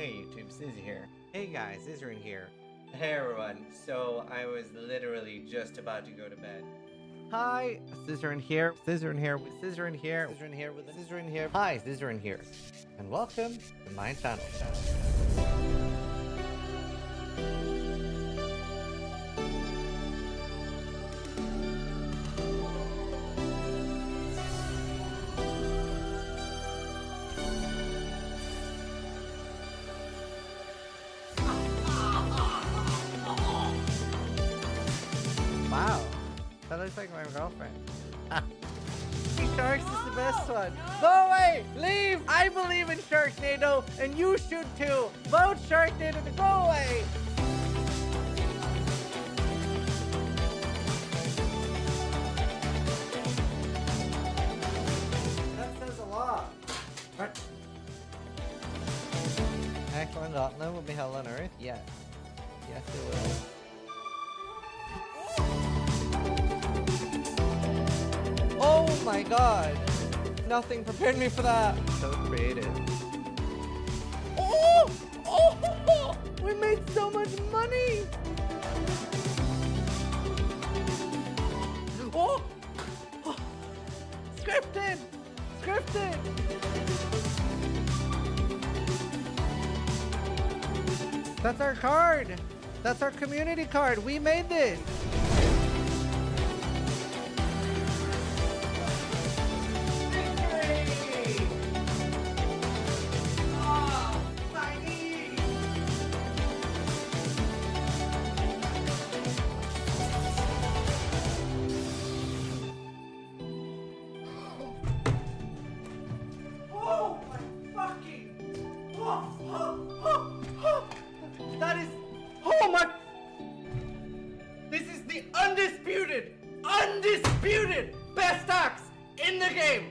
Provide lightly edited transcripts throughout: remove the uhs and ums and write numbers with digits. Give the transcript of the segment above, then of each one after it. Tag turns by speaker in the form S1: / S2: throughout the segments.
S1: Hey YouTube, Sizzy here. Hey guys, Isrin here. Hey everyone, so I was literally just about to go to bed. Hi, Scissorin here, Scissorin here, with Scissorin here, Scissorin here, with Scissorin here. Hi, Scissorin here, and welcome to my channel. Wow, that looks like my girlfriend. Sharks is the best one. Go away! Leave! I believe in Sharknado, and you should too. Vote Sharknado to go away! That says a lot. What? Act 1.0 will be hell on Earth? Yes. Yes, it will. Oh my god! Nothing prepared me for that! So creative. Oh! Oh! We made so much money! Oh! Oh. Scripted! Scripted! That's our card! That's our community card! We made this! That is, oh my, this is the undisputed best axe in the game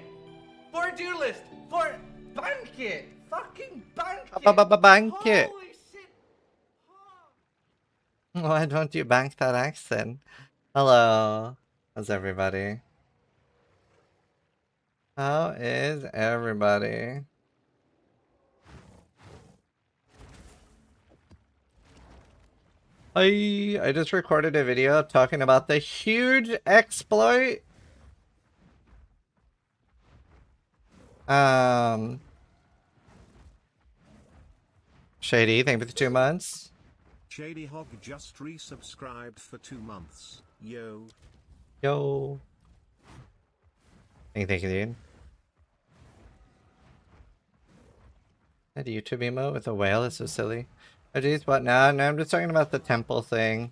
S1: for duelist, for banquet, fucking banquet,
S2: Banquet.
S1: holy shit.
S2: Why don't you bank that axe then? Hello. How's everybody? How is everybody? I just recorded a video talking about the huge exploit. Shady, thank you for the 2 months.
S3: Shady Hog just resubscribed for 2 months. Yo.
S2: Yo. Thank you, dude. That YouTube emote with a whale is so silly. Oh geez, what now? No, I'm just talking about the temple thing.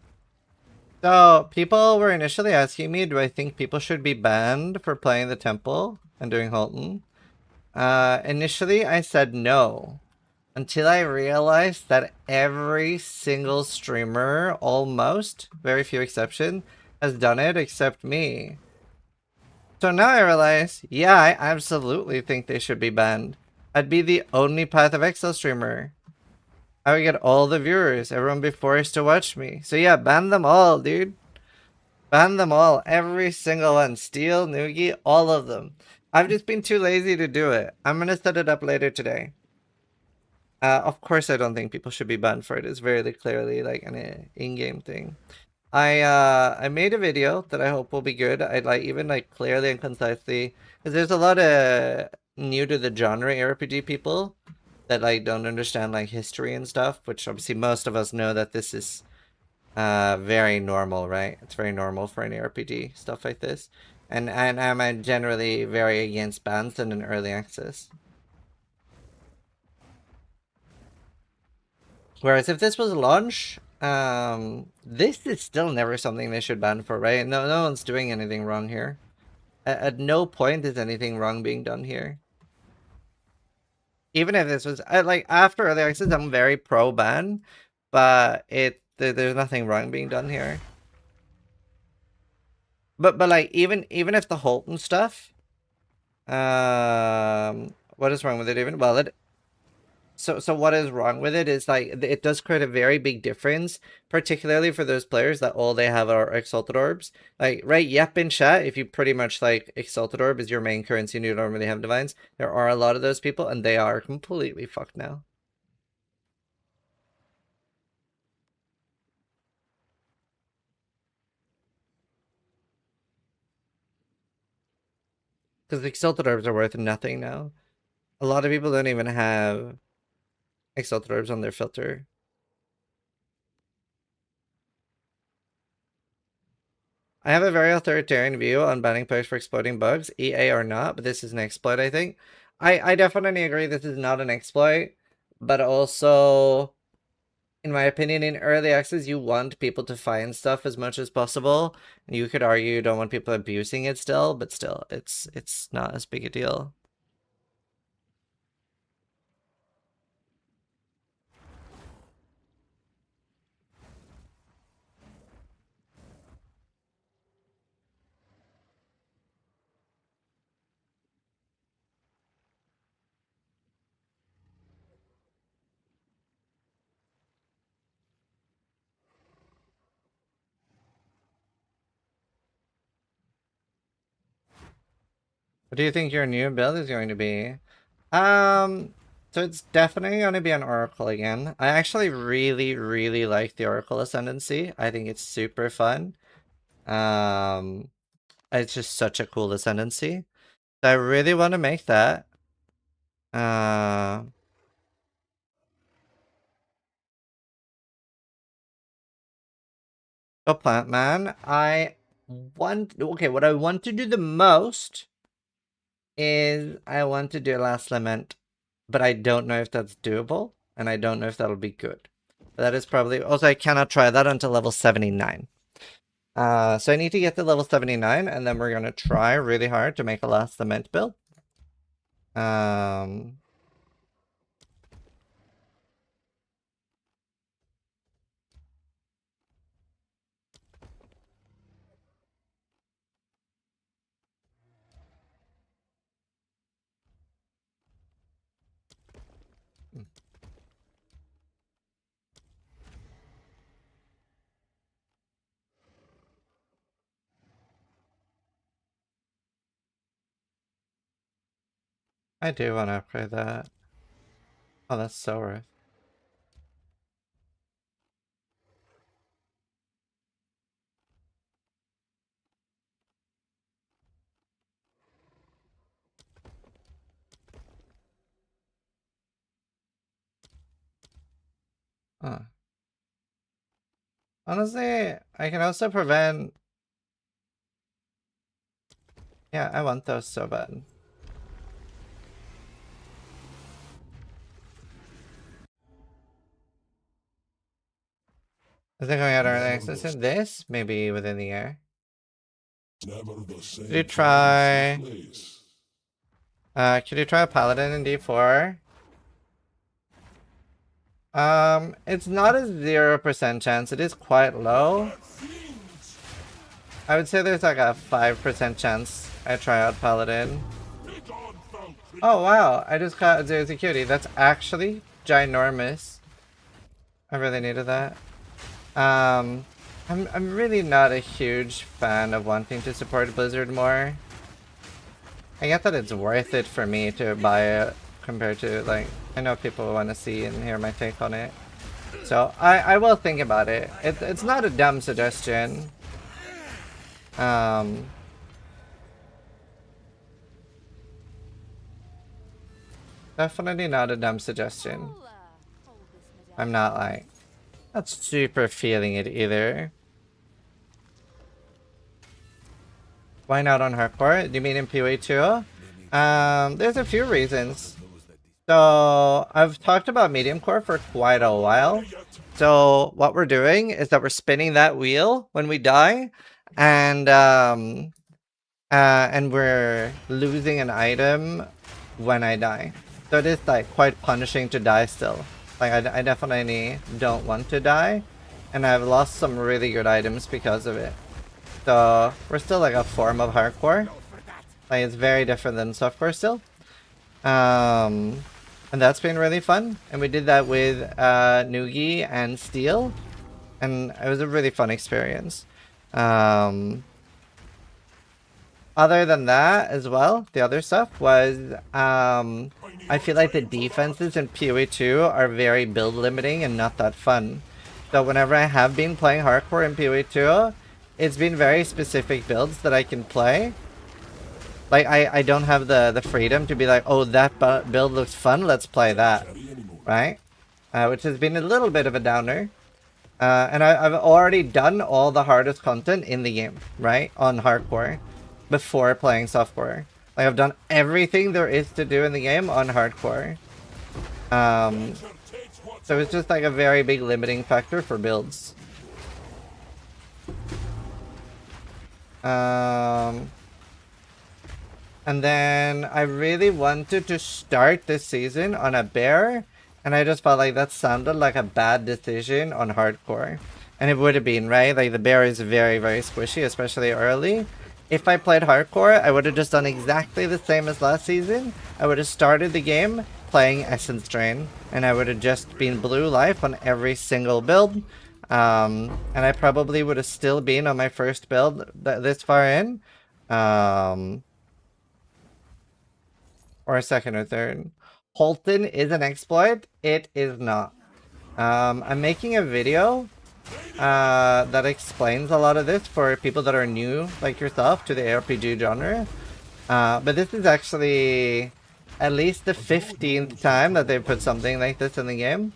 S2: So, people were initially asking me, do I think people should be banned for playing the temple and doing Halton? Initially, I said no. Until I realized that every single streamer, almost, very few exceptions, has done it except me. So now I realize, yeah, I absolutely think they should be banned. I'd be the only Path of Exile streamer. I would get all the viewers. Everyone would be forced to watch me. So yeah, ban them all, dude. Ban them all. Every single one. Steel, Noogie, all of them. I've just been too lazy to do it. I'm gonna set it up later today. Of course I don't think people should be banned for it. It's very clearly like an in-game thing. I made a video that I hope will be good. I'd even clearly and concisely, because there's a lot of new to the genre RPG people that don't understand history and stuff, which obviously most of us know that this is very normal, right? It's very normal for an RPG, stuff like this. And I'm generally very against bans and an early access. Whereas if this was launch, this is still never something they should ban for, right? No one's doing anything wrong here. At no point is anything wrong being done here. Even if this was after early access, I'm very pro ban, but there's nothing wrong being done here. But even if the Halton stuff, what is wrong with it even? Well, so what is wrong with it is it does create a very big difference, particularly for those players that all they have are Exalted Orbs. Right, yep, in chat, if you pretty much Exalted Orb is your main currency and you don't really have Divines, there are a lot of those people and they are completely fucked now. Because exalted orbs are worth nothing now. A lot of people don't even have exalted orbs on their filter. I have a very authoritarian view on banning players for exploiting bugs, EA or not, but this is an exploit, I think. I definitely agree this is not an exploit, but also, in my opinion, in early access, you want people to find stuff as much as possible. You could argue you don't want people abusing it still, but still, it's not as big a deal. What do you think your new build is going to be? So it's definitely going to be an Oracle again. I actually really, really like the Oracle Ascendancy. I think it's super fun. It's just such a cool Ascendancy. So I really want to make that. Oh, Plant Man. Okay, what I want to do the most is I want to do Last Lament, but I don't know if that's doable, and I don't know if that'll be good. But that is probably... Also, I cannot try that until level 79. So I need to get to level 79, and then we're going to try really hard to make a Last Lament build. I do want to upgrade that. Oh, that's so worth. Huh. Honestly, I can also prevent... Yeah, I want those so bad. Is it going out early access in this? Maybe within the year. Could you try... could you try a Paladin in D4? It's not a 0% chance. It is quite low. I would say there's like a 5% chance I try out Paladin. Oh wow, I just got 0 security. That's actually ginormous. I really needed that. I'm really not a huge fan of wanting to support Blizzard more. I get that it's worth it for me to buy it compared to, like, I know people want to see and hear my take on it. So I will think about it. It's not a dumb suggestion. Definitely not a dumb suggestion. I'm not like not super feeling it either. Why not on hardcore? Do you mean in PoE too? There's a few reasons. So I've talked about medium core for quite a while. So what we're doing is that we're spinning that wheel when we die, and we're losing an item when I die. So it is like quite punishing to die still. Like I definitely don't want to die, and I've lost some really good items because of it. So we're still like a form of hardcore. Like it's very different than softcore still. And that's been really fun. And we did that with Noogie and Steel, and it was a really fun experience. Other than that as well, the other stuff was I feel like the defenses in PoE 2 are very build limiting and not that fun. So whenever I have been playing hardcore in PoE 2, it's been very specific builds that I can play. Like, I don't have the freedom to be like, oh, that build looks fun, let's play that, right? Which has been a little bit of a downer. And I've already done all the hardest content in the game, right? On hardcore, before playing softcore. Like, I've done everything there is to do in the game on hardcore. So it's just like a very big limiting factor for builds. And then I really wanted to start this season on a bear, and I just felt like that sounded like a bad decision on hardcore. And it would have been, right? Like, the bear is very, very squishy, especially early. If I played hardcore, I would have just done exactly the same as last season. I would have started the game playing Essence Drain, and I would have just been blue life on every single build. And I probably would have still been on my first build this far in. Or a second or third. Holton is an exploit. It is not. I'm making a video that explains a lot of this for people that are new, like yourself, to the ARPG genre. But this is actually at least the 15th time that they've put something like this in the game.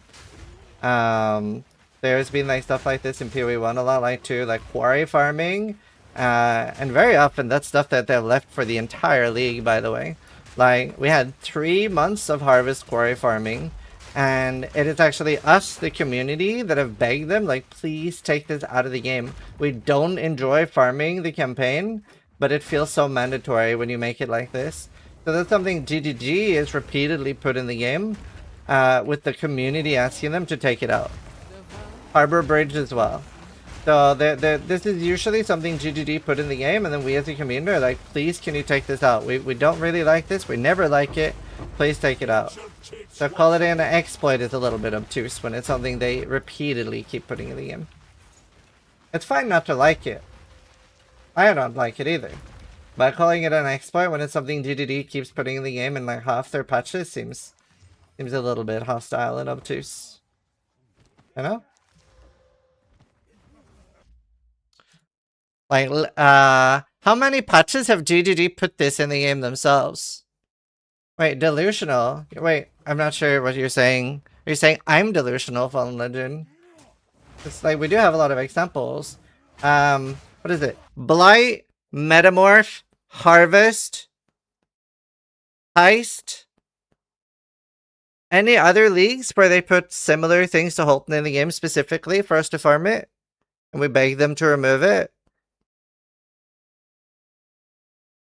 S2: There's been like stuff like this in PoE1 a lot, like too, like quarry farming. And very often that's stuff that they've left for the entire league, by the way. Like, we had 3 months of harvest quarry farming, and it is actually us, the community, that have begged them, like, please take this out of the game. We don't enjoy farming the campaign, but it feels so mandatory when you make it like this. So that's something GGG is repeatedly put in the game, with the community asking them to take it out. Harbor Bridge as well. So this is usually something GGG put in the game, and then we as a community are like, please, can you take this out? We don't really like this. We never like it. Please take it out. So calling it an exploit is a little bit obtuse when it's something they repeatedly keep putting in the game. It's fine not to like it. I don't like it either. But calling it an exploit when it's something GGG keeps putting in the game in like half their patches seems a little bit hostile and obtuse. You know? Like, how many patches have GGG put this in the game themselves? Wait, delusional? Wait, I'm not sure what you're saying. Are you saying I'm delusional, Fallen Legend? It's like, we do have a lot of examples. What is it? Blight, Metamorph, Harvest, Heist. Any other leagues where they put similar things to Holton in the game specifically for us to farm it? And we beg them to remove it?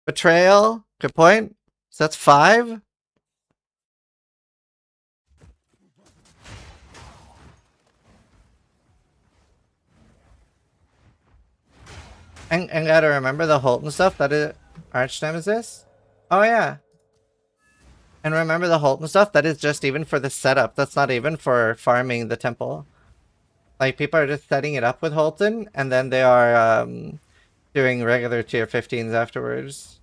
S2: Betrayal, good point. So that's 5. And gotta remember the Holton stuff. That is Arch Nemesis. Oh yeah. And remember the Holton stuff. That is just even for the setup. That's not even for farming the temple. Like, people are just setting it up with Holton, and then they are doing regular tier 15s afterwards.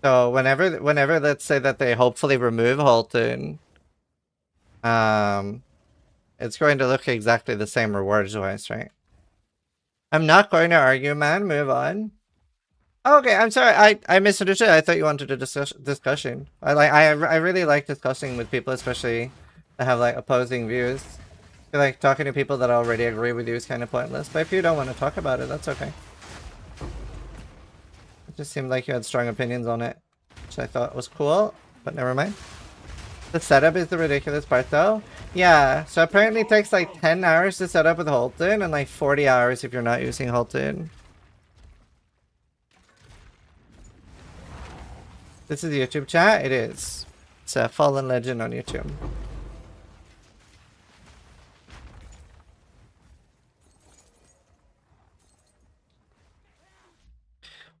S2: So whenever let's say that they hopefully remove Holton, it's going to look exactly the same rewards wise, right? I'm not going to argue, man. Move on. Okay, I'm sorry. I misunderstood. I thought you wanted a discussion. I really like discussing with people, especially that have like opposing views. I feel like talking to people that already agree with you is kind of pointless. But if you don't want to talk about it, that's okay. It just seemed like you had strong opinions on it, which I thought was cool, but never mind. The setup is the ridiculous part though. Yeah, so apparently it takes like 10 hours to set up with Holton and like 40 hours if you're not using Holton. This is YouTube chat? It is. It's a Fallen Legend on YouTube.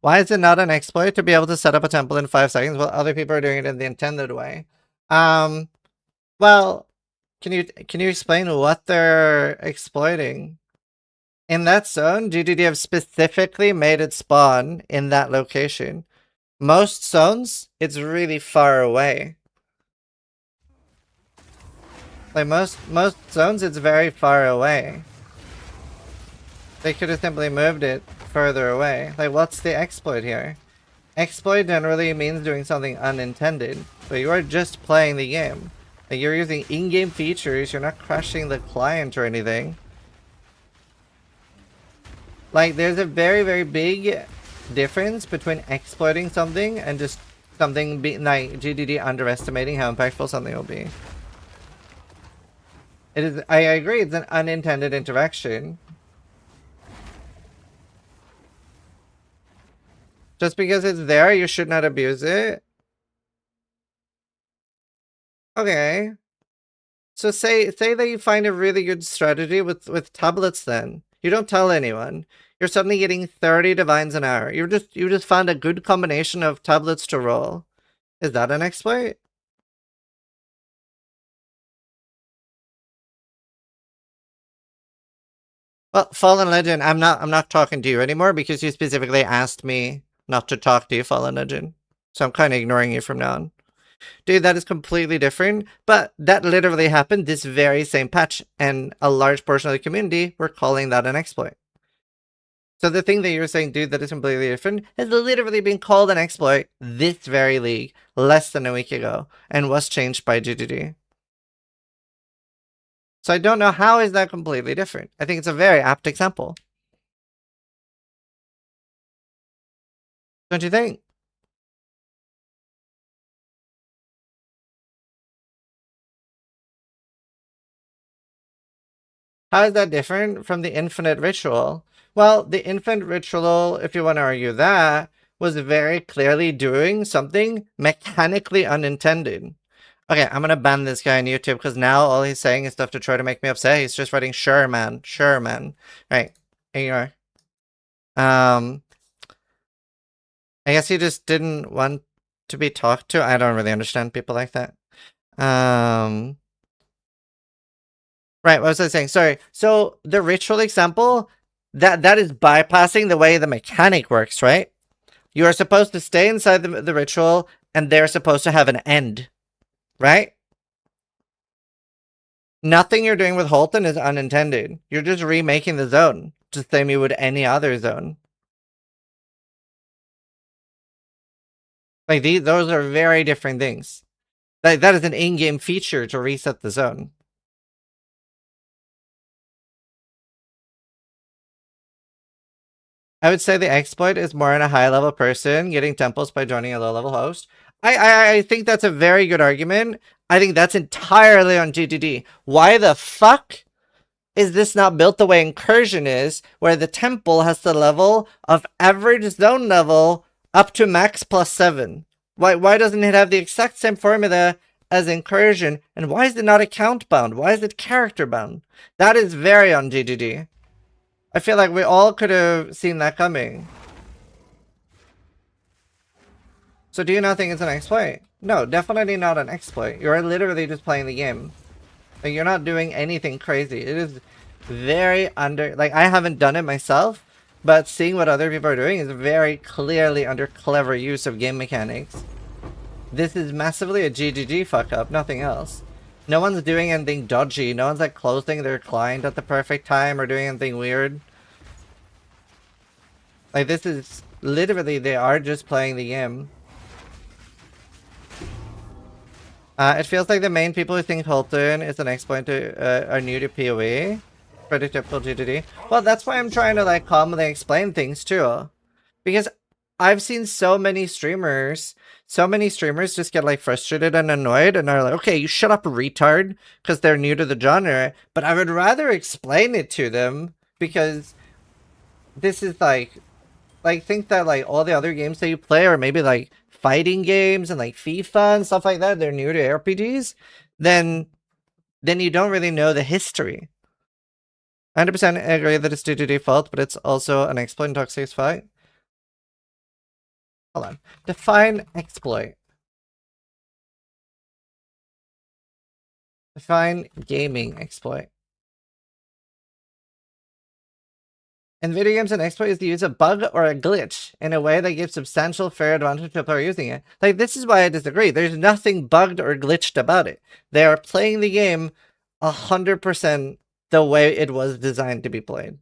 S2: Why is it not an exploit to be able to set up a temple in 5 seconds while other people are doing it in the intended way? Well, can you explain what they're exploiting? In that zone, GGD have specifically made it spawn in that location. Most zones, it's really far away. Like most zones, it's very far away. They could have simply moved it further away. Like, what's the exploit here? Exploit generally means doing something unintended, but you are just playing the game. Like, you're using in-game features, you're not crashing the client or anything. Like, there's a very, very big difference between exploiting something and just something being like GDD underestimating how impactful something will be. It is, I agree, it's an unintended interaction. Just because it's there, you should not abuse it. Okay. So say that you find a really good strategy with tablets then. You don't tell anyone. You're suddenly getting 30 divines an hour. You just found a good combination of tablets to roll. Is that an exploit? Well, Fallen Legend, I'm not talking to you anymore because you specifically asked me not to talk to you, Fallen Legend. So I'm kind of ignoring you from now on. Dude, that is completely different, but that literally happened this very same patch, and a large portion of the community were calling that an exploit. So the thing that you're saying, dude, that is completely different, has literally been called an exploit this very league less than a week ago, and was changed by GGD. So I don't know how is that completely different. I think it's a very apt example. Don't you think? How is that different from the infinite ritual? Well, the infinite ritual, if you want to argue that, was very clearly doing something mechanically unintended. Okay, I'm gonna ban this guy on YouTube because now all he's saying is stuff to try to make me upset. He's just writing sure man. Right, here you are. I guess he just didn't want to be talked to. I don't really understand people like that. Right, what was I saying? Sorry. So the ritual example, that is bypassing the way the mechanic works, right? You are supposed to stay inside the ritual, and they're supposed to have an end, right? Nothing you're doing with Holton is unintended. You're just remaking the zone, just the same you would any other zone. Like, those are very different things. That is an in-game feature to reset the zone. I would say the exploit is more in a high-level person getting temples by joining a low-level host. I think that's a very good argument. I think that's entirely on GDD. Why the fuck is this not built the way Incursion is, where the temple has the level of average zone level up to max +7? Why doesn't it have the exact same formula as Incursion? And why is it not account bound? Why is it character bound? That is very on GDD. I feel like we all could have seen that coming. So do you not think it's an exploit? No, definitely not an exploit. You're literally just playing the game. Like, you're not doing anything crazy. It is very like, I haven't done it myself, but seeing what other people are doing is very clearly under clever use of game mechanics. This is massively a GGG fuck up, nothing else. No one's doing anything dodgy. No one's like closing their client at the perfect time or doing anything weird. Like, this is literally, they are just playing the game. It feels like the main people who think Holton is an exploit are new to PoE. Pretty typical GGD. Well, that's why I'm trying to like calmly explain things too. Because I've seen so many streamers just get like frustrated and annoyed and are like, okay, you shut up, retard, because they're new to the genre. But I would rather explain it to them because this is like think that like all the other games that you play are maybe like fighting games and like FIFA and stuff like that. They're new to ARPGs. Then you don't really know the history. 100% agree that it's due to default, but it's also an exploit in Toxic Fight. Hold on. Define exploit. Define gaming exploit. In video games, an exploit is the use of bug or a glitch in a way that gives substantial fair advantage to the player using it. Like, this is why I disagree. There's nothing bugged or glitched about it. They are playing the game 100% the way it was designed to be played.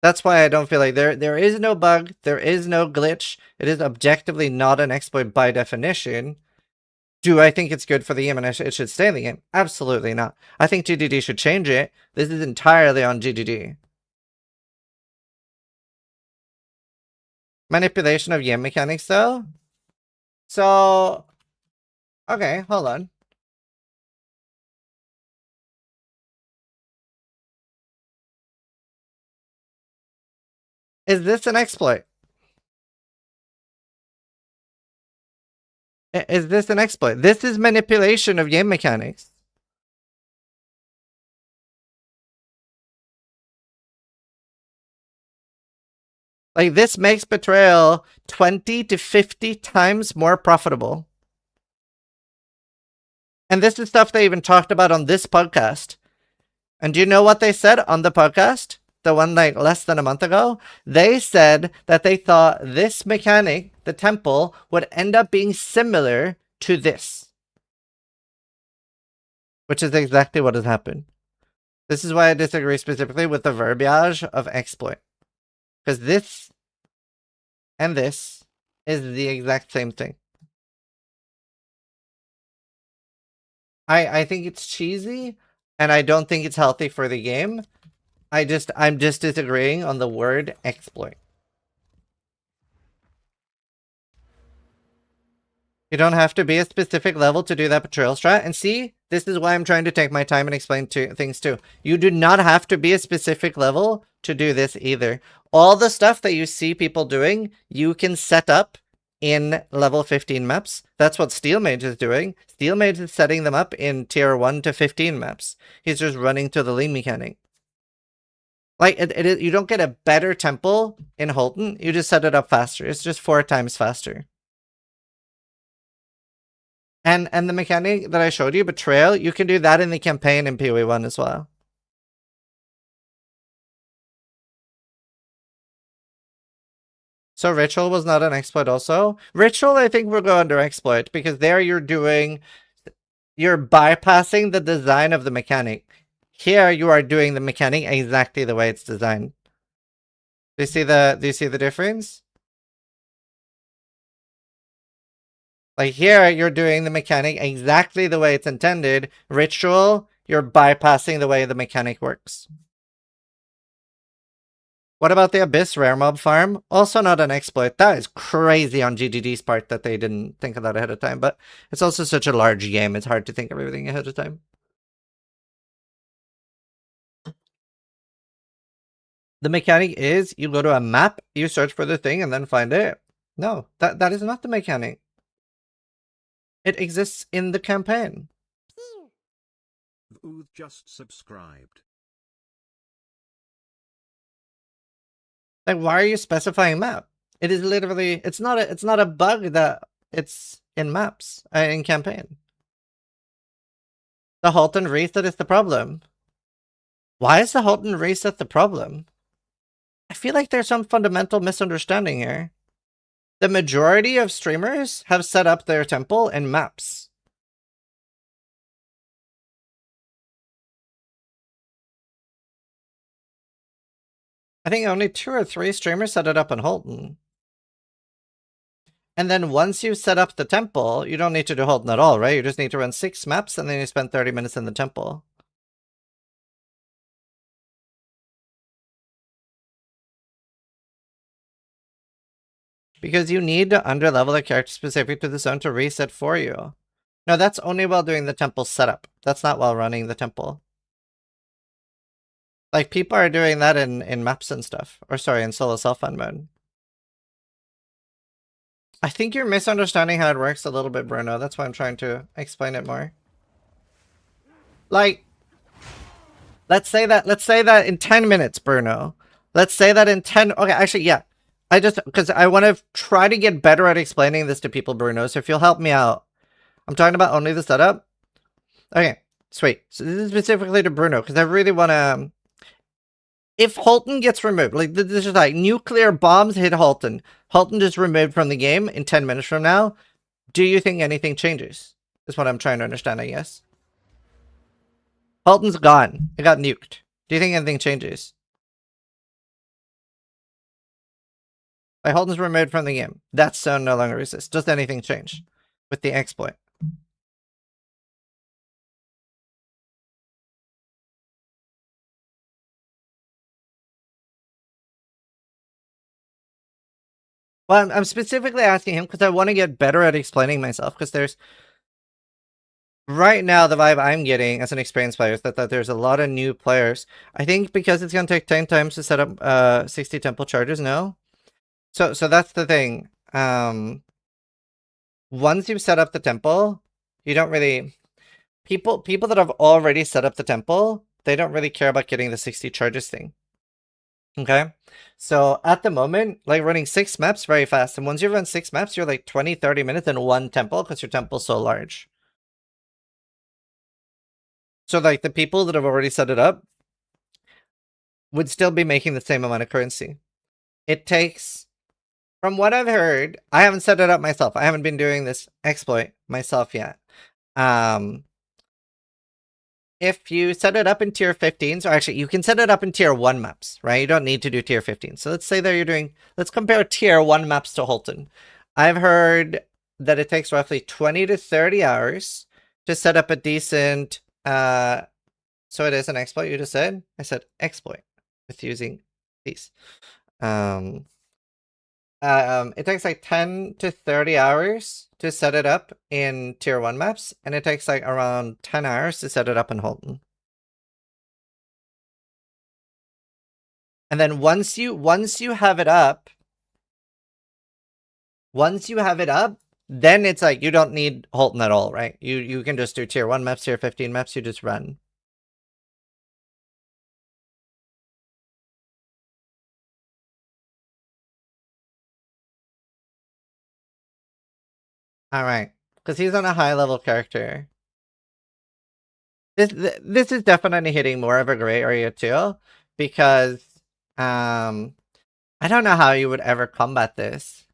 S2: That's why I don't feel like there is no bug, there is no glitch. It is objectively not an exploit by definition. Do I think it's good for the game and it should stay in the game? Absolutely not. I think GDD should change it. This is entirely on GDD. Manipulation of game mechanics, though? So... Okay, hold on. Is this an exploit? Is this an exploit? This is manipulation of game mechanics. Like, this makes Betrayal 20 to 50 times more profitable. And this is stuff they even talked about on this podcast. And do you know what they said on the podcast? The one like less than a month ago? They said that they thought this mechanic, the temple, would end up being similar to this. Which is exactly what has happened. This is why I disagree specifically with the verbiage of exploit. Because this and this is the exact same thing. I think it's cheesy, and I don't think it's healthy for the game. I'm just disagreeing on the word exploit. You don't have to be a specific level to do that betrayal strat. And see, this is why I'm trying to take my time and explain things too. You do not have to be a specific level to do this either. All the stuff that you see people doing, you can set up in level 15 maps. That's what Steel Mage is doing. Steel Mage is setting them up in tier 1 to 15 maps. He's just running to the lean mechanic. Like, you don't get a better temple in Holton. You just set it up faster. It's just 4 times faster. And the mechanic that I showed you, Betrayal, you can do that in the campaign in PoE 1 as well. So Ritual was not an exploit also? Ritual, I think we'll go under exploit, because there you're bypassing the design of the mechanic. Here you are doing the mechanic exactly the way it's designed. Do you see the difference? Like here, you're doing the mechanic exactly the way it's intended. Ritual, you're bypassing the way the mechanic works. What about the Abyss Rare Mob Farm? Also not an exploit. That is crazy on GDD's part that they didn't think of that ahead of time. But it's also such a large game, it's hard to think of everything ahead of time. The mechanic is, you go to a map, you search for the thing, and then find it. No, that is not the mechanic. It exists in the campaign.
S3: Ooh, just subscribed.
S2: Like, why are you specifying map? It is literally, it's not a bug that it's in maps, in campaign. The Halton reset is the problem. Why is the Halton reset the problem? I feel like there's some fundamental misunderstanding here. The majority of streamers have set up their temple in maps. I think only 2 or 3 streamers set it up in Holton. And then once you set up the temple, you don't need to do Holton at all, right? You just need to run 6 maps and then you spend 30 minutes in the temple. Because you need to underlevel a character specific to the zone to reset for you. No, that's only while doing the temple setup. That's not while running the temple. Like, people are doing that in maps and stuff. Or sorry, in solo self-fund mode. I think you're misunderstanding how it works a little bit, Bruno. That's why I'm trying to explain it more. Like, let's say that in 10 minutes, Bruno. Let's say that in 10... Okay, actually, yeah. Because I want to try to get better at explaining this to people, Bruno. So if you'll help me out. I'm talking about only the setup. Okay, sweet. So this is specifically to Bruno, because I really want to... If Holton gets removed, like this is like nuclear bombs hit Holton. Holton is removed from the game in 10 minutes from now. Do you think anything changes? Is what I'm trying to understand, I guess. Holton's gone. It got nuked. Do you think anything changes? By Holden's removed from the game. That zone no longer exists. Does anything change with the exploit? Well, I'm specifically asking him because I want to get better at explaining myself, because there's... Right now, the vibe I'm getting as an experienced player is that there's a lot of new players. I think because it's going to take 10 times to set up 60 temple charges, no? So that's the thing. Once you've set up the temple, you don't really... People that have already set up the temple, they don't really care about getting the 60 charges thing. Okay? So at the moment, like running 6 maps very fast. And once you run 6 maps, you're like 20, 30 minutes in one temple because your temple's so large. So like the people that have already set it up would still be making the same amount of currency. It takes, from what I've heard, I haven't set it up myself. I haven't been doing this exploit myself yet. If you set it up in tier 15s, or actually you can set it up in tier 1 maps, right? You don't need to do tier 15. So let's say that you're doing, let's compare tier 1 maps to Holton. I've heard that it takes roughly 20 to 30 hours to set up a decent, so it is an exploit, you just said? I said exploit with using these. It takes like 10 to 30 hours to set it up in tier 1 maps, and it takes like around 10 hours to set it up in Holton. And then once you have it up, then it's like you don't need Holton at all, right? You can just do tier 1 maps, tier 15 maps, you just run. Alright, because he's on a high level character. This is definitely hitting more of a gray area too, because I don't know how you would ever combat this.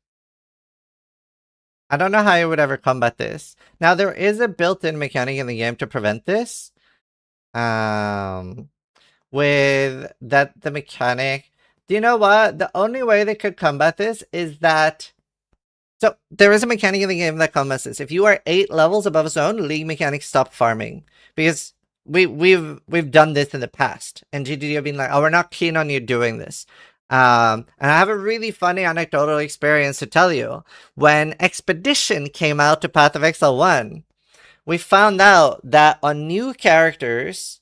S2: Now there is a built-in mechanic in the game to prevent this. With that the mechanic. Do you know what? The only way they could combat this is that, so there is a mechanic in the game that combats this. If you are 8 levels above a zone, League mechanics stop farming. Because we've done this in the past. And GDD have been like, oh, we're not keen on you doing this. And I have a really funny anecdotal experience to tell you. When Expedition came out to Path of Exile 1, we found out that on new characters,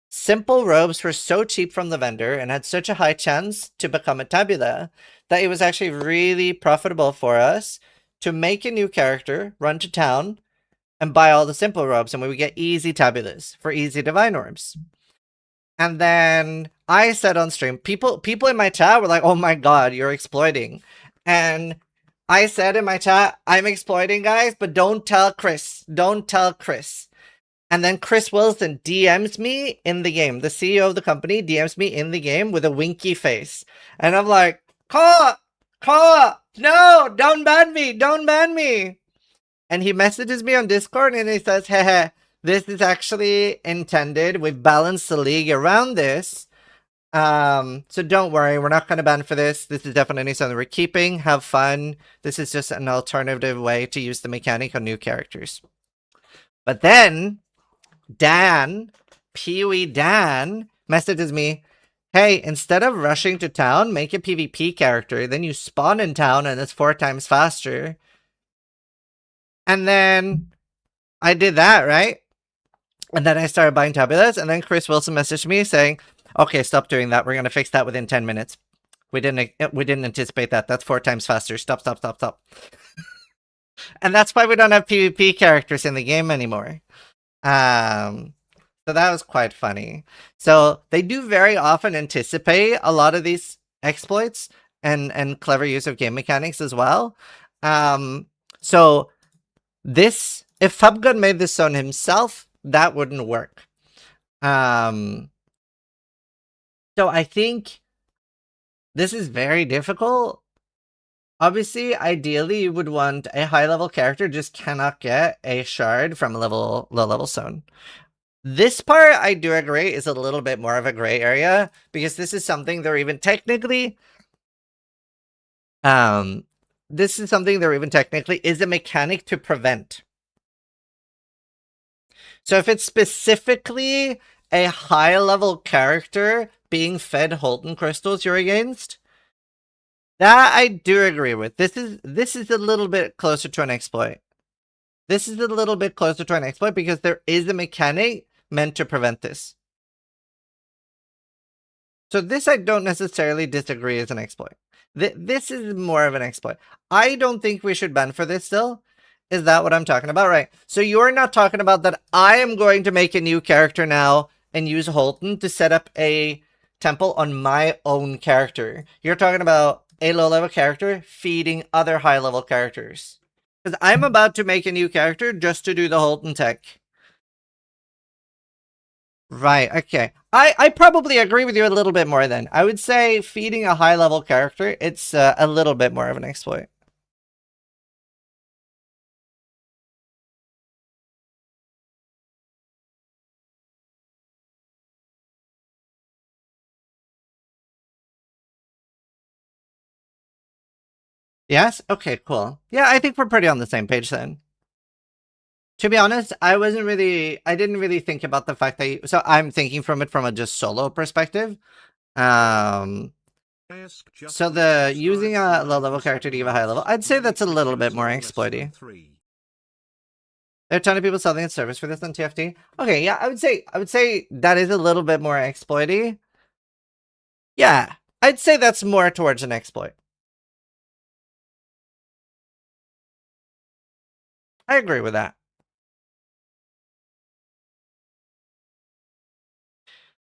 S2: simple robes were so cheap from the vendor and had such a high chance to become a tabula that it was actually really profitable for us to make a new character, run to town, and buy all the simple robes, and we would get easy tabulas for easy divine orbs. And then I said on stream, people in my chat were like, oh my god, you're exploiting. And I said in my chat, I'm exploiting, guys, but don't tell Chris. Don't tell Chris. And then Chris Wilson DMs me in the game. The CEO of the company DMs me in the game with a winky face. And I'm like, Caw! No! Don't ban me! And he messages me on Discord and he says, heh, this is actually intended. We've balanced the league around this. So don't worry, we're not going to ban for this. This is definitely something we're keeping. Have fun. This is just an alternative way to use the mechanic on new characters. But then Dan, Pee-wee Dan, messages me, hey, instead of rushing to town, make a PvP character. Then you spawn in town and it's 4 times faster. And then I did that, right? And then I started buying tabulas. And then Chris Wilson messaged me saying, okay, stop doing that. We're going to fix that within 10 minutes. We didn't anticipate that. That's 4 times faster. Stop. And that's why we don't have PvP characters in the game anymore. So that was quite funny. So they do very often anticipate a lot of these exploits and clever use of game mechanics as well. So this, if Fubgun made this zone himself, that wouldn't work. So I think this is very difficult. Obviously, ideally, you would want a high-level character just cannot get a shard from a low-level zone. This part, I do agree, is a little bit more of a gray area, because this is something they're even technically... This is something there even technically is a mechanic to prevent. So if it's specifically a high level character being fed Holton crystals you're against, that I do agree with. This is a little bit closer to an exploit. This is a little bit closer to an exploit because there is a mechanic meant to prevent this. So this I don't necessarily disagree is an exploit. This is more of an exploit. I don't think we should ban for this still. Is that what I'm talking about? Right. So you're not talking about that I am going to make a new character now and use Holton to set up a temple on my own character. You're talking about a low-level character feeding other high-level characters. Because I'm about to make a new character just to do the Holton tech. Right, okay. I probably agree with you a little bit more then. I would say feeding a high-level character, it's a little bit more of an exploit. Yes? Okay, cool. Yeah, I think we're pretty on the same page then. To be honest, I didn't really think about the fact that so I'm thinking from it from a just solo perspective. So the using a low level character to give a high level, I'd say that's a little bit more exploity. There are a ton of people selling a service for this on TFT. Okay, yeah, I would say that is a little bit more exploity. Yeah, I'd say that's more towards an exploit. I agree with that.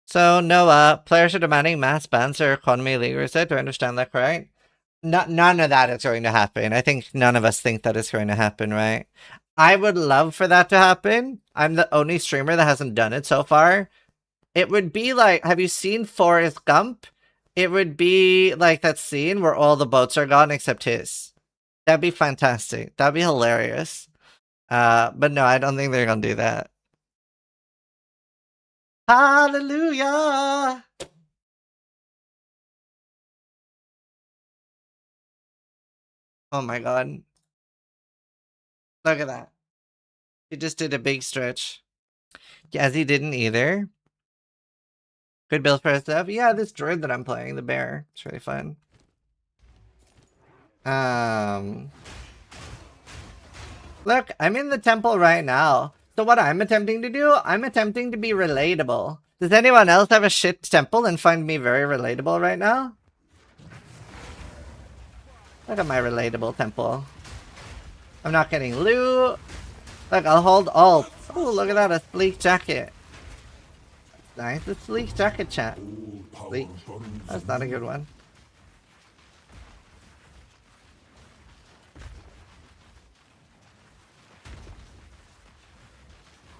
S2: So Noah, players are demanding mass bans or economy league reset. Do I understand that correct? None of that is going to happen. I think none of us think that is going to happen, right? I would love for that to happen. I'm the only streamer that hasn't done it so far. It would be like, have you seen Forrest Gump? It would be like that scene where all the boats are gone except his. That'd be fantastic. That'd be hilarious. But no, I don't think they're gonna do that. Hallelujah! Oh my god. Look at that. He just did a big stretch. Yazzie didn't either. Good build for stuff. Yeah, this droid that I'm playing, the bear. It's really fun. Look, I'm in the temple right now. So what I'm attempting to do, I'm attempting to be relatable. Does anyone else have a shit temple and find me very relatable right now? Look at my relatable temple. I'm not getting loot. Look, I'll hold alt. Oh, look at that, a sleek jacket. That's nice, a sleek jacket chat. Sleek. That's not a good one.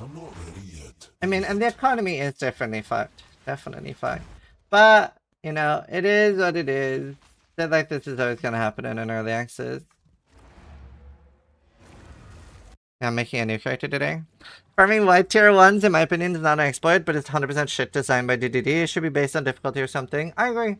S4: I'm not ready yet.
S2: I mean, and the economy is definitely fucked. Definitely fucked. But, you know, it is what it is. That like this is always gonna happen in an early access. I'm making a new character today. Farming white tier 1s, in my opinion, is not an exploit, but it's 100% shit designed by DDD. It should be based on difficulty or something. I agree.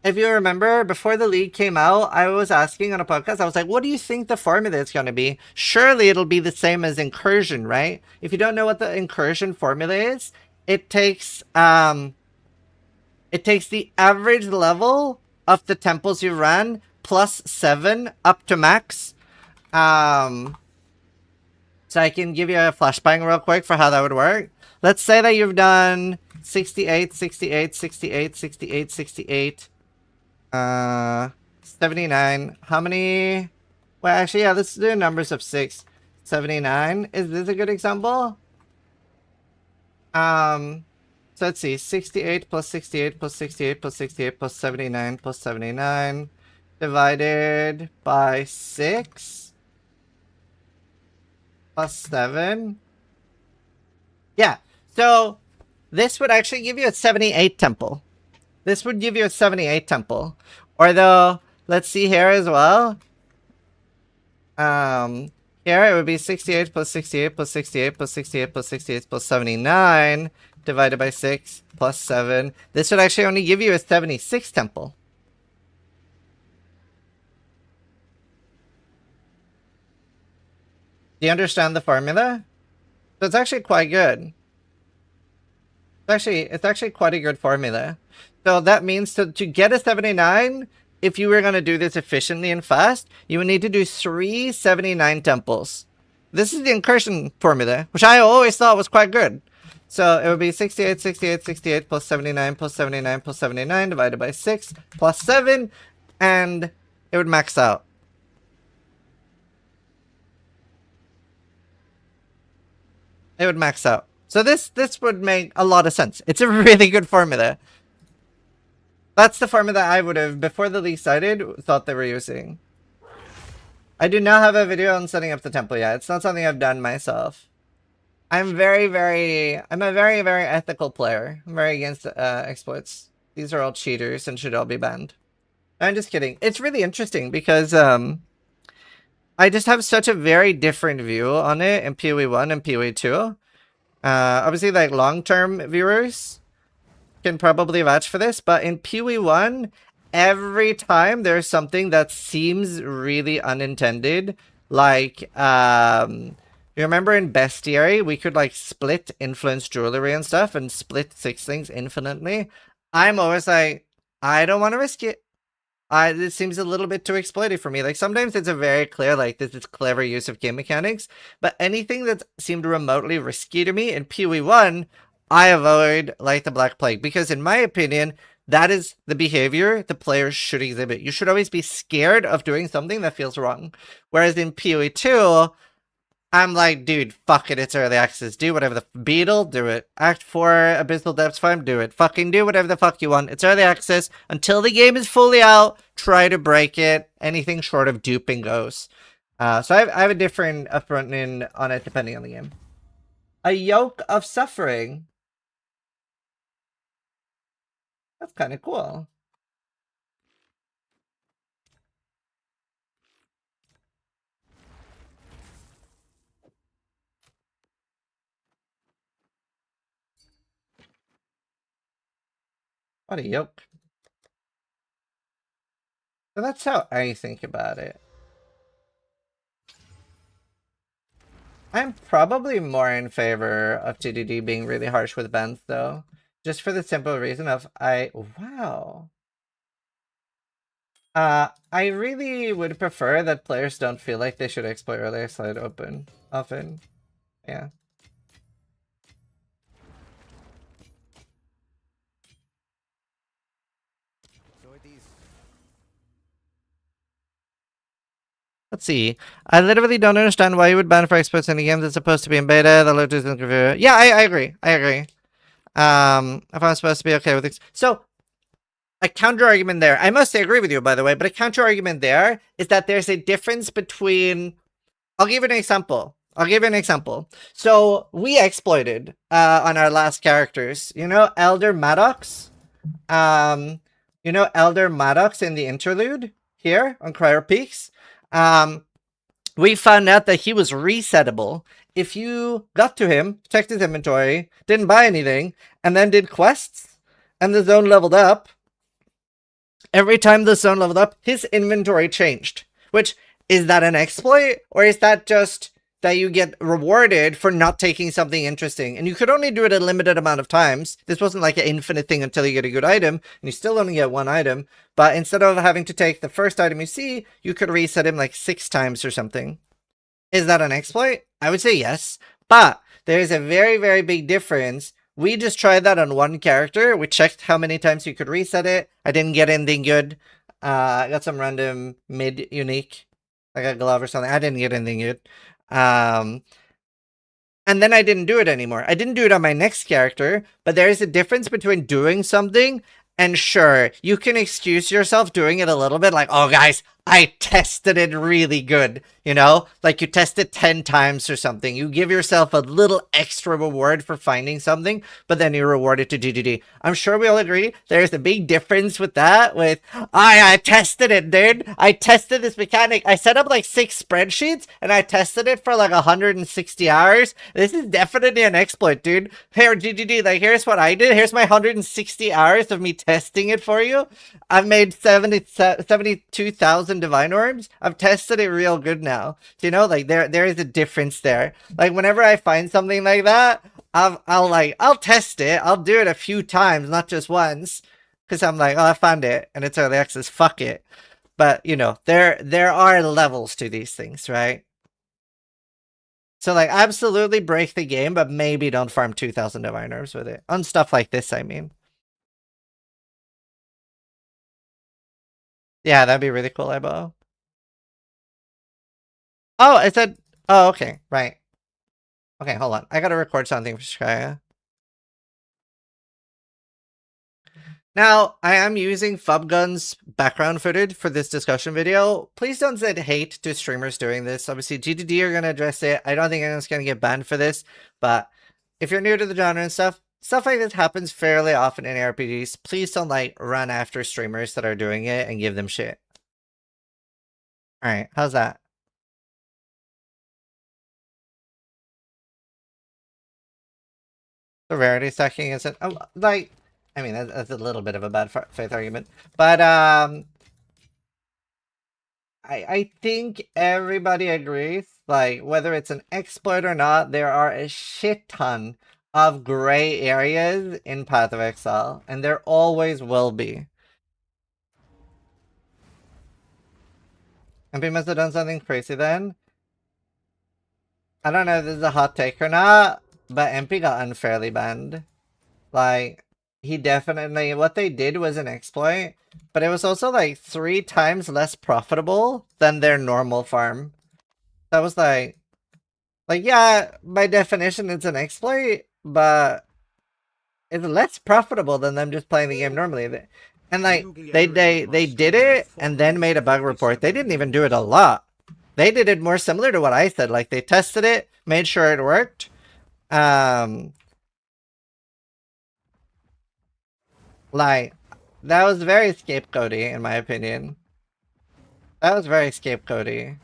S2: If you remember, before the league came out, I was asking on a podcast, I was like, what do you think the formula is going to be? Surely it'll be the same as Incursion, right? If you don't know what the Incursion formula is, it takes the average level of the temples you run plus 7 up to max. So I can give you a flashbang real quick for how that would work. Let's say that you've done 68, 68, 68, 68, 68. 79. How many? Well, actually, yeah, let's do numbers of 6. 79. Is this a good example? So let's see. 68 plus 68 plus 68 plus 68 plus 79 plus 79 divided by 6 plus 7. Yeah, so this would actually give you a 78 temple. This would give you a 78 temple. Or though, let's see here as well. Here it would be 68 plus 68 plus 68 plus 68 plus 68 plus 79 divided by 6 plus 7. This would actually only give you a 76 temple. Do you understand the formula? So it's actually quite good. It's actually quite a good formula. So that means to get a 79, if you were going to do this efficiently and fast, you would need to do 3 79 temples. This is the incursion formula, which I always thought was quite good. So it would be 68, 68, 68 plus 79 plus 79 plus 79 divided by 6 plus 7, and it would max out. It would max out. So this would make a lot of sense. It's a really good formula. That's the formula I would have, before the leak started, thought they were using. I do not have a video on setting up the temple yet. It's not something I've done myself. I'm a very, very ethical player. I'm very against exploits. These are all cheaters and should all be banned. I'm just kidding. It's really interesting because I just have such a very different view on it in PoE 1 and PoE 2. Obviously, like, long-term viewers can probably vouch for this, but in PoE 1, every time there's something that seems really unintended, like, you remember in Bestiary, we could, like, split influence jewelry and stuff and split 6 things infinitely? I'm always like, I don't want to risk it. This seems a little bit too exploitive for me. Like, sometimes it's a very clear, like, this is clever use of game mechanics, but anything that seemed remotely risky to me in PoE 1, I avoid like the Black Plague, because in my opinion, that is the behavior the players should exhibit. You should always be scared of doing something that feels wrong. Whereas in PoE 2, I'm like, dude, fuck it, it's early access. Do whatever the Beetle, do it. Act 4, Abyssal Depths Farm, do it. Fucking do whatever the fuck you want. It's early access. Until the game is fully out, try to break it. Anything short of duping goes. So I have a different opinion on it depending on the game. A yoke of suffering. That's kind of cool. What a yoke. So that's how I think about it. I'm probably more in favor of TDD being really harsh with bans, though. Just for the simple reason of wow. I really would prefer that players don't feel like they should exploit earlier slide open often. Yeah. Let's see. I literally don't understand why you would ban for experts in the games that's supposed to be in beta. The load isn't configured. Yeah, I agree. I agree. If I'm supposed to be okay with this. So, a counter argument there. I mostly agree with you, by the way, but a counter argument there is that there's a difference between. I'll give you an example. So, we exploited on our last characters. You know, Elder Maddox? You know, Elder Maddox in the interlude here on Cryer Peaks? We found out that he was resettable. If you got to him, checked his inventory, didn't buy anything, and then did quests, and the zone leveled up, every time the zone leveled up, his inventory changed. Which, is that an exploit? Or is that just that you get rewarded for not taking something interesting? And you could only do it a limited amount of times. This wasn't like an infinite thing until you get a good item, and you still only get one item. But instead of having to take the first item you see, you could reset him like 6 times or something. Is that an exploit? I would say yes. But there's a very, very big difference. We just tried that on one character. We checked how many times you could reset it. I didn't get anything good. I got some random mid-unique, like a glove or something. I didn't get anything good. And then I didn't do it anymore. I didn't do it on my next character, but there is a difference between doing something and sure, you can excuse yourself doing it a little bit like, oh guys, I tested it really good, you know? Like you test it 10 times or something. You give yourself a little extra reward for finding something, but then you reward it to GGG. I'm sure we all agree there's a big difference with that, with, I tested it, dude. I tested this mechanic. I set up like 6 spreadsheets and I tested it for like 160 hours. This is definitely an exploit, dude. Here, GGG, like here's what I did. Here's my 160 hours of me testing it for you. I've made 72,000 2,000 divine orbs, I've tested it real good now. So, you know, like there is a difference there. Like whenever I find something like that, I'll test it. I'll do it a few times, not just once, because I'm like, oh, I found it and it's early access. Fuck it. But you know, there are levels to these things, right? So like, absolutely break the game, but maybe don't farm 2,000 divine orbs with it on stuff like this. I mean. Yeah, that'd be really cool, Ibo. Oh, it said... Oh, okay. Right. Okay, hold on. I gotta record something for Shkaya. Now, I am using Fubgun's background footage for this discussion video. Please don't send hate to streamers doing this. Obviously, GDD are gonna address it. I don't think anyone's gonna get banned for this. But if you're new to the genre and stuff like this happens fairly often in ARPGs. Please don't, like, run after streamers that are doing it and give them shit. Alright, how's that? The rarity stacking isn't like, I mean, that's a little bit of a bad faith argument, but I think everybody agrees, like whether it's an exploit or not, there are a shit ton of gray areas in Path of Exile, and there always will be. MP must have done something crazy then. I don't know if this is a hot take or not, but MP got unfairly banned. Like, he definitely, what they did was an exploit, but it was also like 3 times less profitable than their normal farm. That was like, yeah, by definition it's an exploit, but it's less profitable than them just playing the game normally. And like, they did it and then made a bug report. They didn't even do it a lot. They did it more similar to what I said. Like, they tested it, made sure it worked. Like, that was very scapegoaty, in my opinion. That was very scapegoaty.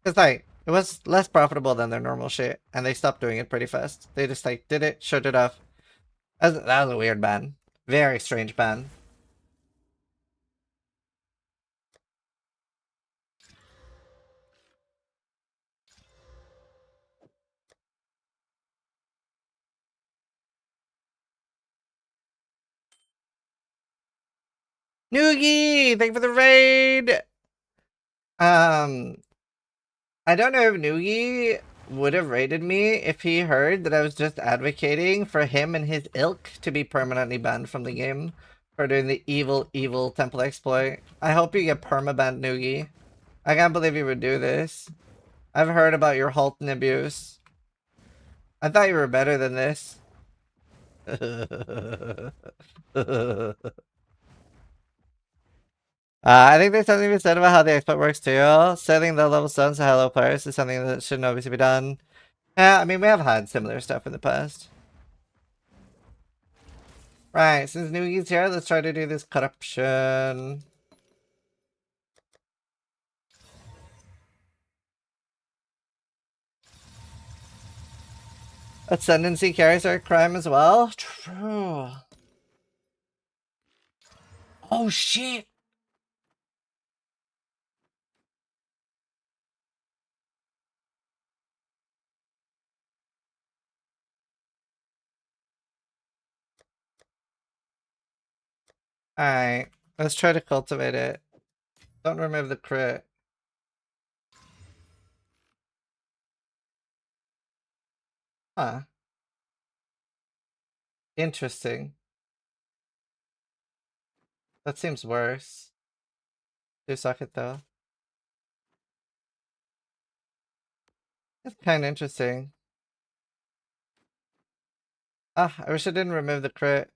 S2: It's like, it was less profitable than their normal shit, and they stopped doing it pretty fast. They just, like, did it, showed it off. That was a weird ban. Very strange ban. Noogie! Thank you for the raid! I don't know if Noogie would have raided me if he heard that I was just advocating for him and his ilk to be permanently banned from the game for doing the evil temple exploit. I hope you get permabanned, Noogie. I can't believe you would do this. I've heard about your Halton abuse. I thought you were better than this. I think there's something to be said about how the exploit works too. Setting the level stones to hello players is something that shouldn't obviously be done. Yeah, I mean, we have had similar stuff in the past. Right, since Noogie's here, let's try to do this corruption. Ascendancy carries our crime as well? True. Oh shit! Alright, let's try to cultivate it. Don't remove the crit. Huh. Interesting. That seems worse. Do suck it though. It's kind of interesting. Ah, I wish I didn't remove the crit.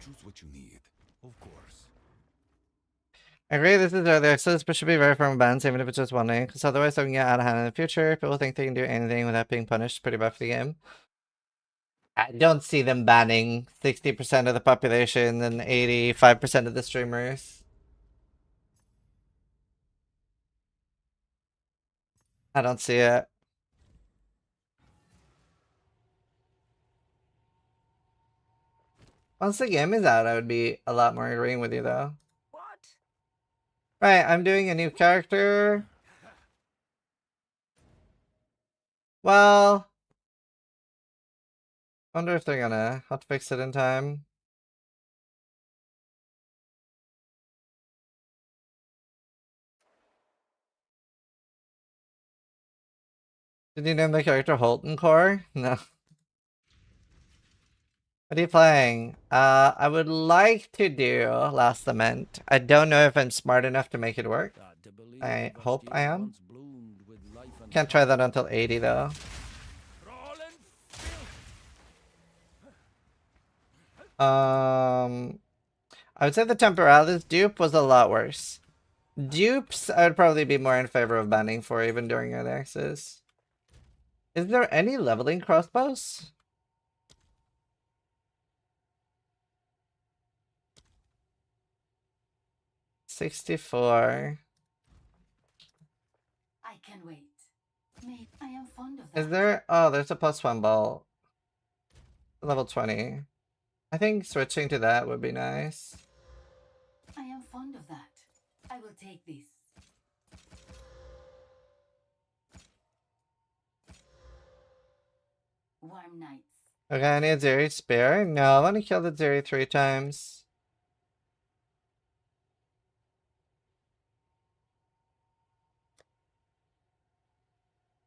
S4: Choose what you need, of course.
S2: I agree this is early access, but should be very firm bans, even if it's just one lane, because otherwise they can get out of hand in the future. People think they can do anything without being punished. Pretty bad for the game. I don't see them banning 60% of the population and 85% of the streamers. I don't see it. Once the game is out, I would be a lot more agreeing with you, though.
S5: What?
S2: Right, I'm doing a new character. Well, wonder if they're gonna hotfix it in time. Did you name the character Holton Core? No. What are you playing? I would like to do Last Lament. I don't know if I'm smart enough to make it work. I hope I am. Can't try that until 80 though. I would say the Temporalis dupe was a lot worse. Dupes, I would probably be more in favor of banning for even during early access. Is there any leveling crossbows? $64.
S5: I can wait. Mate, I am fond of that.
S2: Is there? Oh, there's a +1 ball. Level 20. I think switching to that would be nice.
S5: I am fond of that. I will take this. Warm nights.
S2: Okay, I need a Zeri spare. No, I want to kill the Zeri 3 times.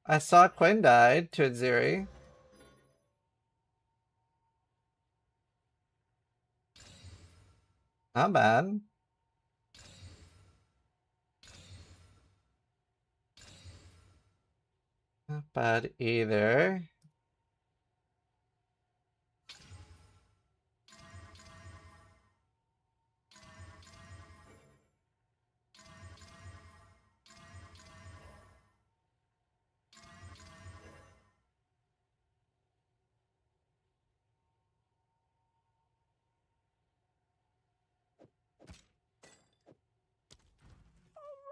S2: I saw Quinn died to a Zeri. Not bad. Not bad either.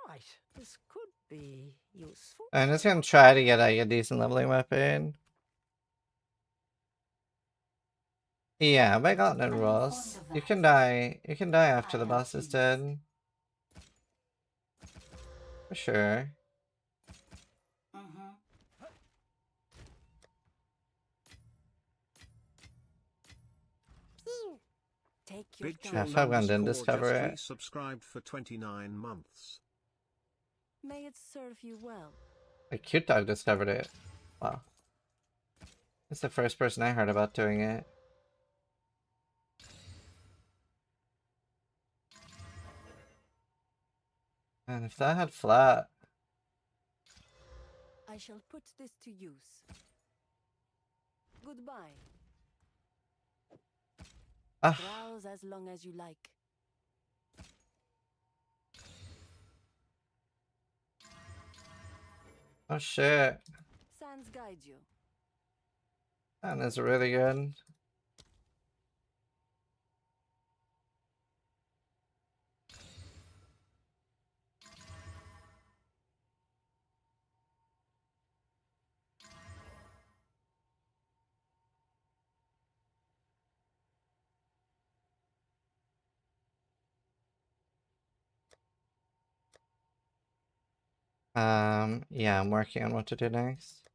S5: Right, this could be useful.
S2: I'm just gonna try to get like a decent leveling weapon. Yeah, by Gauntlet rules. You can die. You can die after the boss is dead. For sure.
S5: Take your
S3: Big
S5: time.
S2: Yeah, Fabgun didn't discover
S3: just
S2: it.
S3: resubscribed for 29 months.
S5: May it serve you well.
S2: A cute dog discovered it. Wow. It's the first person I heard about doing it. And if that had flat.
S5: I shall put this to use. Goodbye.
S2: Ah,
S5: Browse as long as you like.
S2: oh shit.
S5: Sands guide you.
S2: That is really good. Yeah, I'm working on what to do next.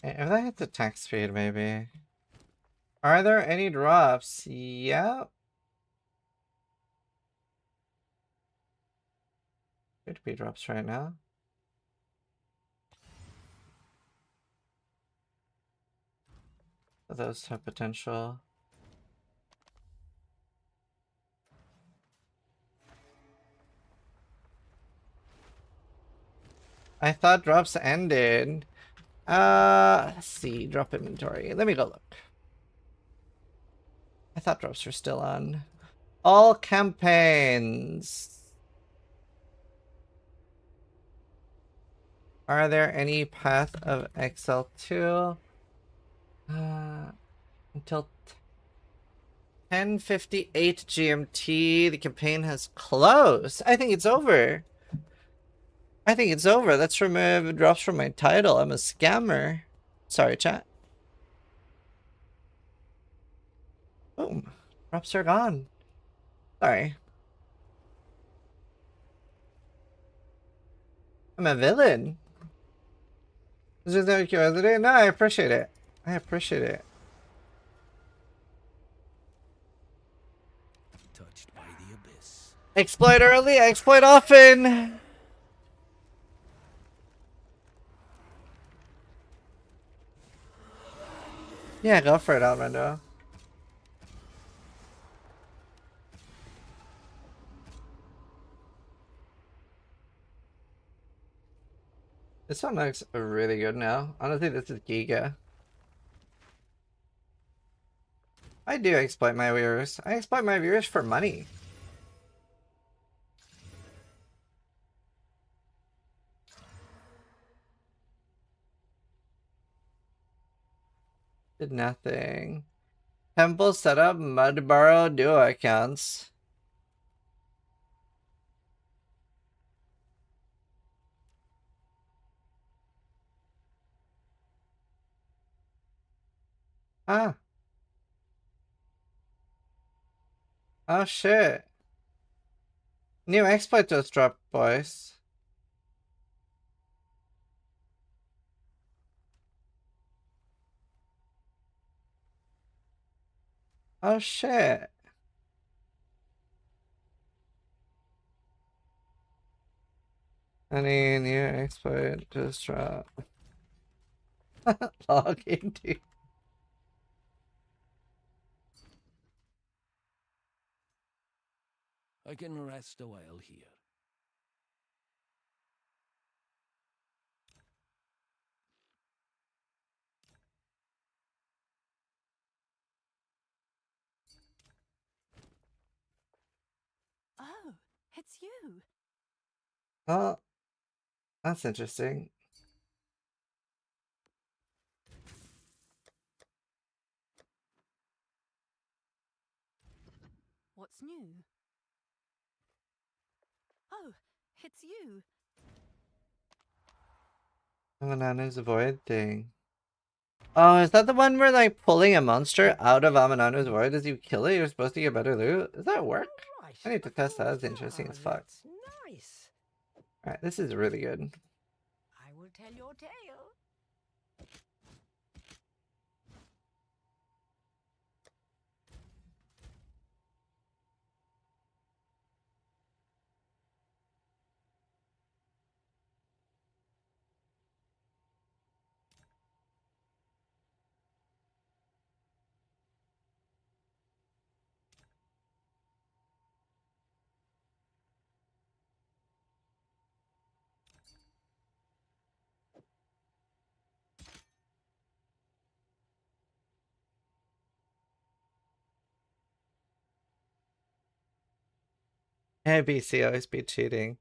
S2: If that hits attack speed, maybe. Are there any drops? Yep. Could be drops right now. Those have potential. I thought drops ended. Let's see. Drop inventory. Let me go look. I thought drops were still on. All campaigns. Are there any Path of Exile 2? Until 10:58 GMT, the campaign has closed. I think it's over. I think it's over. Let's remove drops from my title. I'm a scammer. Sorry, chat. Boom. Drops are gone. Sorry. I'm a villain. Is this no curiosity? No, I appreciate it. I appreciate it.
S4: Touched by the abyss.
S2: Exploit early, exploit often. Yeah, go for it, Almendo. This one looks really good now. Honestly, this is Giga. I do exploit my viewers. I exploit my viewers for money. Did nothing. Temple setup, Mudburrow duo accounts. Ah. Oh shit. New exploit just dropped, boys. Oh shit. Any new exploit just dropped. Log into.
S4: I can rest a while here.
S5: Oh, it's you.
S2: Oh, that's interesting.
S5: What's new? Oh, it's you.
S2: Amanano's void thing. Oh, is that the one where like pulling a monster out of Amanano's void as you kill it, you're supposed to get better loot? Does that work?
S6: Right.
S2: I need to test that. That's interesting as fuck.
S6: That's nice.
S2: Alright, this is really good.
S6: I will tell your tale.
S2: Hey, BC always be cheating.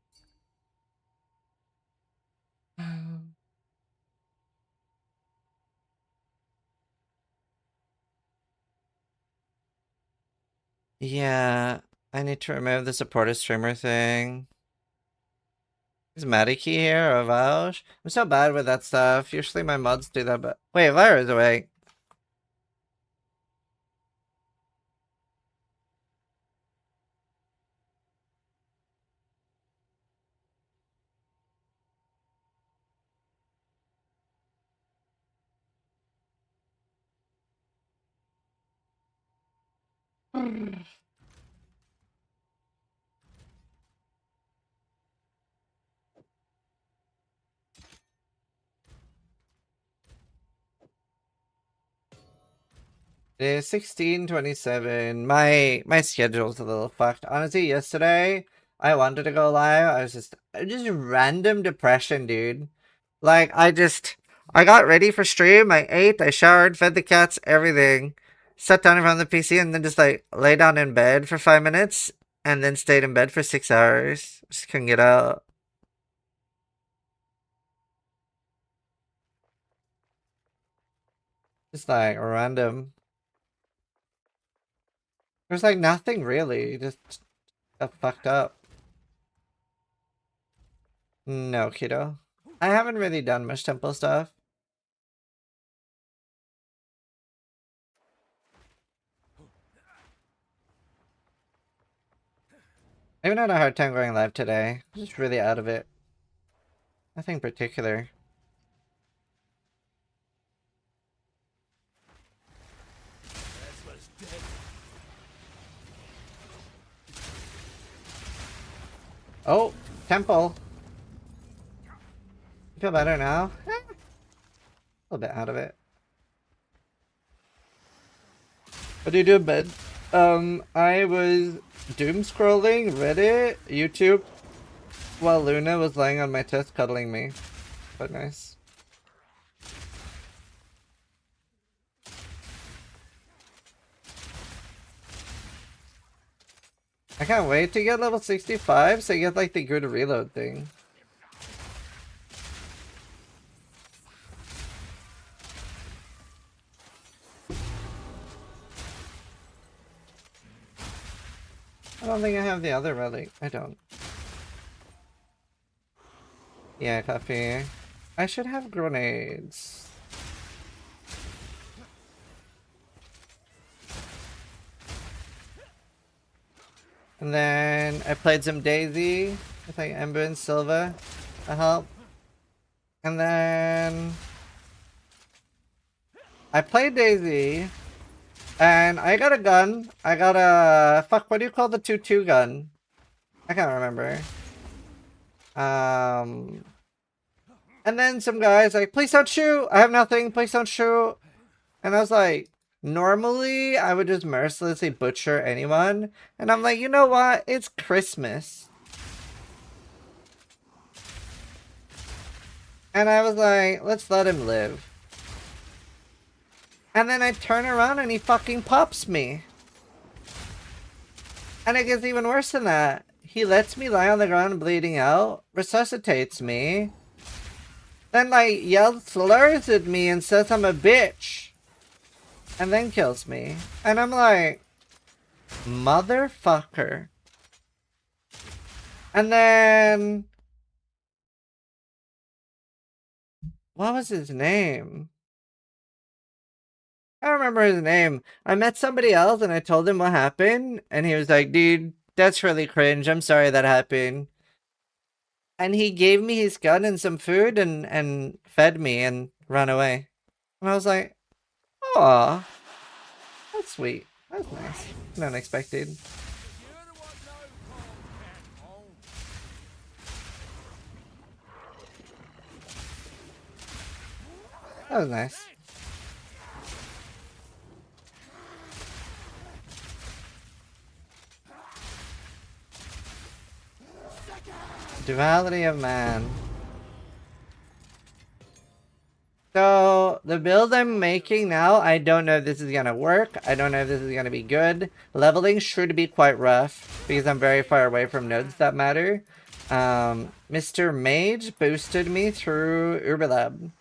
S2: Yeah, I need to remove the supporter streamer thing. Is Madiki here or Vouch? I'm so bad with that stuff. Usually my mods do that, but wait, Lyra's away. It is 16:27. My schedule's a little fucked. Honestly, yesterday I wanted to go live. I was just random depression, dude. Like I got ready for stream. I ate, I showered, fed the cats, everything. Sat down in front of the PC and then just like lay down in bed for 5 minutes and then stayed in bed for 6 hours. Just couldn't get out. Just like random. There's like nothing really. Just got fucked up. No, kiddo. I haven't really done much temple stuff. I even had a hard time going live today. I'm just really out of it. Nothing particular. Oh, temple. You feel better now? A little bit out of it. What do you do in bed? I was doom scrolling Reddit, YouTube, while Luna was lying on my chest cuddling me. But nice. I can't wait to get level 65 so I get like the good reload thing. I don't think I have the other relic. I don't. Yeah, coffee. I should have grenades. And then I played some Daisy with like Ember and Silva to help. And then I played Daisy and I got a gun. I got a fuck, what do you call the 2-2 gun? I can't remember. And then some guys like, please don't shoot. I have nothing. Please don't shoot. And I was like, normally I would just mercilessly butcher anyone. And I'm like, you know what? It's Christmas. And I was like, let's let him live. And then I turn around and he fucking pops me. And it gets even worse than that. He lets me lie on the ground bleeding out, resuscitates me, then like yells slurs at me and says I'm a bitch. And then kills me. And I'm like, motherfucker. And then what was his name? I don't remember his name. I met somebody else and I told him what happened. And he was like, dude, that's really cringe. I'm sorry that happened. And he gave me his gun and some food and fed me and ran away. And I was like, aw, that's sweet. That's nice. And unexpected. That was nice. Duality of man. So, the build I'm making now, I don't know if this is gonna work. I don't know if this is gonna be good. Leveling should be quite rough, because I'm very far away from nodes that matter. Mr. Mage boosted me through Uberlab.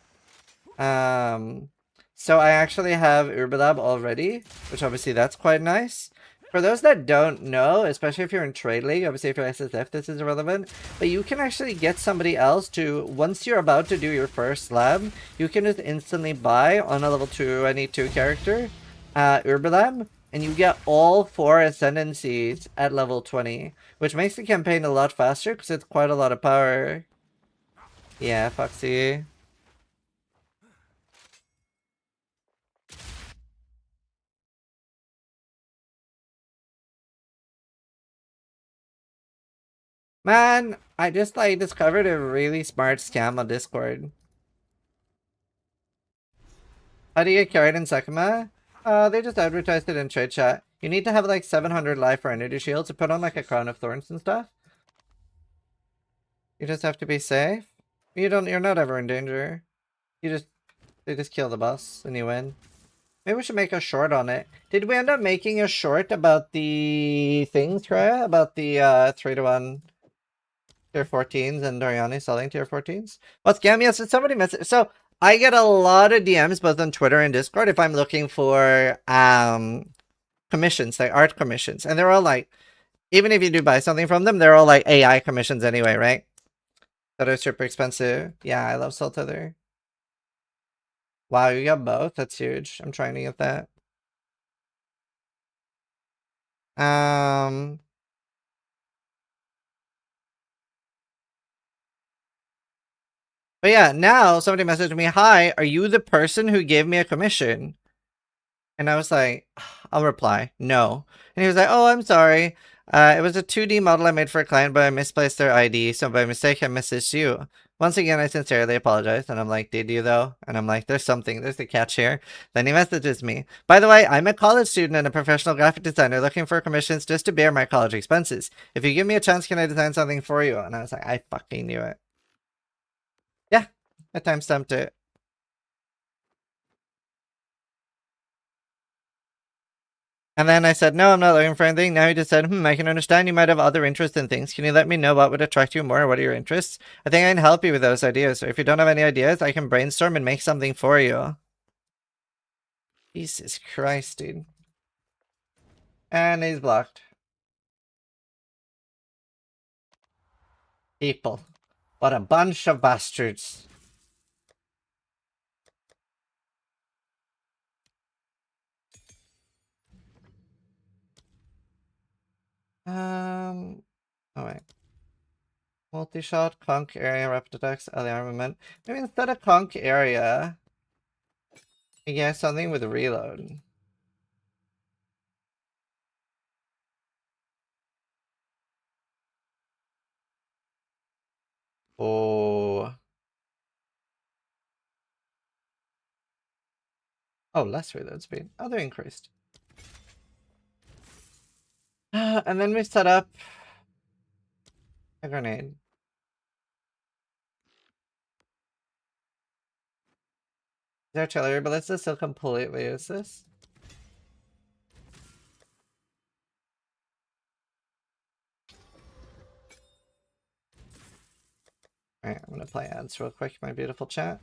S2: So I actually have Uberlab already, which obviously that's quite nice. For those that don't know, especially if you're in Trade League, obviously if you're SSF, this is irrelevant, but you can actually get somebody else to, once you're about to do your first lab, you can just instantly buy on a level 22 character, Uberlab, and you get all 4 ascendancies at level 20, which makes the campaign a lot faster because it's quite a lot of power. Yeah, Foxy. Man, I just like discovered a really smart scam on Discord. How do you get carried in Sekima? They just advertised it in trade chat. You need to have like 700 life or energy shields to put on like a crown of thorns and stuff. You just have to be safe. You're not ever in danger. They just kill the boss and you win. Maybe we should make a short on it. Did we end up making a short about the things, Trey? About the 3-to-1 tier 14s and Doriani selling tier 14s? What's scam? Yes, did somebody message? So I get a lot of DMs both on Twitter and Discord if I'm looking for commissions, like art commissions. And they're all like, even if you do buy something from them, they're all like AI commissions anyway, right? That are super expensive. Yeah, I love Soul Tether. Wow, you got both? That's huge. I'm trying to get that. But yeah, now somebody messaged me, "Hi, are you the person who gave me a commission?" And I was like, I'll reply, no. And he was like, oh, I'm sorry. It was a 2D model I made for a client, but I misplaced their ID, so by mistake I messaged you. Once again, I sincerely apologize. And I'm like, did you though? And I'm like, there's a catch here. Then he messages me. By the way, I'm a college student and a professional graphic designer looking for commissions just to bear my college expenses. If you give me a chance, can I design something for you? And I was like, I fucking knew it. Yeah, I timestamped it. And then I said, no, I'm not looking for anything. Now he just said, I can understand you might have other interests in things. Can you let me know what would attract you more? What are your interests? I think I can help you with those ideas. Or if you don't have any ideas, I can brainstorm and make something for you. Jesus Christ, dude. And he's blocked. People. What a bunch of bastards. Oh wait. Multi-shot, conk area, rapid attacks, early armament. Maybe instead of conk area, you get something with reload. Oh. Oh, less reload speed. Oh, they're increased. And then we set up a grenade. Is there artillery ballista still completely useless? Alright, I'm gonna play ads real quick, my beautiful chat.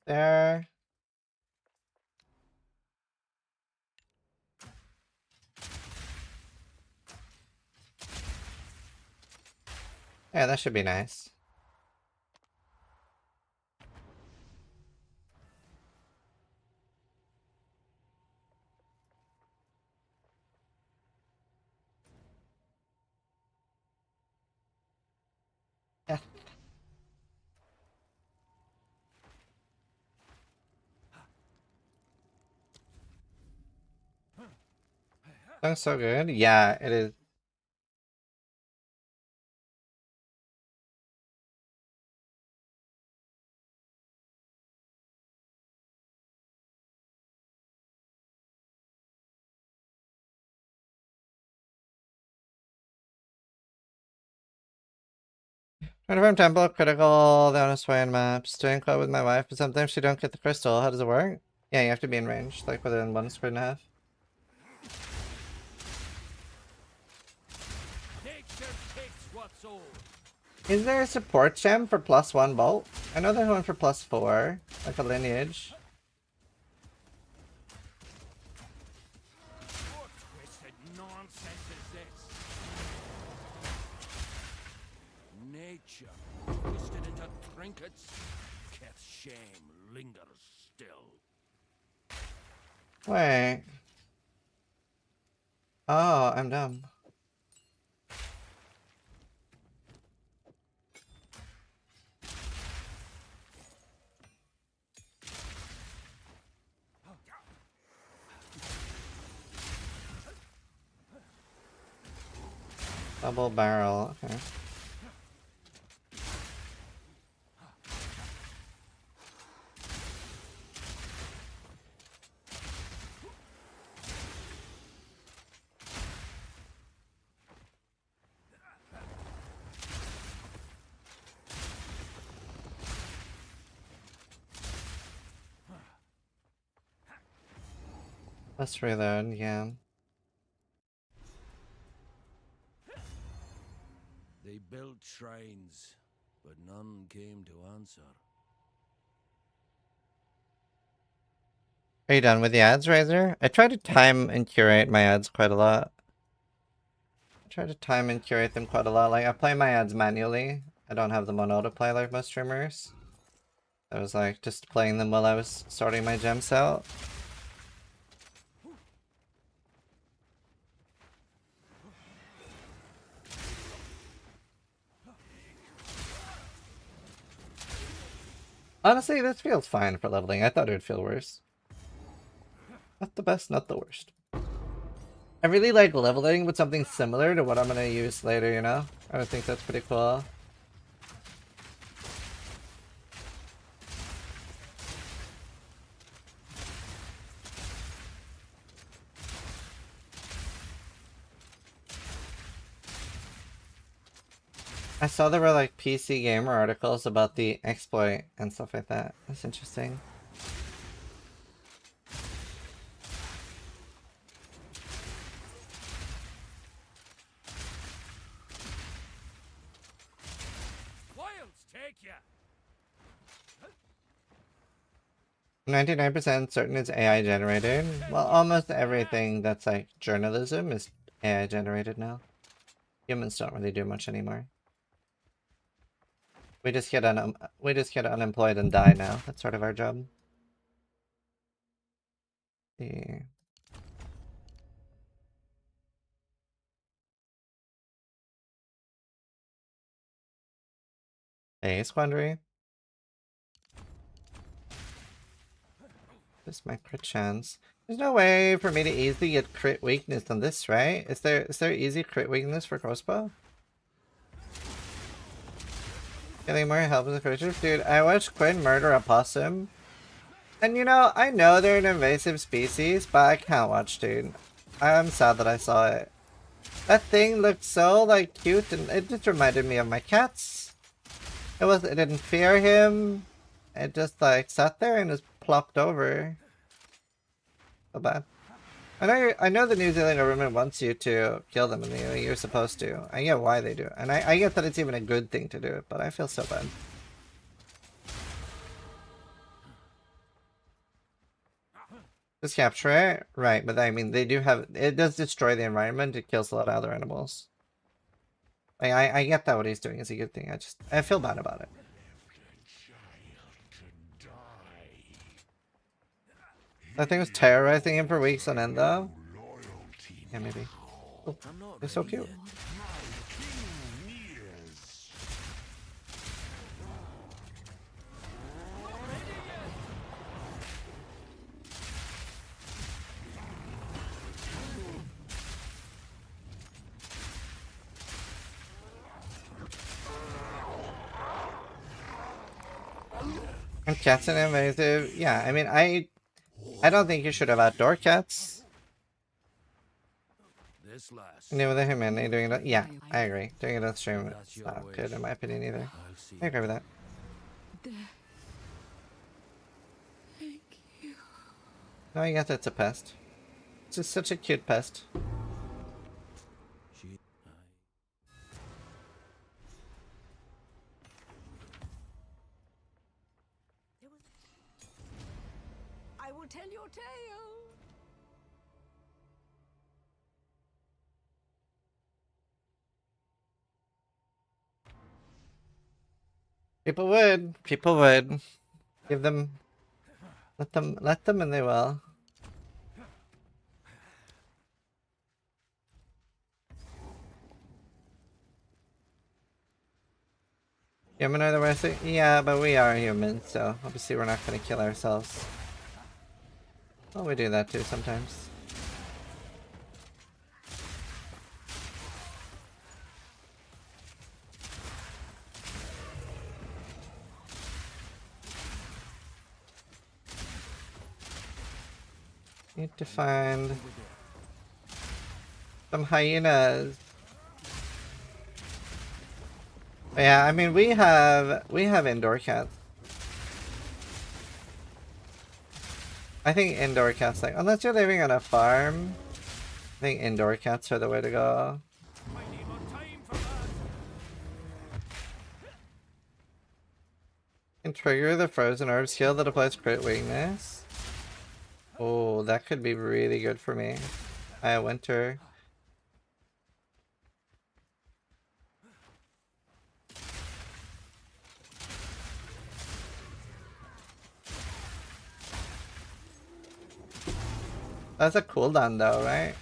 S2: There. Yeah, that should be nice. Yeah. That's so good. Yeah, it is. From temple, critical, the honest way in maps. Doing club with my wife, but sometimes she don't get the crystal. How does it work? Yeah, you have to be in range, like within 1 square and a half. Is there a support gem for +1 bolt? I know there's one for +4, like a lineage.
S4: What twisted nonsense is this? Nature, twisted into trinkets, Keth's shame lingers still.
S2: Wait. Oh, I'm dumb. Double barrel, okay. Let's reload, yeah.
S4: They built shrines, but none came to answer.
S2: Are you done with the ads, Razor? I try to time and curate my ads quite a lot. Like, I play my ads manually. I don't have them on autoplay like most streamers. I was like, just playing them while I was sorting my gems out. Honestly, this feels fine for leveling. I thought it would feel worse. Not the best, not the worst. I really like leveling with something similar to what I'm gonna use later, you know? I would think that's pretty cool. I saw there were like PC gamer articles about the exploit and stuff like that. That's interesting.
S4: Wilds take ya!
S2: 99% certain it's AI generated. Well, almost everything that's like journalism is AI generated now. Humans don't really do much anymore. We just get unemployed and die now. That's sort of our job. Yeah. Hey, Squandry. This is my crit chance. There's no way for me to easily get crit weakness on this, right? Is there easy crit weakness for crossbow? Getting more help with the creatures? Dude, I watched Quinn murder a possum. And you know, I know they're an invasive species, but I can't watch, dude. I'm sad that I saw it. That thing looked so, like, cute, and it just reminded me of my cats. It didn't fear him. It just, like, sat there and just plopped over. So bad. I know the New Zealand government wants you to kill them, and you're supposed to. I get why they do it. And I get that it's even a good thing to do it, but I feel so bad. Just capture it? Right, but I mean, they do have... It does destroy the environment. It kills a lot of other animals. Like, I get that what he's doing is a good thing. I feel bad about it. That thing was terrorizing him for weeks on end, though. Yeah, maybe. Oh, they're so cute. And cats and invasive. Yeah, I mean, I don't think you should have outdoor cats. And with the humanity doing it, yeah, I agree. Doing it on stream is not good in my opinion either. I agree with that.
S6: Thank you.
S2: No, I guess it's a pest. It's just such a cute pest.
S6: I will tell your tale.
S2: People would. Give them, let them and they will. Human are the worst thing? Yeah, but we are humans, so obviously we're not gonna kill ourselves. Well, we do that too sometimes. Need to find some hyenas. But yeah, I mean we have indoor cats. I think indoor cats, like, unless you're living on a farm, I think indoor cats are the way to go.
S4: I need more time for that.
S2: Can trigger the frozen orb skill that applies crit weakness. Oh, that could be really good for me. Winter. That's a cooldown though, right?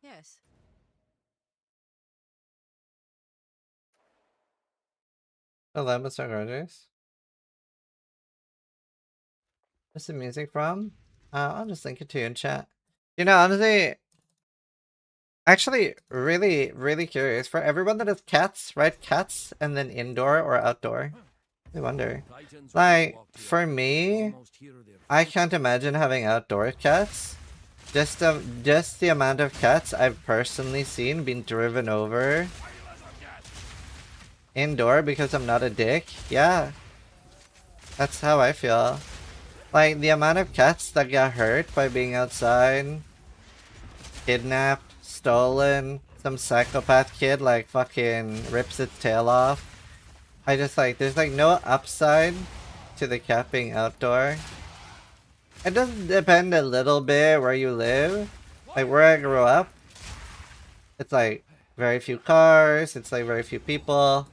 S6: Yes.
S2: Hello, Mr. Rogers. What's the music from? I'll just link it to you in chat. You know, honestly, actually, really curious. For everyone that has cats, right? Cats and then indoor or outdoor? I wonder.
S4: Titans
S2: Like,
S4: walk the
S2: for
S4: earth.
S2: me,
S4: Almost hear their
S2: I
S4: footsteps.
S2: can't imagine having outdoor cats. Just the amount of cats I've personally seen being driven over indoor because I'm not a dick. Yeah. That's how I feel. Like, the amount of cats that got hurt by being outside, kidnapped, stolen, some psychopath kid like fucking rips its tail off. I just like, there's like no upside to the cat being outdoor. It does depend a little bit where you live. Like where I grew up, it's like very few cars, it's like very few people.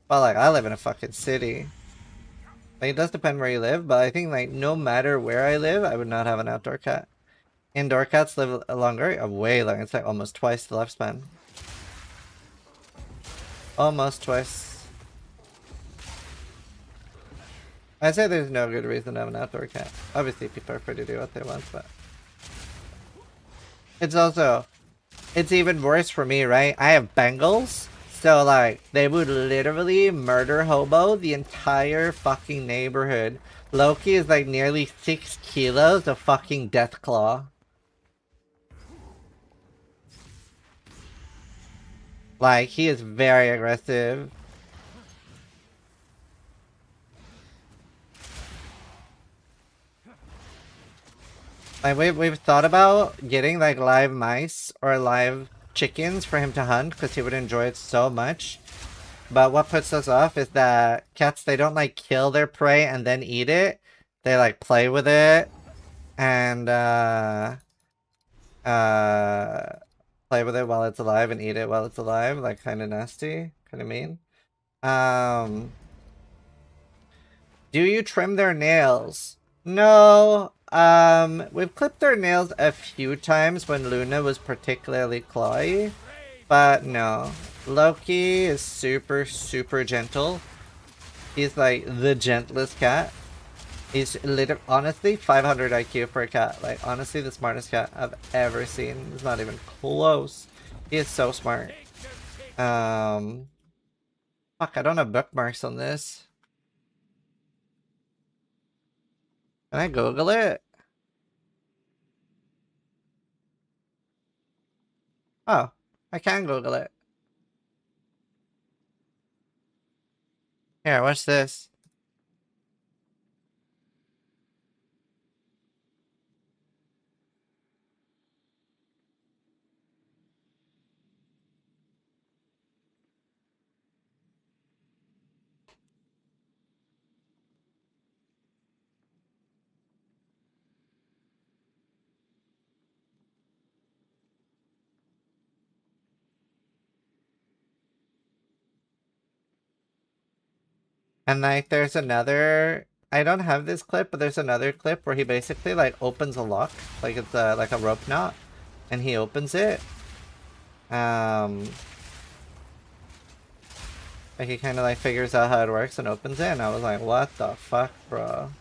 S2: But like I live in a fucking city. Like it does depend where you live, but I think like no matter where I live, I would not have an outdoor cat. Indoor cats live longer, way longer. It's like almost twice the lifespan. Almost twice. I say there's no good reason to have an outdoor cat. Obviously people are free to do what they want, but it's even worse for me, right? I have Bengals, so like they would literally murder hobo the entire fucking neighborhood. Loki is like nearly 6 kilos of fucking death claw. Like he is very aggressive. Like we've thought about getting like live mice or live chickens for him to hunt because he would enjoy it so much. But what puts us off is that cats, they don't like kill their prey and then eat it. They like play with it and play with it while it's alive and eat it while it's alive. Like kind of nasty, kind of mean. Do you trim their nails? No. We've clipped their nails a few times when Luna was particularly clawy, but no. Loki is super gentle. He's like the gentlest cat. He's literally, honestly, 500 IQ for a cat. Like, honestly, the smartest cat I've ever seen. It's not even close. He is so smart. Fuck, I don't have bookmarks on this. Can I Google it? Oh, I can Google it. Here, what's this? And like there's another, I don't have this clip, but there's another clip where he basically like opens a lock, like it's like a rope knot, and he opens it. Like he kind of like figures out how it works and opens it, and I was like, what the fuck, bro?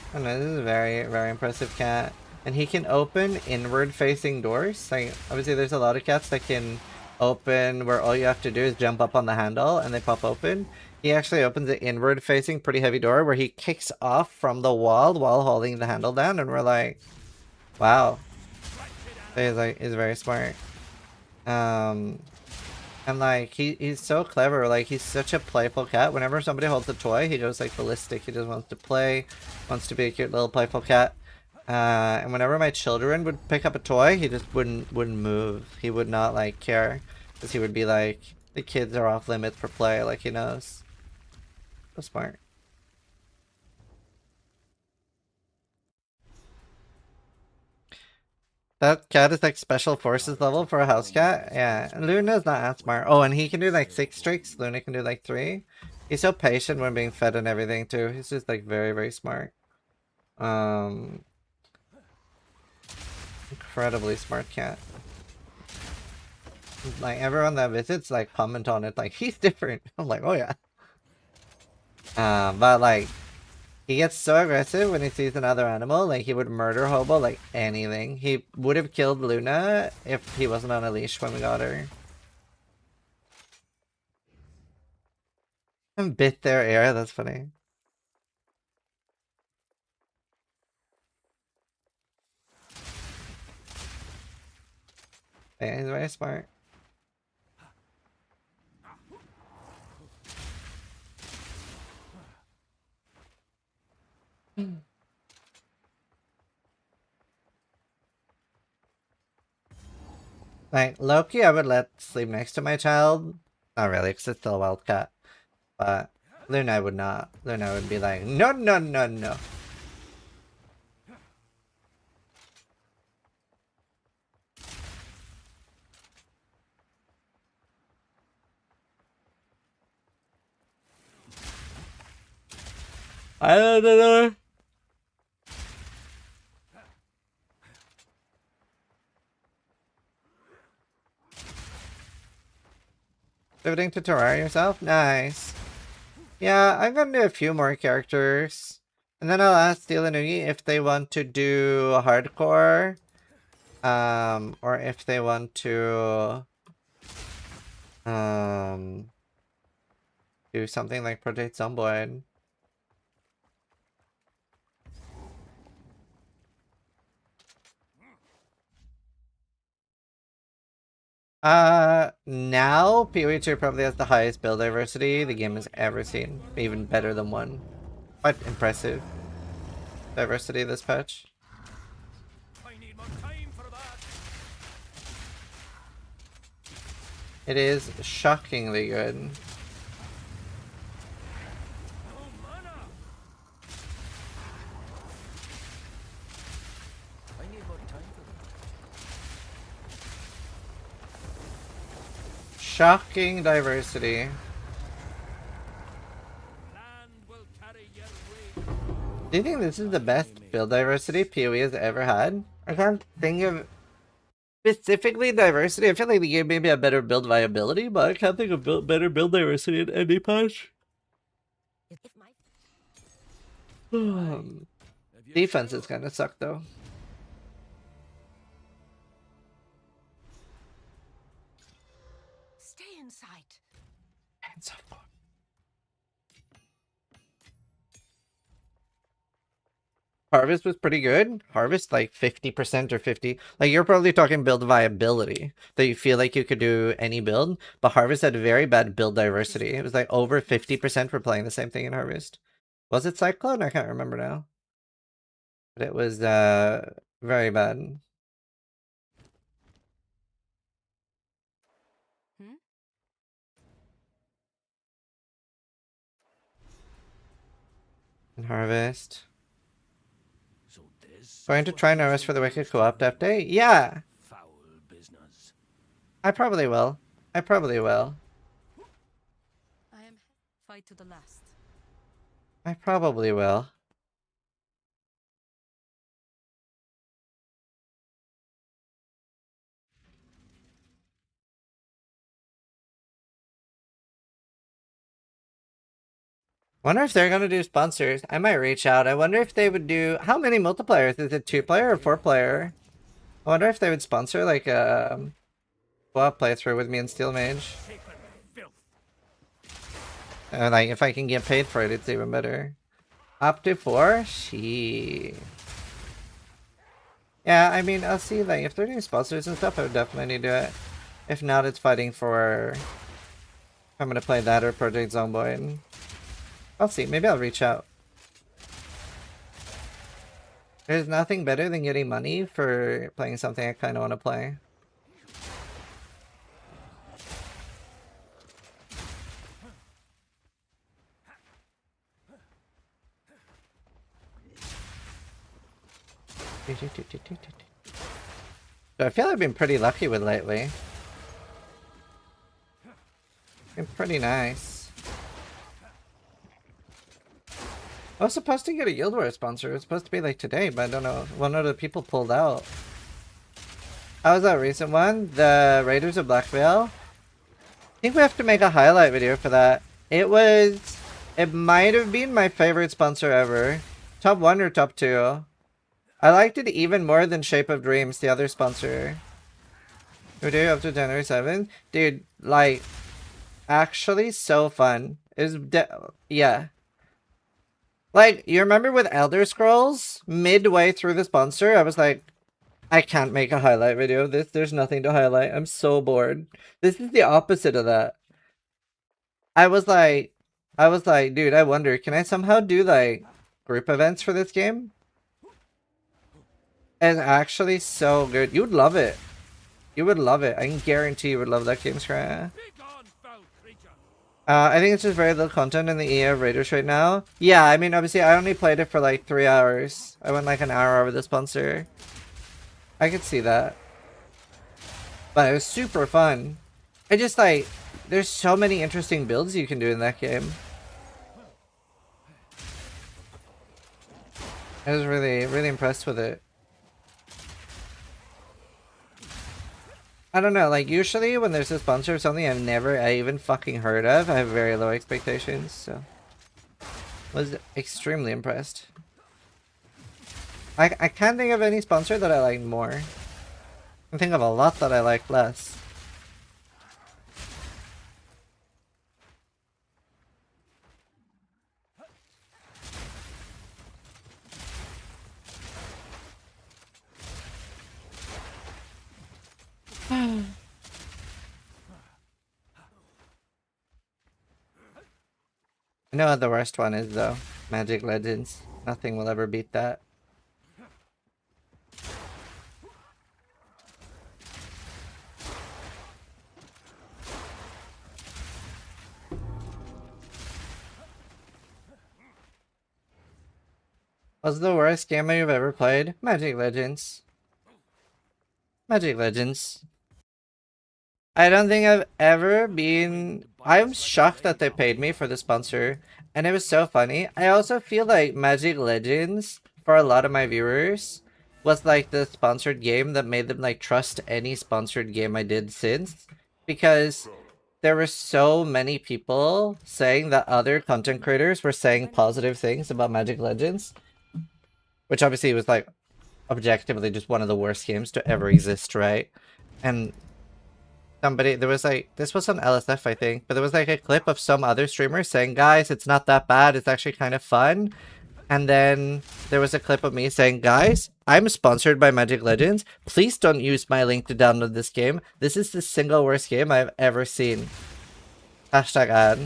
S2: I don't know, this is a very impressive cat. and he can open inward facing doors. Like obviously there's a lot of cats that can open where all you have to do is jump up on the handle and they pop open. He actually opens an inward facing pretty heavy door where he kicks off from the wall while holding the handle down, and we're like, wow. He's very smart. And like he's so clever. Like he's such a playful cat. Whenever somebody holds a toy, he goes like ballistic. He just wants to play, wants to be a cute little playful cat. And whenever my children would pick up a toy, he just wouldn't move. He would not like care, because he would be like, the kids are off limits for play. Like he knows. So smart. That cat is like special forces level for a house cat. Yeah, Luna's not as smart. Oh, and he can do like 6 tricks. Luna can do like 3. He's so patient when being fed and everything too. He's just like very, very smart. Incredibly smart cat. Like everyone that visits like comment on it like he's different. I'm like, oh yeah. But like he gets so aggressive when he sees another animal. Like he would murder Hobo like anything. He would have killed Luna if he wasn't on a leash when we got her. And bit their ear. That's funny. Yeah, he's very smart. Like, Loki, I would let sleep next to my child. Not really, because it's still a wild cat. But Luna, I would not. Luna would be like, no, no, no, no. I don't know. Pivoting to Terraria yourself? Nice. Yeah, I'm gonna do a few more characters. And then I'll ask Steelanugi if they want to do hardcore. Or if they want to do something like Protect Zomboid. Now PoE2 probably has the highest build diversity the game has ever seen. Even better than 1. Quite impressive diversity this patch.
S4: I need more time for that.
S2: It is shockingly good.
S4: No mana. I need more time for that.
S2: Shocking diversity.
S4: Land will carry your weight.
S2: Do you think this is the best build diversity PoE has ever had? I can't think of specifically diversity. I feel like the game maybe had better build viability, but I can't think of better build diversity in any patch. Defenses kind of suck though.
S6: Stay in sight.
S2: And so forth. Harvest was pretty good. Harvest like 50% or 50. Like you're probably talking build viability that you feel like you could do any build, but Harvest had very bad build diversity. It was like over 50% for playing the same thing in Harvest. Was it Cyclone? I can't remember now. But it was very bad. In Harvest.
S4: So this
S2: Going to
S4: is
S2: try
S4: what
S2: and
S4: is
S2: Harvest for the
S4: the
S2: Wicked
S4: worst
S2: Co-op
S4: of
S2: update? Yeah!
S4: foul business.
S2: I probably will. I probably will.
S6: I am fight to the last.
S2: I probably will. Wonder if they're gonna do sponsors. I might reach out. I wonder if they would do. How many multiplayers? Is it 2-player or 4-player? I wonder if they would sponsor like a co-op playthrough with me and Steel Mage. And like if I can get paid for it, it's even better. Up to 4? She. Yeah, I mean, I'll see. Like if they're doing sponsors and stuff, I would definitely do it. If not, it's fighting for. I'm gonna play that or Project Zomboid. I'll see. Maybe I'll reach out. There's nothing better than getting money for playing something I kind of want to play. So I feel I've been pretty lucky with lately. Been pretty nice. I was supposed to get a Guild Wars sponsor. It was supposed to be like today, but I don't know. One of the people pulled out. How was that recent one? The Raiders of Black Veil? I think we have to make a highlight video for that. It might have been my favorite sponsor ever. Top 1 or top 2? I liked it even more than Shape of Dreams, the other sponsor. We do up to January 7th? Dude, like, actually so fun. Yeah. Like, you remember with Elder Scrolls? Midway through the sponsor, I was like, I can't make a highlight video of this. There's nothing to highlight. I'm so bored. This is the opposite of that. I was like, dude, I wonder, can I somehow do, like, group events for this game? It's actually so good. You would love it. You would love it. I can guarantee you would love that game, Scrap. I think it's just very little content in the EA of Raiders right now. Yeah, I mean, obviously, I only played it for like 3 hours. I went like an hour over the sponsor. I could see that. But it was super fun. I just like, there's so many interesting builds you can do in that game. I was really, really impressed with it. I don't know, like usually when there's a sponsor of something I even fucking heard of, I have very low expectations, so was extremely impressed. I can't think of any sponsor that I like more. I can think of a lot that I like less. I know what the worst one is though. Magic Legends. Nothing will ever beat that. What's the worst game you've ever played? Magic Legends. Magic Legends. I don't think I've ever been... I'm shocked that they paid me for the sponsor. And it was so funny. I also feel like Magic Legends, for a lot of my viewers, was like the sponsored game that made them like trust any sponsored game I did since. Because there were so many people saying that other content creators were saying positive things about Magic Legends. Which obviously was like objectively just one of the worst games to ever exist, right? And somebody, there was like, this was on LSF I think, but there was like a clip of some other streamer saying, guys, it's not that bad, it's actually kind of fun. And then there was a clip of me saying, guys, I'm sponsored by Magic Legends. Please don't use my link to download this game. This is the single worst game I've ever seen. Hashtag ad.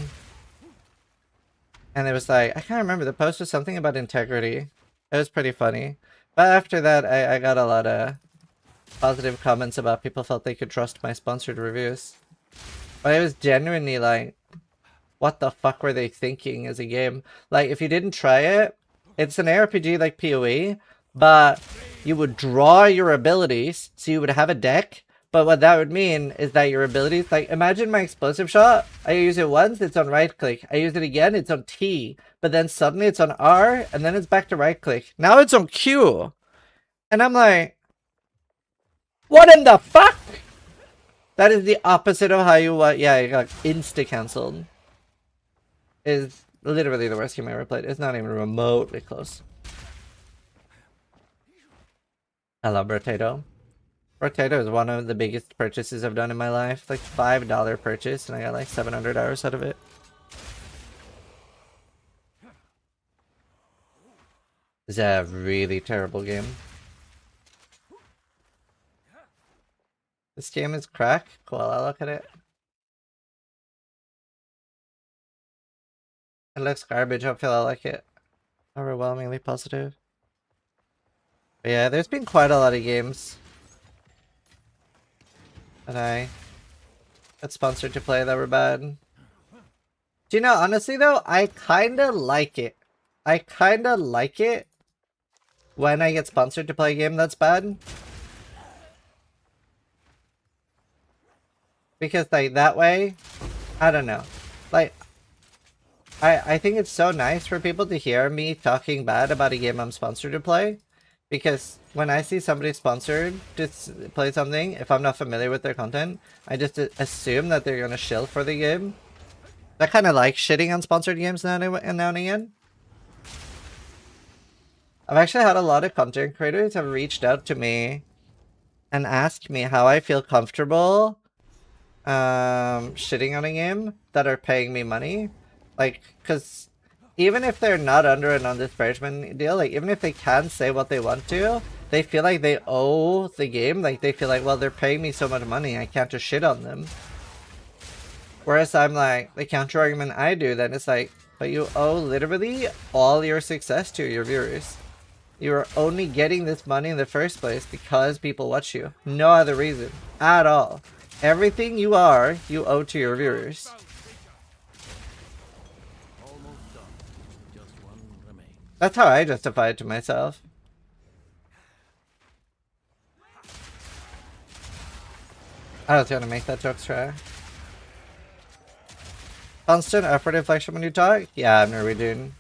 S2: And it was like, I can't remember, the post was something about integrity. It was pretty funny. But after that, I got a lot of positive comments about people felt they could trust my sponsored reviews. But it was genuinely like, what the fuck were they thinking as a game? Like, if you didn't try it, it's an ARPG like PoE, but you would draw your abilities, so you would have a deck. But what that would mean is that your abilities, like, imagine my explosive shot. I use it once, it's on right click. I use it again, it's on T. But then suddenly it's on R, and then it's back to right click. Now it's on Q. And I'm like, what in the fuck? That is the opposite of how you want. Yeah, you got insta-cancelled. literally the worst game I ever played. It's not even remotely close. I love Rotato. Rotato is one of the biggest purchases I've done in my life. Like $5 purchase, and I got like 700 hours out of it. It's a really terrible game. This game is crack. Cool, I'll look at it. It looks garbage. Hopefully I like it. Overwhelmingly positive. But yeah, there's been quite a lot of games that I got sponsored to play that were bad. Do you know, honestly though, I kinda like it. I kinda like it when I get sponsored to play a game that's bad. Because like that way, I don't know. Like I think it's so nice for people to hear me talking bad about a game I'm sponsored to play. Because when I see somebody sponsored to play something, if I'm not familiar with their content, I just assume that they're gonna shill for the game. I kind of like shitting on sponsored games now and again. I've actually had a lot of content creators have reached out to me and asked me how I feel comfortable shitting on a game that are paying me money. Like, because even if they're not under a non-disparagement deal, like, even if they can say what they want to, they feel like they owe the game. Like, they feel like, well, they're paying me so much money, I can't just shit on them. Whereas I'm like, the counter argument I do then is like, but you owe literally all your success to your viewers. You're only getting this money in the first place because people watch you. No other reason at all. Everything you are, you owe to your viewers. That's how I justify it to myself. I was gonna make that joke, try. Constant upward inflection when you talk? Yeah, I'm Norwegian.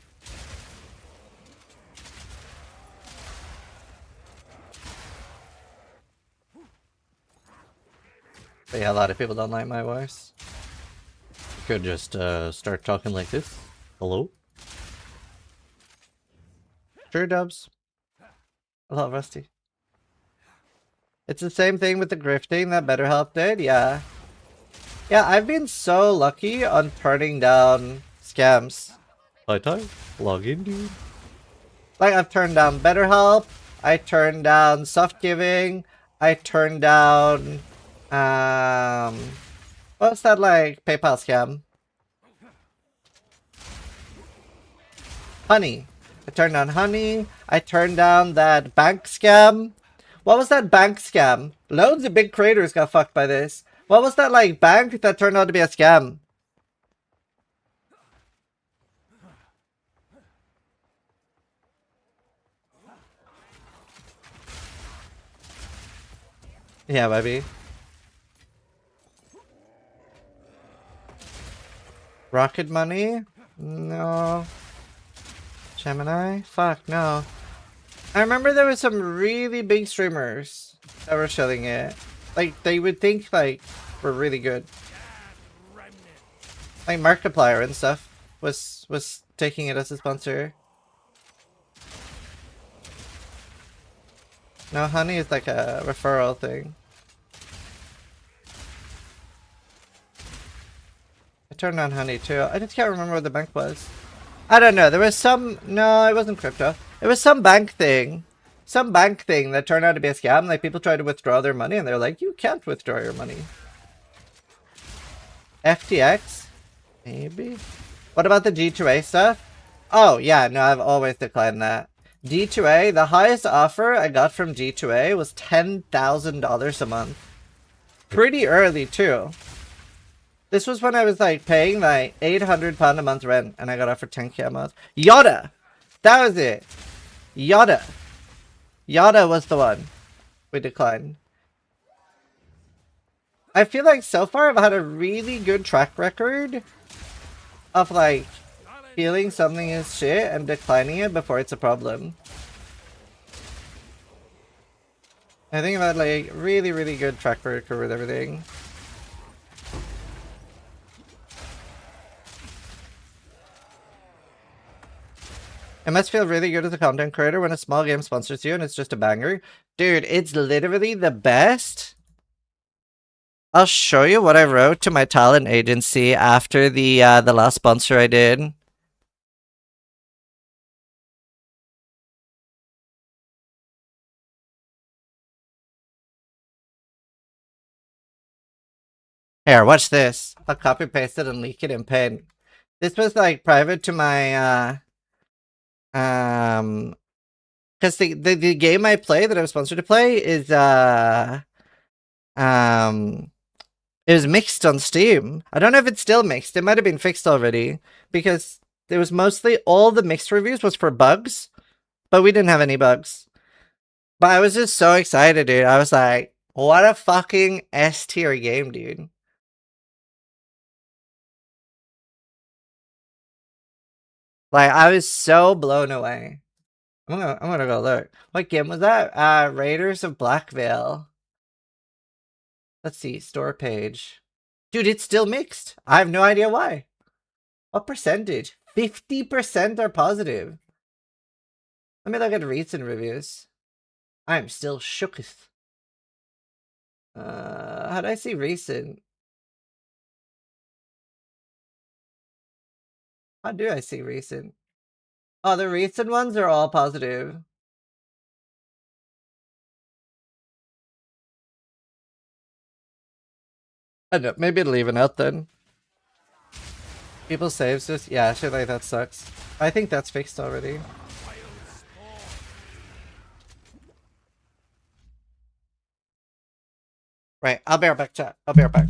S2: But yeah, a lot of people don't like my voice. You could just start talking like this. Hello? Sure, Dubs. I love Rusty. It's the same thing with the grifting that BetterHelp did, yeah. Yeah, I've been so lucky on turning down scams. Hi, log in, dude. Like, I've turned down BetterHelp, I turned down soft giving, I turned down, what's that, like, PayPal scam? Honey. I turned down Honey. I turned down that bank scam. What was that bank scam? Loads of big creators got fucked by this. What was that, like, bank that turned out to be a scam? Yeah, baby. Rocket Money? No. Gemini? Fuck, no. I remember there was some really big streamers that were shilling it. Like, they would think, like, were really good. Like, Markiplier and stuff was taking it as a sponsor. No, Honey is like a referral thing. I turned on Honey too. I just can't remember what the bank was. I don't know. There was some... No, it wasn't crypto. It was some bank thing. Some bank thing that turned out to be a scam. Like, people tried to withdraw their money and they're like, you can't withdraw your money. FTX? Maybe? What about the G2A stuff? Oh, yeah. No, I've always declined that. G2A, the highest offer I got from G2A was $10,000 a month. Pretty early, too. This was when I was, like, paying, like, £800 a month rent, and I got offered 10k a month. Yoda! That was it! Yoda! Yoda was the one we declined. I feel like so far I've had a really good track record of, like, feeling something is shit and declining it before it's a problem. I think I've had, like, really, really good track record with everything. It must feel really good as a content creator when a small game sponsors you and it's just a banger. Dude, it's literally the best. I'll show you what I wrote to my talent agency after the last sponsor I did. Here, watch this. I'll copy paste it and leak it in Paint. This was like private to my because the game I play that I was sponsored to play is it was mixed on Steam. I don't know if it's still mixed. It might have been fixed already because it was mostly all the mixed reviews was for bugs, but we didn't have any bugs. But I was just so excited, dude. I was like, what a fucking S tier game, dude. Like, I was so blown away. I'm gonna go look. What game was that? Raiders of Blackvale. Let's see, store page. Dude, it's still mixed. I have no idea why. What percentage? 50% are positive. Let me look at recent reviews. I'm still shooketh. How do I see recent? How do I see recent? Oh, the recent ones are all positive. I don't know, maybe it'll even out then. People saves this? Yeah, shit like that sucks. I think that's fixed already. Right, I'll be right back, chat. I'll be right back.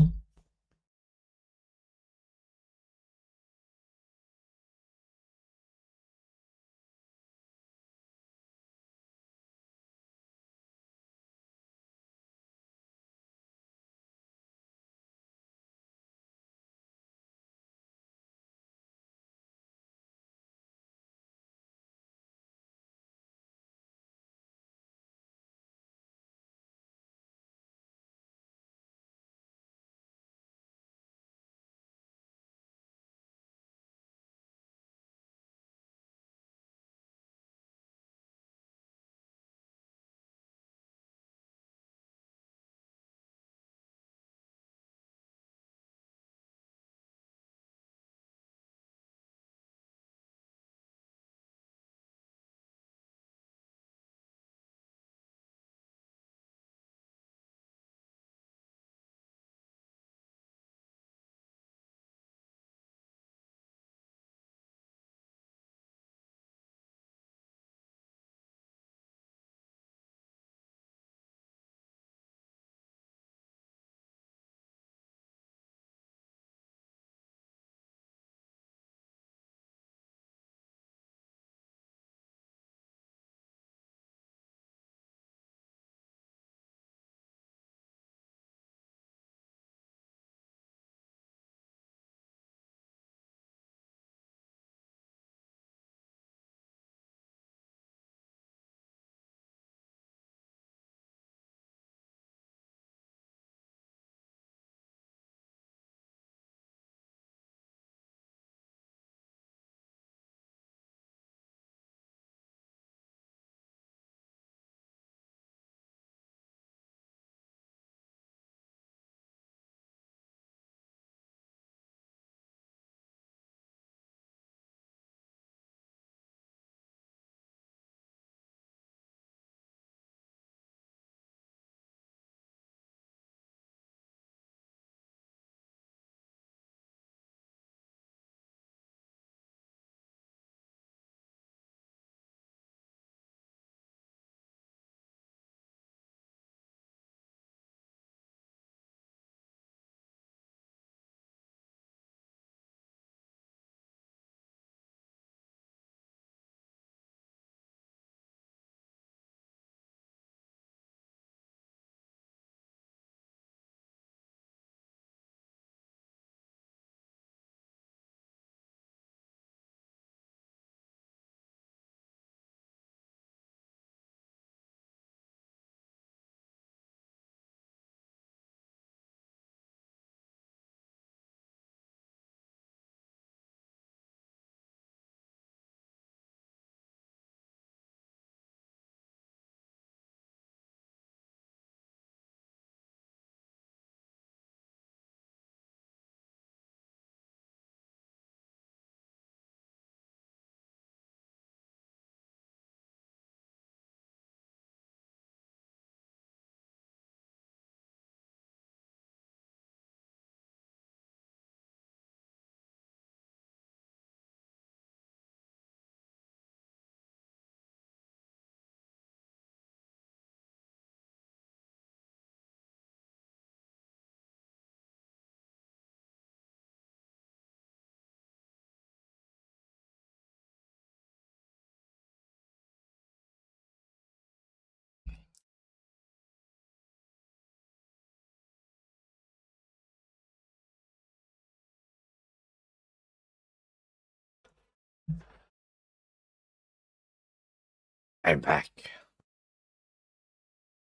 S2: I'm back.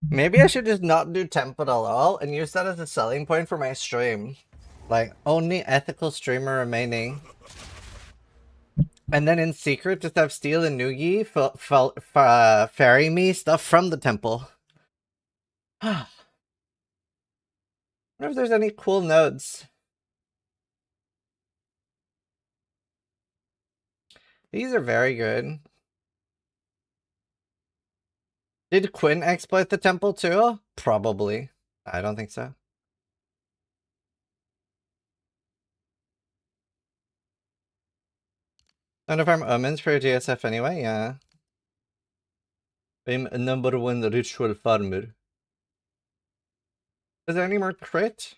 S2: Maybe I should just not do temp at all and use that as a selling point for my stream. Like, only ethical streamer remaining. And then in secret, just have Steel and Noogie ferry me stuff from the temple. I wonder if there's any cool nodes. These are very good. Did Quinn exploit the temple too? Probably. I don't think so. Don't farm omens for your GSF anyway, yeah. I'm a #1 ritual farmer. Is there any more crit?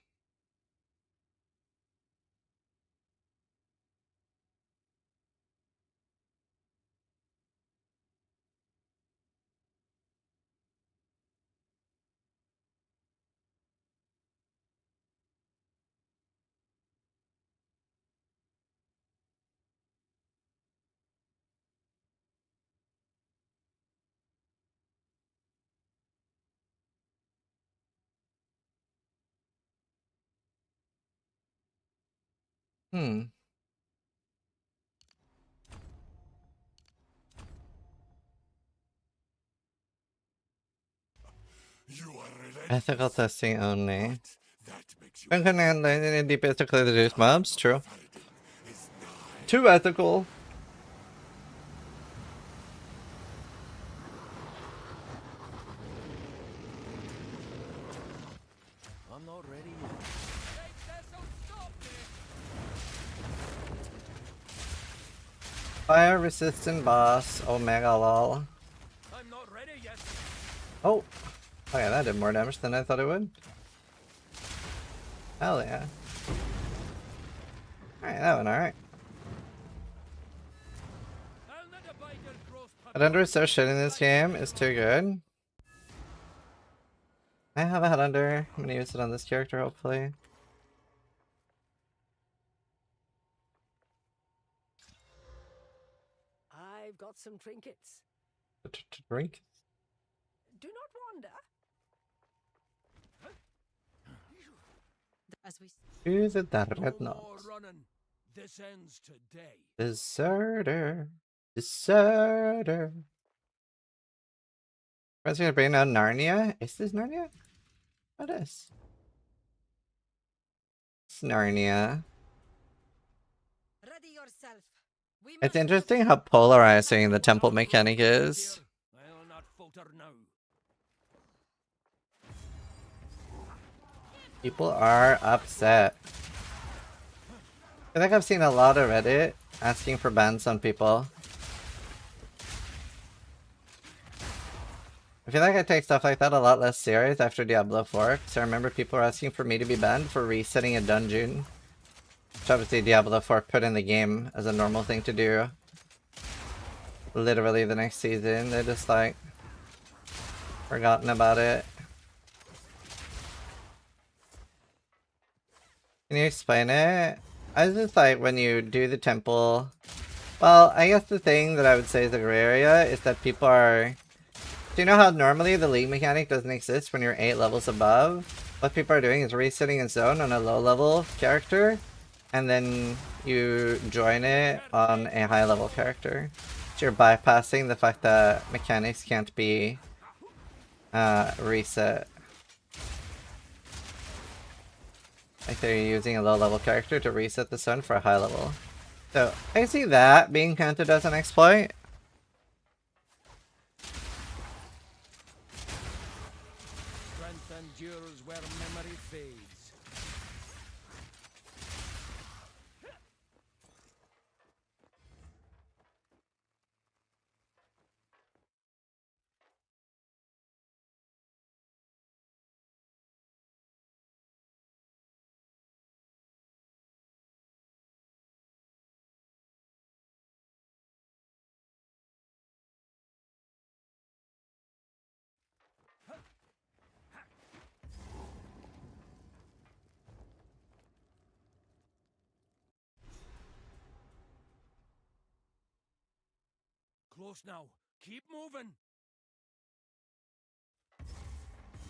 S2: Hmm. Ethical testing only. And can land in deep to clear the juice mobs, true. Too ethical.
S4: I'm not ready yet.
S2: Fire resistant boss, Omega lol.
S4: I'm not ready yet.
S2: Oh. Oh yeah, that did more damage than I thought it would. Hell yeah. Alright, that went alright. Headhunter is so shit in this game, it's too good. I have a Headhunter. I'm gonna use it on this character, hopefully.
S7: I've got some trinkets.
S2: Drink?
S7: Do not wander.
S6: As we
S2: Use it that
S4: No
S2: red
S4: more
S2: knot.
S4: running. This ends today.
S2: Deserter. Deserter. What's gonna bring out Narnia? Is this Narnia? What is? It's Narnia.
S6: ready yourself. We
S2: It's
S6: must
S2: interesting how polarizing the temple mechanic is.
S4: I'll not falter now.
S2: People are upset. I think I've seen a lot of Reddit asking for bans on people. I feel like I take stuff like that a lot less serious after Diablo 4, because I remember people were asking for me to be banned for resetting a dungeon. Which obviously Diablo 4 put in the game as a normal thing to do. Literally the next season, they just like forgotten about it. Can you explain it? I was just like, when you do the temple... Well, I guess the thing that I would say is a gray area is that people are... Do you know how normally the league mechanic doesn't exist when you're 8 levels above? What people are doing is resetting a zone on a low level character, and then you join it on a high level character. So you're bypassing the fact that mechanics can't be reset. Like they're using a low level character to reset the zone for a high level. So I see that being counted as an exploit.
S4: Strength endures where memory fades. Close now. Keep moving.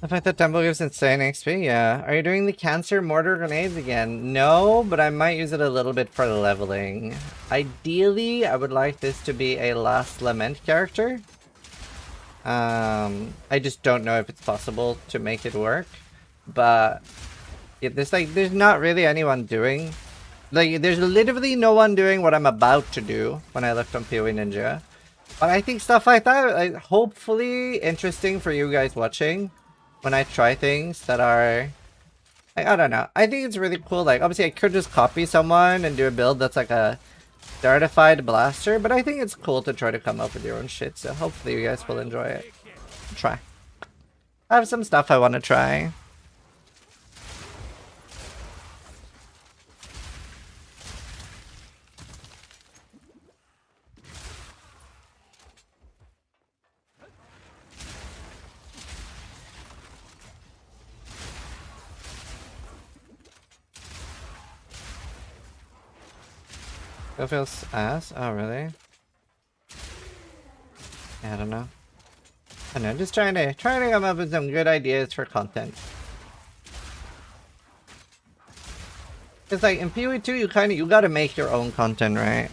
S2: I think the temple gives insane XP, yeah. Are you doing the cancer mortar grenades again? No, but I might use it a little bit for leveling. Ideally, I would like this to be a Last Lament character. I just don't know if it's possible to make it work. But yeah, there's not really anyone doing. Like, there's literally no one doing what I'm about to do when I left on PoE Ninja. But I think stuff like that, like, hopefully interesting for you guys watching. When I try things that are, like, I don't know. I think it's really cool. Like, obviously I could just copy someone and do a build that's like a Dartified blaster, but I think it's cool to try to come up with your own shit. So hopefully you guys will enjoy it. Try. I have some stuff I want to try. It feels ass? Oh, really? Yeah, I don't know. I don't know, just trying to come up with some good ideas for content. It's like in PoE 2 you gotta make your own content, right?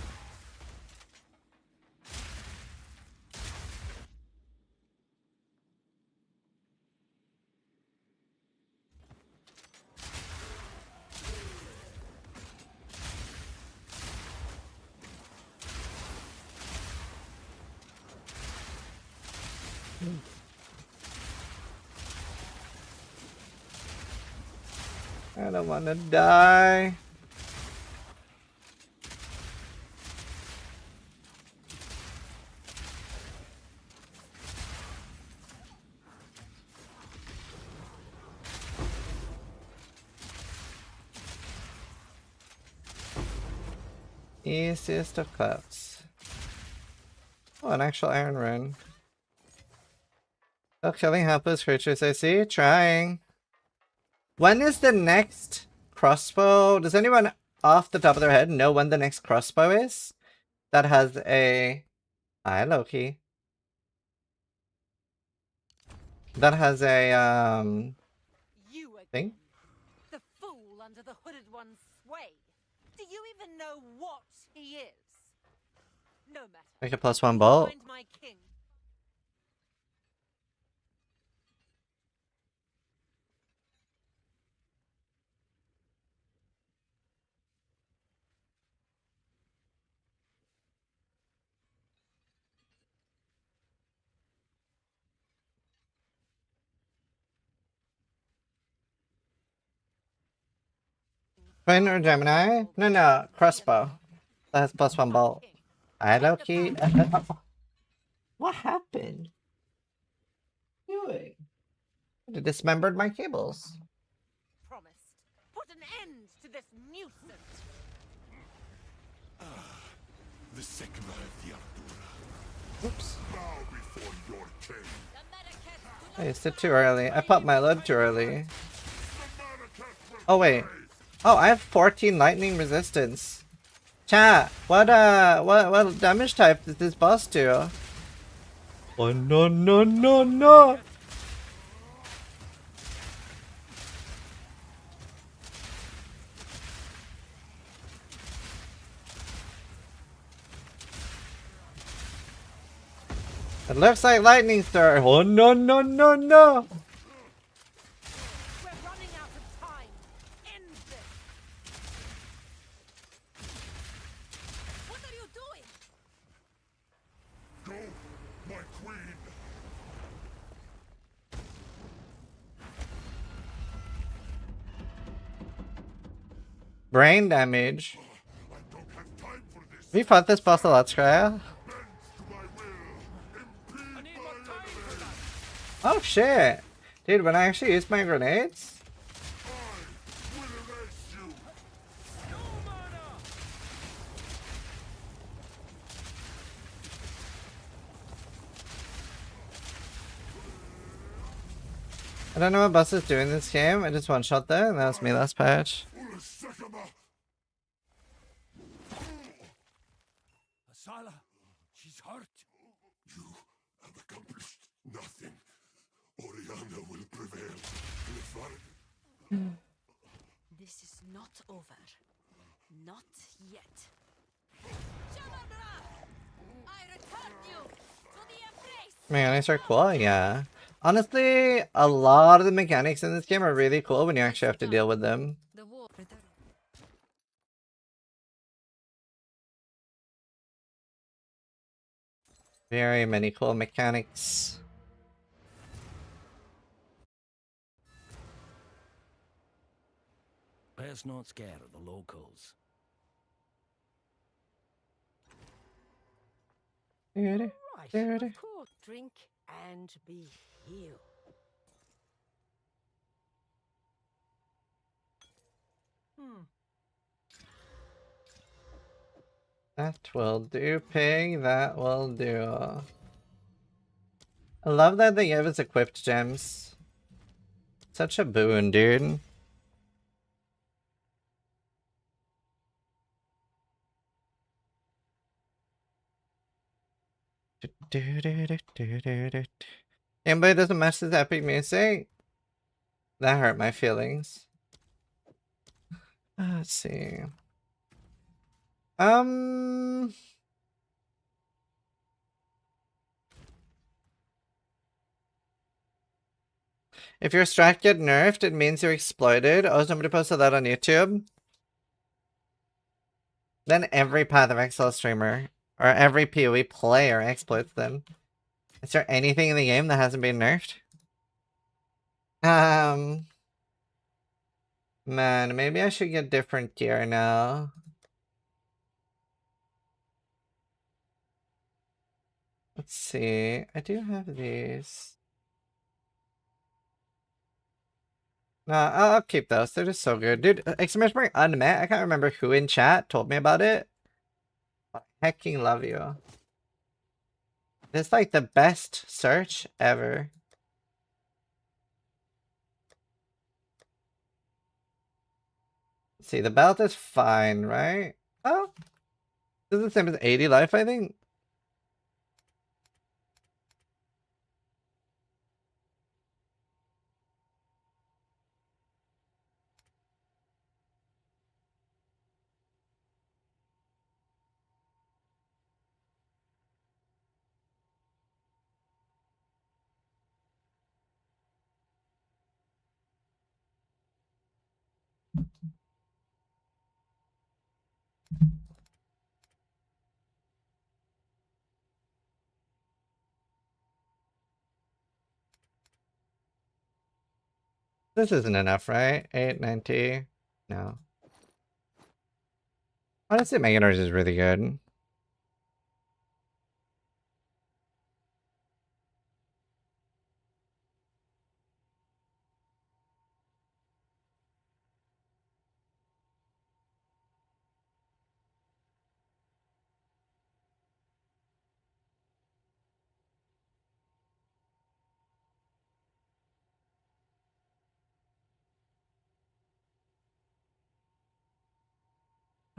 S2: I don't wanna die. Easiest of cuts. Oh, an actual iron rune. Oh, killing helpless creatures, I see. Trying. When is the next crossbow? Does anyone off the top of their head know when the next crossbow is? That has a... Hi, Loki. That has a,
S8: You again,
S2: thing?
S8: the fool under the hooded one's sway. Do you even know what he is? No matter.
S2: Make a +1 bolt.
S8: Find my king.
S2: Twin or Gemini? No, no, crossbow. That has +1 bolt. Hi, Loki. What happened? Doing? It dismembered my cables.
S8: Promised. Put an end to this nuisance.
S4: The second of the Artura.
S2: Oops.
S4: Bow before your king.
S2: I used it too early. I popped my load too early. Oh, wait. Oh, I have 14 lightning resistance. Chat, what damage type does this boss do? Oh, no, no, no, no! It looks like lightning star. Oh, no, no, no, no!
S8: We're running out of time. End this. What are you doing?
S4: Go, my queen.
S2: Brain damage.
S4: I don't have time for this.
S2: We fought this boss a lot, Scrya.
S4: Bend to my will. Impede my enemies.
S2: Oh shit! Dude, when I actually use my grenades?
S4: I will erase you. No murder.
S2: I don't know what boss is doing this game. I just one-shot there, and that was me last patch.
S4: Asala, she's hurt. You have accomplished nothing. Oriana will prevail.
S6: This is not over. Not yet. I return you to the embrace.
S2: Mechanics are cool, yeah. Honestly, a lot of the mechanics in this game are really cool when you actually have to deal with them.
S6: The war.
S2: Very many cool mechanics.
S4: Best not scare the locals.
S7: Right, of course. Drink and be healed.
S2: That will do, pig. That will do. I love that they give us equipped gems. Such a boon, dude. Anybody doesn't match this epic music? That hurt my feelings. Let's see. If your strat get nerfed, it means you're exploited. Oh, somebody posted that on YouTube. Then every Path of Exile streamer, or every PoE player exploits them. Is there anything in the game that hasn't been nerfed? Man, maybe I should get different gear now. Let's see. I do have these. No, I'll keep those. They're just so good. Dude, exclamation mark unmet. I can't remember who in chat told me about it. I hecking love you. It's like the best search ever. Let's see, the belt is fine, right? Oh, this is the same as 80 life, I think. This isn't enough, right? 890. No. Honestly, Anecdotes is really good.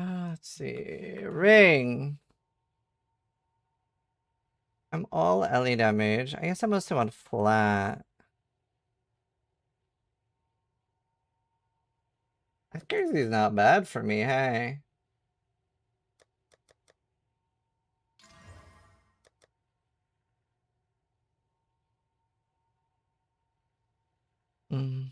S2: Let's see. Ring. I'm all LE damage. I guess I mostly want flat. Accuracy is not bad for me, hey. Mm.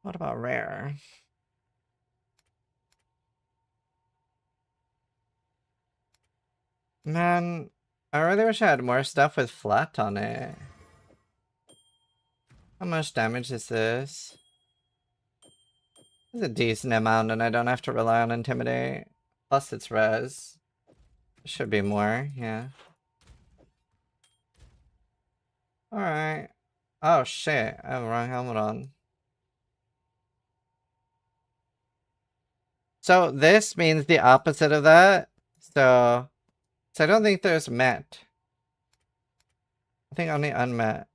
S2: What about rare? Man, I really wish I had more stuff with flat on it. How much damage is this? It's a decent amount and I don't have to rely on Intimidate. Plus it's res. Should be more, yeah. Alright. Oh shit, I have the wrong helmet on. So this means the opposite of that. So I don't think there's met. I think only unmet.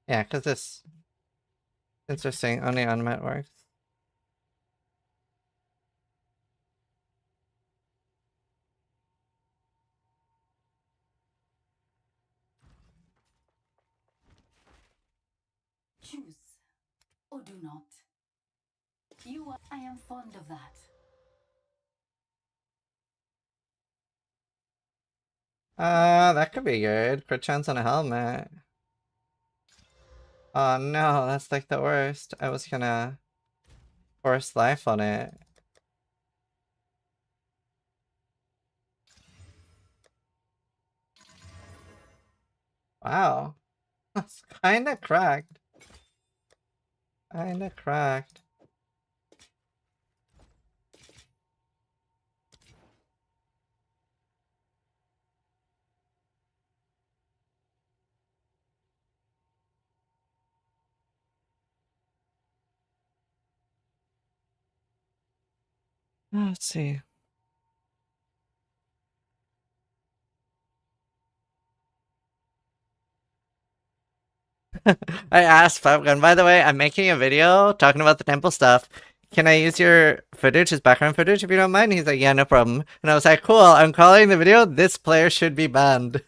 S2: Yeah, because this interesting. Only unmet works.
S5: Choose or do not. I am fond of that.
S2: That could be good. Crit chance on a helmet. Oh no, that's like the worst. I was gonna force life on it. Wow. That's kinda cracked. Kinda cracked. Let's see. I asked Pumpkin, by the way, I'm making a video talking about the temple stuff. Can I use your footage as background footage if you don't mind? He's like, yeah, no problem. And I was like, cool, I'm calling the video, this player should be banned.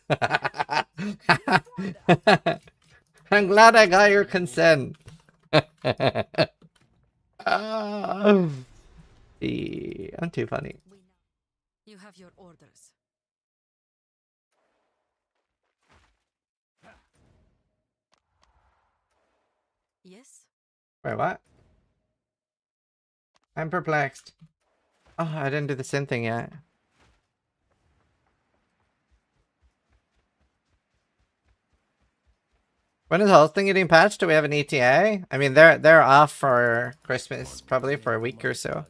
S2: I'm glad I got your consent. I'm too funny.
S6: You have your orders. Yes?
S2: Wait, what? I'm perplexed. Oh, I didn't do the sin thing yet. When is the whole thing getting patched? Do we have an ETA? I mean, they're off for Christmas, probably for a week or so.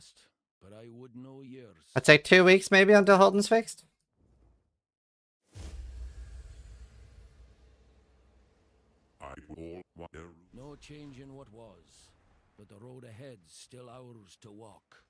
S4: But I would know years.
S2: I'd say 2 weeks maybe until Holden's fixed.
S4: No change in what was, but the road ahead's still ours to walk.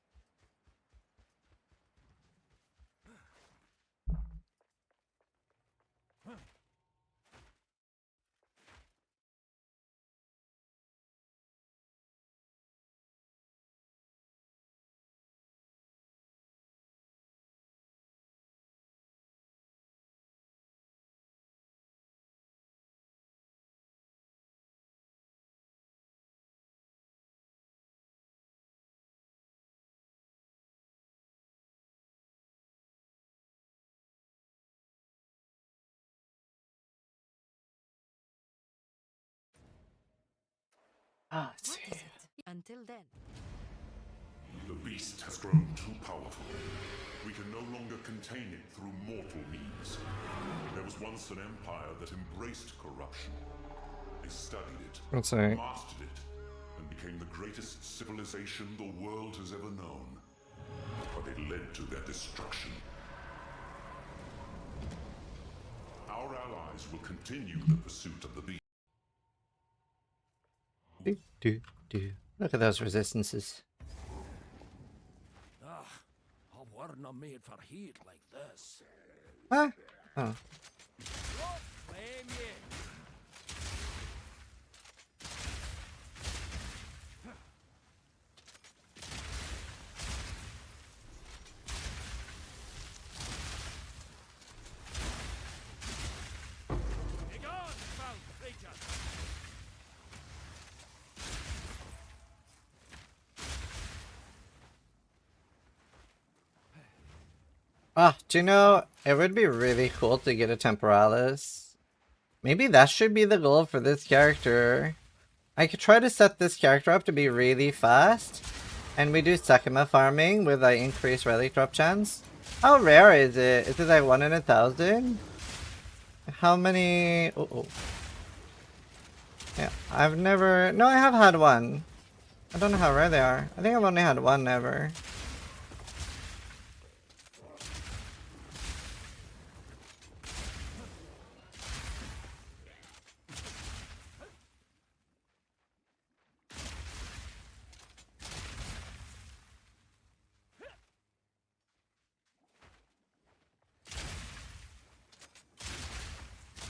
S2: Ah,
S6: What is it? Until then.
S9: The beast has grown too powerful. We can no longer contain it through mortal means. There was once an empire that embraced corruption. They studied it,
S2: That's right.
S9: mastered it, and became the greatest civilization the world has ever known. But it led to their destruction. Our allies will continue the pursuit of the beast.
S2: Look at those resistances.
S4: Ah, I weren't made for heat like this.
S2: What? Oh.
S4: Blame ye. Begone, foul creature!
S2: Ah, do you know, it would be really cool to get a Temporalis. Maybe that should be the goal for this character. I could try to set this character up to be really fast. And we do Sakuma farming with like increased relic drop chance. How rare is it? Is it like 1 in 1,000? How many... Oh. Yeah, I've never... No, I have had one. I don't know how rare they are. I think I've only had one ever.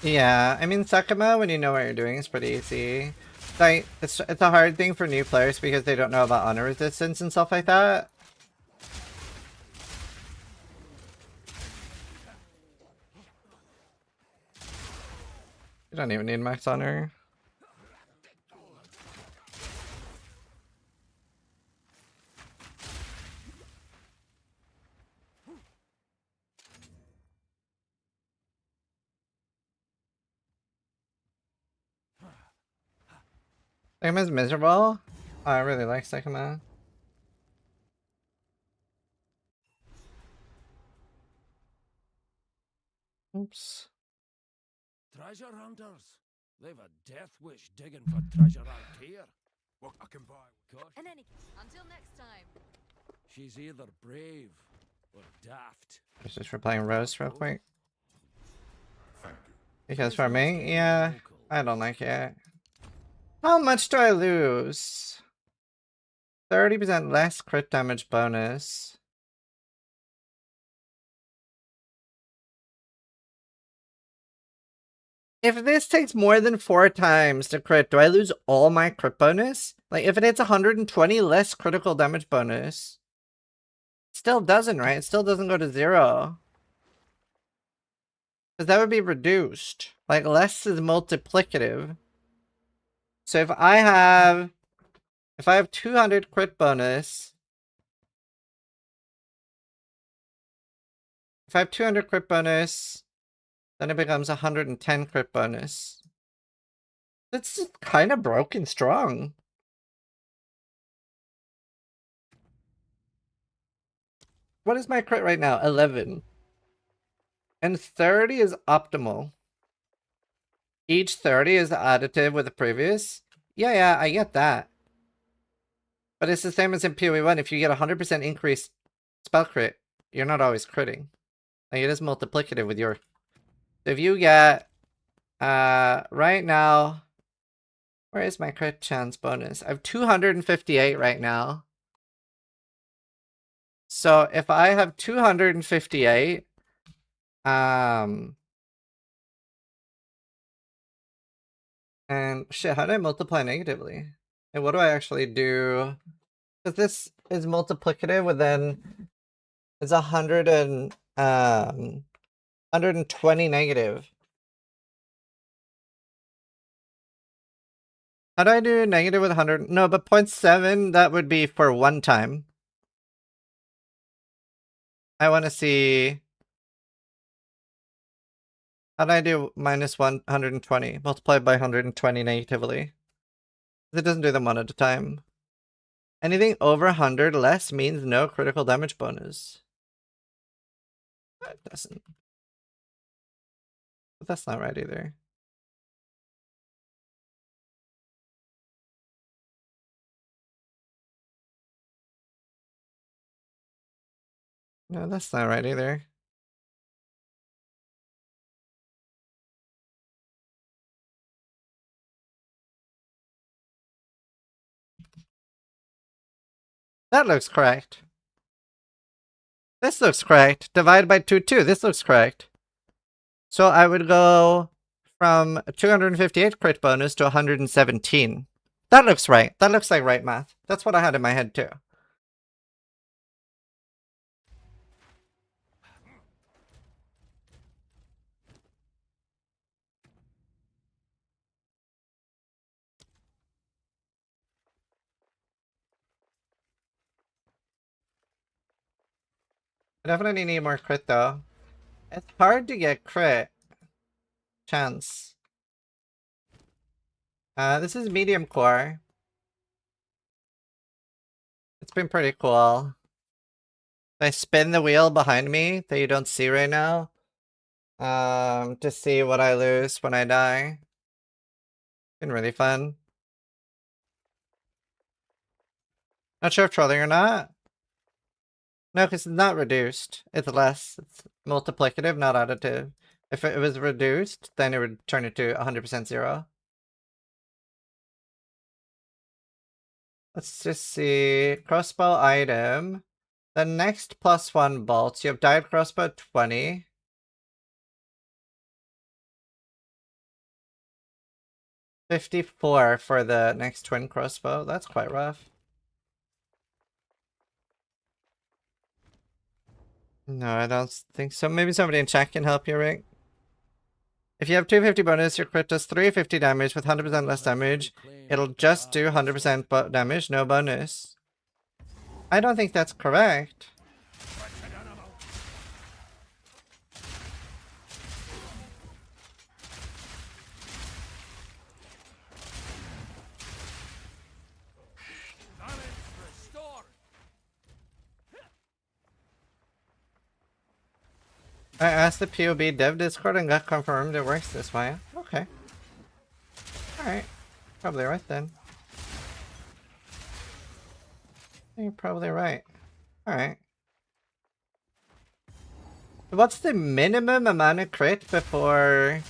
S2: Yeah, I mean Sakuma, when you know what you're doing, is pretty easy. Like it's a hard thing for new players because they don't know about honor resistance and stuff like that. You don't even need max honor. Sakuma's miserable? Oh, I really like Sakuma. Oops.
S4: Treasure hunters. They've a death wish digging for treasure out here. What I can buy. Gosh,
S6: And any until next time.
S4: she's either brave or daft.
S2: Just for playing Rose real quick.
S9: Thank you.
S2: Because for me, yeah, I don't like it. How much do I lose? 30% less crit damage bonus. If this takes more than 4 times to crit, do I lose all my crit bonus? Like, if it hits 120 less critical damage bonus, it still doesn't, right? It still doesn't go to 0. Because that would be reduced. Like, less is multiplicative. So if I have 200 crit bonus, if I have 200 crit bonus, then it becomes 110 crit bonus. That's kind of broken strong. What is my crit right now? 11. And 30 is optimal. Each 30 is additive with the previous. Yeah, I get that. But it's the same as in PoE1. If you get 100% increased spell crit, you're not always critting. Like, it is multiplicative with your... So if you get... right now... Where is my crit chance bonus? I have 258 right now. So if I have 258... And shit, how do I multiply negatively? And what do I actually do? Because this is multiplicative, and then it's 120 negative. How do I do negative with 100? No, but 0.7, that would be for one time. I want to see... How do I do minus 120 multiplied by 120 negatively? It doesn't do them one at a time. Anything over 100 less means no critical damage bonus. That doesn't. But that's not right either. No, that's not right either. That looks correct. This looks correct. Divide by 2, 2. This looks correct. So I would go from 258 crit bonus to 117. That looks right. That looks like right math. That's what I had in my head too. I definitely need more crit though. It's hard to get crit chance. This is medium core. It's been pretty cool. I spin the wheel behind me that you don't see right now. To see what I lose when I die. Been really fun. Not sure if trolling or not. No, because it's not reduced. It's less. It's multiplicative, not additive. If it was reduced, then it would turn it to 100% 0. Let's just see. Crossbow item. The next +1 bolts. You have dive crossbow 20. 54 for the next twin crossbow. That's quite rough. No, I don't think so. Maybe somebody in chat can help you, Rick. If you have 250 bonus, your crit does 350 damage with 100% less damage. It'll just do 100% damage, no bonus. I don't think that's correct. I asked the POB dev Discord and got confirmed it works this way. Okay. Alright. Probably right then. You're probably right. Alright. What's the minimum amount of crit before...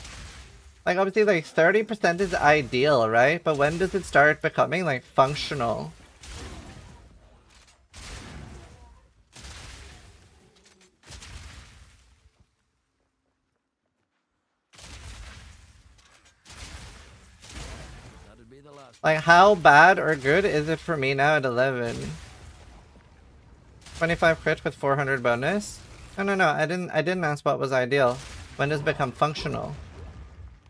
S2: Like, obviously, like, 30% is ideal, right? But when does it start becoming, like, functional? Like, how bad or good is it for me now at 11? 25 crit with 400 bonus? No, I didn't ask what was ideal. When does it become functional?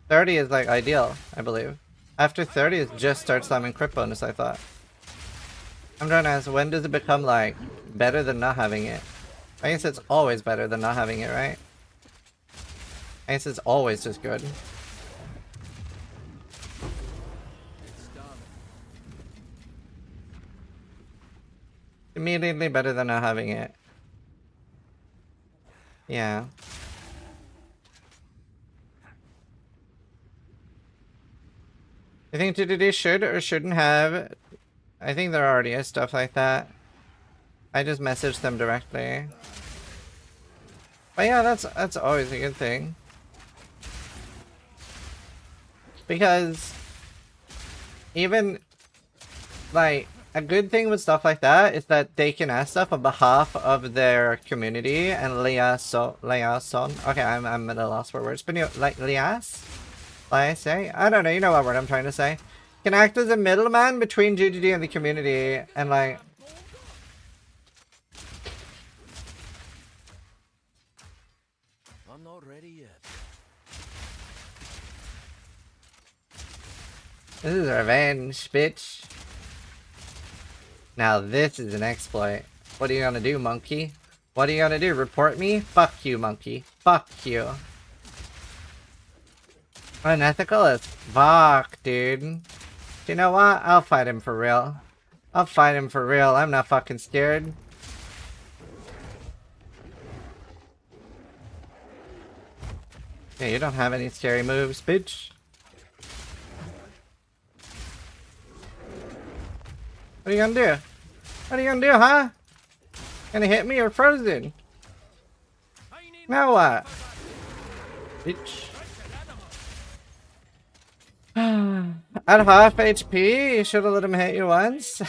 S2: 30 is like ideal, I believe. After 30 it just starts slamming crit bonus, I thought. I'm trying to ask, when does it become like better than not having it? I guess it's always better than not having it, right? I guess it's always just good. Immediately better than not having it. Yeah. I think DDD should or shouldn't have. I think there already is stuff like that. I just messaged them directly. But yeah, that's always a good thing. Because even like a good thing with stuff like that is that they can ask stuff on behalf of their community and liaison. Okay, I'm at a loss for words, but you know, like lias? I say? I don't know, you know what word I'm trying to say. Can act as a middleman between GGD and the community and like...
S4: I'm not ready yet.
S2: This is revenge, bitch. Now this is an exploit. What are you gonna do, monkey? What are you gonna do? Report me? Fuck you, monkey. Fuck you. Unethical as fuck, dude. You know what? I'll fight him for real. I'll fight him for real. I'm not fucking scared. Yeah, you don't have any scary moves, bitch. What are you gonna do? What are you gonna do, huh? Gonna hit me or frozen? Now what? Bitch. At half HP, you should have let him hit you once.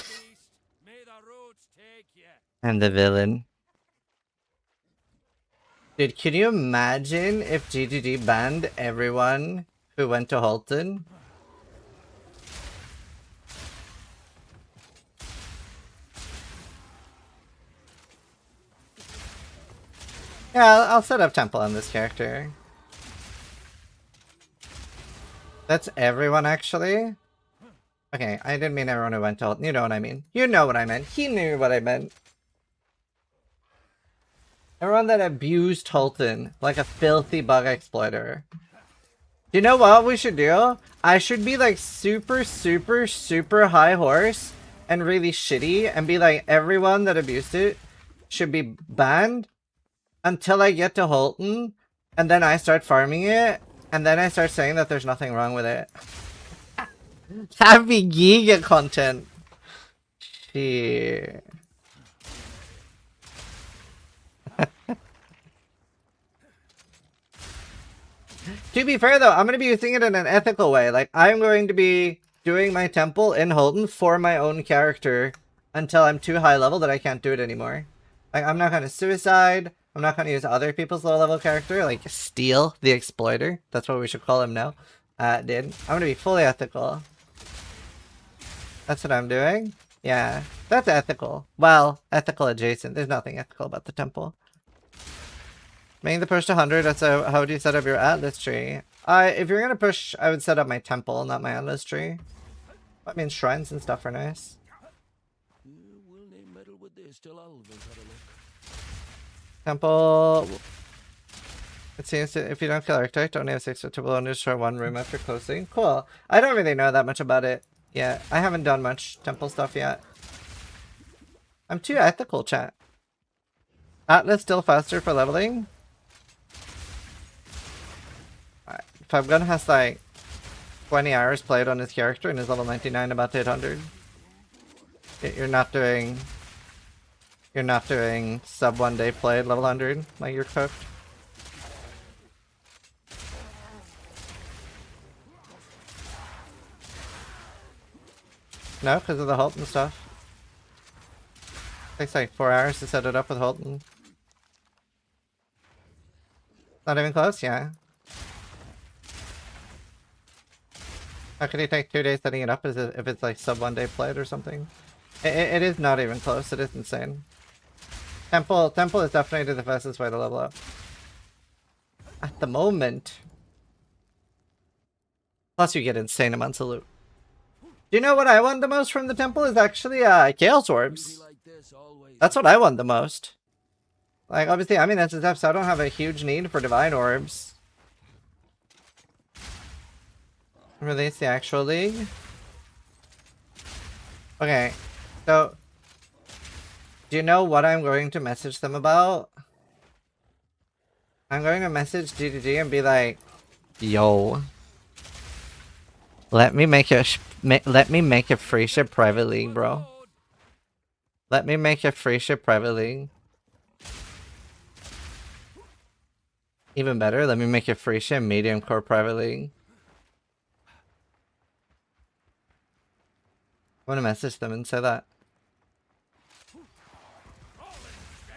S2: And the villain. Dude, can you imagine if GGG banned everyone who went to Halton? Yeah, I'll set up Temple on this character. That's everyone, actually? Okay, I didn't mean everyone who went to Halton. You know what I mean. You know what I meant. He knew what I meant. Everyone that abused Halton like a filthy bug exploiter. You know what we should do? I should be like super high horse and really shitty and be like everyone that abused it should be banned until I get to Halton and then I start farming it and then I start saying that there's nothing wrong with it. That'd be giga content. Shit. To be fair though, I'm going to be using it in an ethical way. Like, I'm going to be doing my temple in Halton for my own character until I'm too high level that I can't do it anymore. Like, I'm not going to suicide. I'm not going to use other people's low level character, like Steel the Exploiter. That's what we should call him now. dude. I'm gonna be fully ethical. That's what I'm doing. Yeah, that's ethical. Well, ethical adjacent. There's nothing ethical about the temple. Making the push to 100, that's how would you set up your Atlas tree? If you're gonna push, I would set up my temple, not my Atlas tree. I mean, shrines and stuff are nice.
S4: We'll name meddle with this till Alvin's had a look.
S2: Temple. It seems to, if you don't kill Architect, only have 6 or only destroy 1 room after closing. Cool. I don't really know that much about it yet. I haven't done much temple stuff yet. I'm too ethical, chat. Atlas still faster for leveling? Alright, if I'm gonna have like 20 hours played on his character and he's level 99 about to hit 100. You're not doing sub 1 day played level 100, like you're cooked. No, because of the halt and stuff. Takes like 4 hours to set it up with Holton. Not even close, yeah. How could he take 2 days setting it up if it's like sub 1 day played or something? It is not even close, it is insane. Temple is definitely the fastest way to level up. At the moment. Plus you get insane amounts of loot. Do you know what I want the most from the temple is actually Chaos Orbs. That's what I want the most. Like, obviously, I'm in SSF, so I don't have a huge need for Divine Orbs. Release the actual league. Okay, so do you know what I'm going to message them about? I'm going to message DDG and be like, yo, let me make a free ship private league, bro. Let me make a free ship private league. Even better, let me make a free ship medium core private league. I want to message them and say that.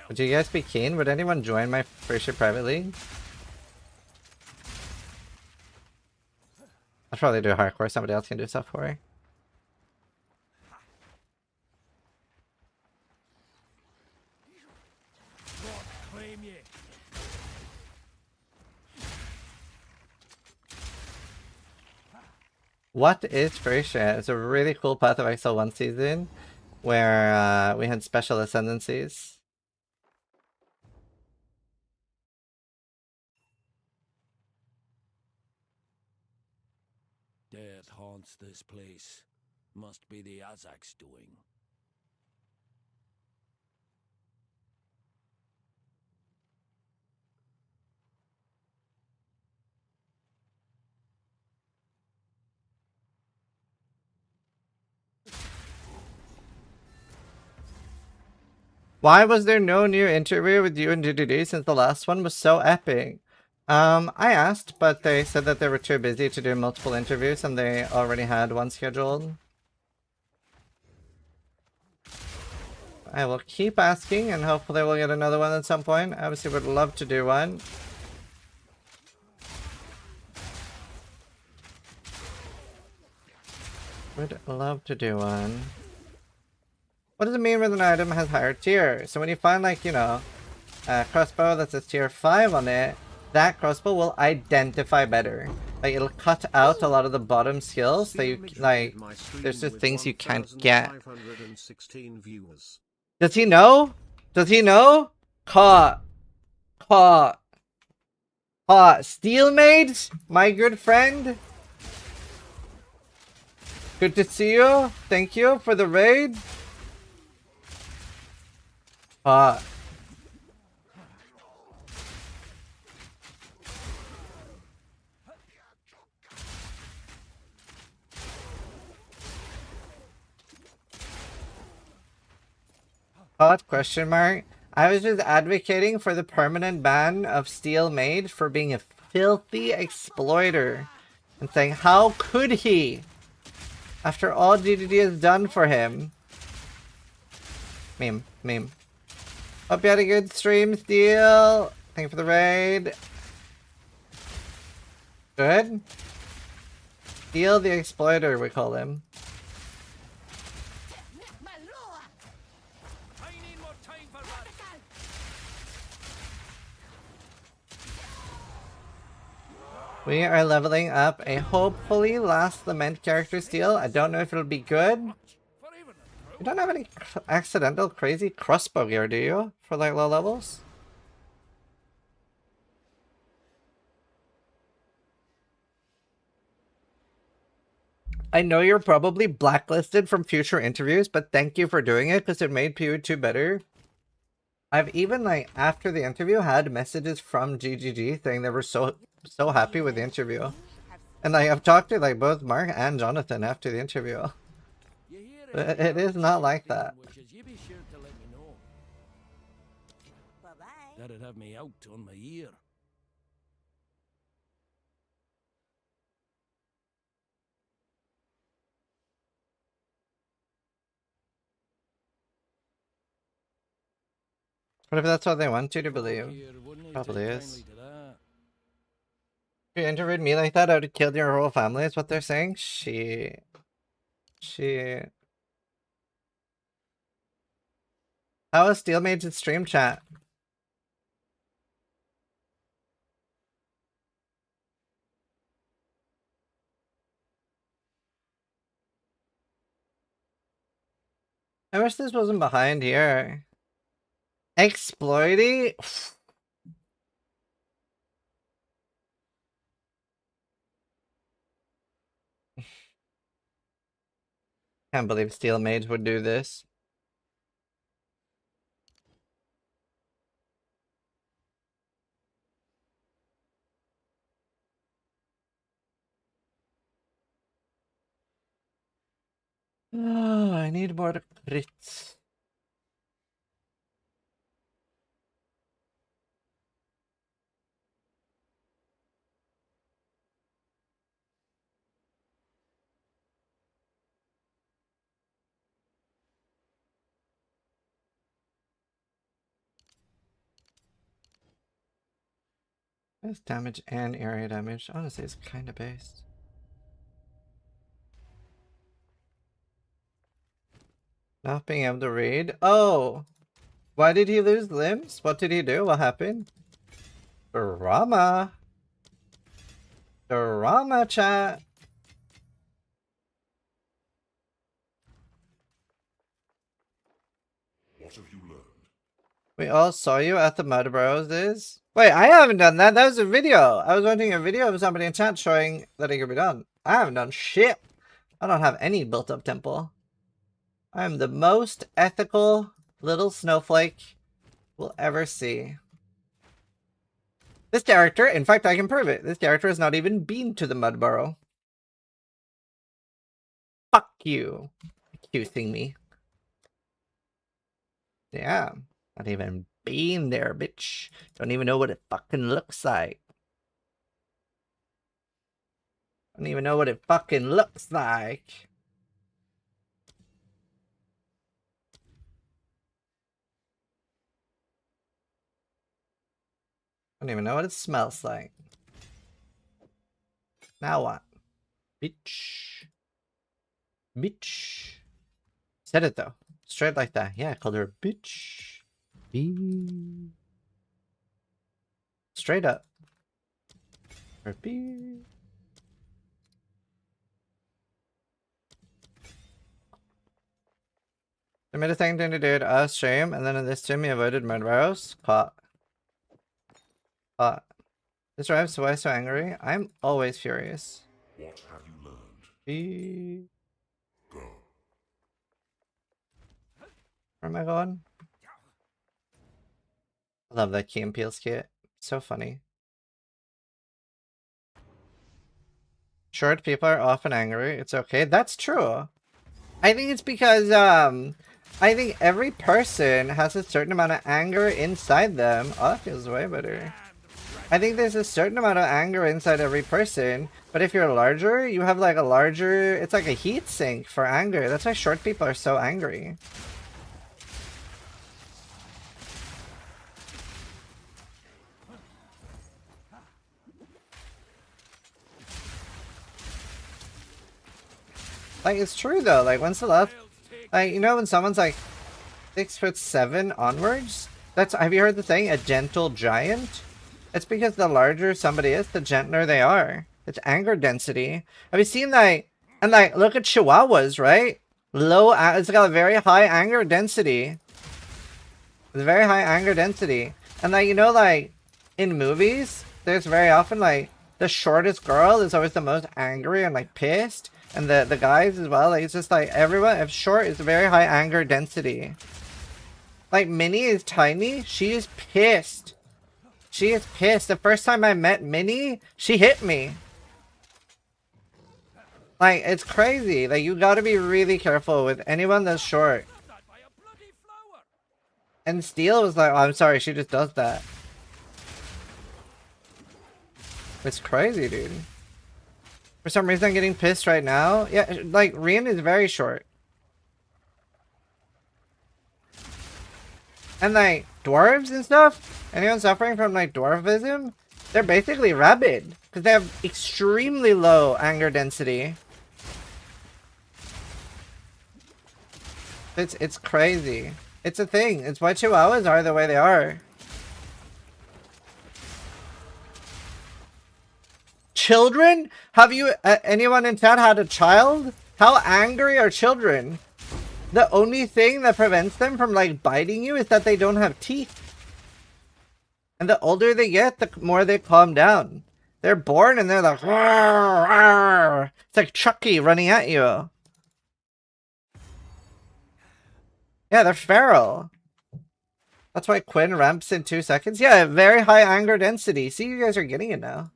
S2: Would you guys be keen? Would anyone join my free ship private league? I'll probably do hardcore. Somebody else can do softcore. What is Freysia? It's a really cool Path of Exile 1 season where we had special ascendancies.
S4: Death haunts this place. Must be the Azak's doing.
S2: Why was there no new interview with you and DDD since the last one was so epic? I asked, but they said that they were too busy to do multiple interviews and they already had one scheduled. I will keep asking and hopefully we'll get another one at some point. I obviously would love to do one. Would love to do one. What does it mean when an item has higher tier? So when you find, like, you know, a crossbow that says tier 5 on it, that crossbow will identify better. Like, it'll cut out a lot of the bottom skills that you, like, there's just things you can't get. Does he know? Does he know? Caught. Steelmaid, my good friend. Good to see you. Thank you for the raid. Hot question mark. I was just advocating for the permanent ban of Steelmaid for being a filthy exploiter and saying, how could he? After all DDD has done for him. Meme. Hope you had a good stream, Steel. Thank you for the raid. Good. Steel the Exploiter, we call him.
S4: I need more time for that.
S2: We are leveling up a hopefully last lament character Steel. I don't know if it'll be good.
S4: For even a
S2: You don't have any accidental crazy crossbow gear, do you? For like low levels? I know you're probably blacklisted from future interviews, but thank you for doing it because it made PU2 better. I've even, like, after the interview, had messages from GGG saying they were so happy with the interview. And like, I've talked to like both Mark and Jonathan after the interview.
S4: You hear
S2: But
S4: any
S2: it is not like that.
S4: wishes, you be sure to let me know.
S7: Bye-bye.
S4: That'd have me out on my ear.
S2: What if that's what they want you to believe?
S4: Here, wouldn't he
S2: Probably
S4: take
S2: is.
S4: kindly to that?
S2: If you interviewed me like that, I would have killed your whole family, is what they're saying? She... How is Steel Mage's stream chat? I wish this wasn't behind here. Exploity? Can't believe Steel Mage would do this. Oh, I need more crits. That's damage and area damage. Honestly, it's kind of based. Not being able to read. Oh! Why did he lose limbs? What did he do? What happened? Drama! Drama chat!
S9: What have you learned?
S2: We all saw you at the Mud Bros. Wait, I haven't done that. That was a video. I was watching a video of somebody in chat showing that it could be done. I haven't done shit. I don't have any built up temple. I am the most ethical little snowflake we'll ever see. This character, in fact, I can prove it. This character has not even been to the Mud Burrow. Fuck you. Accusing me. Yeah. Not even been there, bitch. Don't even know what it fucking looks like. Don't even know what it fucking looks like. Don't even know what it smells like. Now what? Bitch. Bitch. Said it though. Straight like that. Yeah, I called her a bitch. Straight up. Or B. I made a thing to do to stream, and then in this stream he avoided murderers. Caught. Caught. This drives why so angry. I'm always furious.
S9: What have you learned?
S2: B.
S9: Go.
S2: Where am I going? I love that Key and Peele skit. So funny. Short people are often angry. It's okay. That's true. I think it's because I think every person has a certain amount of anger inside them. Oh, that feels way better. I think there's a certain amount of anger inside every person, but if you're larger, you have like a larger, it's like a heat sink for anger. That's why short people are so angry. Like, it's true though. Like, when's the last, like, you know when someone's like 6'7" onwards? That's, have you heard the saying, a gentle giant? It's because the larger somebody is, the gentler they are. It's anger density. Have you seen that? And like, look at Chihuahuas, right? It's got a very high anger density. It's very high anger density. And like, you know, like, in movies, there's very often like, the shortest girl is always the most angry and like pissed. And the guys as well, like, it's just like, everyone, if short is very high anger density. Like, Minnie is tiny, she is pissed. She is pissed. The first time I met Minnie, she hit me. Like, it's crazy. Like, you gotta be really careful with anyone that's short. And Steel was like, oh, I'm sorry, she just does that. It's crazy, dude. For some reason, I'm getting pissed right now. Yeah, like, Rian is very short. And, like, dwarves and stuff, anyone suffering from, like, dwarfism, they're basically rabid. Because they have extremely low anger density. It's crazy. It's a thing. It's why Chihuahuas are the way they are. Children? Have you, anyone in chat had a child? How angry are children? The only thing that prevents them from like biting you is that they don't have teeth. And the older they get, the more they calm down. They're born and they're like, "Rawr, rawr." It's like Chucky running at you. Yeah, they're feral. That's why Quinn ramps in 2 seconds. Yeah, very high anger density. See, you guys are getting it now.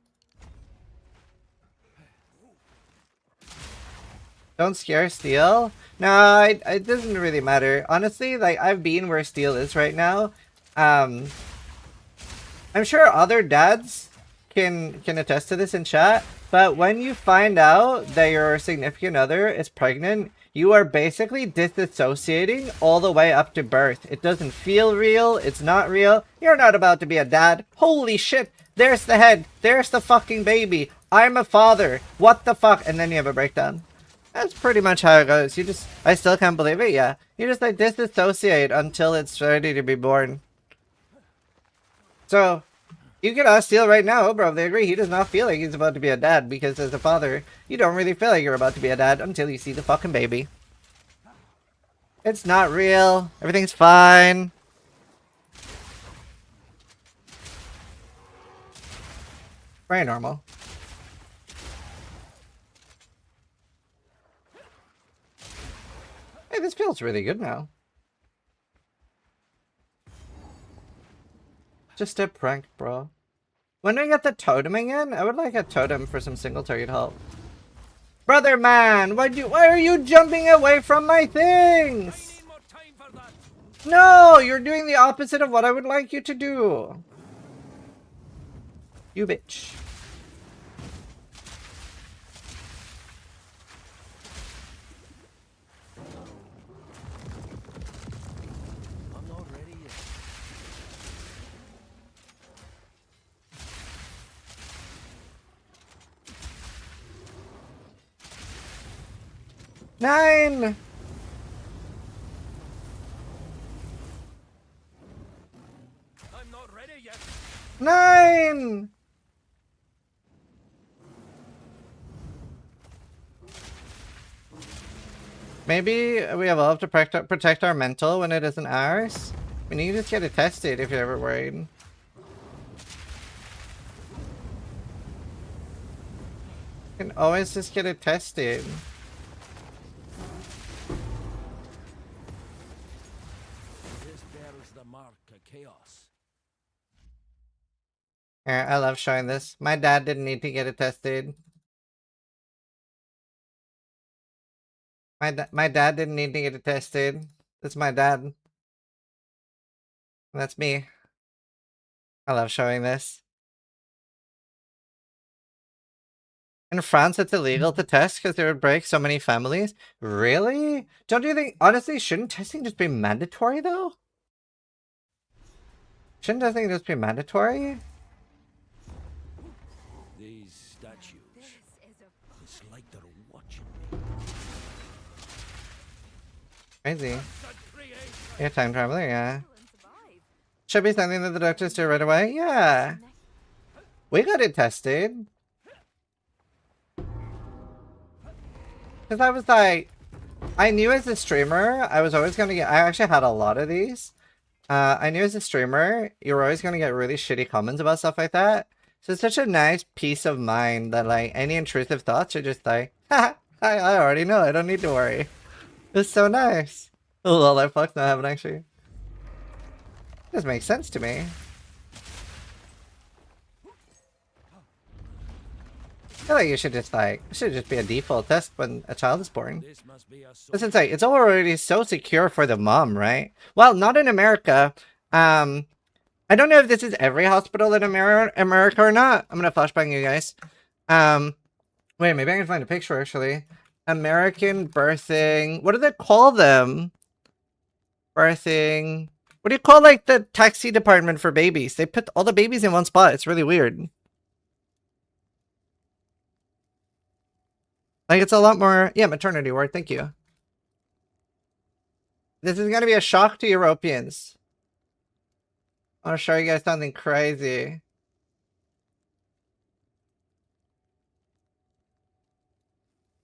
S2: Don't scare Steel. No, it doesn't really matter. Honestly, like, I've been where Steel is right now. I'm sure other dads can attest to this in chat, but when you find out that your significant other is pregnant, you are basically disassociating all the way up to birth. It doesn't feel real. It's not real. You're not about to be a dad. Holy shit. There's the head. There's the fucking baby. I'm a father. What the fuck? And then you have a breakdown. That's pretty much how it goes. You just, I still can't believe it. Yeah. You just like disassociate until it's ready to be born. So, you can ask Steel right now, bro, if they agree, he does not feel like he's about to be a dad, because as a father, you don't really feel like you're about to be a dad until you see the fucking baby. It's not real. Everything's fine. Very normal. Hey, this feels really good now. Just a prank, bro. When do I get the totem again? I would like a totem for some single target help. Brother man, why are you jumping away from my things? No, you're doing the opposite of what I would like you to do. You bitch. Nine!
S4: I'm not ready yet.
S2: 9! Maybe we evolve to protect our mental when it isn't ours? I mean, you just get it tested if you're ever worried. You can always just get it tested.
S4: Chaos.
S2: I love showing this. My dad didn't need to get it tested. My dad didn't need to get it tested. That's my dad. That's me. I love showing this. In France, it's illegal to test because it would break so many families. Really? Don't you think, honestly, shouldn't testing just be mandatory though? Shouldn't testing just be mandatory?
S4: These statues. It's like they're watching me.
S2: Crazy. Yeah, time traveler, yeah. Should be something that the doctors do right away. Yeah. We got it tested. Because I was like, I knew as a streamer, I was always going to get, I actually had a lot of these. I knew as a streamer, you were always going to get really shitty comments about stuff like that. So it's such a nice peace of mind that like any intrusive thoughts are just like, haha, I already know, I don't need to worry. It's so nice. Oh, lol, that fuck's not happening actually. This makes sense to me. I feel like you should just like, it should just be a default test when a child is born. Listen, say it's already so secure for the mom, right? Well, not in America. I don't know if this is every hospital in America or not. I'm gonna flashbang you guys. Wait, maybe I can find a picture actually. American birthing. What do they call them? Birthing. What do you call like the taxi department for babies? They put all the babies in one spot. It's really weird. Like it's a lot more, yeah, maternity ward. Thank you. This is gonna be a shock to Europeans. I want to show you guys something crazy.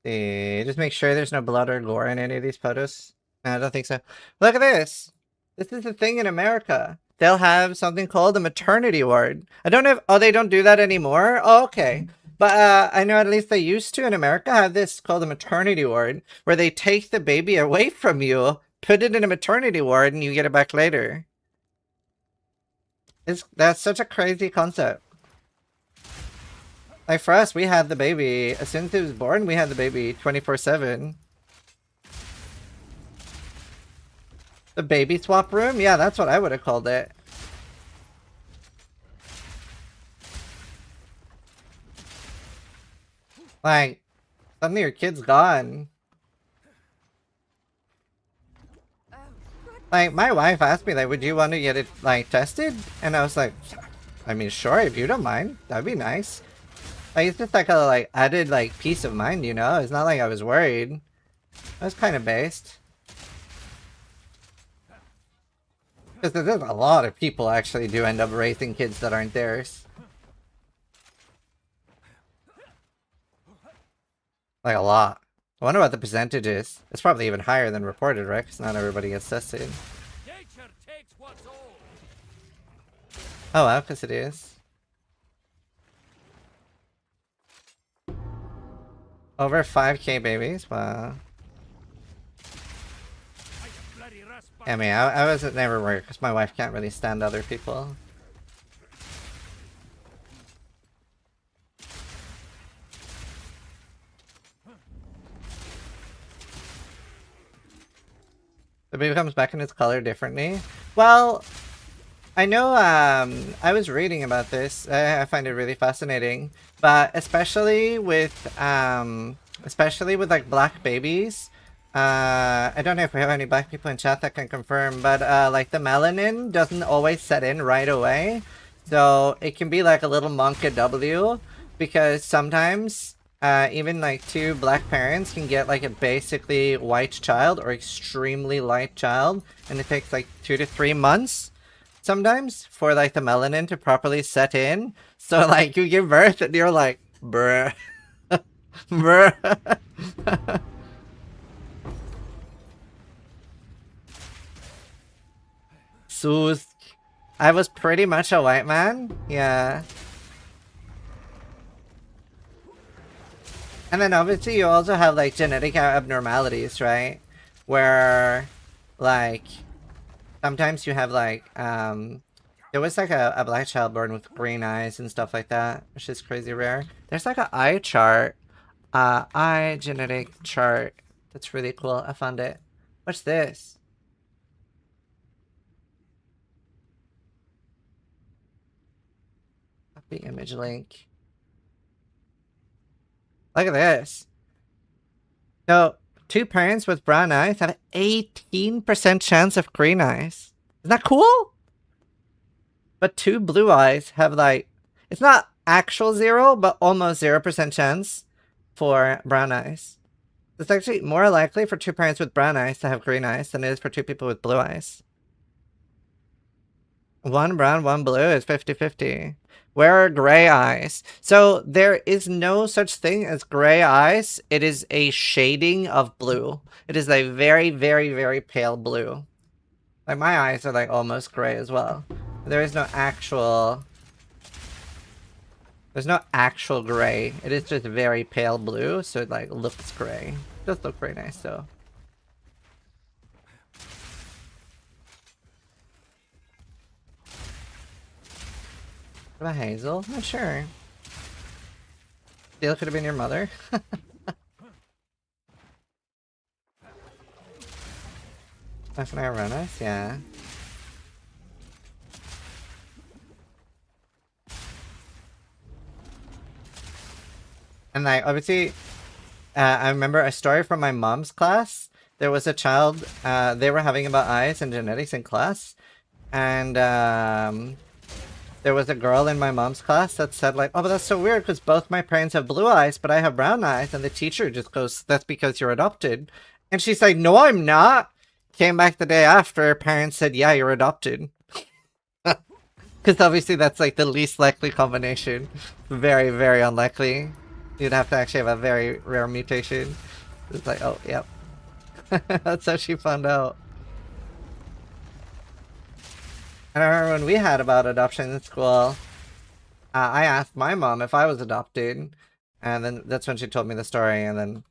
S2: See, just make sure there's no blood or gore in any of these photos. No, I don't think so. Look at this. This is the thing in America. They'll have something called a maternity ward. I don't know if, oh, they don't do that anymore? Oh, okay. But I know at least they used to in America have this called a maternity ward, where they take the baby away from you, put it in a maternity ward, and you get it back later. That's such a crazy concept. Like for us, we had the baby, as soon as it was born, we had the baby 24/7. The baby swap room? Yeah, that's what I would have called it. Like, suddenly your kid's gone. Like, my wife asked me, like, would you want to get it, like, tested? And I was like, I mean, sure, if you don't mind. That'd be nice. Like, it's just like a, like, added, like, peace of mind, you know? It's not like I was worried. I was kind of based. Because there's a lot of people actually do end up raising kids that aren't theirs. Like, a lot. I wonder what the percentage is. It's probably even higher than reported, right? Because not everybody gets tested. Oh, wow, because it is. Over 5k babies? Wow. I mean, I wasn't never worried because my wife can't really stand other people. The baby comes back in its color differently. Well, I know I was reading about this. I find it really fascinating. But especially with like black babies. I don't know if we have any black people in chat that can confirm, but like the melanin doesn't always set in right away. So it can be like a little monka W, because sometimes even like two black parents can get like a basically white child or extremely light child, and it takes like 2 to 3 months sometimes for like the melanin to properly set in. So like you give birth and you're like, bruh. Bruh. Susk. I was pretty much a white man. Yeah. And then obviously you also have like genetic abnormalities, right? Where like sometimes you have like there was like a black child born with green eyes and stuff like that, which is crazy rare. There's like an eye chart, eye genetic chart. That's really cool. I found it. What's this? Copy image link. Look at this. So, 2 parents with brown eyes have an 18% chance of green eyes. Isn't that cool? But 2 blue eyes have like, it's not actual 0, but almost 0% chance for brown eyes. It's actually more likely for 2 parents with brown eyes to have green eyes than it is for 2 people with blue eyes. 1 brown, 1 blue is 50-50. Where are gray eyes? So there is no such thing as gray eyes. It is a shading of blue. It is a very, very, very pale blue. Like my eyes are like almost gray as well. There is no actual... There's no actual gray. It is just very pale blue, so it like looks gray. It does look very nice though. What about Hazel? Not sure. Steel could have been your mother. That's an Ironis, yeah. And like obviously, I remember a story from my mom's class. There was a child, they were having about eyes and genetics in class, and there was a girl in my mom's class that said like, oh, but that's so weird because both my parents have blue eyes, but I have brown eyes, and the teacher just goes, that's because you're adopted. And she's like, no, I'm not. Came back the day after, parents said, yeah, you're adopted. Because obviously that's like the least likely combination. Very, very unlikely. You'd have to actually have a very rare mutation. It's like, oh, yep. That's how she found out. And I remember when we had about adoption in school, I asked my mom if I was adopted. And then that's when she told me the story. And then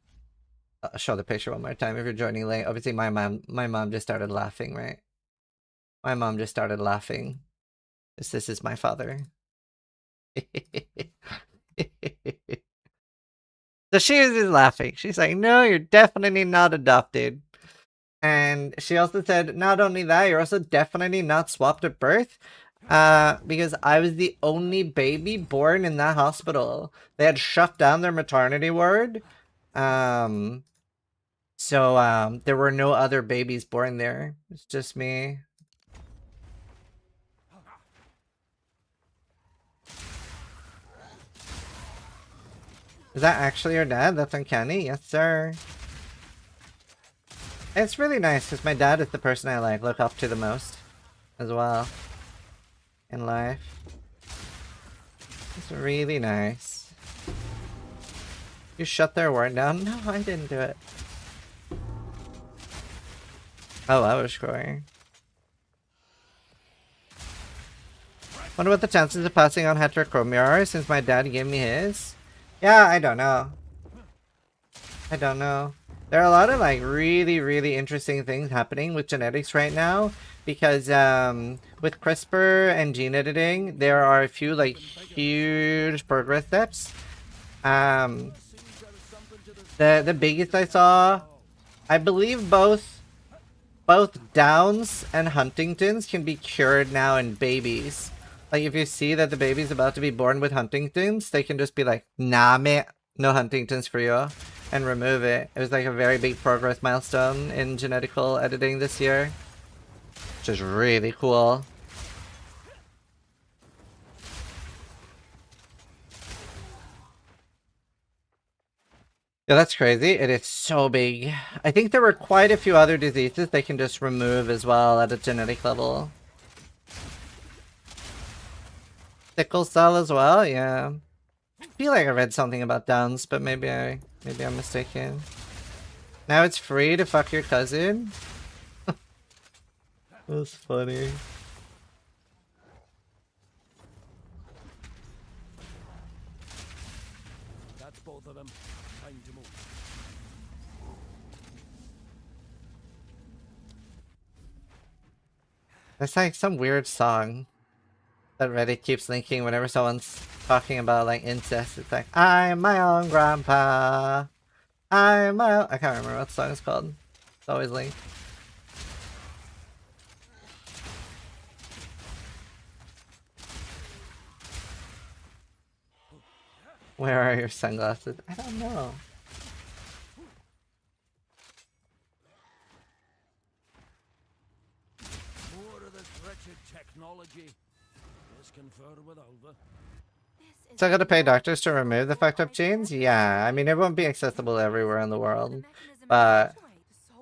S2: I'll show the picture one more time if you're joining late. Obviously, my mom just started laughing, right? My mom just started laughing. This is my father. So she was just laughing. She's like, no, you're definitely not adopted. And she also said, not only that, you're also definitely not swapped at birth. Because I was the only baby born in that hospital. They had shut down their maternity ward. So there were no other babies born there. It's just me. Is that actually your dad? That's uncanny. Yes, sir. It's really nice because my dad is the person I like look up to the most as well in life. It's really nice. You shut their ward down? No, I didn't do it. Oh, I was scoring. Wonder what the chances of passing on heterochromia are since my dad gave me his. Yeah, I don't know. I don't know. There are a lot of like really, really interesting things happening with genetics right now because with CRISPR and gene editing, there are a few like huge progress steps. The biggest I saw, I believe both Downs and Huntington's can be cured now in babies. Like, if you see that the baby's about to be born with Huntington's, they can just be like, nah, mate, no Huntington's for you, and remove it. It was like a very big progress milestone in genetical editing this year, which is really cool. Yeah, that's crazy. It is so big. I think there were quite a few other diseases they can just remove as well at a genetic level. Sickle cell as well, yeah. I feel like I read something about Downs, but maybe I'm mistaken. Now it's free to fuck your cousin? That's funny.
S4: That's both of them. Time to move.
S2: It's like some weird song that Reddit keeps linking whenever someone's talking about like incest. It's like, I'm my own grandpa. I'm my own... I can't remember what the song is called. It's always linked. Where are your sunglasses? I don't know.
S4: More of this wretched technology. Let's confer with Alva.
S2: So I gotta pay doctors to remove the fucked up genes? Yeah, I mean, it won't be accessible everywhere in the world. But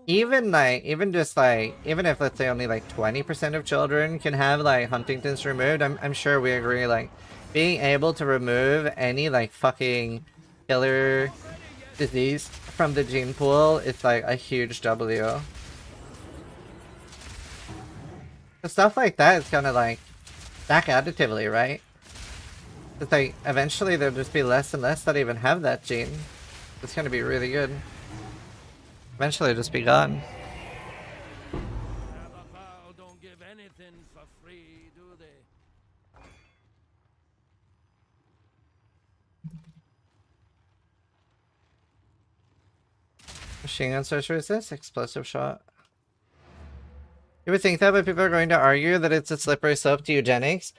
S2: even if let's say only like 20% of children can have like Huntington's removed, I'm sure we agree, like, being able to remove any like fucking killer disease from the gene pool is like a huge W. The stuff like that is gonna like stack additively, right? It's like eventually there'll just be less and less that even have that gene. It's gonna be really good. Eventually it'll just be gone.
S4: Aberfowl don't give anything for free, do they?
S2: Machine gun search resist, explosive shot. You would think that, but people are going to argue that it's a slippery slope to eugenics.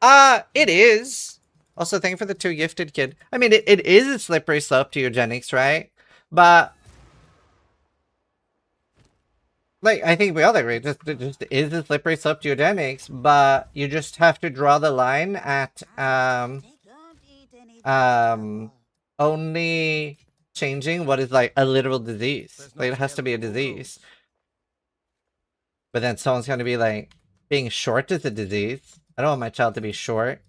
S2: It is. Also, thank you for the 2 gifted, kid. I mean, it is a slippery slope to eugenics, right? But like, I think we all agree, it just is a slippery slope to eugenics, but you just have to draw the line at only changing what is like a literal disease. Like, it has to be a disease. But then someone's gonna be like, being short is a disease. I don't want my child to be short.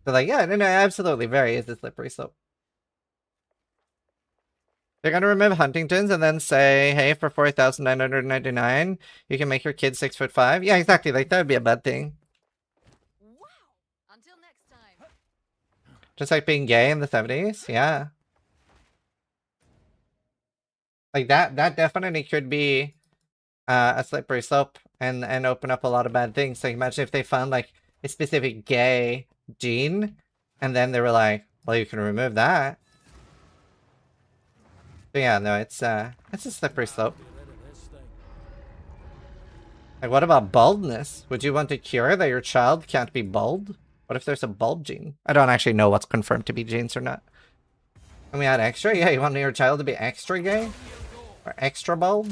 S2: They're like, yeah, no, absolutely, very is a slippery slope. They're gonna remove Huntington's and then say, hey, for 4,999, you can make your kid 6'5". Yeah, exactly. Like, that would be a bad thing.
S6: Wow. Until next time.
S2: Just like being gay in the 70s. Yeah. Like that definitely could be a slippery slope and open up a lot of bad things. Like, imagine if they found like a specific gay gene and then they were like, well, you can remove that. But yeah, no, it's a slippery slope. Like, what about baldness? Would you want to cure that your child can't be bald? What if there's a bald gene? I don't actually know what's confirmed to be genes or not. Can we add extra? Yeah, you want your child to be extra gay? Or extra bald?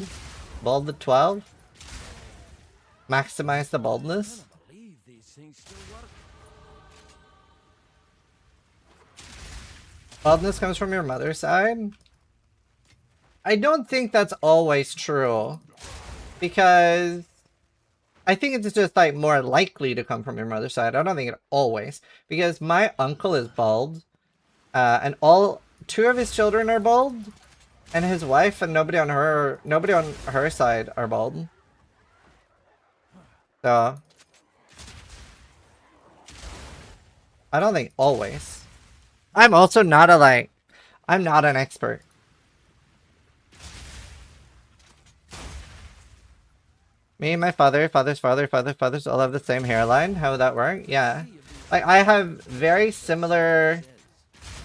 S2: Bald at 12? Maximize the baldness? Baldness comes from your mother's side? I don't think that's always true. Because I think it's just like more likely to come from your mother's side. I don't think it always. Because my uncle is bald. And 2 of his children are bald. And his wife and nobody on her side are bald. So I don't think always. I'm also not I'm not an expert. Me and my father's fathers all have the same hairline. How would that work? Yeah. Like, I have very similar.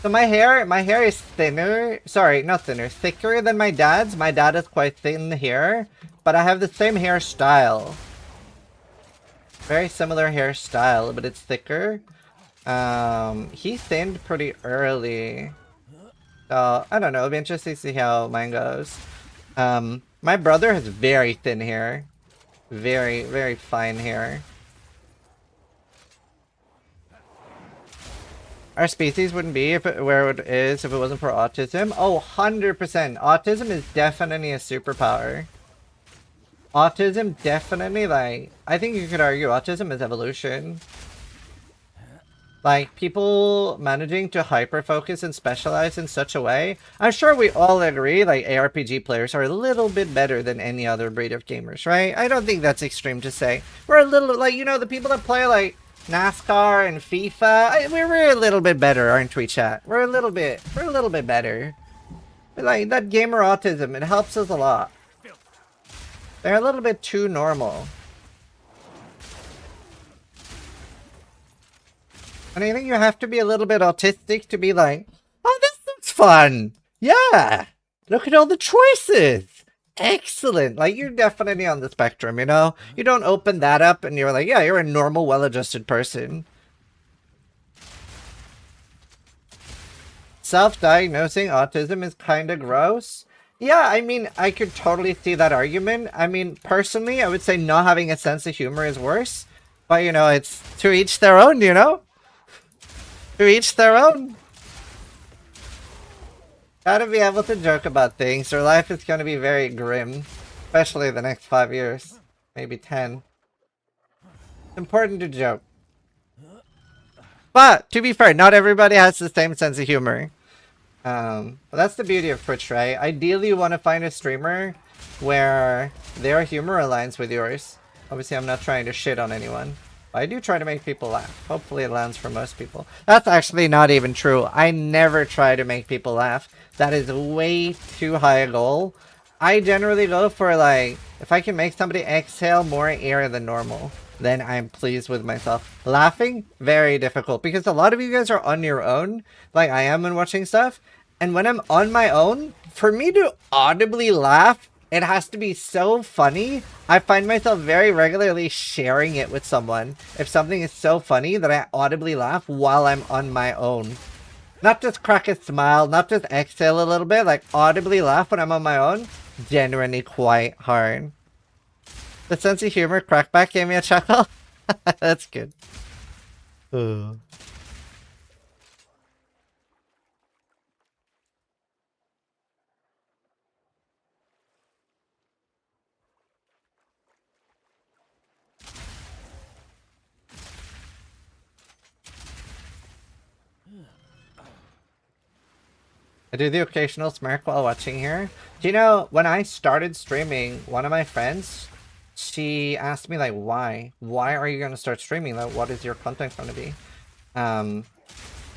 S2: So my hair is thinner. Sorry, not thinner. Thicker than my dad's. My dad is quite thin here. But I have the same hairstyle. Very similar hairstyle, but it's thicker. He thinned pretty early. So, I don't know. It'll be interesting to see how mine goes. My brother has very thin hair. Very, very fine hair. Our species wouldn't be where it is if it wasn't for autism. Oh, 100%. Autism is definitely a superpower. Autism definitely, like, I think you could argue autism is evolution. Like, people managing to hyper-focus and specialize in such a way. I'm sure we all agree, like, ARPG players are a little bit better than any other breed of gamers, right? I don't think that's extreme to say. We're a little, like, you know, the people that play, like, NASCAR and FIFA, we're a little bit better, aren't we, chat? We're a little bit better. But, like, that gamer autism, it helps us a lot. They're a little bit too normal. And I think you have to be a little bit autistic to be like, oh, this looks fun. Yeah. Look at all the choices. Excellent. Like, you're definitely on the spectrum, you know? You don't open that up and you're like, yeah, you're a normal, well-adjusted person. Self-diagnosing autism is kind of gross. Yeah, I mean, I could totally see that argument. I mean, personally, I would say not having a sense of humor is worse. But, you know, it's to each their own, you know? To each their own. Gotta be able to joke about things, or life is gonna be very grim. Especially the next 5 years. Maybe 10. It's important to joke. But, to be fair, not everybody has the same sense of humor. But that's the beauty of Twitch, right? Ideally, you want to find a streamer where their humor aligns with yours. Obviously, I'm not trying to shit on anyone. But I do try to make people laugh. Hopefully, it lands for most people. That's actually not even true. I never try to make people laugh. That is way too high a goal. I generally go for, like, if I can make somebody exhale more air than normal, then I'm pleased with myself. Laughing, very difficult, because a lot of you guys are on your own, like I am when watching stuff, and when I'm on my own, for me to audibly laugh, it has to be so funny. I find myself very regularly sharing it with someone if something is so funny that I audibly laugh while I'm on my own. Not just crack a smile, not just exhale a little bit, like audibly laugh when I'm on my own. Genuinely quite hard. The sense of humor crackback gave me a chuckle. That's good. Ugh. I do the occasional smirk while watching here. Do you know, when I started streaming, one of my friends, she asked me, like, why? Why are you going to start streaming? Like, what is your content going to be?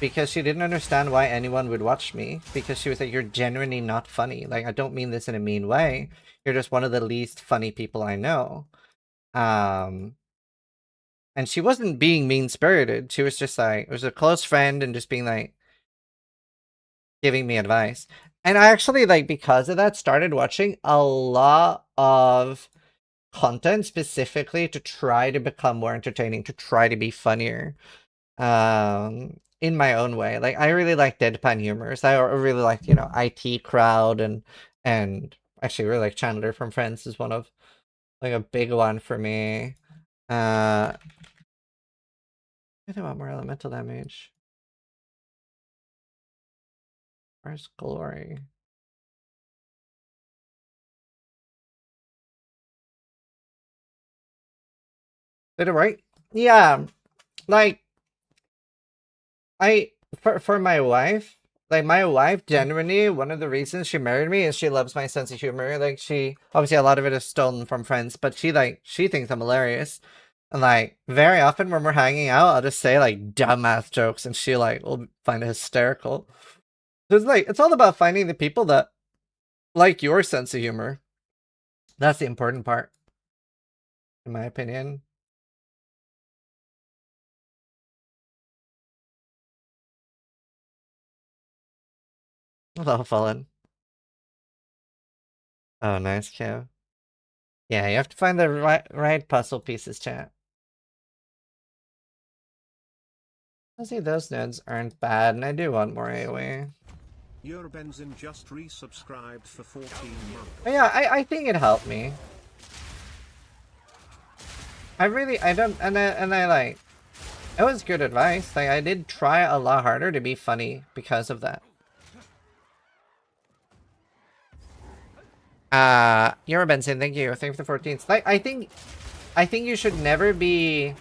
S2: Because she didn't understand why anyone would watch me. Because she was like, you're genuinely not funny. Like, I don't mean this in a mean way. You're just one of the least funny people I know. And she wasn't being mean-spirited. She was just like, it was a close friend and just being like, giving me advice. And I actually, like, because of that, started watching a lot of content specifically to try to become more entertaining, to try to be funnier. In my own way. Like, I really like deadpan humors. I really like, you know, IT Crowd and actually really like Chandler from Friends is one of, like, a big one for me. I do want more elemental damage. Where's Glory? Did it right? Yeah. Like, for my wife, like, my wife, genuinely, one of the reasons she married me is she loves my sense of humor. Like, she, obviously a lot of it is stolen from Friends, but she thinks I'm hilarious. And, like, very often when we're hanging out, I'll just say, like, dumbass jokes, and she, like, will find it hysterical. So it's, like, it's all about finding the people that like your sense of humor. That's the important part, in my opinion. Well fallen. Oh, nice, Kev. Yeah, you have to find the right puzzle pieces, chat. I see those nodes aren't bad, and I do want more anyway.
S3: Eurobenzin just resubscribed for 14 months.
S2: But yeah, I think it helped me. I like, it was good advice. Like, I did try a lot harder to be funny because of that. Eurobenzin, thank you. Thank you for the 14th. Like, I think you should never be,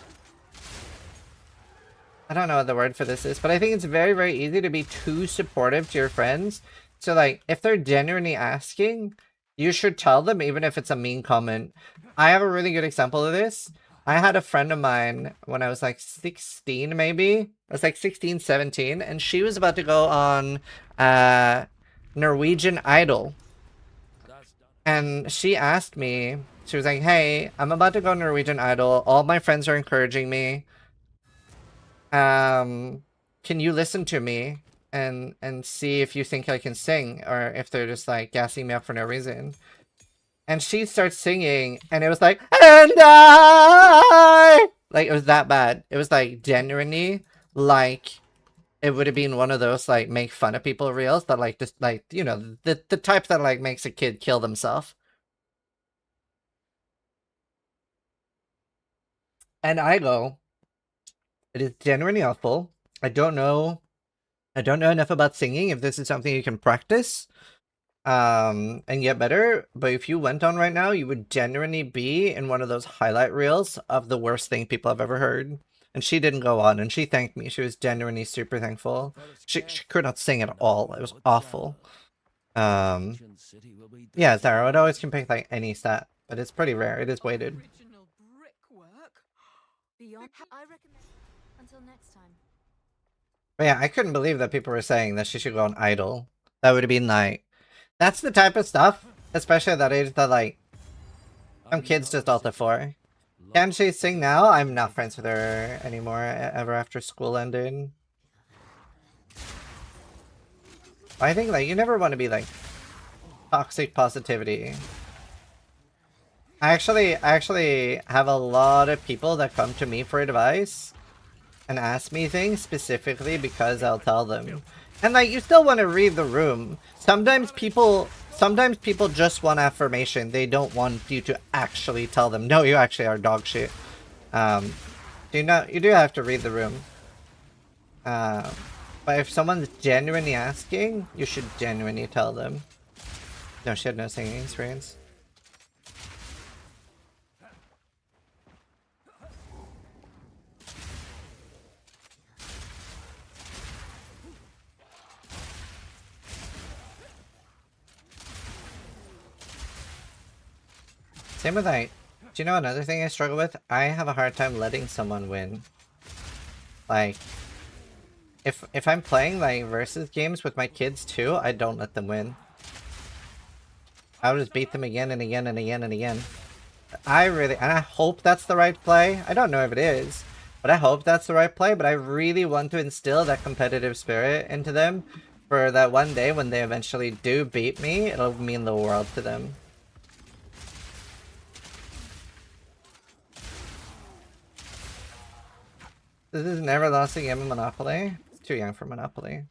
S2: I don't know what the word for this is, but I think it's very, very easy to be too supportive to your friends. So, like, if they're genuinely asking, you should tell them, even if it's a mean comment. I have a really good example of this. I had a friend of mine when I was like 16, maybe. I was like 16, 17, and she was about to go on Norwegian Idol. And she asked me, she was like, hey, I'm about to go on Norwegian Idol. All my friends are encouraging me. Can you listen to me and see if you think I can sing, or if they're just like gassing me up for no reason? And she starts singing, and it was like, and I, like, it was that bad. It was like genuinely like it would have been one of those like make fun of people reels that like just like, you know, the type that like makes a kid kill themselves. And I go, it is genuinely awful. I don't know. I don't know enough about singing if this is something you can practice and get better. But if you went on right now, you would genuinely be in one of those highlight reels of the worst thing people have ever heard. And she didn't go on, and she thanked me. She was genuinely super thankful. She could not sing at all. It was awful. Yeah, Zara, it always can pick like any stat, but it's pretty rare. It is weighted.
S6: Original brickwork. Beyond. I recommend. Until next time.
S2: But yeah, I couldn't believe that people were saying that she should go on Idol. That would have been like, that's the type of stuff, especially at that age, that like, some kids just alter for. Can she sing now? I'm not friends with her anymore, ever after school ended. I think like, you never want to be like, toxic positivity. I actually have a lot of people that come to me for advice and ask me things specifically because I'll tell them. And like, you still want to read the room. Sometimes people just want affirmation. They don't want you to actually tell them, no, you actually are dog shit. You do have to read the room. But if someone's genuinely asking, you should genuinely tell them. No, she had no singing experience. Same with like, do you know another thing I struggle with? I have a hard time letting someone win. Like, if I'm playing like versus games with my kids too, I don't let them win. I'll just beat them again and again and again and again. And I hope that's the right play. I don't know if it is, but I hope that's the right play. But I really want to instill that competitive spirit into them for that one day when they eventually do beat me, it'll mean the world to them. This is never lost a game of Monopoly. It's too young for Monopoly.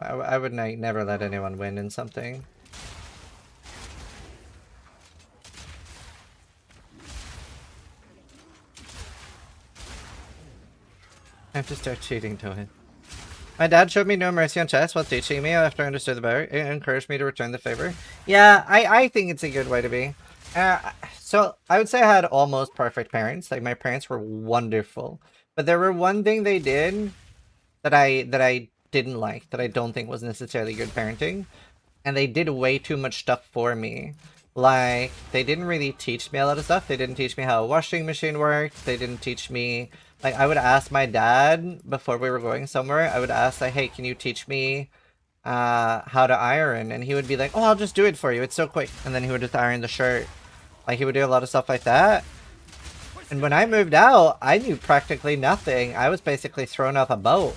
S2: I would never let anyone win in something. I have to start cheating to it. My dad showed me no mercy on chess while teaching me after I understood the better. It encouraged me to return the favor. Yeah, I think it's a good way to be. So I would say I had almost perfect parents. Like, my parents were wonderful, but there were one thing they did that I didn't like, that I don't think was necessarily good parenting, and they did way too much stuff for me. Like, they didn't really teach me a lot of stuff. They didn't teach me how a washing machine worked. They didn't teach me, like, I would ask my dad before we were going somewhere, I would ask, like, hey, can you teach me how to iron? And he would be like, oh, I'll just do it for you, it's so quick. And then he would just iron the shirt. Like, he would do a lot of stuff like that. And when I moved out, I knew practically nothing. I was basically thrown off a boat.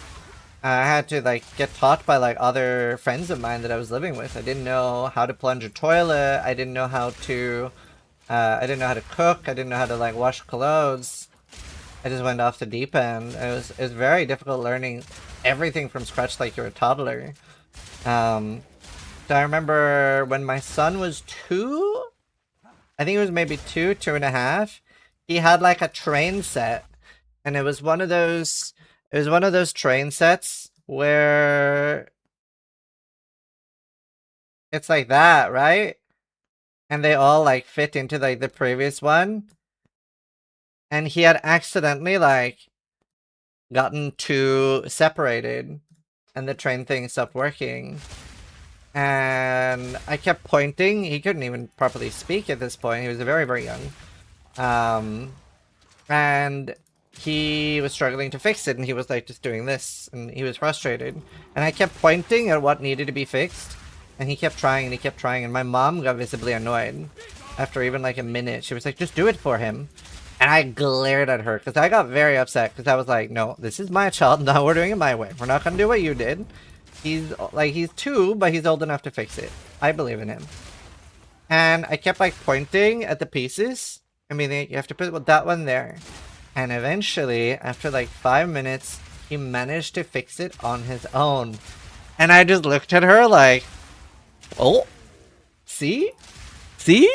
S2: I had to, like, get taught by, like, other friends of mine that I was living with. I didn't know how to plunge a toilet. I didn't know how to cook. I didn't know how to, like, wash clothes. I just went off the deep end. It was very difficult learning everything from scratch like you're a toddler. So I remember when my son was 2, I think it was maybe 2.5, he had like a train set, and it was one of those train sets where it's like that, right? And they all like fit into like the previous one. And he had accidentally like gotten too separated, and the train thing stopped working. And I kept pointing. He couldn't even properly speak at this point. He was very, very young. And he was struggling to fix it, and he was like just doing this, and he was frustrated. And I kept pointing at what needed to be fixed, and he kept trying, and he kept trying, and my mom got visibly annoyed. After even like a minute, she was like, just do it for him. And I glared at her, because I got very upset, because I was like, no, this is my child, now we're doing it my way. We're not going to do what you did. He's 2, but he's old enough to fix it. I believe in him. And I kept like pointing at the pieces. I mean, you have to put that one there. And eventually, after like 5 minutes, he managed to fix it on his own. And I just looked at her like, oh, see? See?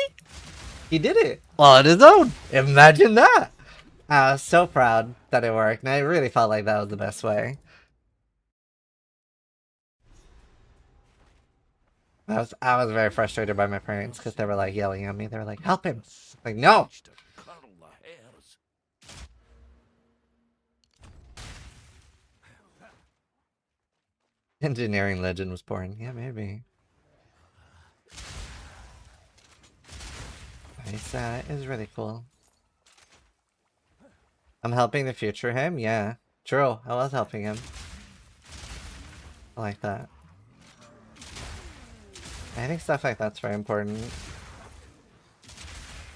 S2: He did it on his own. Imagine that. I was so proud that it worked, and I really felt like that was the best way. I was very frustrated by my parents because they were like yelling at me. They were like, "Help him!" Like, no. Engineering legend was born. Yeah, maybe. Nice. Is really cool. I'm helping the future him. Yeah, true. I was helping him. I like that. I think stuff like that's very important.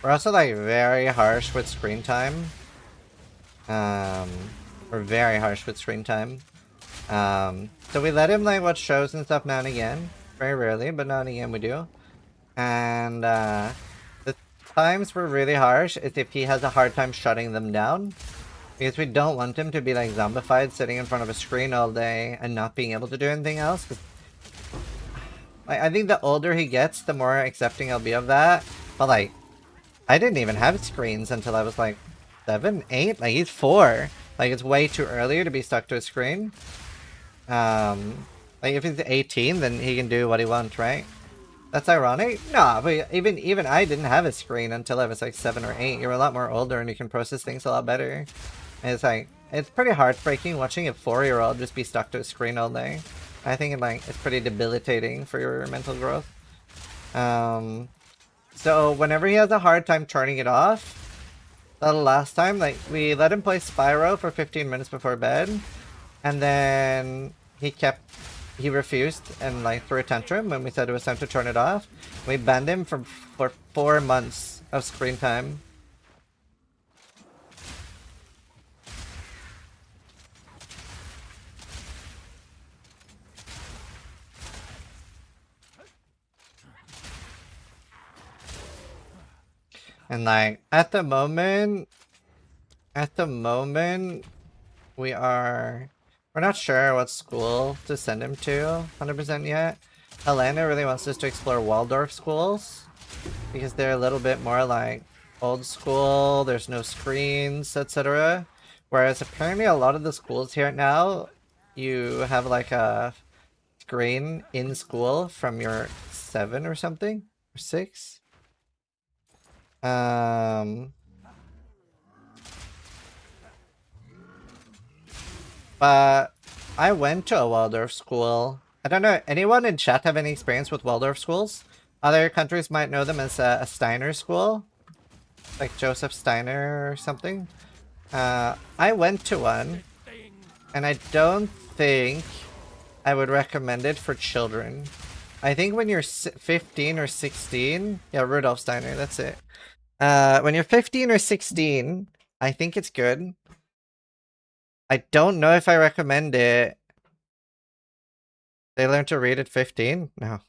S2: We're also like very harsh with screen time. We're very harsh with screen time. So we let him like watch shows and stuff now and again. Very rarely, but now and again we do. And the times we're really harsh is if he has a hard time shutting them down. Because we don't want him to be like zombified sitting in front of a screen all day and not being able to do anything else. Like, I think the older he gets, the more accepting I'll be of that. But like, I didn't even have screens until I was like 7, 8. Like, he's 4. Like, it's way too early to be stuck to a screen. Like, if he's 18, then he can do what he wants, right? That's ironic? Nah, but even I didn't have a screen until I was like 7 or 8. You're a lot more older and you can process things a lot better. And it's like, it's pretty heartbreaking watching a 4-year-old just be stuck to a screen all day. I think it's pretty debilitating for your mental growth. So whenever he has a hard time turning it off, the last time, like, we let him play Spyro for 15 minutes before bed, and then he refused and like threw a tantrum when we said it was time to turn it off. We banned him for 4 months of screen time. And like, at the moment, we're not sure what school to send him to 100% yet. Helena really wants us to explore Waldorf schools because they're a little bit more like old school, there's no screens, etc. Whereas apparently a lot of the schools here now, you have like a screen in school from your 7 or something, or 6. But I went to a Waldorf school. I don't know, anyone in chat have any experience with Waldorf schools? Other countries might know them as a Steiner school. Like Joseph Steiner or something. I went to one. And I don't think I would recommend it for children. I think when you're 15 or 16... Yeah, Rudolf Steiner, that's it. When you're 15 or 16, I think it's good. I don't know if I recommend it. They learn to read at 15? No.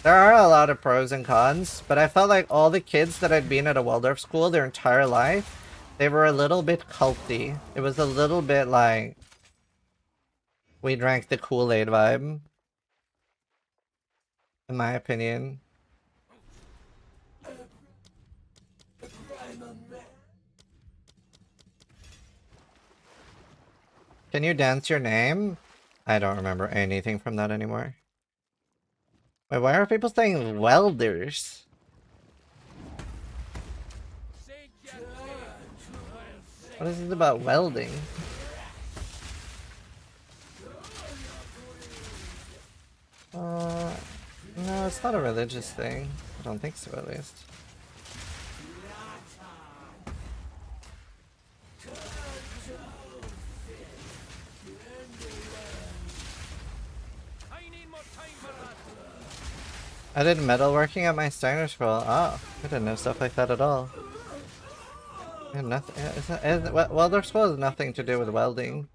S2: There are a lot of pros and cons, but I felt like all the kids that had been at a Waldorf school their entire life, they were a little bit culty. It was a little bit like we drank the Kool-Aid vibe, in my opinion. Can you dance your name? I don't remember anything from that anymore. Wait, why are people saying welders? What is this about welding? No, it's not a religious thing. I don't think so, at least. I did metalworking at my Steiner school. Oh, I didn't know stuff like that at all. I had nothing. Waldorf school has nothing to do with welding.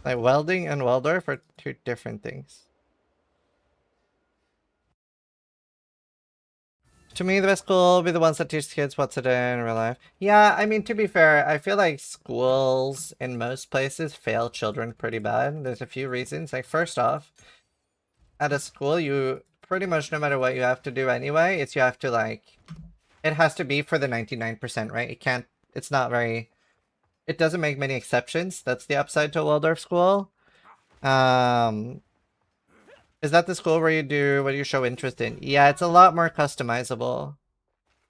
S2: Like, welding and Waldorf are 2 different things. To me, the best school will be the ones that teach kids what to do in real life. Yeah, I mean, to be fair, I feel like schools in most places fail children pretty bad. There's a few reasons. Like, first off, at a school, you pretty much no matter what you have to do anyway, it's you have to like, it has to be for the 99%, right? It can't, it's not very, it doesn't make many exceptions. That's the upside to a Waldorf school. Is that the school where you do, what do you show interest in? Yeah, it's a lot more customizable.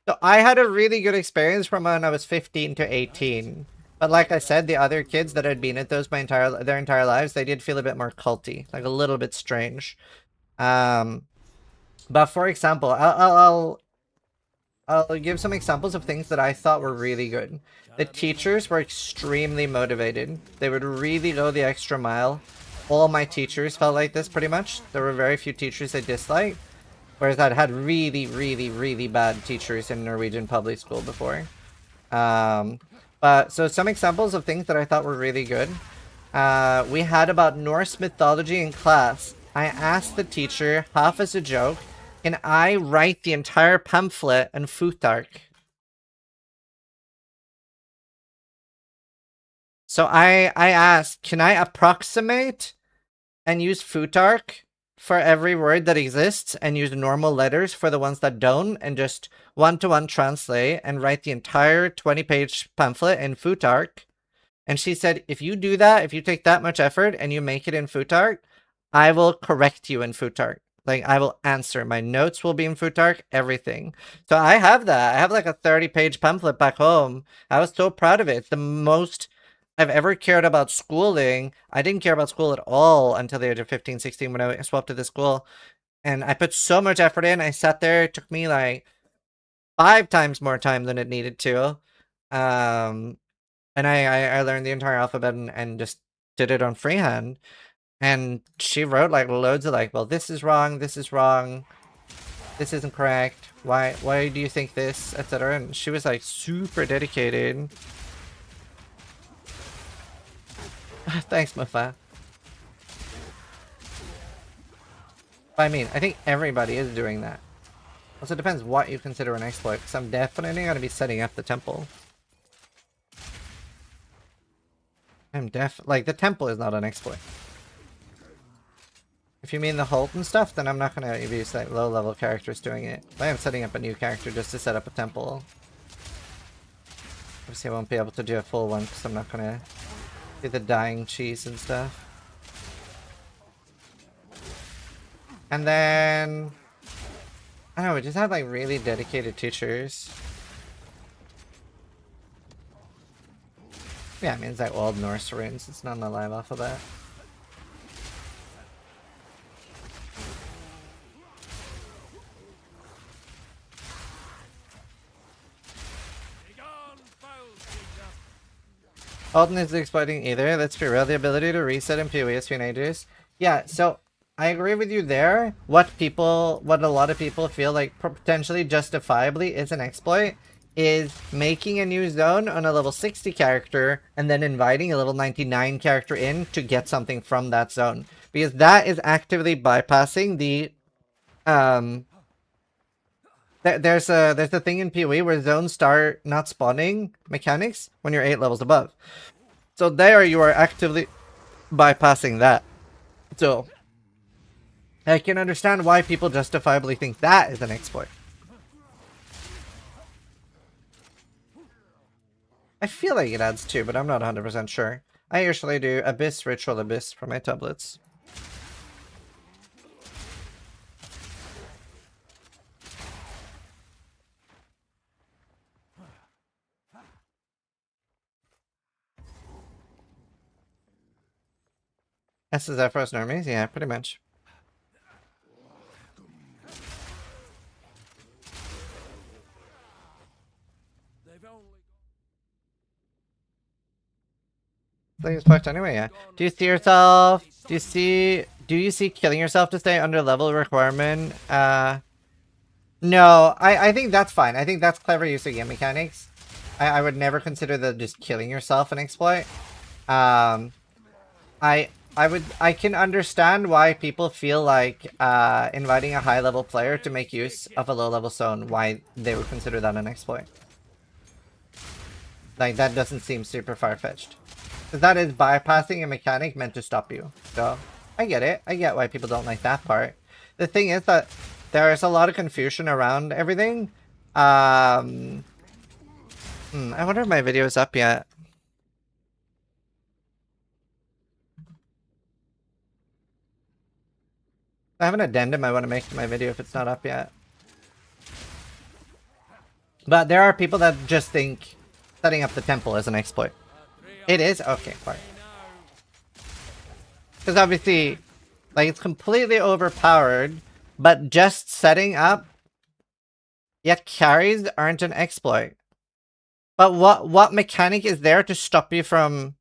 S2: So I had a really good experience from when I was 15 to 18. But like I said, the other kids that had been at those their entire lives, they did feel a bit more culty, like a little bit strange. But for example, I'll give some examples of things that I thought were really good. The teachers were extremely motivated. They would really go the extra mile. All my teachers felt like this pretty much. There were very few teachers I disliked. Whereas I'd had really, really, really bad teachers in Norwegian public school before. But so some examples of things that I thought were really good. We had about Norse mythology in class. I asked the teacher, half as a joke, can I write the entire pamphlet in Futhark? So I asked, can I approximate and use Futhark for every word that exists and use normal letters for the ones that don't and just one-to-one translate and write the entire 20-page pamphlet in Futhark? And she said, if you do that, if you take that much effort and you make it in Futhark, I will correct you in Futhark. Like, I will answer. My notes will be in Futhark, everything. So I have that. I have like a 30-page pamphlet back home. I was so proud of it. It's the most I've ever cared about schooling. I didn't care about school at all until the age of 15, 16 when I swapped to this school. And I put so much effort in. I sat there. It took me like 5 times more time than it needed to. And I learned the entire alphabet and just did it on freehand. And she wrote like loads of like, well, this is wrong. This is wrong. This isn't correct. Why do you think this, etc. And she was like super dedicated. Thanks, Mufa. I mean, I think everybody is doing that. Also, it depends what you consider an exploit, because I'm definitely going to be setting up the temple. Like, the temple is not an exploit. If you mean the Holt and stuff, then I'm not going to use like low-level characters doing it. I am setting up a new character just to set up a temple. Obviously, I won't be able to do a full one, because I'm not going to do the dying cheese and stuff. And then I don't know, we just had like really dedicated teachers. Yeah, I mean it's like old Norse runes, it's not in the live alphabet. Alden isn't exploiting either, let's be real. The ability to reset in PoE as teenagers. Yeah, so I agree with you there. What a lot of people feel like potentially justifiably is an exploit is making a new zone on a level 60 character and then inviting a level 99 character in to get something from that zone. Because that is actively bypassing the there's a thing in PoE where zones start not spawning mechanics when you're 8 levels above. So there you are actively bypassing that. So I can understand why people justifiably think that is an exploit. I feel like it adds 2, but I'm not 100% sure. I usually do Abyss, Ritual Abyss for my tablets. SSF for us normies? Yeah, pretty much. Things fucked anyway, yeah. Do you see yourself? Do you see killing yourself to stay under level requirement? No, I think that's fine. I think that's clever use of game mechanics. I would never consider the just killing yourself an exploit. I can understand why people feel like inviting a high level player to make use of a low level zone, why they would consider that an exploit. Like, that doesn't seem super far-fetched. Because that is bypassing a mechanic meant to stop you. So, I get it. I get why people don't like that part. The thing is that there's a lot of confusion around everything. I wonder if my video is up yet. I have an addendum I want to make to my video if it's not up yet. But there are people that just think setting up the temple is an exploit. It is? Okay, fine. Because obviously, like, it's completely overpowered, but just setting up, yet carries aren't an exploit. But what mechanic is there to stop you from...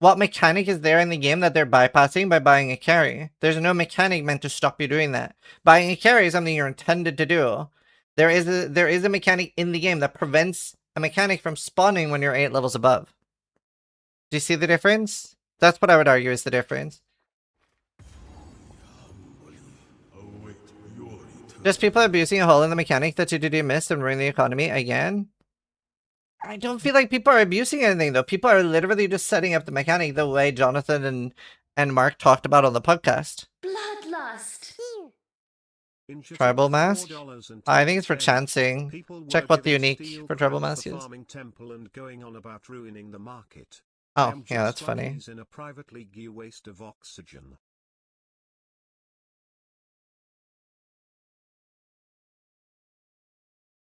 S2: What mechanic is there in the game that they're bypassing by buying a carry? There's no mechanic meant to stop you doing that. Buying a carry is something you're intended to do. There is a mechanic in the game that prevents a mechanic from spawning when you're 8 levels above. Do you see the difference? That's what I would argue is the difference. Just people abusing a hole in the mechanic that you do miss and ruin the economy again? I don't feel like people are abusing anything though. People are literally just setting up the mechanic the way Jonathan and Mark talked about on the podcast.
S5: Bloodlust.
S2: Tribal mask? I think it's for chancing. Check what the unique for tribal mask is. Oh, yeah, that's funny.
S3: In a private league, you waste of oxygen.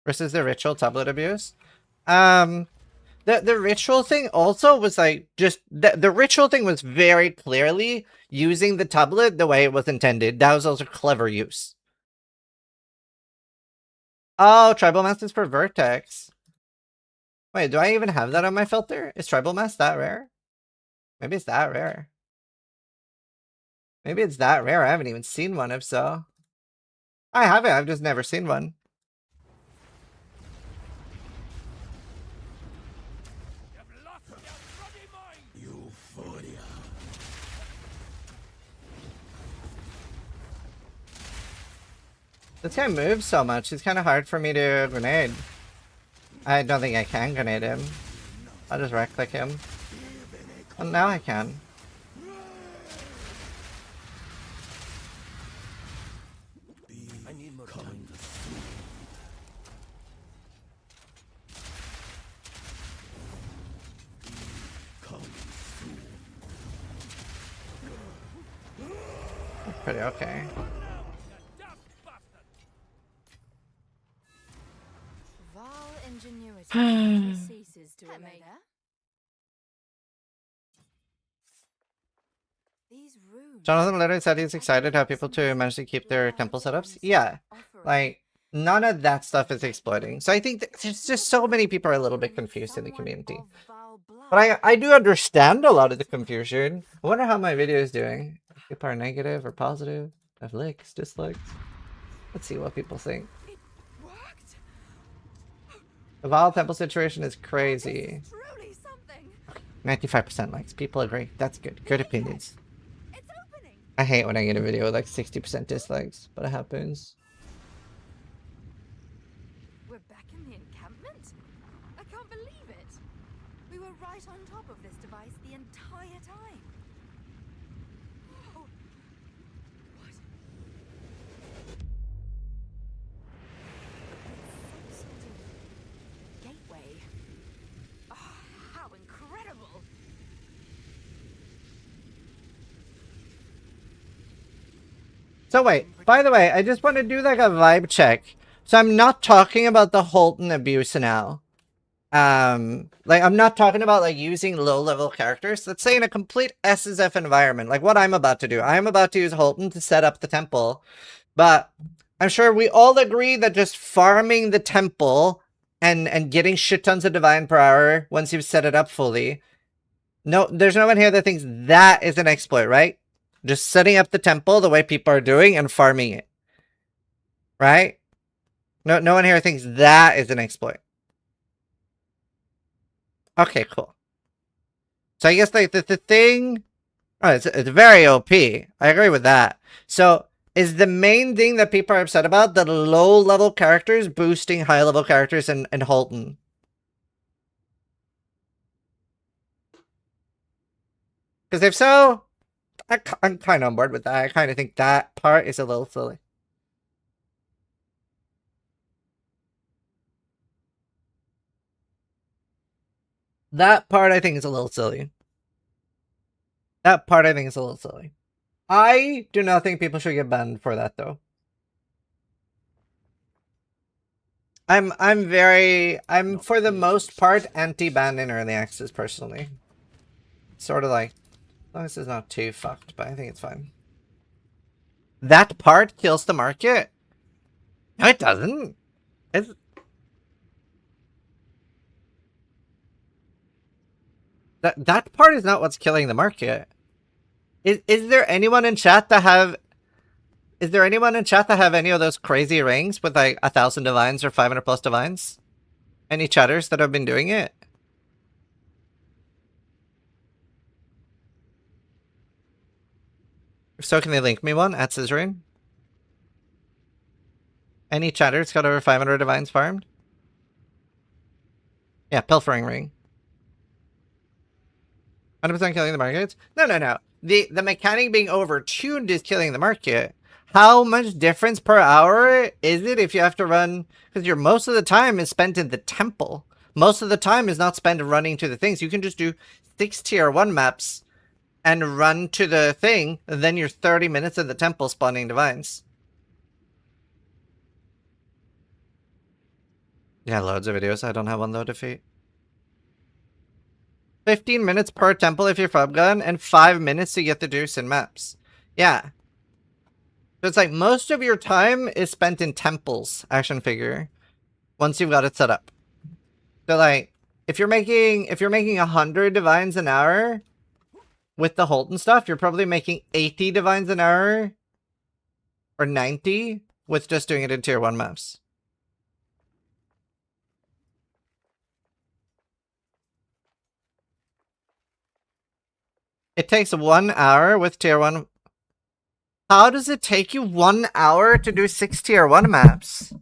S2: Versus the ritual tablet abuse. The ritual thing also was like just the ritual thing was very clearly using the tablet the way it was intended. That was also clever use. Oh, tribal mask is for vertex. Wait, do I even have that on my filter? Is tribal mask that rare? Maybe it's that rare. Maybe it's that rare. I haven't even seen one if so. I haven't, I've just never seen one. This guy moves so much, it's kind of hard for me to grenade. I don't think I can grenade him. I'll just right click him. Well, now I can.
S4: I need more time.
S2: Pretty okay.
S6: Ceases to remain. These rooms.
S2: Jonathan literally said he's excited how people to manage to keep their temple setups. Yeah, like none of that stuff is exploiting. So I think there's just so many people are a little bit confused in the community. But I do understand a lot of the confusion. I wonder how my video is doing. People are negative or positive. I have likes, dislikes. Let's see what people think. The Val Temple situation is crazy. 95% likes. People agree. That's good. Good opinions. I hate when I get a video with like 60% dislikes, but it happens.
S6: We're back in the encampment? I can't believe it. We were right on top of this device the entire time. Oh. What? Some sort of gateway. Oh, how incredible!
S2: So wait, by the way, I just want to do like a vibe check. So I'm not talking about the Holton abuse now. Like I'm not talking about like using low-level characters. Let's say in a complete SSF environment, like what I'm about to do. I'm about to use Holton to set up the temple. But I'm sure we all agree that just farming the temple and getting shit tons of divine per hour once you've set it up fully. No, there's no one here that thinks that is an exploit, right? Just setting up the temple the way people are doing and farming it. Right? No one here thinks that is an exploit. Okay, cool. So I guess like the thing... Oh, it's very OP. I agree with that. So is the main thing that people are upset about the low-level characters boosting high-level characters in Holton? Because if so... I'm kind of on board with that. I kind of think that part is a little silly. That part I think is a little silly. That part I think is a little silly. I do not think people should get banned for that though. I'm for the most part anti-ban in early access personally. Sort of like, as long as it's not too fucked, but I think it's fine. That part kills the market? No, it doesn't. That part is not what's killing the market. Is there anyone in chat that have any of those crazy rings with like 1,000 divines or 500 plus divines? Any chatters that have been doing it? If so, can they link me one at Scissoring? Any chatters got over 500 divines farmed? Yeah, pilfering ring. 100% killing the market? No. The mechanic being overtuned is killing the market. How much difference per hour is it if you have to run? Because your most of the time is spent in the temple. Most of the time is not spent running to the things. You can just do 6 tier 1 maps and run to the thing, and then you're 30 minutes in the temple spawning divines. Yeah, loads of videos. I don't have one though, defeat. 15 minutes per temple if you're fob gun, and 5 minutes to get the juice in maps. Yeah. So it's like most of your time is spent in temples, action figure, once you've got it set up. So like, if you're making 100 divines an hour with the Holton stuff, you're probably making 80 divines an hour or 90 with just doing it in tier 1 maps. It takes 1 hour with tier 1. How does it take you 1 hour to do 6 tier 1 maps?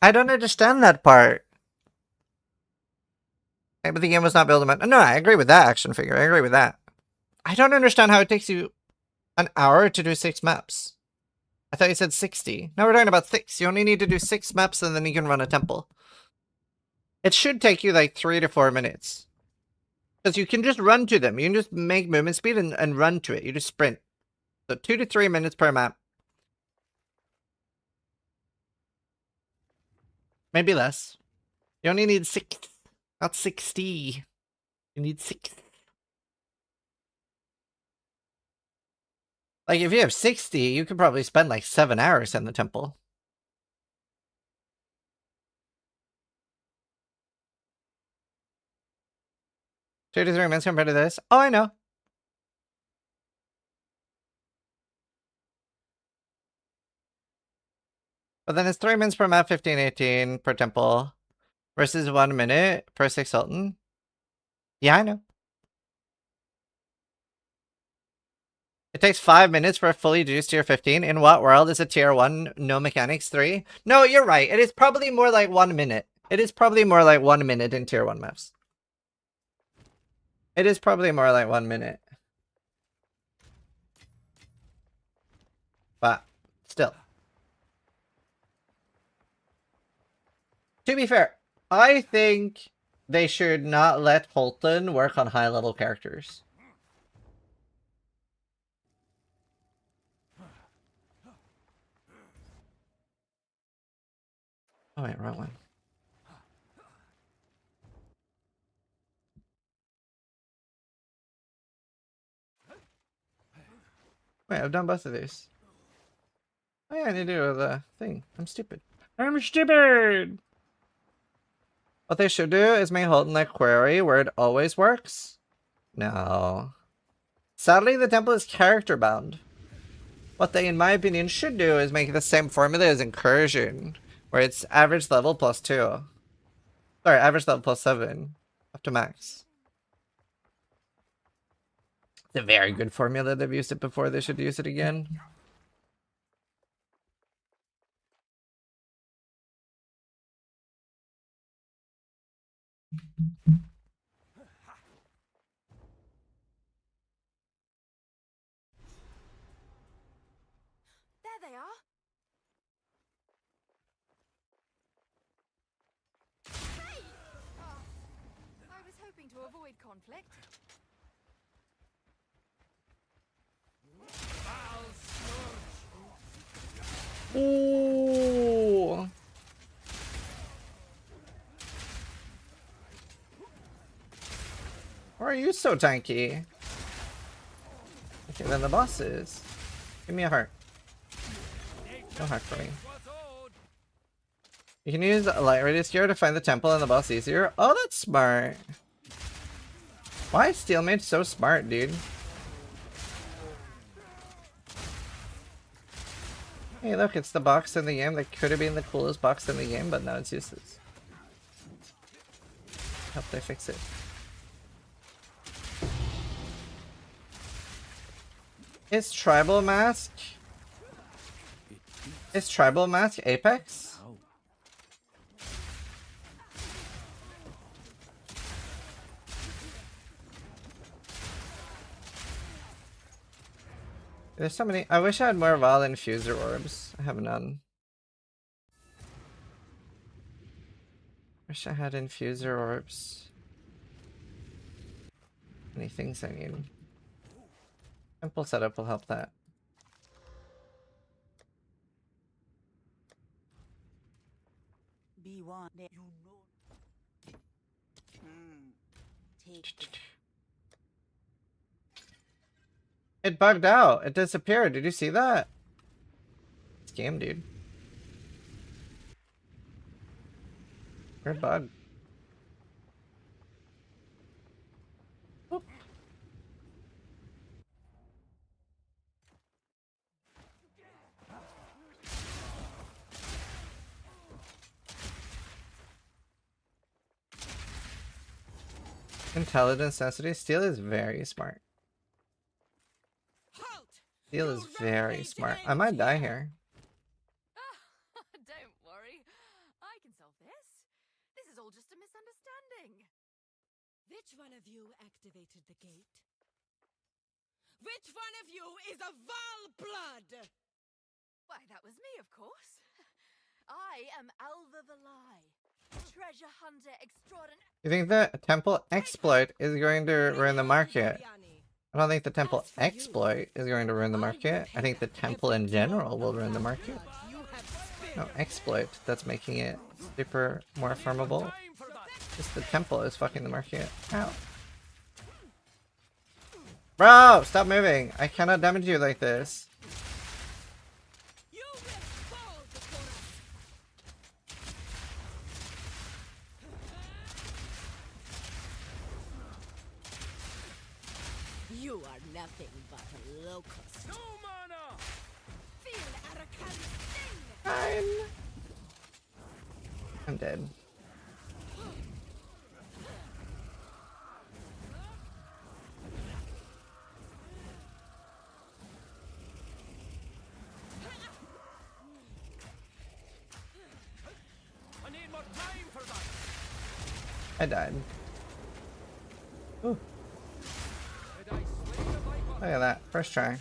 S2: I don't understand that part. But the game was not built on... No, I agree with that, action figure. I agree with that. I don't understand how it takes you an hour to do 6 maps. I thought you said 60. No, we're talking about 6. You only need to do 6 maps and then you can run a temple. It should take you like 3 to 4 minutes. Because you can just run to them. You can just make movement speed and run to it. You just sprint. So 2 to 3 minutes per map. Maybe less. You only need 6. Not 60. You need 6. Like, if you have 60, you could probably spend like 7 hours in the temple. Two to 3 minutes compared to this. Oh, I know. But then it's 3 minutes per map, 15, 18 per temple. Versus 1 minute per 6 Sultan. Yeah, I know. It takes 5 minutes for a fully juiced tier 15. In what world is a tier 1 no mechanics 3? No, you're right. It is probably more like 1 minute. It is probably more like 1 minute in tier 1 maps. It is probably more like 1 minute. But still. To be fair, I think they should not let Holton work on high level characters. Oh wait, wrong one. Wait, I've done both of these. Oh yeah, I need to do the thing. I'm stupid. I'm stupid! What they should do is make Holton like Query, where it always works. No. Sadly, the temple is character bound. What they, in my opinion, should do is make the same formula as Incursion, where it's average level plus 2. Sorry, average level plus 7. Up to max. It's a very good formula. They've used it before. They should use it again.
S6: There they are. Hey! Oh, I was hoping to avoid conflict.
S2: Ooh. Why are you so tanky? Okay, then the boss is. Give me a heart. No heart for me. You can use a light radius gear to find the temple and the boss easier. Oh, that's smart. Why is Steelmate so smart, dude? Hey, look, it's the box in the game that could have been the coolest box in the game, but now it's useless. Hope they fix it. Is Tribal Mask Apex? There's so many. I wish I had more Val Infuser orbs. I have none. Wish I had Infuser orbs. Many things I need. Temple setup will help that.
S8: B1, you know. Take
S2: It bugged out. It disappeared. Did you see that? Scam, dude. Weird bug. Oop. Intelligence necessity. Steel is very smart. Steel is very smart. I might die here.
S6: Don't worry. I can solve this. This is all just a misunderstanding.
S7: Which one of you activated the gate? Which one of you is a Val blood?
S6: Why, that was me, of course. I am Alva Valai, treasure hunter extraordinary.
S2: You think the temple exploit is going to ruin the market? I don't think the temple exploit is going to ruin the market. I think the temple in general will ruin the market. No, exploit that's making it super more farmable. Just the temple is fucking the market. Ow. Bro, stop moving. I cannot damage you like this.
S7: You are nothing but a locust.
S4: No mana!
S6: Feel Arakan's sting!
S2: I'm dead.
S4: I need more time for that!
S2: I died. Ooh.
S4: Did I slay the viper?
S2: Look at that. First try.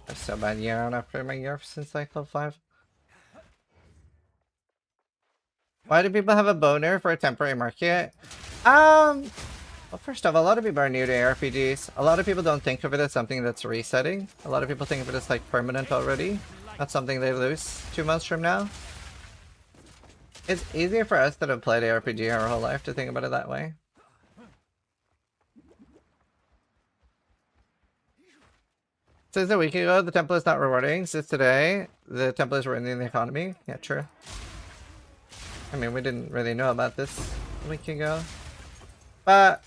S2: That's so bad. Yeah, I don't have to play my gear since like level 5. Why do people have a boner for a temporary market? Well, first off, a lot of people are new to ARPGs. A lot of people don't think of it as something that's resetting. A lot of people think of it as like permanent already. Not something they lose 2 months from now. It's easier for us that have played ARPG our whole life to think about it that way. Since a week ago, the temple is not rewarding. Since today, the temple is ruining the economy. Yeah, true. I mean, we didn't really know about this a week ago. But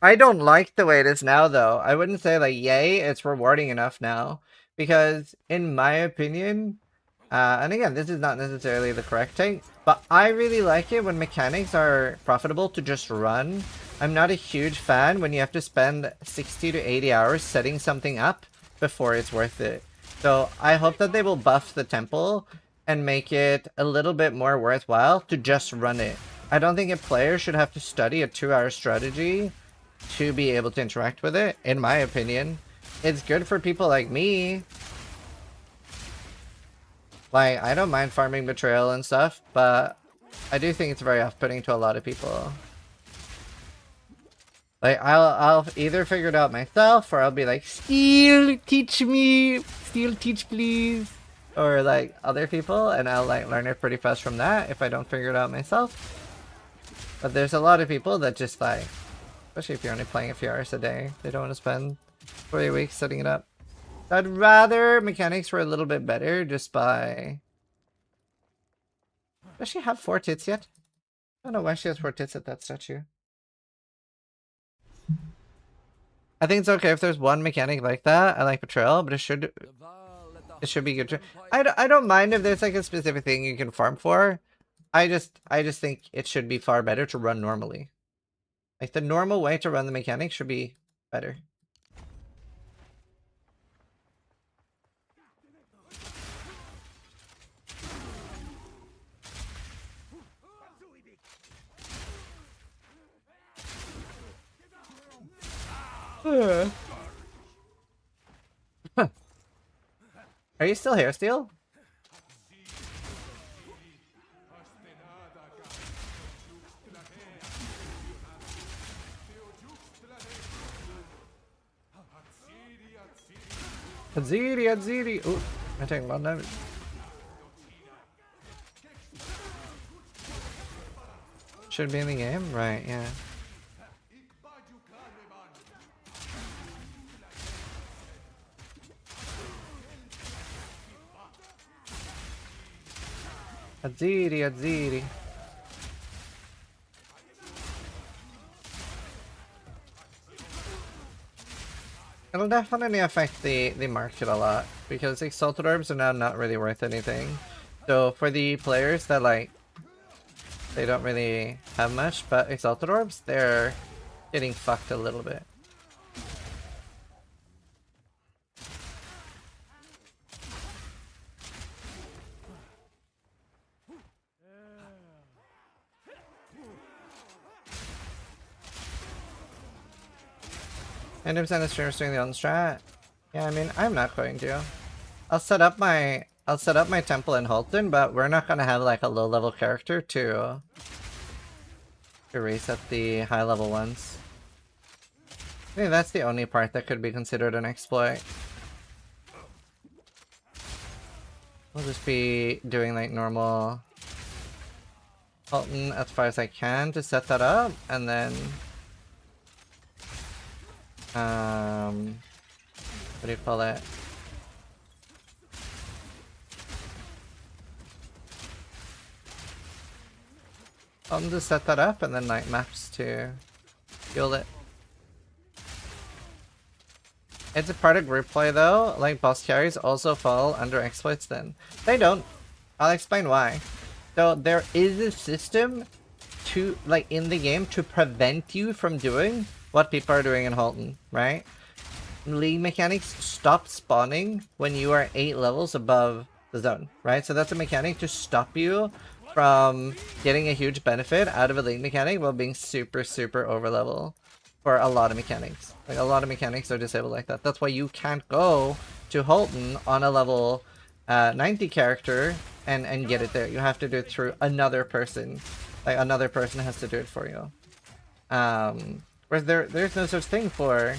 S2: I don't like the way it is now, though. I wouldn't say like, yay, it's rewarding enough now. Because, in my opinion, and again, this is not necessarily the correct take, but I really like it when mechanics are profitable to just run. I'm not a huge fan when you have to spend 60 to 80 hours setting something up before it's worth it. So I hope that they will buff the temple and make it a little bit more worthwhile to just run it. I don't think a player should have to study a 2-hour strategy to be able to interact with it, in my opinion. It's good for people like me. Like, I don't mind farming betrayal and stuff, but I do think it's very off-putting to a lot of people. Like, I'll either figure it out myself, or I'll be like, Steel, teach me! Steel, teach please! Or like, other people, and I'll like learn it pretty fast from that if I don't figure it out myself. But there's a lot of people that just like, especially if you're only playing a few hours a day, they don't want to spend 3 weeks setting it up. I'd rather mechanics were a little bit better just by... Does she have 4 tits yet? I don't know why she has 4 tits at that statue. I think it's okay if there's one mechanic like that. I like Betrayal, but it should be good. I don't mind if there's like a specific thing you can farm for. I just think it should be far better to run normally. Like the normal way to run the mechanic should be better. Huh. Are you still here, Steel? Adziri. Ooh, I take a lot of damage. Should be in the game? Right, yeah. Adziri. It'll definitely affect the market a lot, because Exalted Orbs are now not really worth anything. So for the players that like, they don't really have much, but Exalted Orbs, they're getting fucked a little bit. And if the streamer's doing the on strat, yeah, I mean, I'm not going to. I'll set up my temple in Halton, but we're not gonna have like a low level character to reset the high level ones. I think that's the only part that could be considered an exploit. We'll just be doing like normal Halton as far as I can to set that up, and then what do you call it? I'll just set that up and then like maps to heal it. It's a part of group play though, like boss carries also fall under exploits then. They don't. I'll explain why. So there is a system to, like in the game, to prevent you from doing what people are doing in Halton, right? League mechanics stop spawning when you are 8 levels above the zone, right? So that's a mechanic to stop you from getting a huge benefit out of a league mechanic while being super over level for a lot of mechanics. Like a lot of mechanics are disabled like that. That's why you can't go to Halton on a level 90 character and get it there. You have to do it through another person. Like another person has to do it for you. Whereas there's no such thing for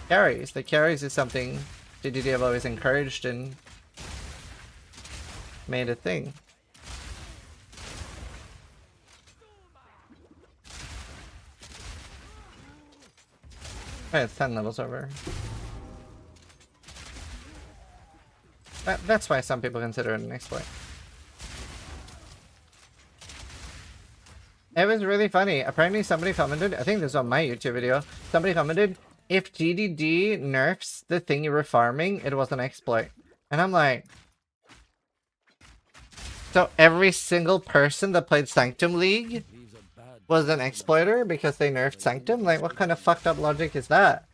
S2: carries. The carries is something DDD have always encouraged and made a thing. Alright, it's 10 levels over. That's why some people consider it an exploit. It was really funny. Apparently somebody commented, I think this was on my YouTube video, somebody commented, if GDD nerfs the thing you were farming, it was an exploit. And I'm like, so every single person that played Sanctum League was an exploiter because they nerfed Sanctum? Like, what kind of fucked up logic is that?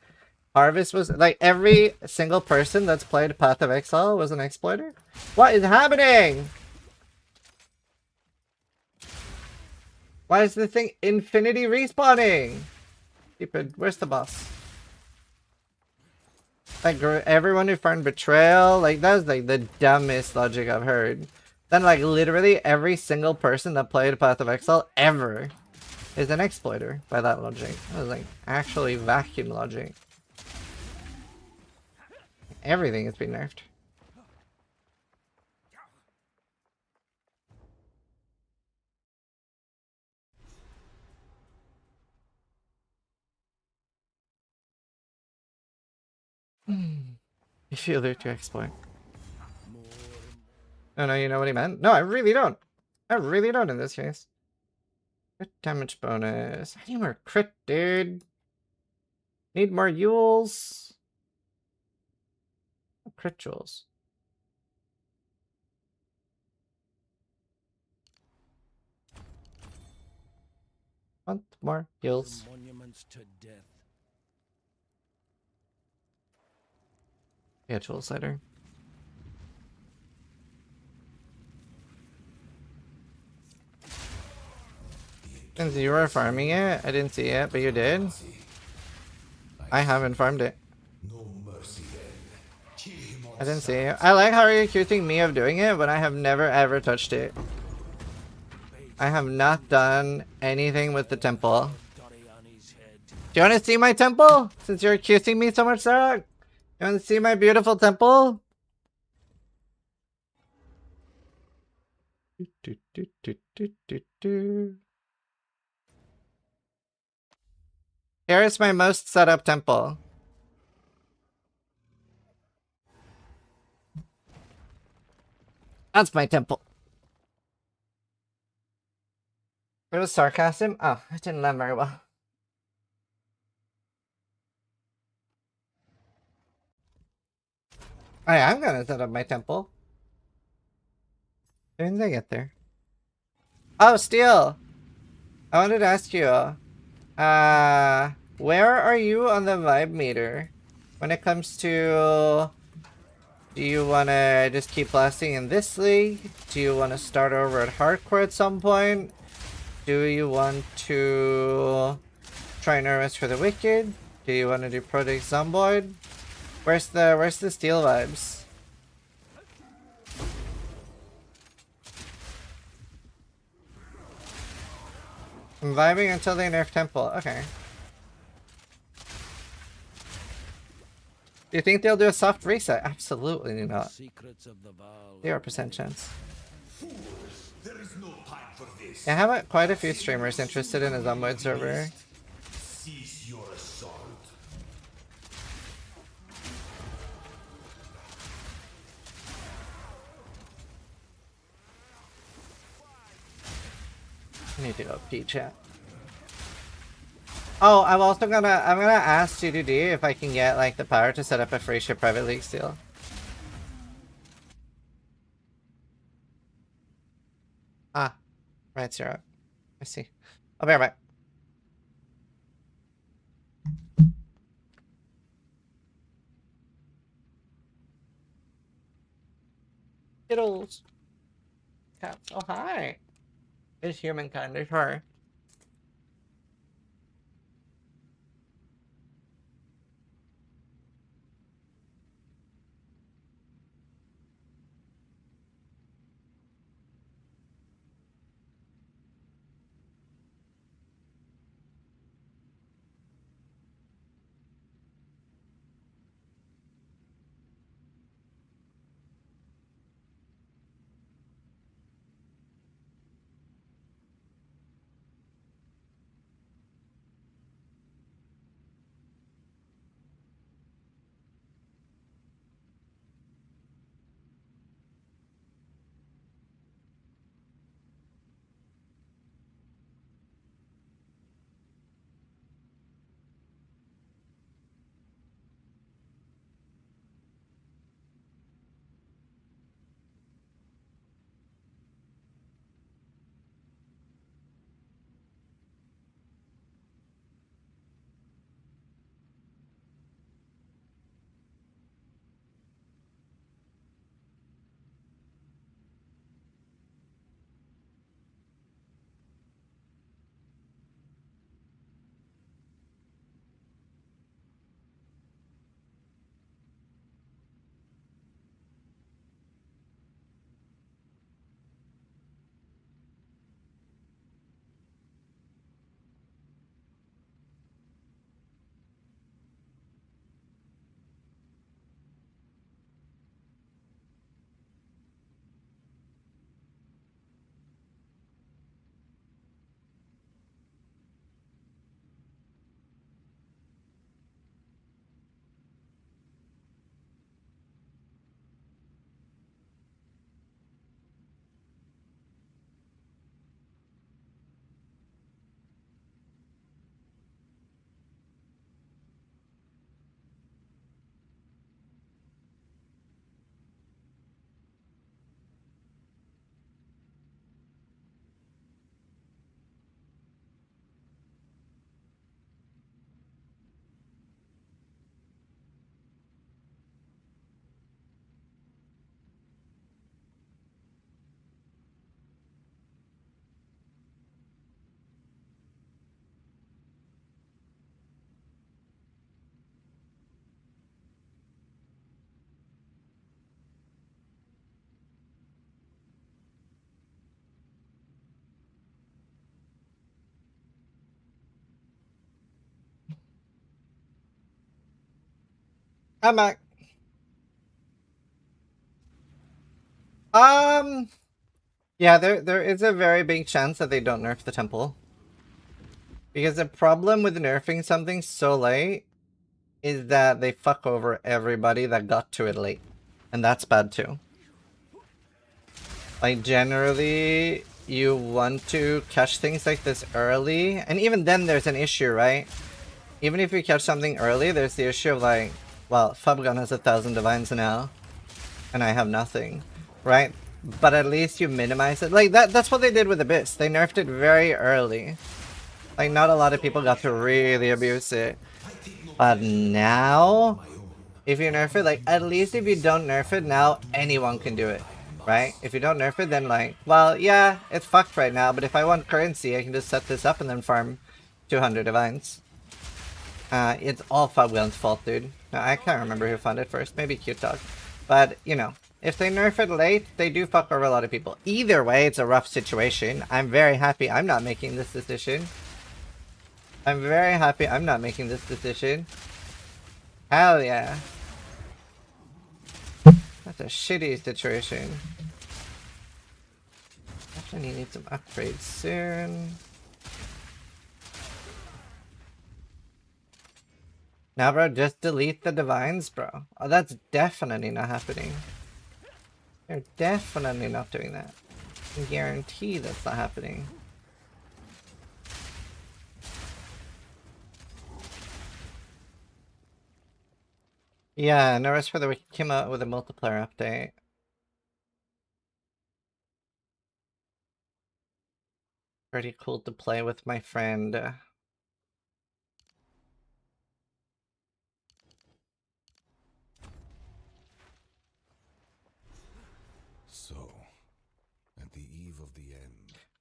S2: Harvest was, like, every single person that's played Path of Exile was an exploiter? What is happening? Why is the thing infinity respawning? Stupid. Where's the boss? Like, everyone who farmed Betrayal, like, that was like the dumbest logic I've heard. then like literally every single person that played Path of Exile ever is an exploiter by that logic. That was like actually vacuum logic. Everything has been nerfed. You feel there to exploit. Oh no, you know what he meant? No, I really don't. I really don't in this case. Crit damage bonus. I need more crit, dude. Need more Yules. Crit jewels. Want more Yules.
S4: Monuments to death.
S2: Yeah, jewels later. Since you were farming it, I didn't see it, but you did. I haven't farmed it. I didn't see it. I like how you're accusing me of doing it, but I have never ever touched it. I have not done anything with the temple. Do you want to see my temple? Since you're accusing me so much, Sarah? You want to see my beautiful temple? Here is my most set up temple. That's my temple. It was sarcasm? Oh, it didn't land very well. I am gonna set up my temple. As soon as I get there. Oh, Steel! I wanted to ask you, where are you on the vibe meter? When it comes to... Do you want to just keep blasting in this league? Do you want to start over at hardcore at some point? Do you want to try Nervous for the Wicked? Do you want to do Project Zomboid? Where's the Steel vibes? I'm vibing until they nerf Temple. Okay. Do you think they'll do a soft reset? Absolutely not. 0% chance. Yeah, I have quite a few streamers interested in a Zomboid server.
S10: Cease your assault.
S2: I need to go pee chat. Oh, I'm gonna ask CDD if I can get like the power to set up a free ship private league steal. Ah, right, Zero. I see. I'll be right back. Kittles. Cats. Oh, hi. It's humankind, it's her. I'm back. Yeah, there is a very big chance that they don't nerf the temple. Because the problem with nerfing something so late is that they fuck over everybody that got to it late. And that's bad too. Like, generally, you want to catch things like this early. And even then, there's an issue, right? Even if you catch something early, there's the issue of like, well, Fubgun has 1,000 divines now. And I have nothing, right? But at least you minimize it. Like, that's what they did with Abyss. They nerfed it very early. Like, not a lot of people got to really abuse it. But now, if you nerf it, like, at least if you don't nerf it, now anyone can do it, right? If you don't nerf it, then like, well, yeah, it's fucked right now, but if I want currency, I can just set this up and then farm 200 divines. It's all Fubgun's fault, dude. No, I can't remember who found it first. Maybe Q-Talk. But, you know, if they nerf it late, they do fuck over a lot of people. Either way, it's a rough situation. I'm very happy I'm not making this decision. I'm very happy I'm not making this decision. Hell yeah. That's a shitty situation. Definitely need some upgrades soon. Now, bro, just delete the divines, bro. Oh, that's definitely not happening. They're definitely not doing that. I can guarantee that's not happening. Yeah, no rest for the week came out with a multiplayer update. Pretty cool to play with my friend.
S10: So, at the eve of the end.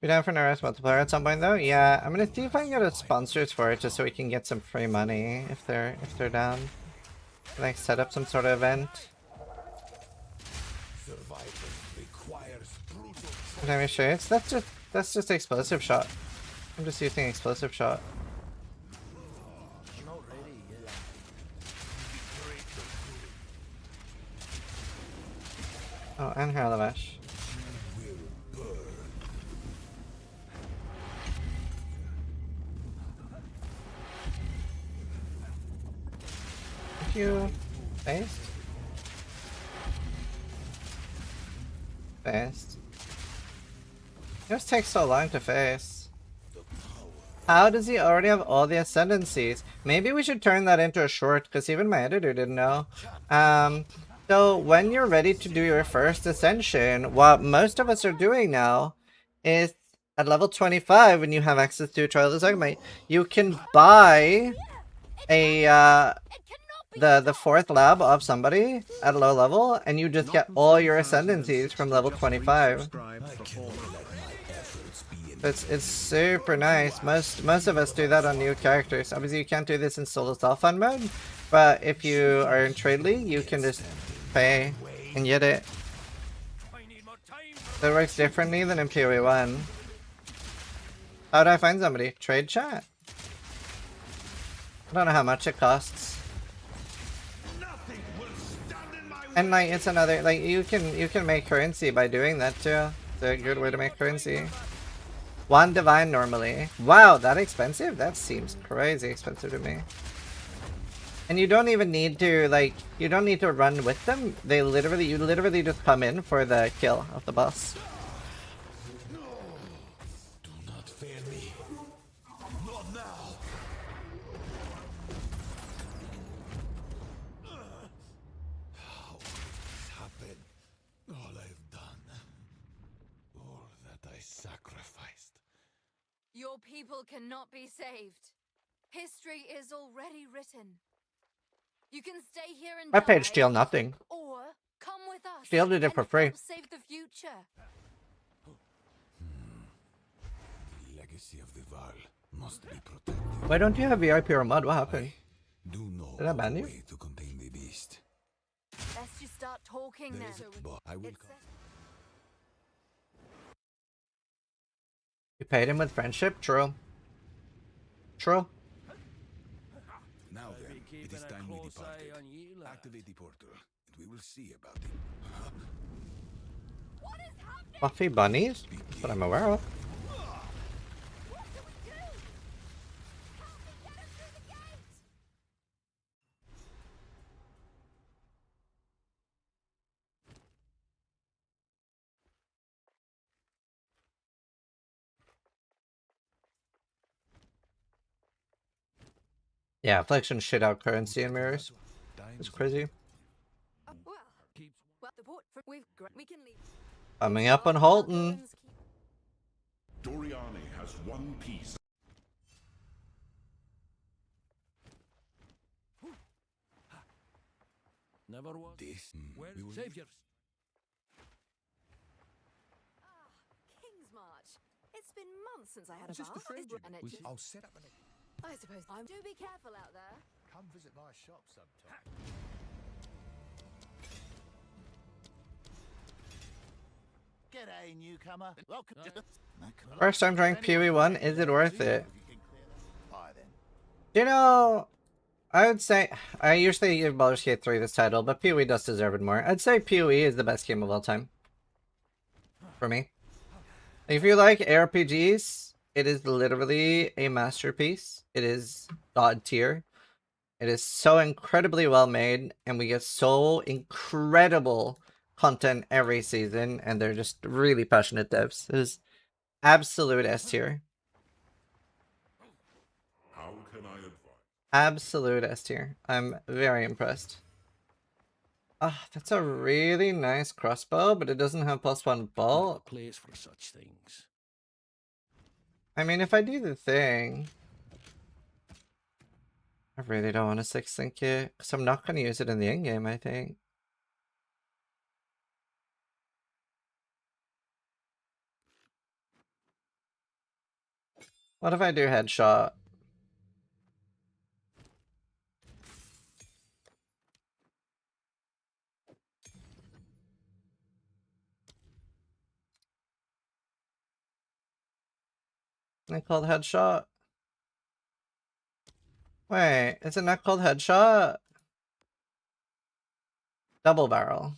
S2: Be down for no rest multiplayer at some point though? Yeah, I'm gonna see if I can get a sponsors for it just so we can get some free money if they're down. Like set up some sort of event. Let me show you. That's just explosive shot. I'm just using explosive shot. Oh, and Harlemash. Thank you. Faced. Faced. Yours takes so long to face. How does he already have all the ascendancies? Maybe we should turn that into a short, because even my editor didn't know. So when you're ready to do your first ascension, what most of us are doing now is at level 25, when you have access to a Trial of the Segment, you can buy a the fourth lab of somebody at a low level, and you just get all your ascendancies from level 25. It's super nice. Most of us do that on new characters. Obviously, you can't do this in solo self-fund mode, but if you are in Trade League, you can just pay and get it. So it works differently than in PoE 1. How do I find somebody? Trade chat. I don't know how much it costs. And like it's another like you can make currency by doing that too. It's a good way to make currency. 1 divine normally. Wow, that expensive? That seems crazy expensive to me. And you don't even need to like you don't need to run with them. You literally just come in for the kill of the boss.
S10: Do not fail me. Not now. How could this happen? All I've done. All that I sacrificed.
S6: Your people cannot be saved. History is already written. You can stay here and
S2: I paid
S6: die,
S2: Steel nothing.
S6: or come with us.
S2: Steel did it for free.
S6: Help save the future.
S10: The legacy of the Val must be protected.
S2: Why don't you have VIP or mod? What happened?
S10: Do know
S2: Did I ban
S10: a
S2: you?
S10: way to contain the beast.
S6: Let's just start talking
S10: There
S6: then.
S10: is a but I will
S6: It's
S10: come.
S2: You paid him with friendship? True. True.
S10: Now then, it is time we departed.
S4: on you, lad.
S10: Activate the portal, and we will see about it.
S6: What is happening?
S2: Fluffy bunnies? That's what I'm aware of.
S6: What do we do? Help me get us through the gate!
S2: Yeah, Affliction shit out currency and mirrors. It's crazy.
S6: Well, the port we can leave.
S2: Coming up on Holton.
S9: Doriani has one piece.
S4: Never was.
S10: This.
S4: Well,
S10: we will
S4: saviors.
S6: King's March. It's been months since I had
S10: Is
S6: a
S10: this the
S6: bath.
S10: friend
S6: And it just,
S10: I'll set up an.
S6: I suppose I'm. Do be careful out there.
S10: Come visit my shop sometime.
S11: G'day, newcomer. Welcome to the...
S2: First time trying PoE1, is it worth it?
S11: Bye then.
S2: You know, I would say, I usually give Baldur's Gate 3 this title, but PoE does deserve it more. I'd say PoE is the best game of all time. For me. If you like ARPGs, it is literally a masterpiece. It is god tier. It is so incredibly well made, and we get so incredible content every season, and they're just really passionate devs. It is absolute S tier.
S9: How can I advise?
S2: Absolute S tier. I'm very impressed. Ah, that's a really nice crossbow, but it doesn't have +1 bolt.
S4: Place for such things.
S2: I mean, if I do the thing... I really don't want to 6-sync it, because I'm not going to use it in the endgame, I think. What if I do headshot? I called headshot. Wait, is it not called headshot? Double barrel.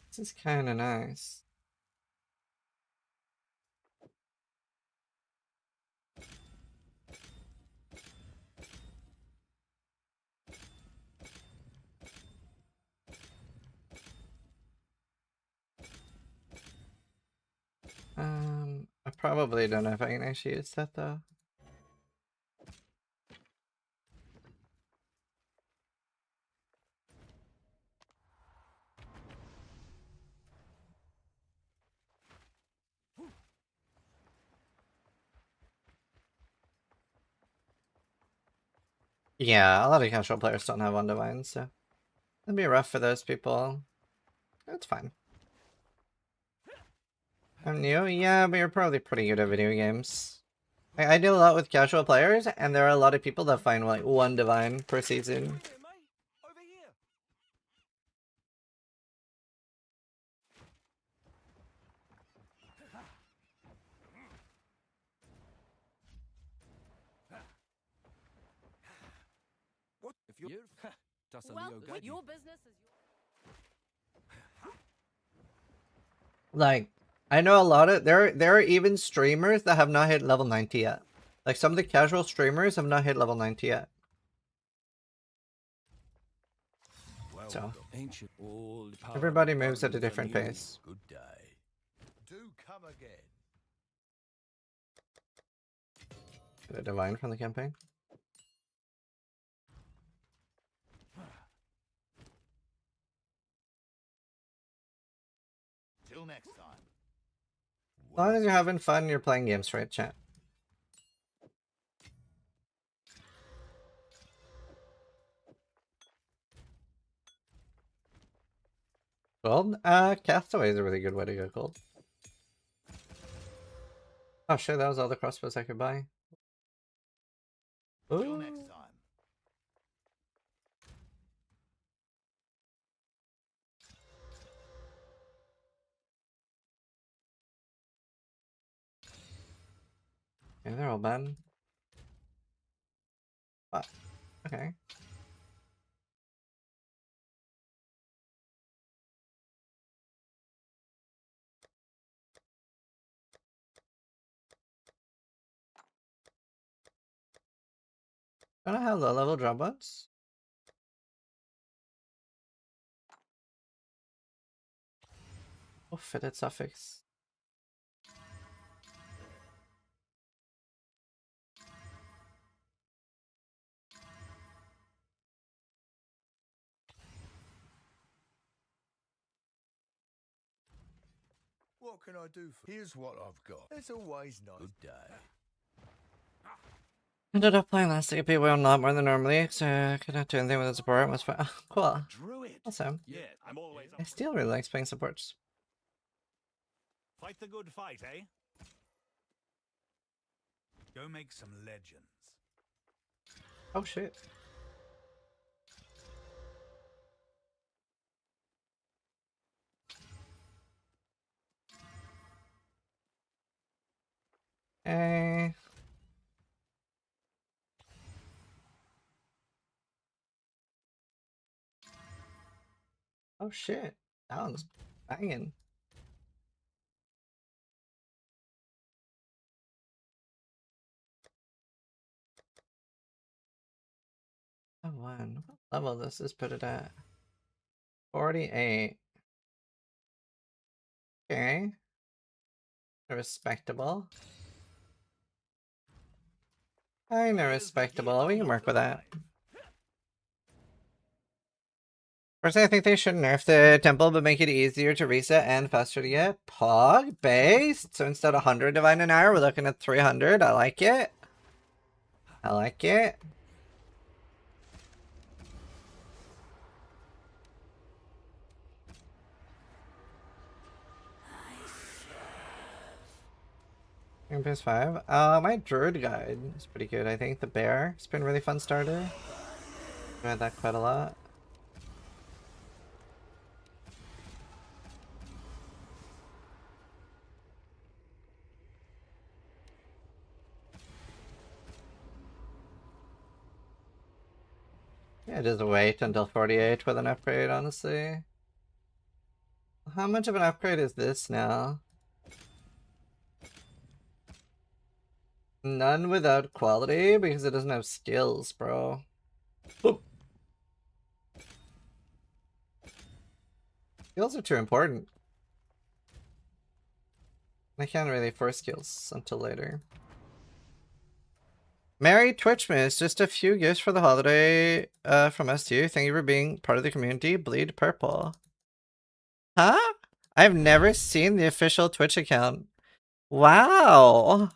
S2: This is kind of nice. I probably don't know if I can actually use that though. Yeah, a lot of casual players don't have Undivined, so it'd be rough for those people. That's fine. I'm new? Yeah, but you're probably pretty good at video games. I deal a lot with casual players, and there are a lot of people that find like 1 divine per season.
S4: Over here. What if you're
S6: Well, your business is
S2: Like, I know a lot of there are even streamers that have not hit level 90 yet. Like some of the casual streamers have not hit level 90 yet. So
S4: ancient old power
S2: everybody
S4: of
S2: moves at a
S4: Gardens
S2: different
S4: and you.
S2: pace.
S10: Good day. Do come again.
S2: Get a divine from the campaign.
S11: Till next time.
S2: As long as you're having fun, you're playing games right, chat. Gold? Castaway is a really good way to go gold. Oh shit, that was all the crossbows I could buy.
S11: Till
S2: Ooh.
S11: next time.
S2: Yeah, they're all bad. What? Okay. Don't know how low level drop bots. Oh, fitted suffix.
S10: What can I do for? Here's what I've got. It's always nice. Good day.
S2: Ended up playing last APA well, not more than normally, so I could not do anything with the support. It was fun. Oh, cool.
S11: Druid.
S2: Awesome.
S11: Yeah, I'm always
S2: I still really like playing supports.
S11: Fight the good fight, eh? Go make some legends.
S2: Oh shit. Hey. Oh shit. That one's banging. Oh, one. What level this is put it at? 48. Okay. Respectable. Kinda respectable. We can work with that. Personally, I think they should nerf the temple, but make it easier to reset and faster to get. Pog based. So instead of 100 divine an hour, we're looking at 300. I like it. I like it. PS5. My druid guide is pretty good. I think the bear has been a really fun starter. I had that quite a lot. Yeah, just wait until 48 with an upgrade, honestly. How much of an upgrade is this now? None without quality because it doesn't have skills, bro. Boop. Skills are too important. I can't really force skills until later. Merry Twitchmas, just a few gifts for the holiday from us too. Thank you for being part of the community. Bleed purple. Huh? I've never seen the official Twitch account. Wow.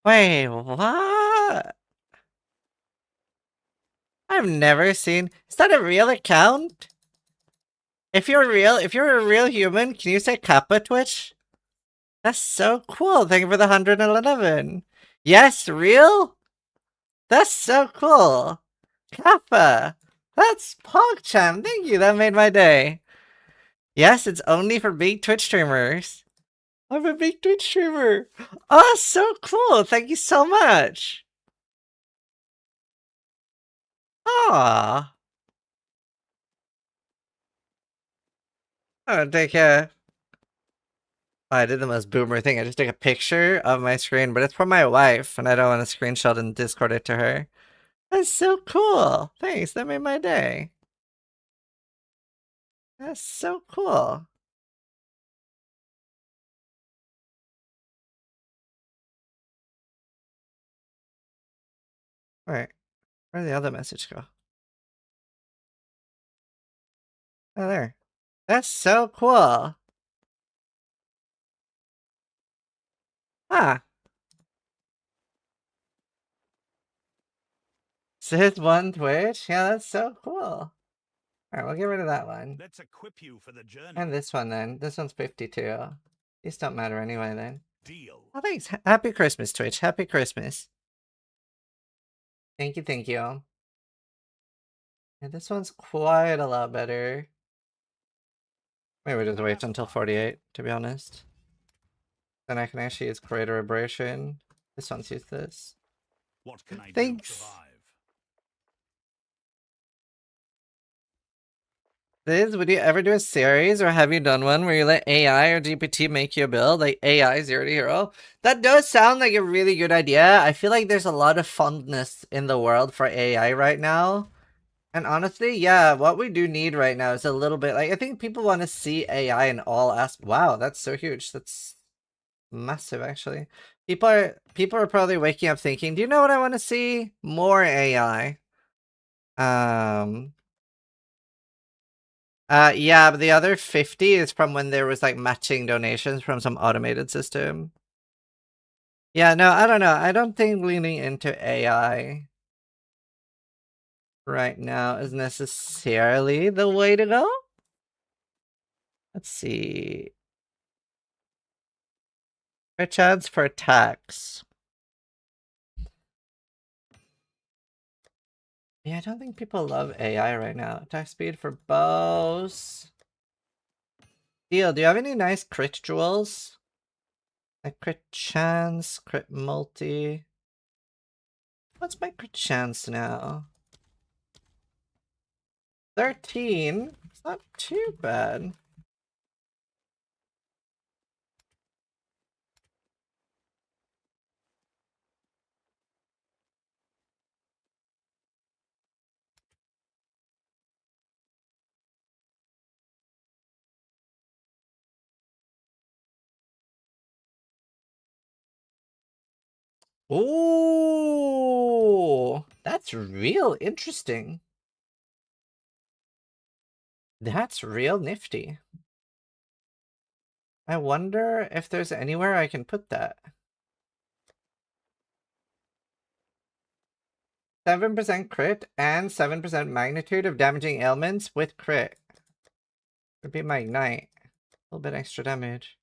S2: Wait, what? I've never seen. Is that a real account? If you're a real human, can you say Kappa Twitch? That's so cool. Thank you for the 111. Yes, real? That's so cool. Kappa. That's PogChamp. Thank you. That made my day. Yes, it's only for big Twitch streamers. I'm a big Twitch streamer. Oh, so cool. Thank you so much. Ah. Oh, take care. I did the most boomer thing. I just took a picture of my screen, but it's for my wife, and I don't want to screenshot and Discord it to her. That's so cool. Thanks. That made my day. That's so cool. Alright. Where'd the other message go? Oh, there. That's so cool. Ah. Sid one Twitch? Yeah, that's so cool. Alright, we'll get rid of that one.
S11: Let's equip you for the journey.
S2: And this one then. This one's 52. These don't matter anyway then.
S11: Deal.
S2: Oh, thanks. Happy Christmas, Twitch. Happy Christmas. Thank you, thank you. And this one's quite a lot better. Maybe we just wait until 48, to be honest. Then I can actually use Greater Abrasion. This one's use this.
S11: What can I do
S2: Thanks.
S11: to survive?
S2: Liz, would you ever do a series, or have you done one where you let AI or GPT make you a build, like AI 0 to Hero? That does sound like a really good idea. I feel like there's a lot of fondness in the world for AI right now. And honestly, yeah, what we do need right now is a little bit, like, I think people want to see AI in all aspects. Wow, that's so huge. That's massive, actually. People are probably waking up thinking, do you know what I want to see? More AI. Yeah, but the other 50 is from when there was like matching donations from some automated system. Yeah, no, I don't know. I don't think leaning into AI right now is necessarily the way to go. Let's see. Crit chance for attacks. Yeah, I don't think people love AI right now. Attack speed for bows. Deal, do you have any nice crit jewels? Like crit chance, crit multi. What's my crit chance now? 13? It's not too bad. Ooh, that's real interesting. That's real nifty. I wonder if there's anywhere I can put that. 7% crit and 7% magnitude of damaging ailments with crit. Would be my ignite. A little bit extra damage.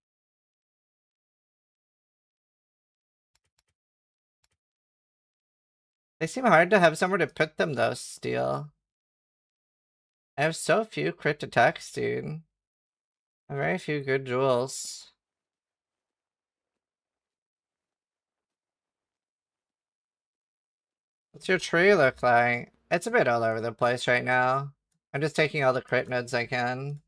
S2: They seem hard to have somewhere to put them though, Steel. I have so few crit attacks, dude. Very few good jewels. What's your tree look like? It's a bit all over the place right now. I'm just taking all the crit nodes I can.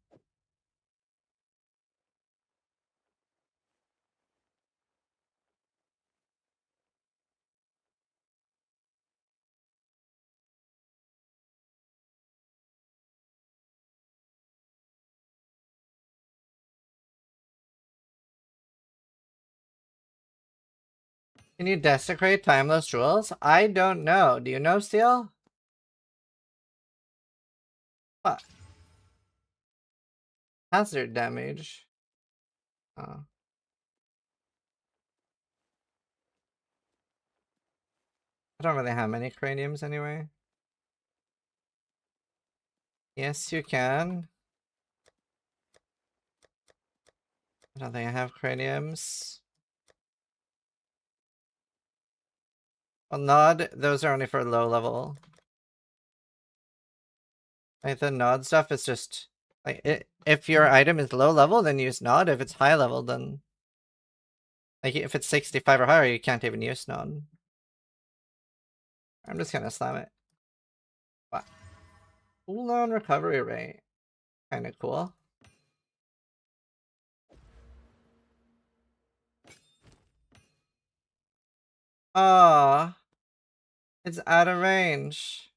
S2: Can you desecrate timeless jewels? I don't know. Do you know, Steel? What? Hazard damage. Oh. I don't really have many craniums anyway. Yes, you can. I don't think I have craniums. Well, Nod, those are only for low level. Like, the Nod stuff is just... like, if your item is low level, then use Nod. If it's high level, then... like, if it's 65 or higher, you can't even use Nod. I'm just gonna slam it. Wow. Cooldown recovery rate. Kinda cool. Ah, it's out of range.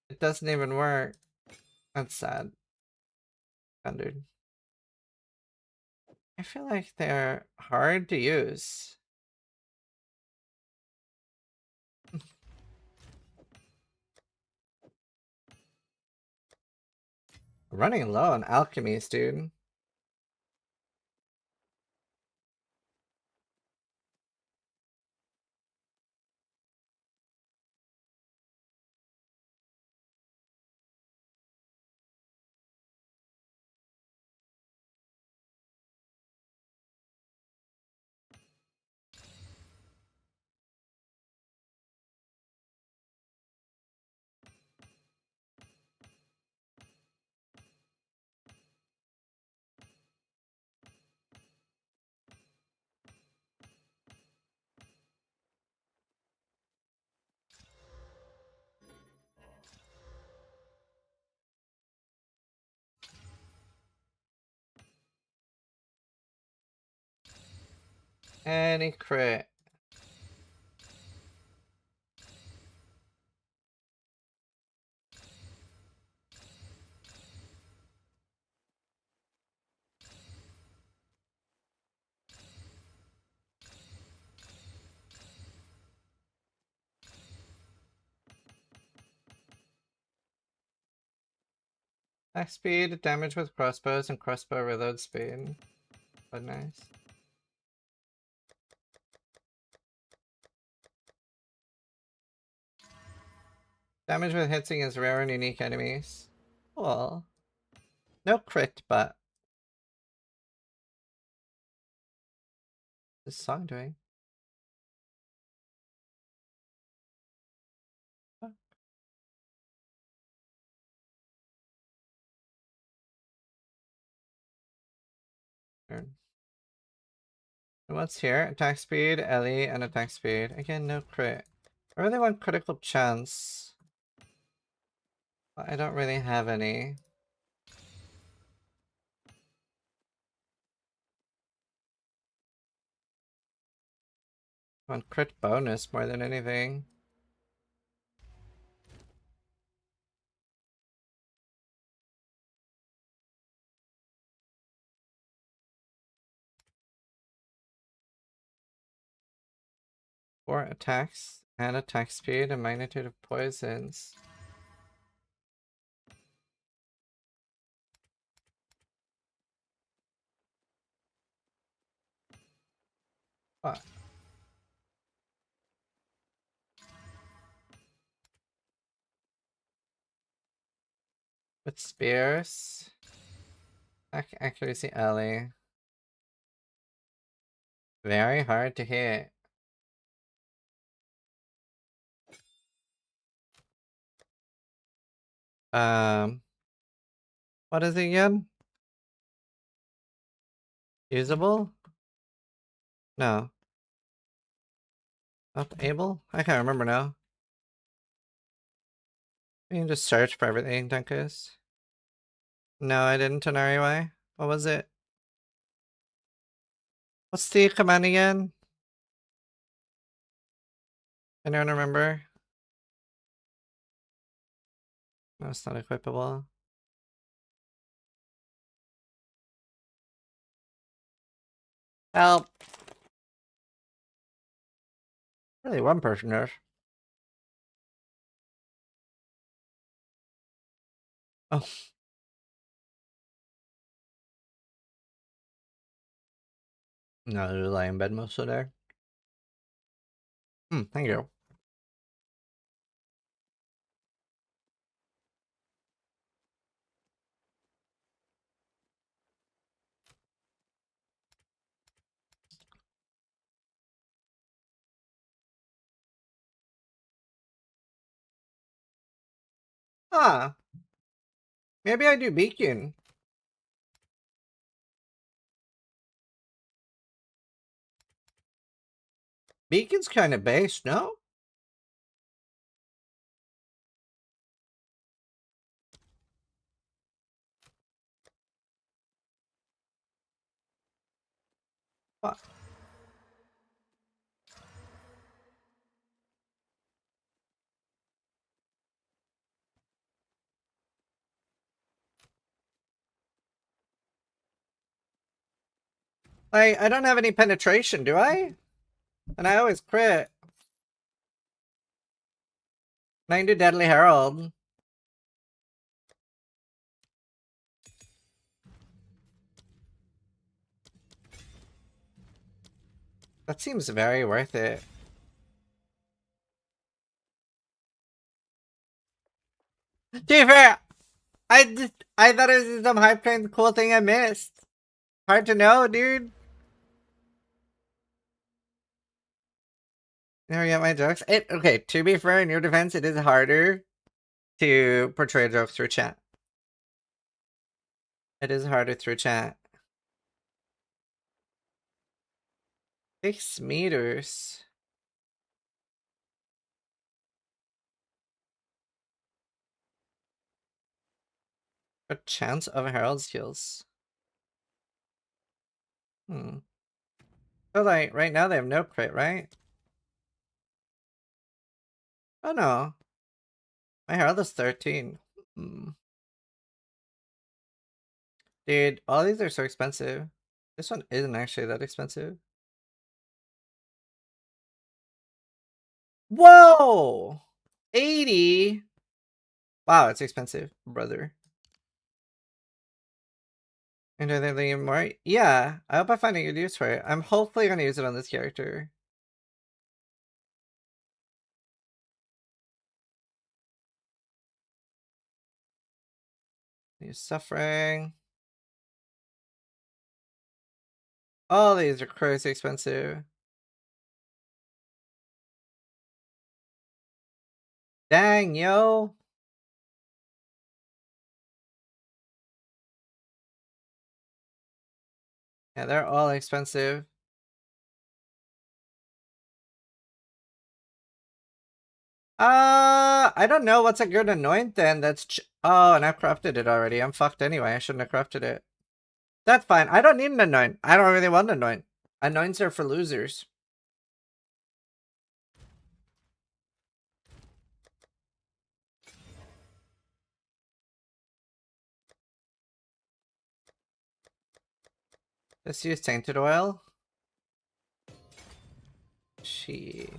S2: It doesn't even work. That's sad. Thundered. I feel like they're hard to use. Running low on alchemies, dude. Any crit. Attack speed, damage with crossbows, and crossbow reload speed. But nice. Damage with hits against rare and unique enemies. Cool. No crit, but... What's this song doing? Oh. Turn. And what's here? Attack speed, Ellie, and attack speed. Again, no crit. I really want critical chance. But I don't really have any. I want crit bonus more than anything. Four attacks and attack speed and magnitude of poisons. What? With spears. Accuracy Ellie. Very hard to hit. What is it again? Usable? No. Not able? I can't remember now. You can just search for everything, Dunkus. No, I didn't on REY. What was it? What's the command again? Anyone remember? No, it's not equipable. Help! Really, one person is. Oh. No, they lie in bed most of the day. Thank you. Huh. Maybe I do beacon. Beacon's kind of base, no? What? I don't have any penetration, do I? And I always crit. 9 to Deadly Herald. That seems very worth it. To be fair, I thought it was some hype train cool thing I missed. Hard to know, dude. Never get my jokes. Okay, to be fair, in your defense, it is harder to portray jokes through chat. It is harder through chat. 6 meters. A chance of Herald skills. So like right now they have no crit, right? Oh no. My Herald is 13. Dude, all these are so expensive. This one isn't actually that expensive. Whoa! 80? Wow, it's expensive, brother. And are they leaving more? Yeah, I hope I find a good use for it. I'm hopefully gonna use it on this character. He's suffering. All these are crazy expensive. Dang, yo. Yeah, they're all expensive. I don't know what's a good anoint then. Oh, and I've corrupted it already. I'm fucked anyway. I shouldn't have corrupted it. That's fine. I don't need an anoint. I don't really want an anoint. Anoints are for losers. Let's use tainted oil. Shit.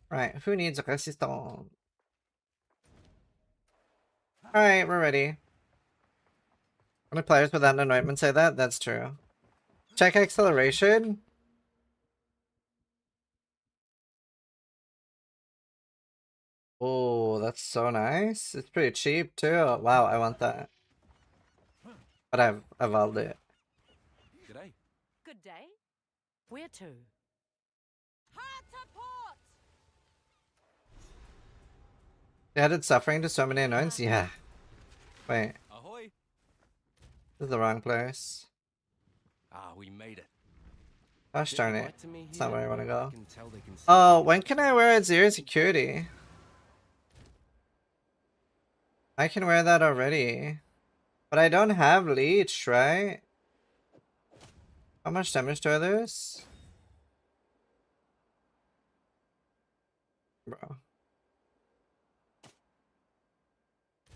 S2: Right, who needs a resistant? Alright, we're ready. Only players without an anointment say that? That's true. Check acceleration. Oh, that's so nice. It's pretty cheap too. Wow, I want that. But I've evolved it.
S4: G'day.
S8: Good day. Where to?
S7: Hard to port!
S2: They added suffering to so many anoints? Yeah. Wait.
S4: Ahoy.
S2: This is the wrong place.
S4: Ah, we made it.
S2: Gosh darn it. That's not where I want to go.
S4: They can
S2: Oh, when can I wear zero security? I can wear that already. But I don't have leech, right? How much damage do I lose? Bro.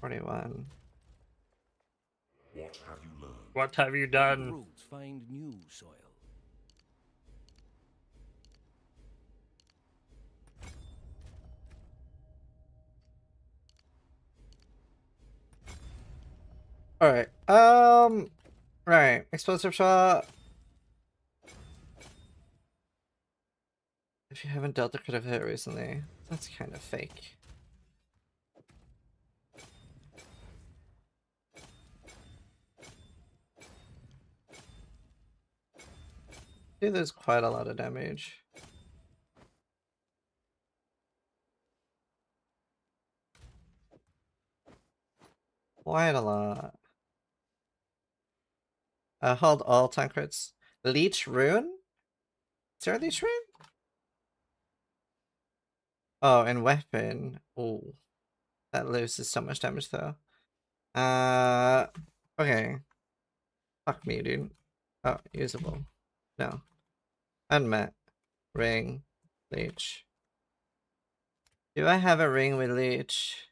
S2: 41.
S9: What have you learned?
S12: What have you done?
S4: Roots find new soil.
S2: Alright. Right. Explosive shot. If you haven't dealt a crit of hit recently, that's kind of fake. Dude, there's quite a lot of damage. Quite a lot. Hold all time crits. Leech rune? Is there a leech rune? Oh, and weapon. Oh, that loses so much damage though. Okay. Fuck me, dude. Oh, usable. No. Unmet. Ring. Leech. Do I have a ring with leech?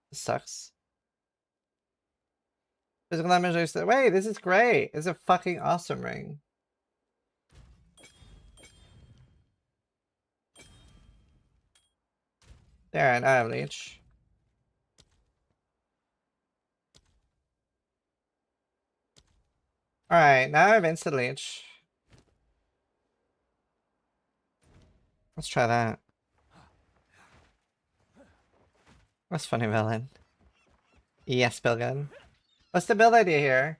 S2: This sucks. Physical damage. Wait, this is great. It's a fucking awesome ring. There, and I have leech. Alright, now I have instant leech. Let's try that. That's funny, Melon. Yes, Billgun. What's the build idea here?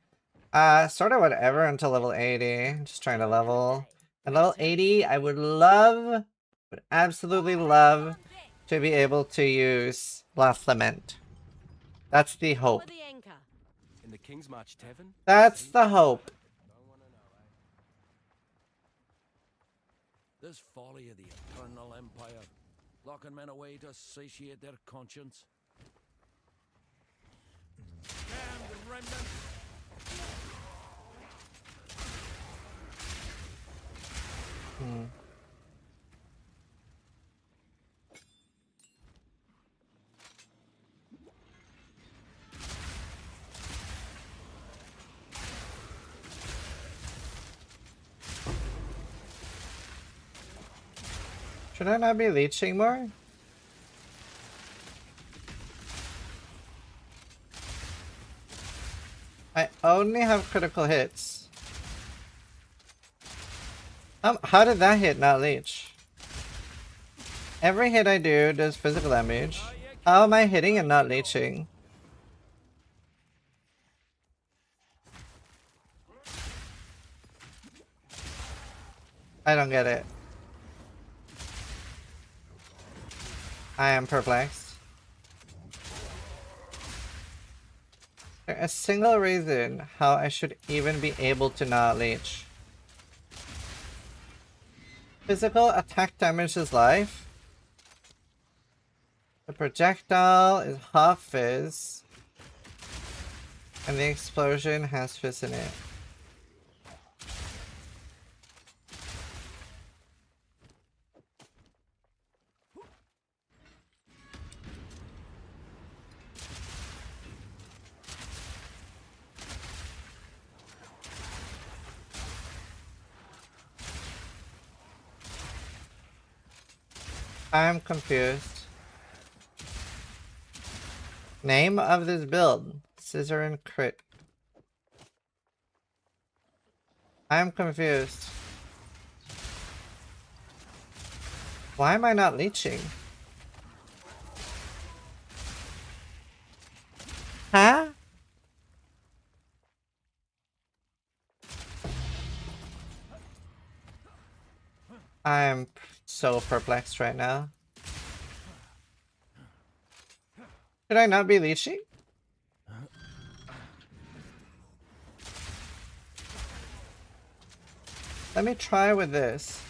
S2: Sort of whatever until level 80. Just trying to level. At level 80, I would absolutely love to be able to use Last Lament. That's the hope.
S4: In the King's March Tavern?
S2: That's the hope.
S4: This folly of the Eternal Empire, locking men away to satiate their conscience. Damned remnant!
S2: Should I not be leeching more? I only have critical hits. How did that hit not leech? Every hit I do does physical damage. How am I hitting and not leeching? I don't get it. I am perplexed. There's a single reason how I should even be able to not leech. Physical attack damages life. The projectile is half fizz. And the explosion has fizz in it. I'm confused. Name of this build. Scissor and crit. I'm confused. Why am I not leeching? Huh? I'm so perplexed right now. Should I not be leeching? Let me try with this.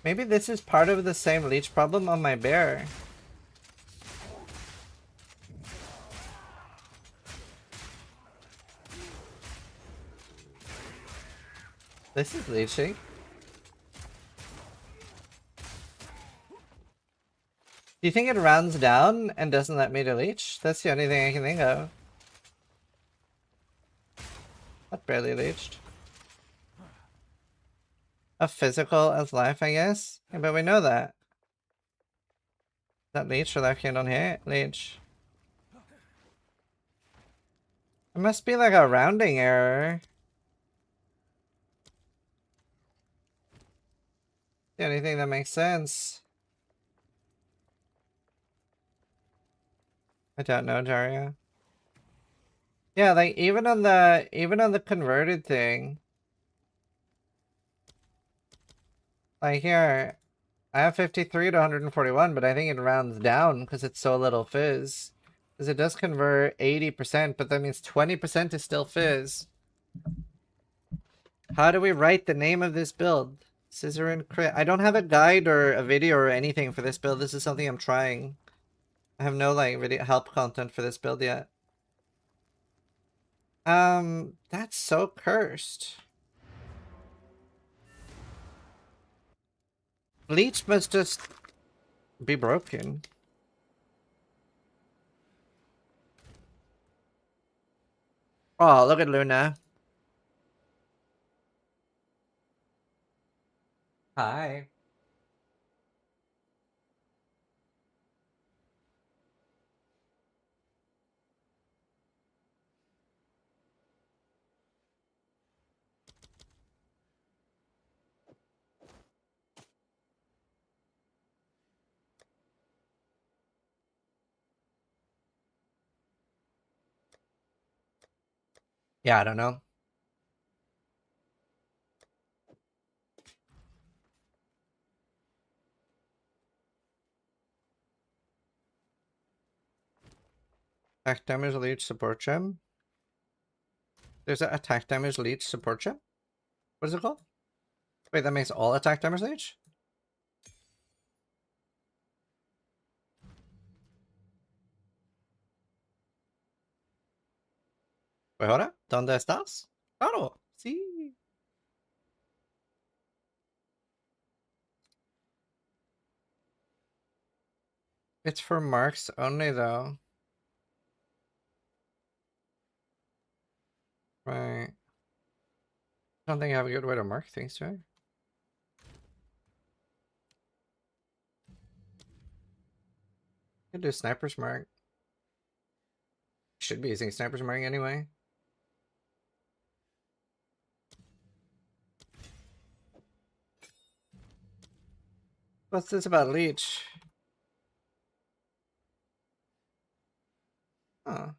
S2: Maybe this is part of the same leech problem on my bear. This is leeching. Do you think it rounds down and doesn't let me to leech? That's the only thing I can think of. That barely leeched. A physical as life, I guess? Yeah, but we know that. That leech or life can't on hit? Leech. It must be like a rounding error. The only thing that makes sense. I don't know, Daria. Yeah, like even on the converted thing. Like here, I have 53 to 141, but I think it rounds down because it's so little fizz. Because it does convert 80%, but that means 20% is still fizz. How do we write the name of this build? Scissor and crit. I don't have a guide or a video or anything for this build. This is something I'm trying. I have no like video help content for this build yet. That's so cursed. Bleach must just be broken. Oh, look at Luna. Hi. Yeah, I don't know. Attack damage leech support gem. There's an attack damage leech support gem? What is it called? Wait, that makes all attack damage leech? Wait, hold up. ¿Dónde estás? Claro, sí. It's for marks only though. I don't think I have a good way to mark things, right? Could do sniper's mark. Should be using sniper's mark anyway. What's this about leech? Huh.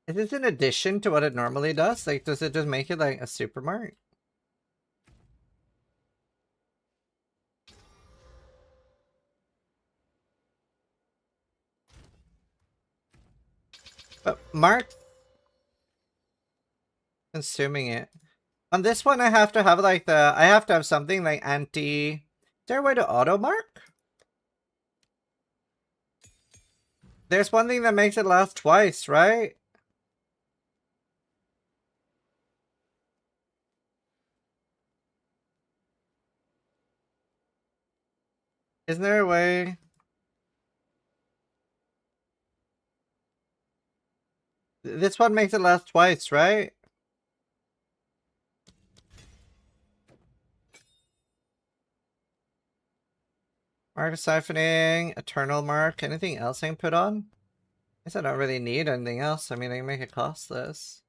S2: Is this in addition to what it normally does? Like, does it just make it like a super mark? But mark consuming it. On this one, I have to have like I have to have something like anti. Is there a way to auto mark? There's one thing that makes it last twice, right? Isn't there a way? This one makes it last twice, right? Mark siphoning, eternal mark, anything else I can put on? I guess I don't really need anything else. I mean, I can make it costless.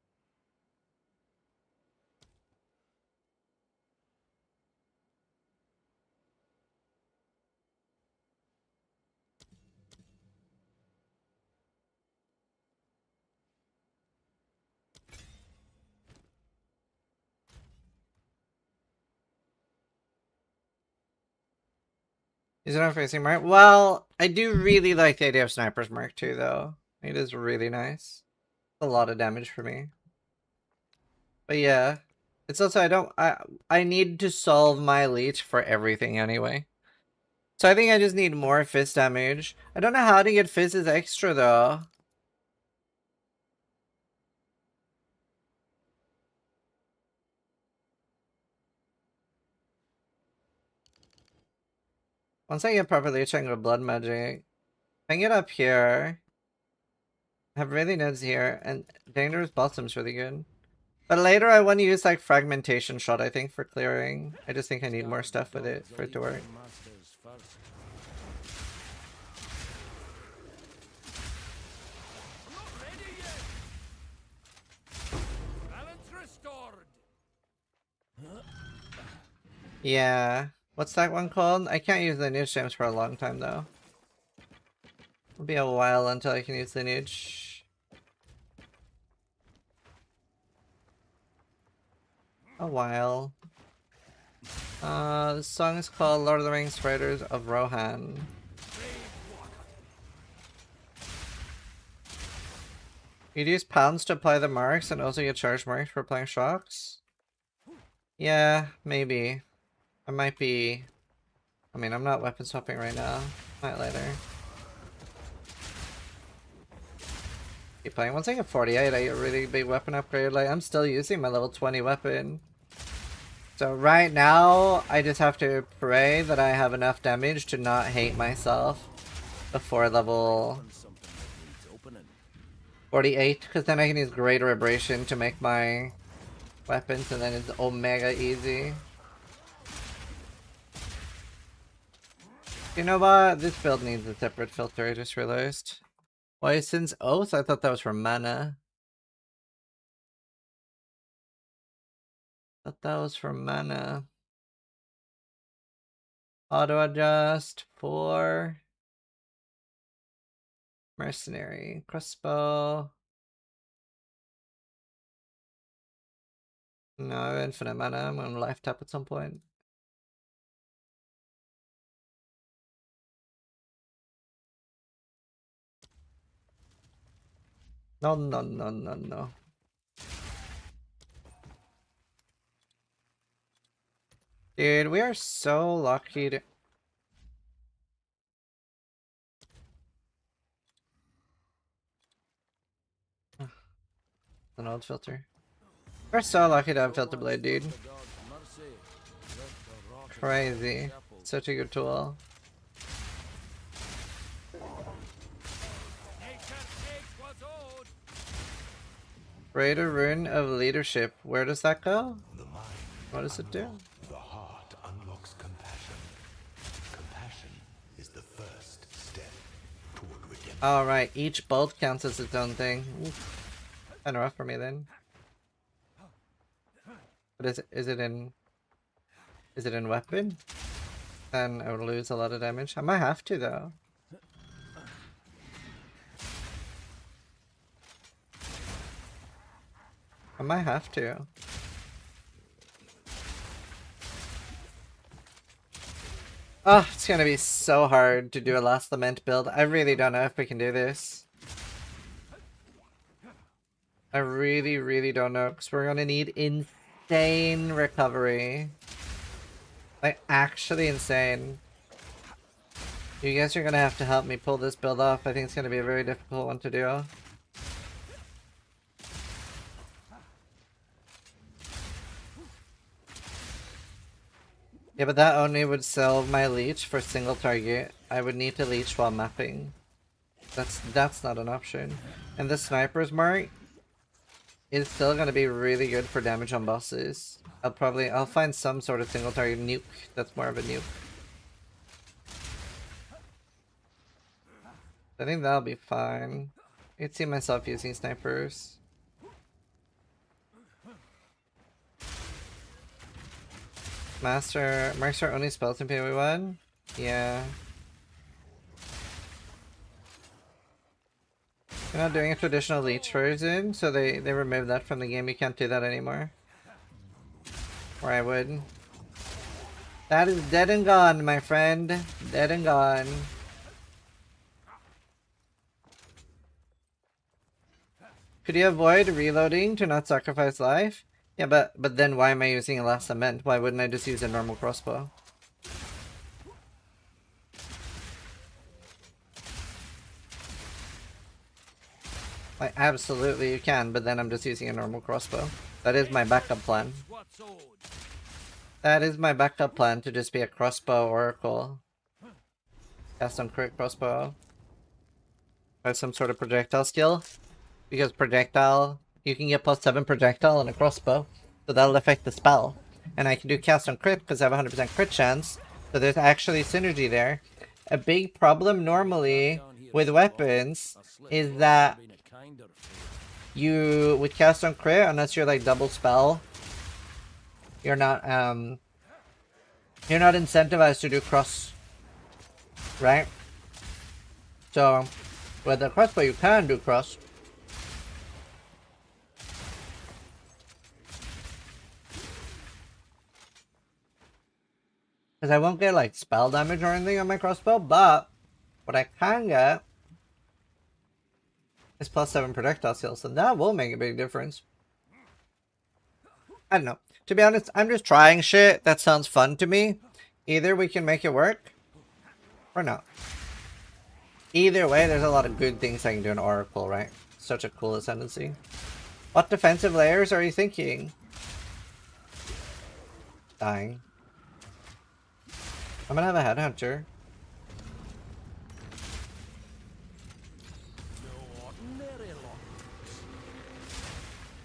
S2: Is it not facing mark? Well, I do really like the idea of sniper's mark too, though. It is really nice. A lot of damage for me. But yeah, it's also I need to solve my leech for everything anyway. So I think I just need more fizz damage. I don't know how to get fizzes extra though. Once I get proper leech, I can go blood magic. I can get up here. Have really nodes here, and dangerous bottom's really good. But later I want to use like fragmentation shot, I think, for clearing. I just think I need more stuff with it for it to work. Yeah. What's that one called? I can't use the niche gems for a long time though. It'll be a while until I can use the niche. A while. This song is called Lord of the Rings Riders of Rohan. You'd use pounds to apply the marks and also get charge marks for applying shocks? Yeah, maybe. I might be... I mean, I'm not weapon swapping right now. Might later. Keep playing. Once I get 48, I get a really big weapon upgrade. Like, I'm still using my level 20 weapon. So right now, I just have to pray that I have enough damage to not hate myself before level 48, because then I can use Greater Abrasion to make my weapons, and then it's omega easy. You know what? This build needs a separate filter, I just realized. Why, since Oath? I thought that was for mana. Thought that was for mana. Auto adjust for mercenary crossbow. No, I have infinite mana. I'm gonna life tap at some point. No, no, no, no, no. Dude, we are so lucky to... An old filter. We're so lucky to have Filter Blade, dude. Crazy. Such a good tool. Greater Rune of Leadership. Where does that go? What does it do?
S12: The heart unlocks compassion. Compassion is the first step toward redemption.
S2: Alright, each bolt counts as its own thing. Kind of rough for me then. But is it in weapon? Then I would lose a lot of damage. I might have to though. I might have to. Oh, it's gonna be so hard to do a Last Lament build. I really don't know if we can do this. I really don't know, because we're gonna need insane recovery. Like, actually insane. You guys are gonna have to help me pull this build off. I think it's gonna be a very difficult one to do. Yeah, but that only would sell my leech for single target. I would need to leech while mapping. That's not an option. And the sniper's mark is still gonna be really good for damage on bosses. I'll find some sort of single target nuke that's more of a nuke. I think that'll be fine. I could see myself using snipers. Marks are only spells in PoE1? Yeah. They're not doing a traditional leech version, so they removed that from the game. You can't do that anymore. Or I would. That is dead and gone, my friend. Dead and gone. Could you avoid reloading to not sacrifice life? Yeah, but then why am I using a Last Lament? Why wouldn't I just use a normal crossbow? Like, absolutely you can, but then I'm just using a normal crossbow. That is my backup plan. That is my backup plan, to just be a crossbow oracle. Cast on crit crossbow. Have some sort of projectile skill. Because projectile, you can get +7 projectile on a crossbow. So that'll affect the spell. And I can do cast on crit because I have 100% crit chance. So there's actually synergy there. A big problem normally with weapons is that you would cast on crit unless you're like double spell. You're not incentivized to do cross, right? So with the crossbow you can do cross. Because I won't get like spell damage or anything on my crossbow, but what I can get is +7 projectile skills, and that will make a big difference. I don't know. To be honest, I'm just trying shit that sounds fun to me. Either we can make it work, or not. Either way, there's a lot of good things I can do in Oracle, right? Such a cool ascendancy. What defensive layers are you thinking? Dying. I'm gonna have a headhunter.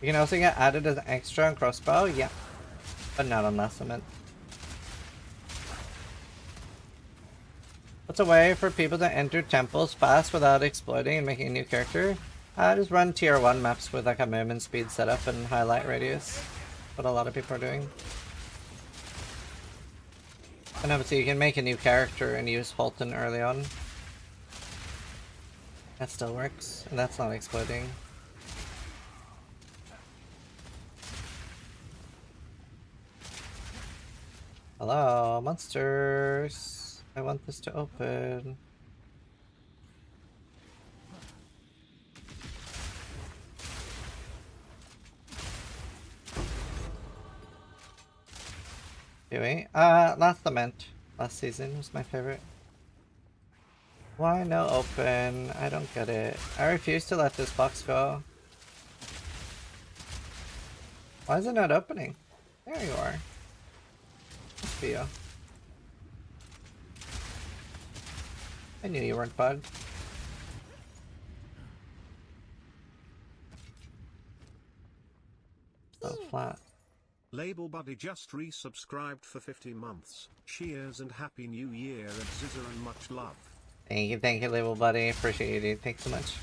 S2: You can also get added as extra on crossbow, yeah. But not on Last Lament. What's a way for people to enter temples fast without exploiting and making a new character? Just run tier 1 maps with like a movement speed setup and highlight radius. What a lot of people are doing. And obviously you can make a new character and use Holton early on. That still works, and that's not exploiting. Hello, monsters. I want this to open. Anyway, Last Lament. Last season was my favorite. Why no open? I don't get it. I refuse to let this box go. Why is it not opening? There you are. Must be you. I knew you weren't bugged. So flat.
S3: Label Buddy just resubscribed for 50 months. Cheers and Happy New Year and Scissor and much love.
S2: Thank you, Label Buddy. Appreciate you, dude. Thanks so much.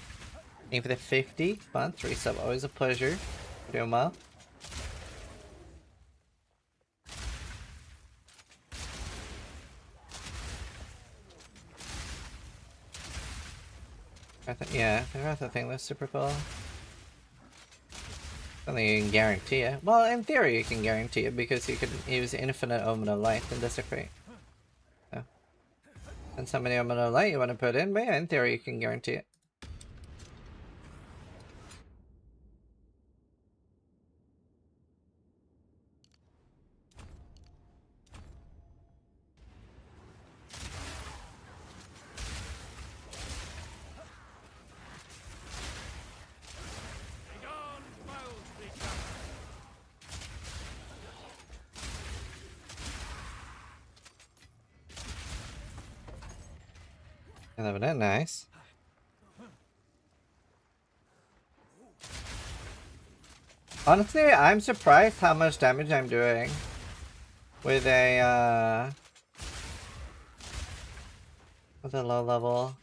S2: Thank you for the 50 month resub. Always a pleasure. Doing well. Yeah, the Wrath thing looks super cool. Something you can guarantee it. Well, in theory you can guarantee it because you could use infinite Omen of Light and Desecrate. So. And so many Omen of Light you want to put in, but yeah, in theory you can guarantee it. Nice. Honestly, I'm surprised how much damage I'm doing with a low level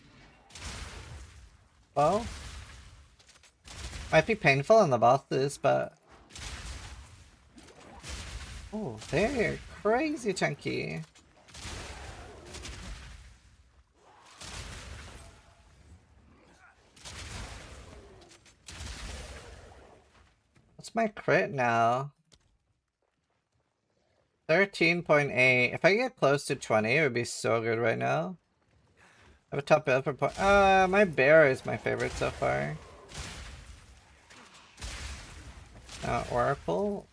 S2: bow. Might be painful on the bosses, but oh, they're crazy chunky. What's my crit now? 13.8. If I get close to 20, it would be so good right now. I have a top build for point. My bear is my favorite so far. Oracle.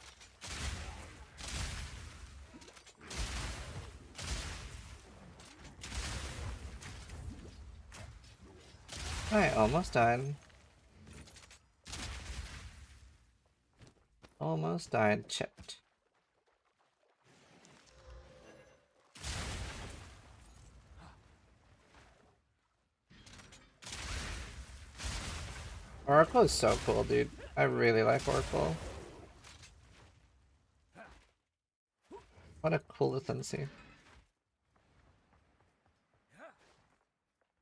S2: I almost died. Almost died. Chipped. Oracle is so cool, dude. I really like Oracle. What a cool tendency.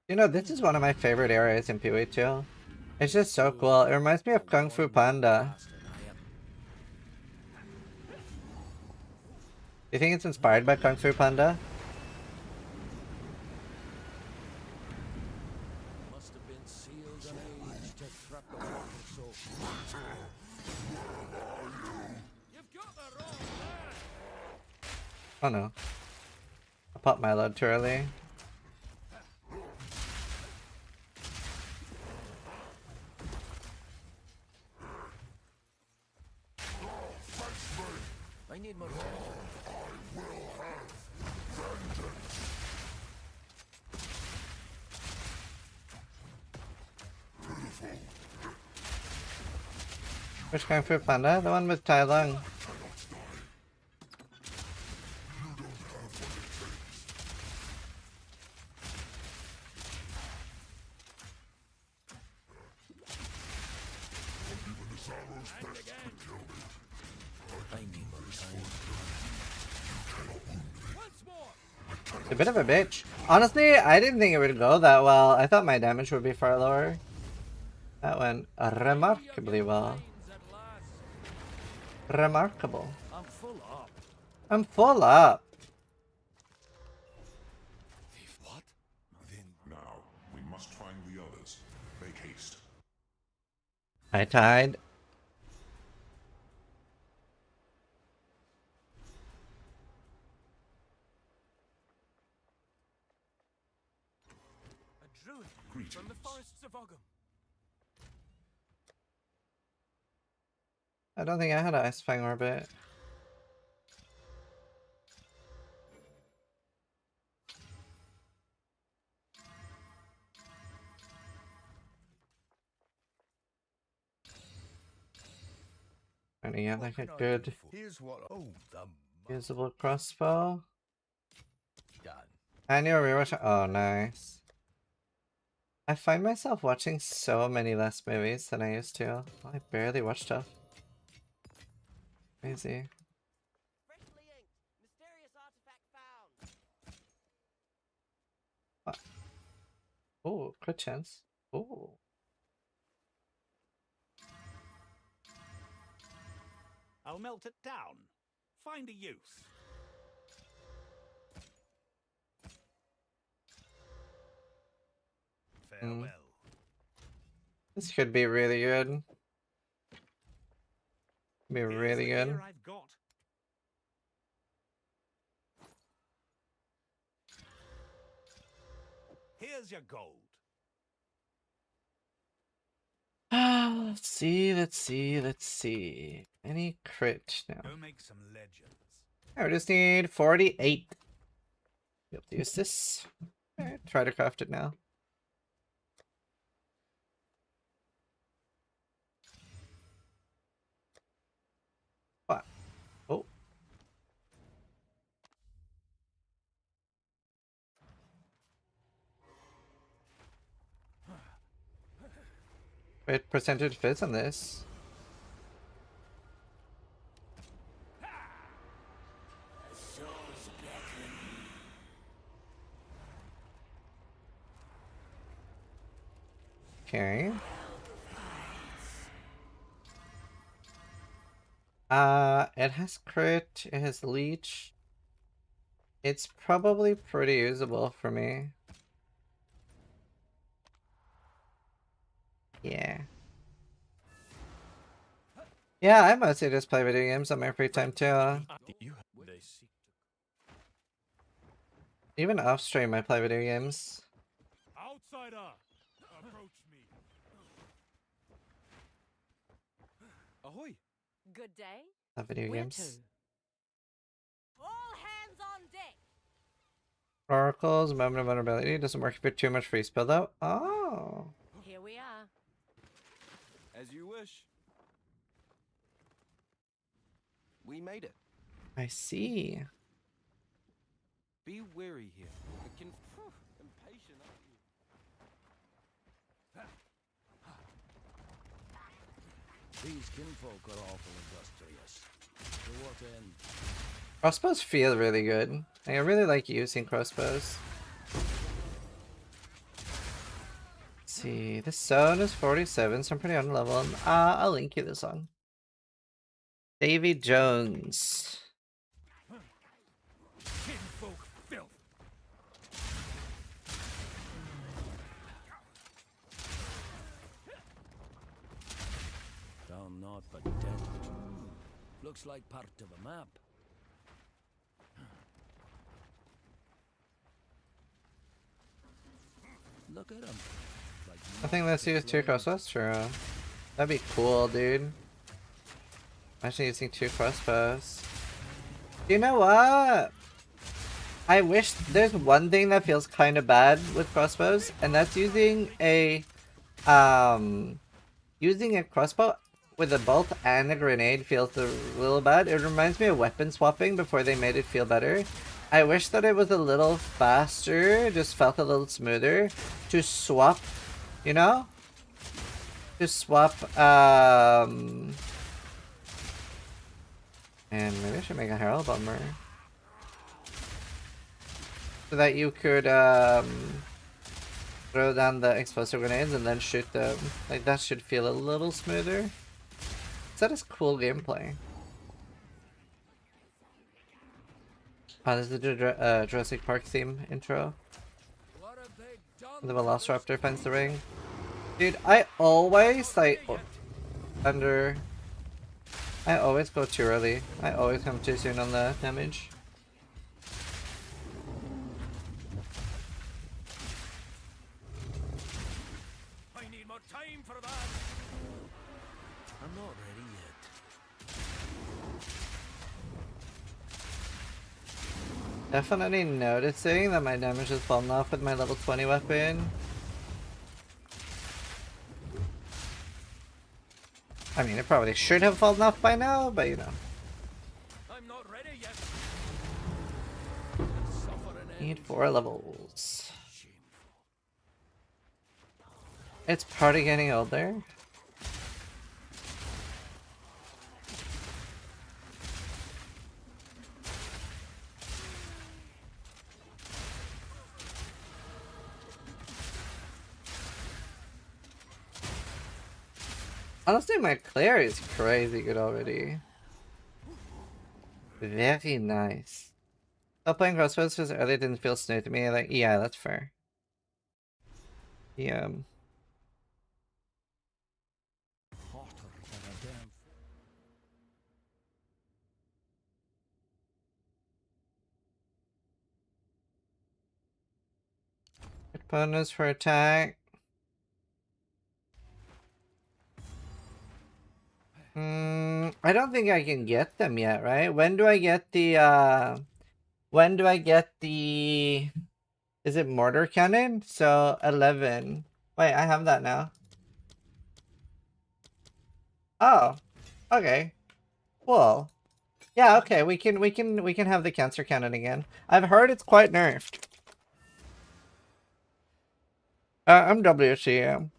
S2: You know, this is one of my favorite areas in PoE2. It's just so cool. It reminds me of Kung Fu Panda. You think it's inspired by Kung Fu Panda?
S4: Must have been sealed and aged to trap the water so. You've got the wrong man.
S2: Oh no. I popped my load too early.
S4: I need more.
S2: Which Kung Fu Panda? The one with Tai Lung. It's a bit of a bitch. Honestly, I didn't think it would go that well. I thought my damage would be far lower. That went remarkably well. Remarkable.
S4: I'm full up.
S2: I'm full up.
S9: What? Now, we must find the others. Make haste.
S2: I tied.
S4: A druid from the forests of Ogham.
S2: I don't think I had an Ice Fang Orbit. And you have like a good usable crossbow. I knew a rewatch. Oh, nice. I find myself watching so many less movies than I used to. I barely watch stuff. Crazy.
S13: Freshly inked. Mysterious artifact found.
S2: What? Oh, crit chance. Oh.
S14: I'll melt it down. Find a use. Farewell.
S2: This could be really good. Be
S14: Here's
S2: really
S14: the
S2: good.
S14: gear I've got. Here's your gold.
S2: Let's see, let's see, let's see. Any crit now?
S14: Go make some legends.
S2: I just need 48. Be able to use this. Alright, try to craft it now. What? Oh. Wait, percentage fizz on this. Okay. It has crit, it has leech. It's probably pretty usable for me. Yeah. Yeah, I mostly just play video games on my free time too. Even off stream I play video games.
S4: Outsider, approach me.
S13: Ahoy.
S8: Good day.
S2: Love video
S8: Where
S2: games.
S8: to? All hands on deck.
S2: Oracles, moment of vulnerability. Doesn't work if you're too much free spell though. Oh.
S8: Here we are.
S13: As you wish. We made it.
S2: I see.
S13: Be wary here. It can. Impatient, aren't you?
S4: These kinfolk are awful industrious. To what end?
S2: Crossbows feel really good. I really like using crossbows. Let's see, this zone is 47, so I'm pretty on level. I'll link you this song. Davy Jones.
S4: Kinfolk filth. Found naught but death. Looks like part of a map. Look at him. Like
S2: I think let's use 2 crossbows. Sure. That'd be cool, dude. Imagine using 2 crossbows. You know what? I wish there's one thing that feels kind of bad with crossbows, and that's using a crossbow with a bolt and a grenade feels a little bad. It reminds me of weapon swapping before they made it feel better. I wish that it was a little faster, just felt a little smoother to swap, you know? To swap, and maybe I should make a Herald Bomber. So that you could, throw down the explosive grenades and then shoot them. Like, that should feel a little smoother. That is cool gameplay. Oh, this is the Jurassic Park theme intro. The Velociraptor finds the ring. Dude, I always, like, I always go too early. I always come too soon on the damage.
S4: I need more time for that. I'm not ready yet.
S2: Definitely noticing that my damage has fallen off with my level 20 weapon. I mean, it probably should have fallen off by now, but you know.
S4: I'm not ready yet.
S2: Need 4 levels. It's part of getting older. Honestly, my clear is crazy good already. Very nice. Still playing crossbows because earlier didn't feel smooth to me. Like, yeah, that's fair. Yeah. Good bonus for attack. I don't think I can get them yet, right? When do I get the, when do I get the... Is it mortar cannon? So 11. Wait, I have that now. Oh, okay. Cool. Yeah, okay. We can have the cancer cannon again. I've heard it's quite nerfed. I'm WCM.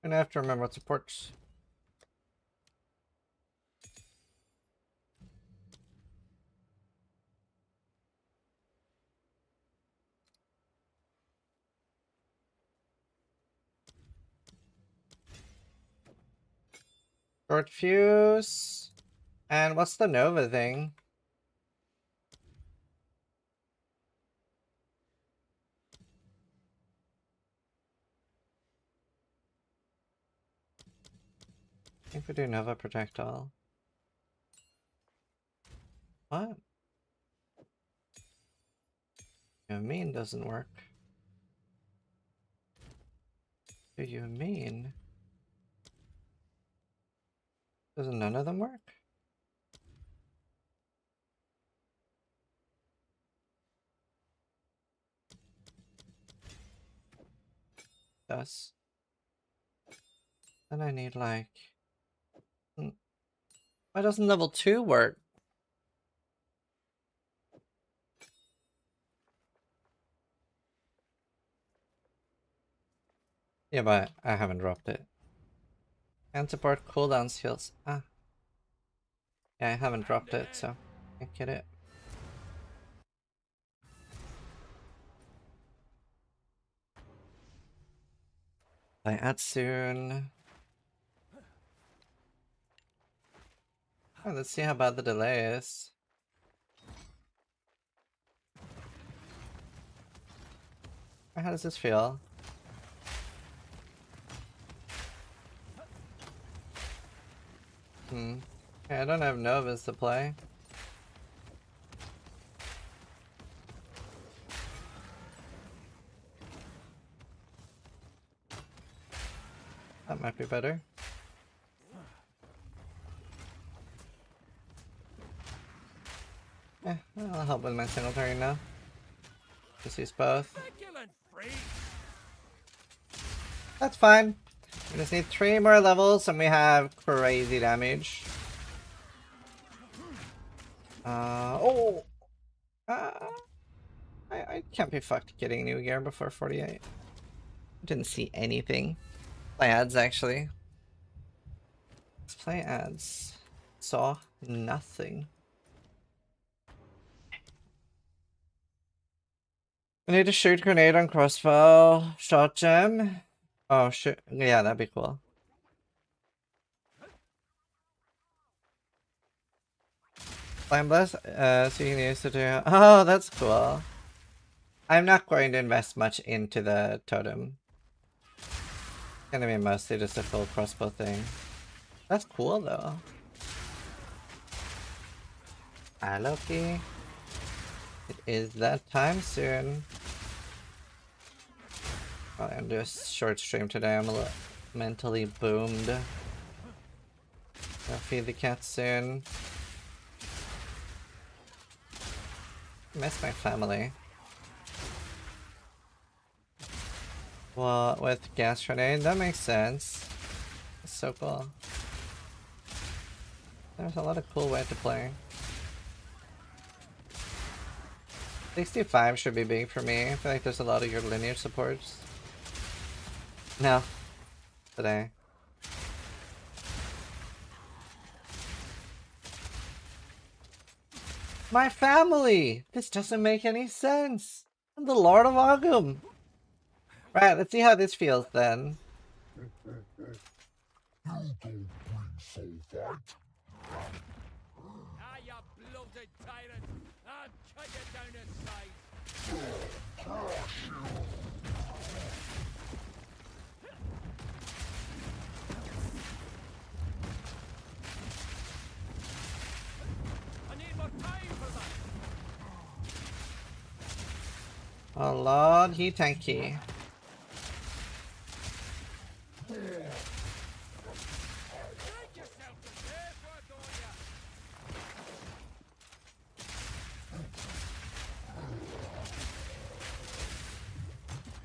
S2: And I have to remember what supports. Short fuse. And what's the Nova thing? I think we do Nova projectile. What? You mean doesn't work? Do you mean? Doesn't none of them work? Does. Then I need like... Why doesn't level 2 work? Yeah, but I haven't dropped it. And support cooldown heals. Ah. Yeah, I haven't dropped it, so can't get it. I add soon. Oh, let's see how bad the delay is. How does this feel? Okay, I don't have Novas to play. That might be better. Yeah, I'll help with my single turn now. Just use both. That's fine. We just need 3 more levels and we have crazy damage. I can't be fucked getting new gear before 48. Didn't see anything. Play ads actually. Let's play ads. Saw nothing. I need to shoot grenade on crossbow. Shot gem. Oh shit. Yeah, that'd be cool. Flame blast, so you can use it to... Oh, that's cool. I'm not going to invest much into the totem. It's gonna be mostly just a full crossbow thing. That's cool though. Hi Loki. It is that time soon. Probably gonna do a short stream today. I'm a little mentally boomed. I'll feed the cat soon. Miss my family. Well, with gas grenade, that makes sense. That's so cool. There's a lot of cool ways to play. 65 should be big for me. I feel like there's a lot of good lineage supports. No. Today. My family! This doesn't make any sense! I'm the Lord of Ogum! Right, let's see how this feels then.
S4: You bloated tyrant! I'll cut you down to size! I need more time for that!
S2: Oh lord, he tanky.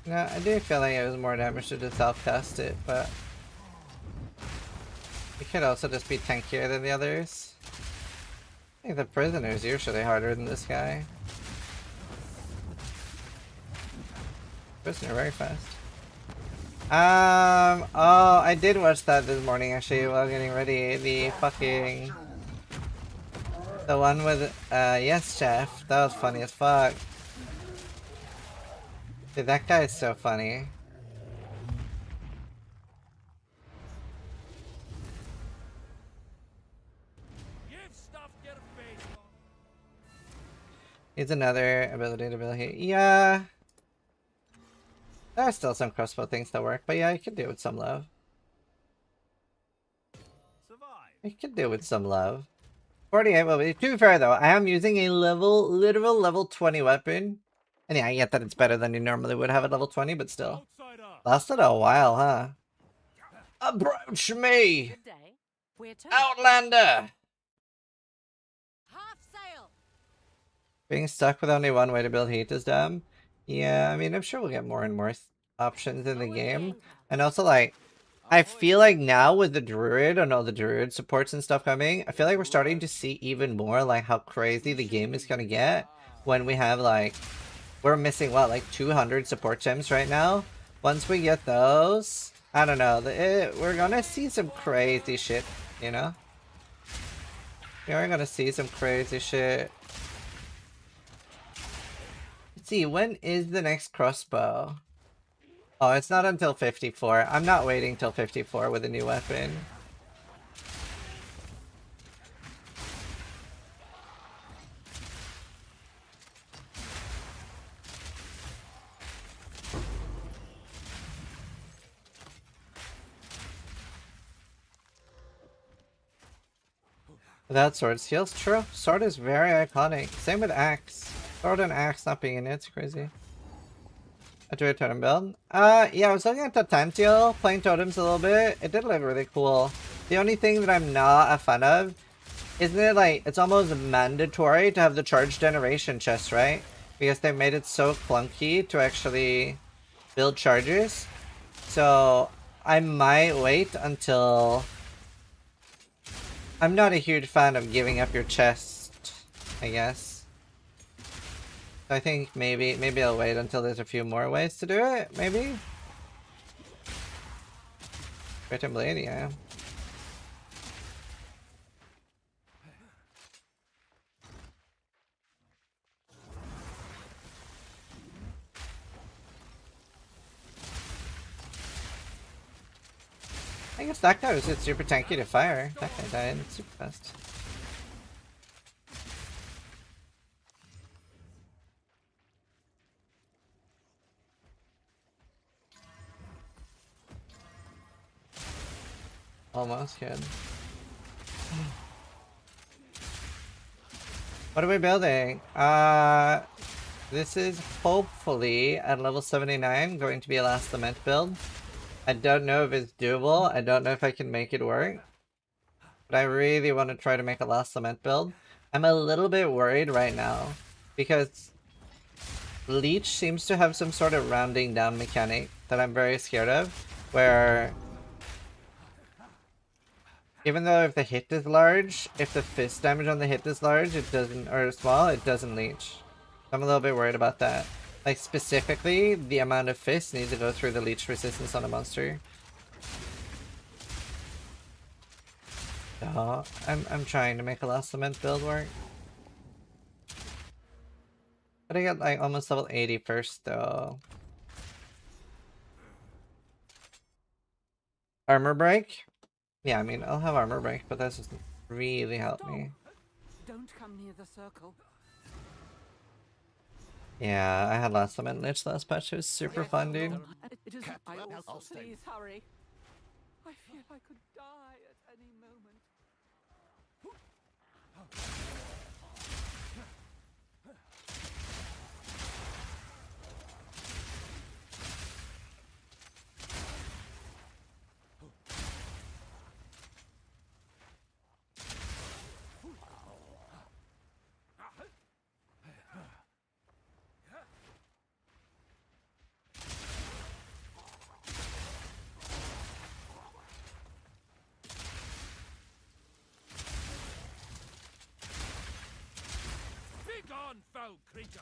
S2: No, I do feel like it was more damage to just self-cast it, but it could also just be tankier than the others. I think the prisoner's usually harder than this guy. Prisoner very fast. Oh, I did watch that this morning actually while getting ready. The fucking... The one with, yes, chef. That was funny as fuck. Dude, that guy is so funny. Needs another ability to really hit. Yeah. There are still some crossbow things that work, but yeah, I could do it with some love. I could do it with some love. 48, well, to be fair though, I am using a literal level 20 weapon. And yeah, I get that it's better than you normally would have at level 20, but still. Lasted a while, huh? Approach me! Outlander!
S7: Half sail.
S2: Being stuck with only one way to build heat is dumb. Yeah, I mean, I'm sure we'll get more and more options in the game. And also, like, I feel like now with the druid and all the druid supports and stuff coming, I feel like we're starting to see even more, like, how crazy the game is gonna get when we have, like... We're missing, what, like 200 support gems right now? Once we get those, I don't know, we're gonna see some crazy shit, you know? We're gonna see some crazy shit. Let's see, when is the next crossbow? Oh, it's not until 54. I'm not waiting till 54 with a new weapon. Without sword skills? True. Sword is very iconic. Same with axe. Sword and axe not being in it's crazy. A druid totem build? Yeah, I was looking at the Tantil, playing totems a little bit. It did look really cool. The only thing that I'm not a fan of, isn't it like, it's almost mandatory to have the charge generation chest, right? Because they made it so clunky to actually build charges. So, I might wait until... I'm not a huge fan of giving up your chest, I guess. I think maybe I'll wait until there's a few more ways to do it, maybe? Written blade, yeah. I guess that guy was super tanky to fire. That guy died super fast. Almost good. What are we building? This is hopefully at level 79 going to be a last lament build. I don't know if it's doable. I don't know if I can make it work. But I really want to try to make a last lament build. I'm a little bit worried right now because Leech seems to have some sort of rounding down mechanic that I'm very scared of, where even though if the hit is large, if the fist damage on the hit is large, it doesn't, or small, it doesn't leech. I'm a little bit worried about that. Like specifically, the amount of fists needs to go through the leech resistance on a monster. Oh, I'm trying to make a last cement build work. But I got like almost level 80 first though. Armor break? Yeah, I mean I'll have armor break, but that doesn't really help me.
S8: Don't come near the circle.
S2: Yeah, I had last cement lich last patch. It was super fun, dude.
S8: It isn't. Please hurry. I feel I could die at any moment.
S4: Foul creature.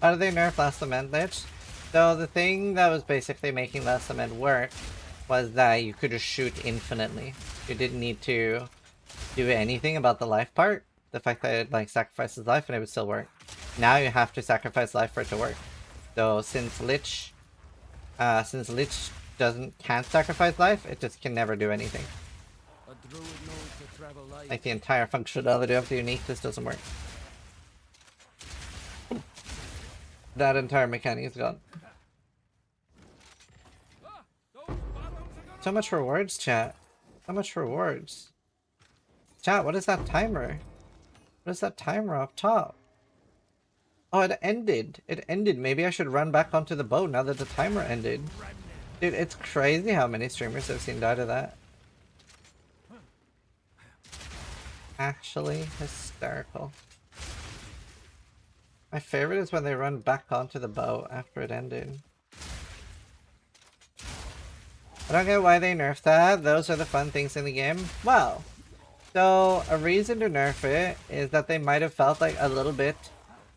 S2: How did they nerf last cement lich? So the thing that was basically making last cement work was that you could just shoot infinitely. You didn't need to do anything about the life part. The fact that it like sacrifices life and it would still work. Now you have to sacrifice life for it to work. So since lich can't sacrifice life, it just can never do anything. Like the entire functionality of the unique just doesn't work. That entire mechanic is gone. So much rewards, chat. So much rewards. Chat, what is that timer? What is that timer up top? Oh, it ended. It ended. Maybe I should run back onto the boat now that the timer ended. Dude, it's crazy how many streamers I've seen die to that. Actually hysterical. My favorite is when they run back onto the boat after it ended. I don't get why they nerfed that. Those are the fun things in the game. Well, so a reason to nerf it is that they might have felt like a little bit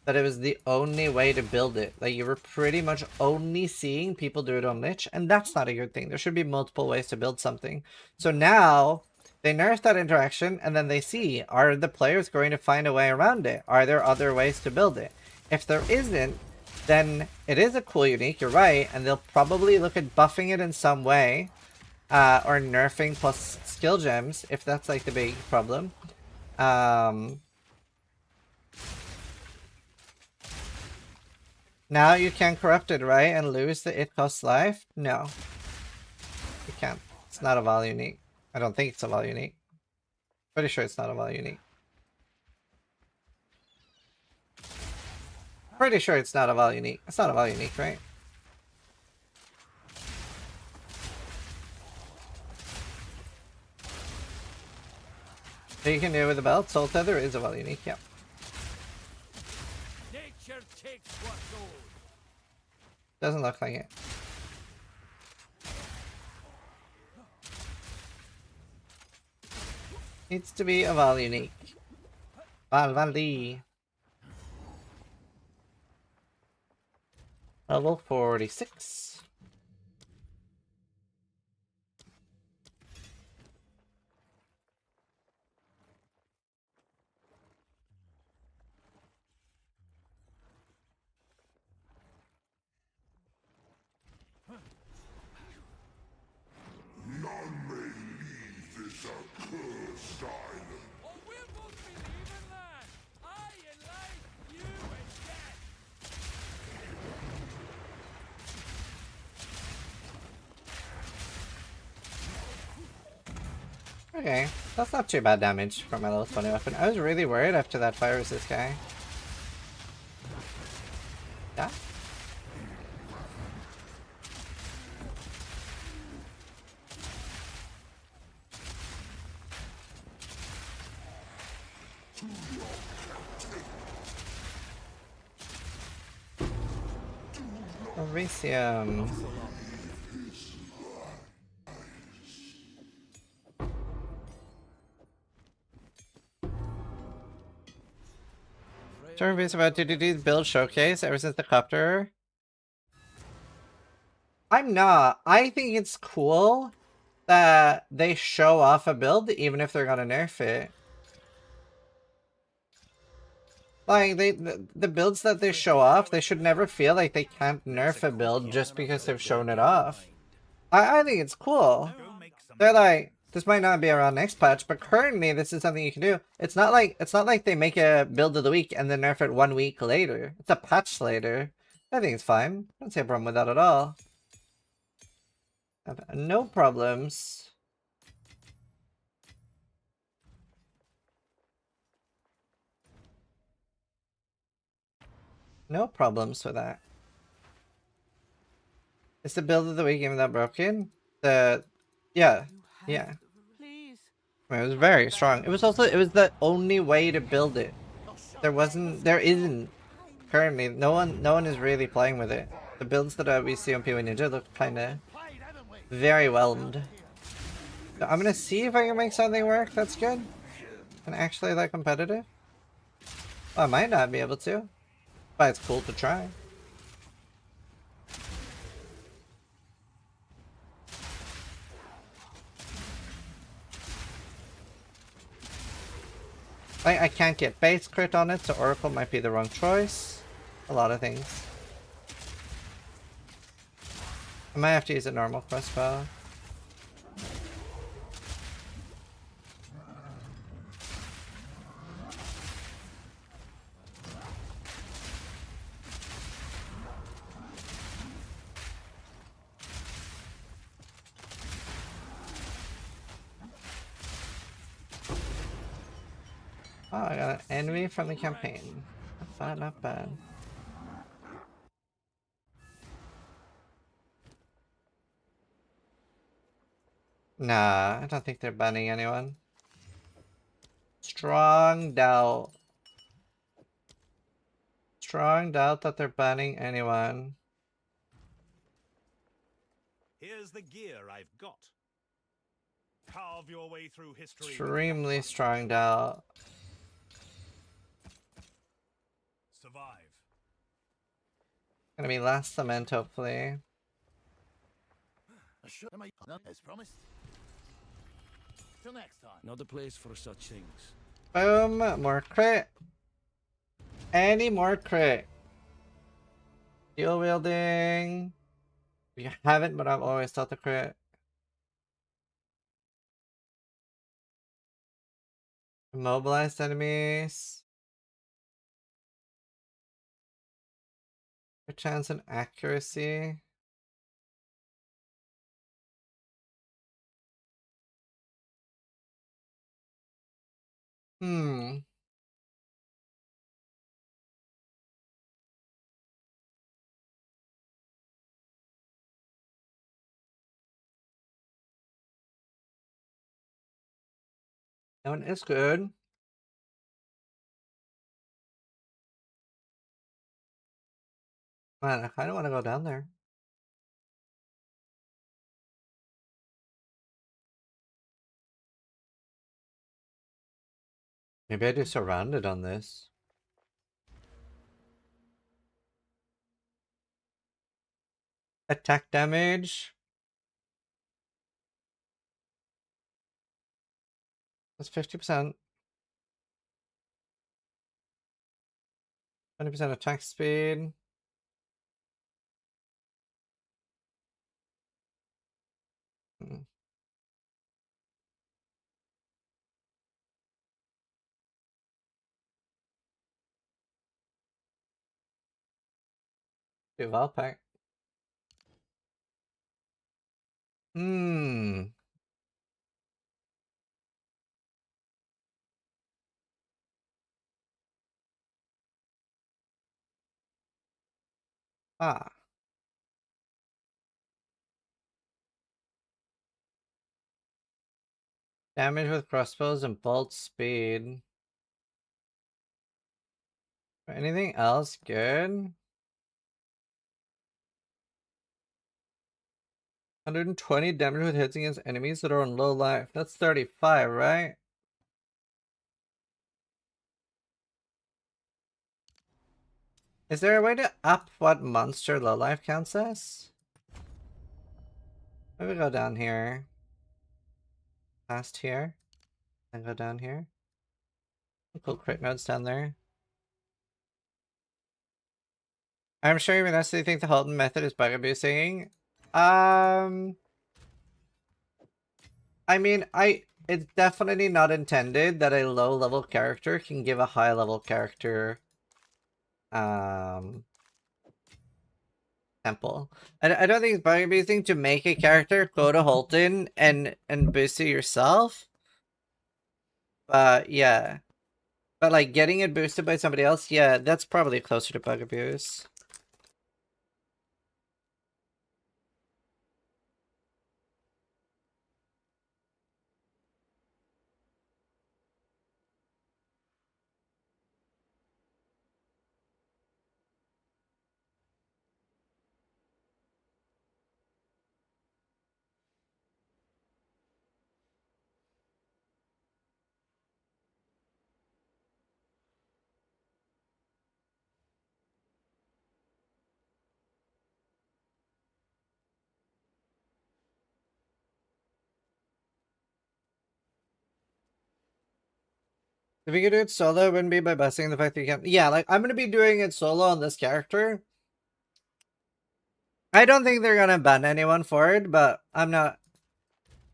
S2: that it was the only way to build it. Like you were pretty much only seeing people do it on Lich, and that's not a good thing. There should be multiple ways to build something. So now they nerf that interaction, and then they see, are the players going to find a way around it? Are there other ways to build it? If there isn't, then it is a cool unique, you're right, and they'll probably look at buffing it in some way, or nerfing plus skill gems, if that's like the big problem. Now you can corrupt it, right, and lose the it costs life? No. You can't. It's not a val unique. I don't think it's a val unique. Pretty sure it's not a val unique. Pretty sure it's not a val unique. It's not a val unique, right? So you can do it with the belt. Soul Tether is a val unique, yeah.
S4: Nature takes what's old.
S2: Doesn't look like it. Needs to be a val unique. Valdi. Level 46.
S9: None may leave this accursed island.
S4: Or we'll both be leaving land. I in life, you in death.
S2: Okay, that's not too bad damage for my level 20 weapon. I was really worried after that fire resist guy. Yeah? Elysium. Reviews about DDD's build showcase ever since the copter. I'm not. I think it's cool that they show off a build even if they're gonna nerf it. Like the builds that they show off, they should never feel like they can't nerf a build just because they've shown it off. I think it's cool. They're like, this might not be around next patch, but currently this is something you can do. It's not like they make a build of the week and then nerf it 1 week later. It's a patch later. I think it's fine. I don't see a problem with that at all. I have no problems. No problems with that. Is the build of the week even that broken? Yeah. I mean, it was very strong. It was the only way to build it. There isn't currently. No one is really playing with it. The builds that we see on PoE Ninja look kinda very whelmed. So I'm gonna see if I can make something work that's good and actually like competitive. Well, I might not be able to, but it's cool to try. I can't get base crit on it, so Oracle might be the wrong choice. A lot of things. I might have to use a normal crossbow. Oh, I got an enemy from the campaign. Not bad, not bad. Nah, I don't think they're banning anyone. Strong doubt. Strong doubt that they're banning anyone.
S14: Here's the gear I've got. Carve your way through history.
S2: Extremely strong doubt.
S14: Survive.
S2: Gonna be last cement, hopefully.
S11: As promised. Till next time.
S4: Not the place for such things.
S2: Boom, more crit. Any more crit. Steel wielding. We haven't, but I've always thought the crit. Immobilized enemies. A chance and accuracy. Hmm. That one is good. Man, I kind of want to go down there. Maybe I do surrounded on this. Attack damage. That's 50%. 20% attack speed. Hmm. Do Valpack. Hmm. Ah. Damage with crossbows and bolt speed. Anything else good? 120 damage with hits against enemies that are on low life. That's 35, right? Is there a way to up what monster low life counts as? Maybe go down here. Past here. And go down here. Cool crit nodes down there. I'm sure you honestly think the Halton method is bug abusing. I mean, it's definitely not intended that a low level character can give a high level character temple. I don't think it's bug abusing to make a character go to Halton and boost it yourself. But yeah. But like getting it boosted by somebody else, yeah, that's probably closer to bug abuse. If you could do it solo, it wouldn't be by busting the fact that you can't. Yeah, like I'm gonna be doing it solo on this character. I don't think they're gonna ban anyone for it, but I'm not.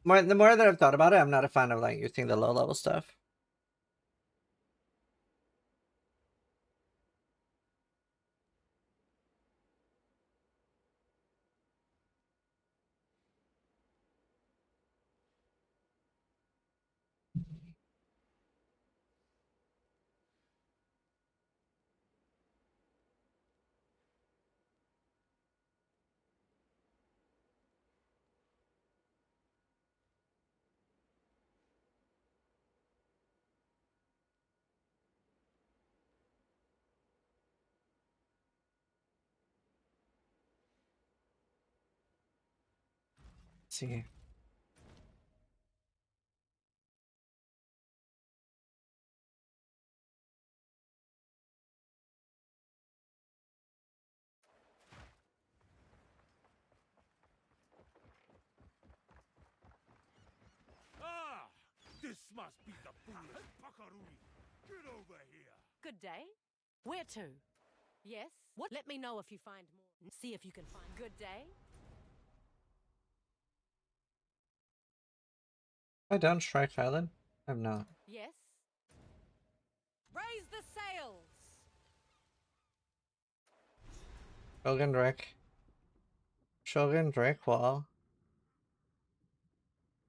S2: The more that I've thought about it, I'm not a fan of like using the low level stuff. Let's see.
S14: Ah! This must be the foolish Pakarui. Get over here.
S8: Good day. Where to? Yes?
S7: What? Let me know if you find more. See if you can find.
S8: Good day.
S2: I done Shrike Island? I'm not.
S8: Yes?
S7: Raise the sails.
S2: Shogun Drake. Shogun Drake Wall.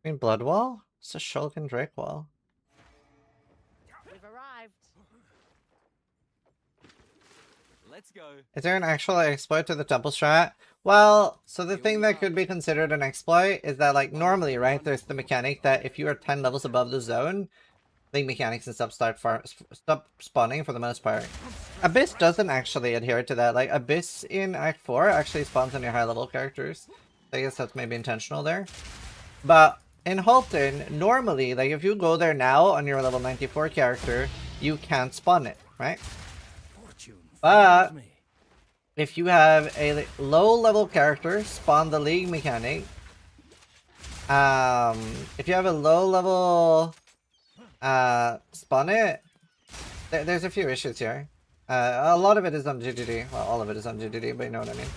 S2: I mean Blood Wall? It's a Shogun Drake Wall.
S8: We've arrived.
S13: Let's go.
S2: Is there an actual exploit to the temple strat? Well, so the thing that could be considered an exploit is that, like, normally, right, there's the mechanic that if you are 10 levels above the zone, the mechanics and stuff stop spawning for the most part. Abyss doesn't actually adhere to that. Like, Abyss in Act 4 actually spawns on your high level characters. I guess that's maybe intentional there. But in Halton, normally, like, if you go there now on your level 94 character, you can't spawn it, right? But if you have a low level character spawn the league mechanic, if you have a low level spawn it, there's a few issues here. A lot of it is on GGD. Well, all of it is on GGD, but you know what I mean.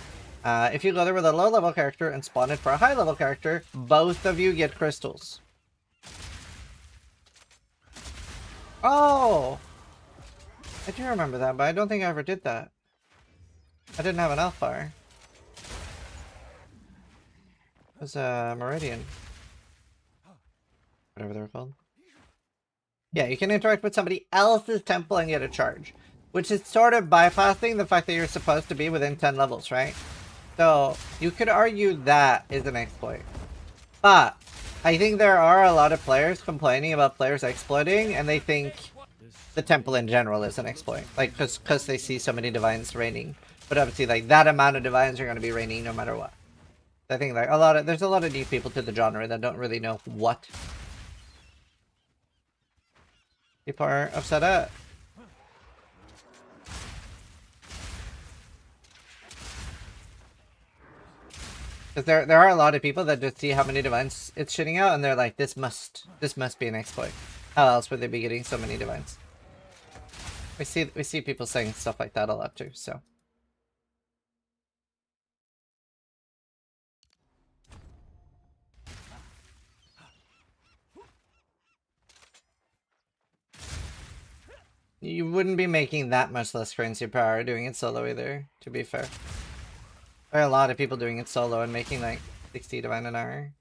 S2: If you go there with a low level character and spawn it for a high level character, both of you get crystals. Oh! I do remember that, but I don't think I ever did that. I didn't have an elf fire. It was a Meridian. Whatever they're called. Yeah, you can interact with somebody else's temple and get a charge. Which is sort of bypassing the fact that you're supposed to be within 10 levels, right? So, you could argue that is an exploit. But, I think there are a lot of players complaining about players exploiting, and they think the temple in general is an exploit. Like, because they see so many divines reigning. But obviously, like, that amount of divines are going to be reigning no matter what. I think like there's a lot of new people to the genre that don't really know what people are upset at. Because there are a lot of people that just see how many divines it's shitting out and they're like, this must be an exploit. How else would they be getting so many divines? We see people saying stuff like that a lot too, so. You wouldn't be making that much less currency per hour doing it solo either, to be fair. There are a lot of people doing it solo and making like 60 divine an hour.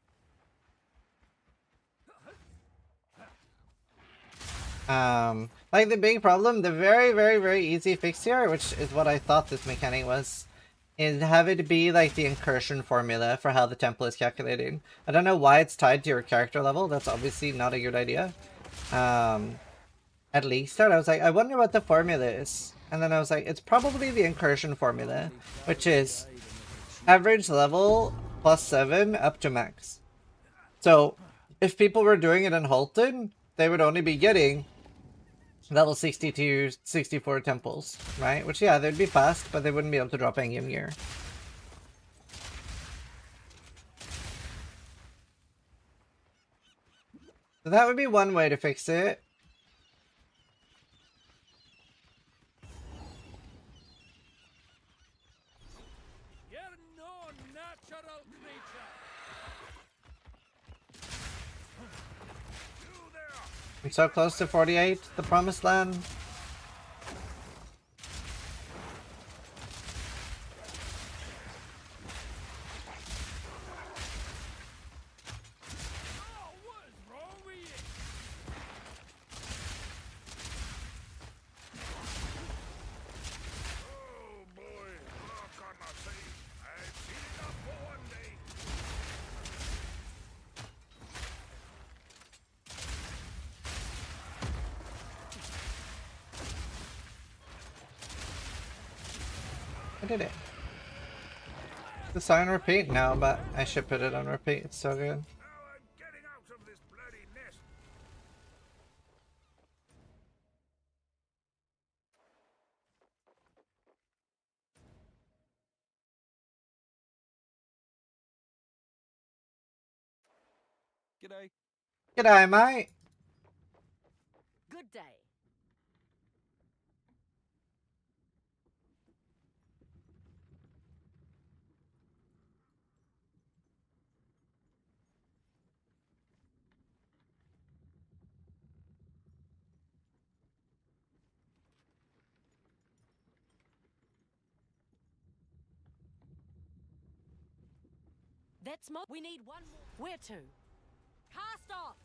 S2: Like the big problem, the very easy fix here, which is what I thought this mechanic was, is have it be like the incursion formula for how the temple is calculated. I don't know why it's tied to your character level. That's obviously not a good idea. At least I was like, I wonder what the formula is. And then I was like, it's probably the incursion formula, which is average level plus 7 up to max. So if people were doing it in Halton, they would only be getting level 62, 64 temples, right? Which, yeah, they'd be fast, but they wouldn't be able to drop in-game gear. So that would be one way to fix it.
S4: You're no natural creature.
S2: I'm so close to 48, the promised land. I did it. The sign repeat? No, but I should put it on repeat. It's so good.
S13: G'day.
S2: G'day, mate.
S8: Good day.
S7: That's more. We need one more.
S8: Where to?
S7: Cast off.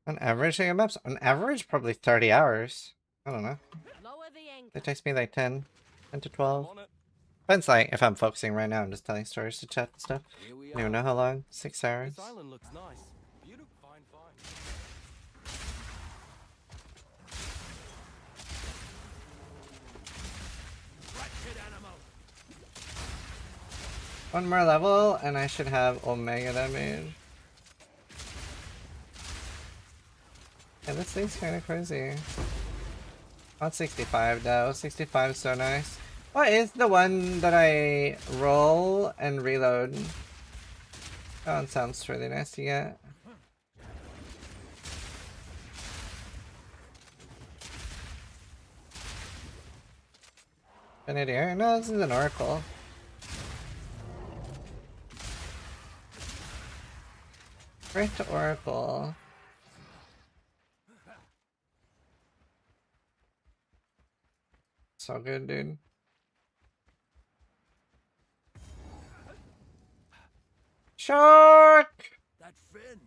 S2: On average, I maps? On average, probably 30 hours. I don't know.
S7: Lower the anchor.
S2: It takes me like 10 to 12. Depends like if I'm focusing right now, I'm just telling stories to chat and stuff. I don't even know how long. 6 hours.
S4: This island looks nice. Beautiful. Fine. Wretched animal.
S2: One more level, and I should have Omega damage. Yeah, this thing's kind of crazy. Not 65 though. 65 is so nice. What is the one that I roll and reload? That one sounds really nice to get. Benedict? No, this is an Oracle. Right to Oracle. So good, dude. Shark!
S4: That fin,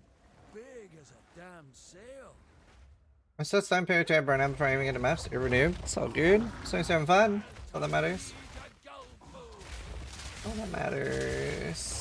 S4: big as a damn sail.
S2: I'm still time period to burn out before I even get the maps. It renewed. It's all good. So he's having fun. That's all that matters. All that matters.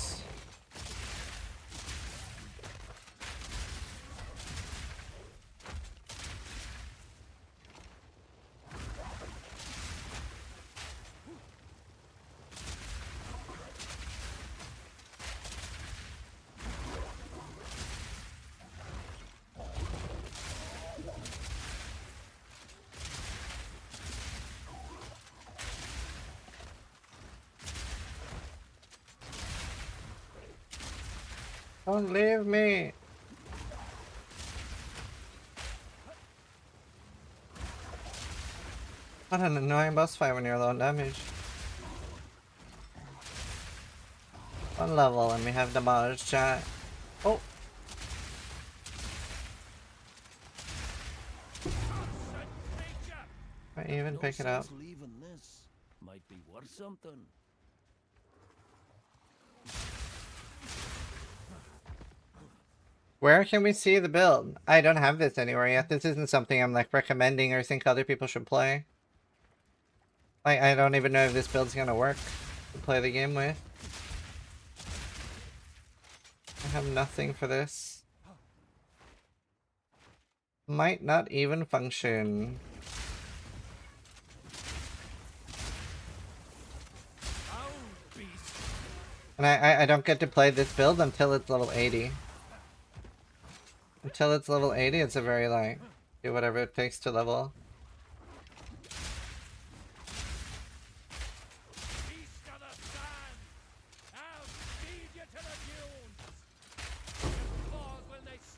S2: Don't leave me. What an annoying boss fight when you're low on damage. One level and we have demolished chat. Oh. Might even pick it up.
S4: Leaving this might be worth something.
S2: Where can we see the build? I don't have this anywhere yet. This isn't something I'm like recommending or think other people should play. Like, I don't even know if this build's gonna work to play the game with. I have nothing for this. Might not even function. And I don't get to play this build until it's level 80. Until it's level 80, it's a very like, do whatever it takes to level.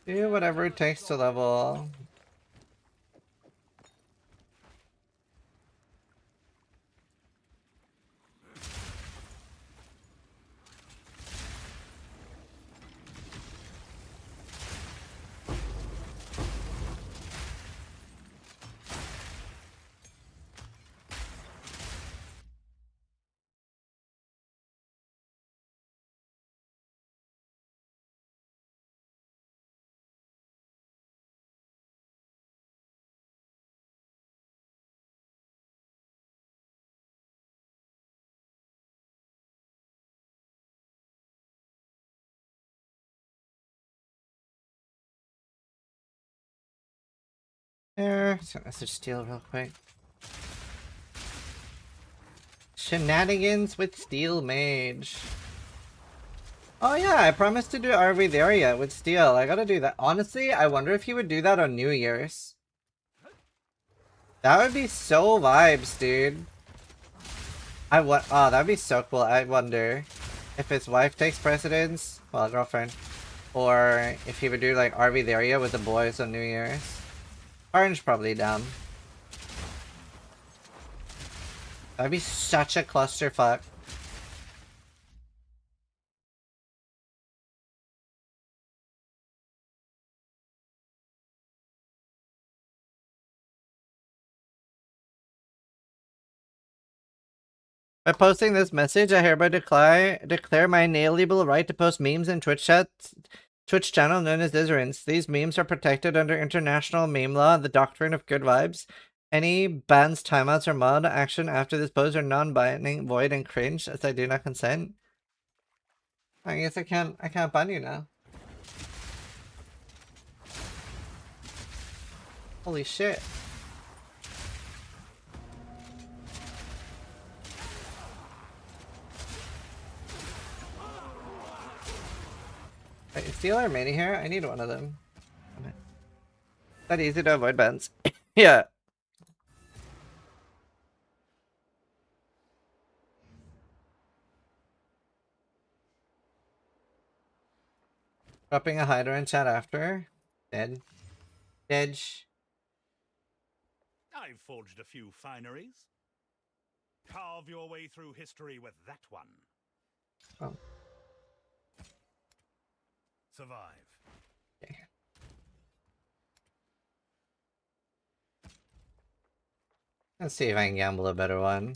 S2: Do whatever it takes to level. There, so message steal real quick. Shenanigans with Steel Mage. Oh yeah, I promised to do RV there yet with Steel. I gotta do that. Honestly, I wonder if he would do that on New Year's. That would be so vibes, dude. Oh, that'd be so cool. I wonder if his wife takes precedence, well, girlfriend, or if he would do like RV area with the boys on New Year's. Orange probably down. That'd be such a clusterfuck. By posting this message, I hereby declare my inalienable right to post memes in Twitch channel known as Disrents. These memes are protected under international meme law and the doctrine of good vibes. Any bans, timeouts, or mod action after this post are non-binding, void, and cringe, as I do not consent. I guess I can't ban you now. Holy shit. Wait, is Steel our mini here? I need one of them. Is that easy to avoid bans? Yeah. Dropping a hider in chat after. Dead. Edge.
S14: I've forged a few fineries. Carve your way through history with that one.
S2: Oh.
S14: Survive.
S2: Okay. Let's see if I can gamble a better one.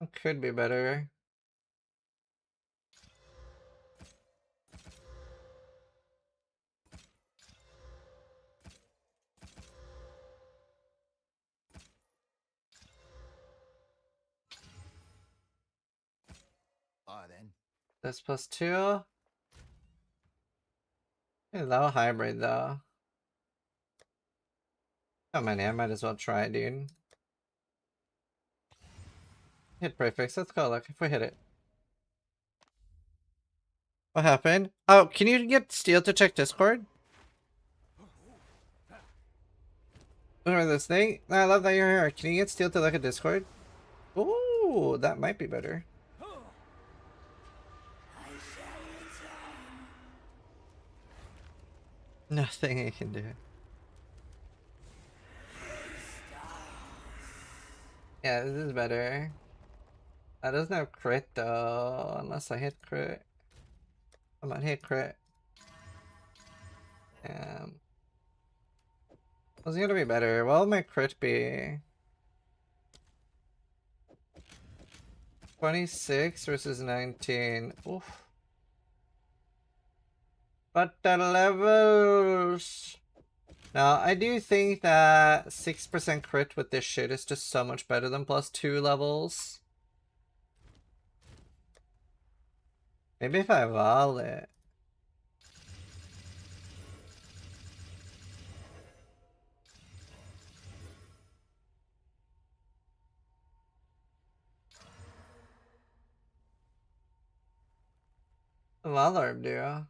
S2: It could be better.
S11: Then.
S2: This +2. Hey, low hybrid though. How many? I might as well try, dude. Hit prefix. Let's go. Look if we hit it. What happened? Oh, can you get Steel to check Discord? Remember this thing? I love that you're here. Can you get Steel to look at Discord? Ooh. Ooh, that might be better. Nothing I can do. Yeah, this is better. That doesn't have crit though, unless I hit crit. I might hit crit. What's gonna be better? What will my crit be? 26 versus 19. Oof. But the levels. Now, I do think that 6% crit with this shit is just so much better than +2 levels. Maybe if I vol it. Valorb do.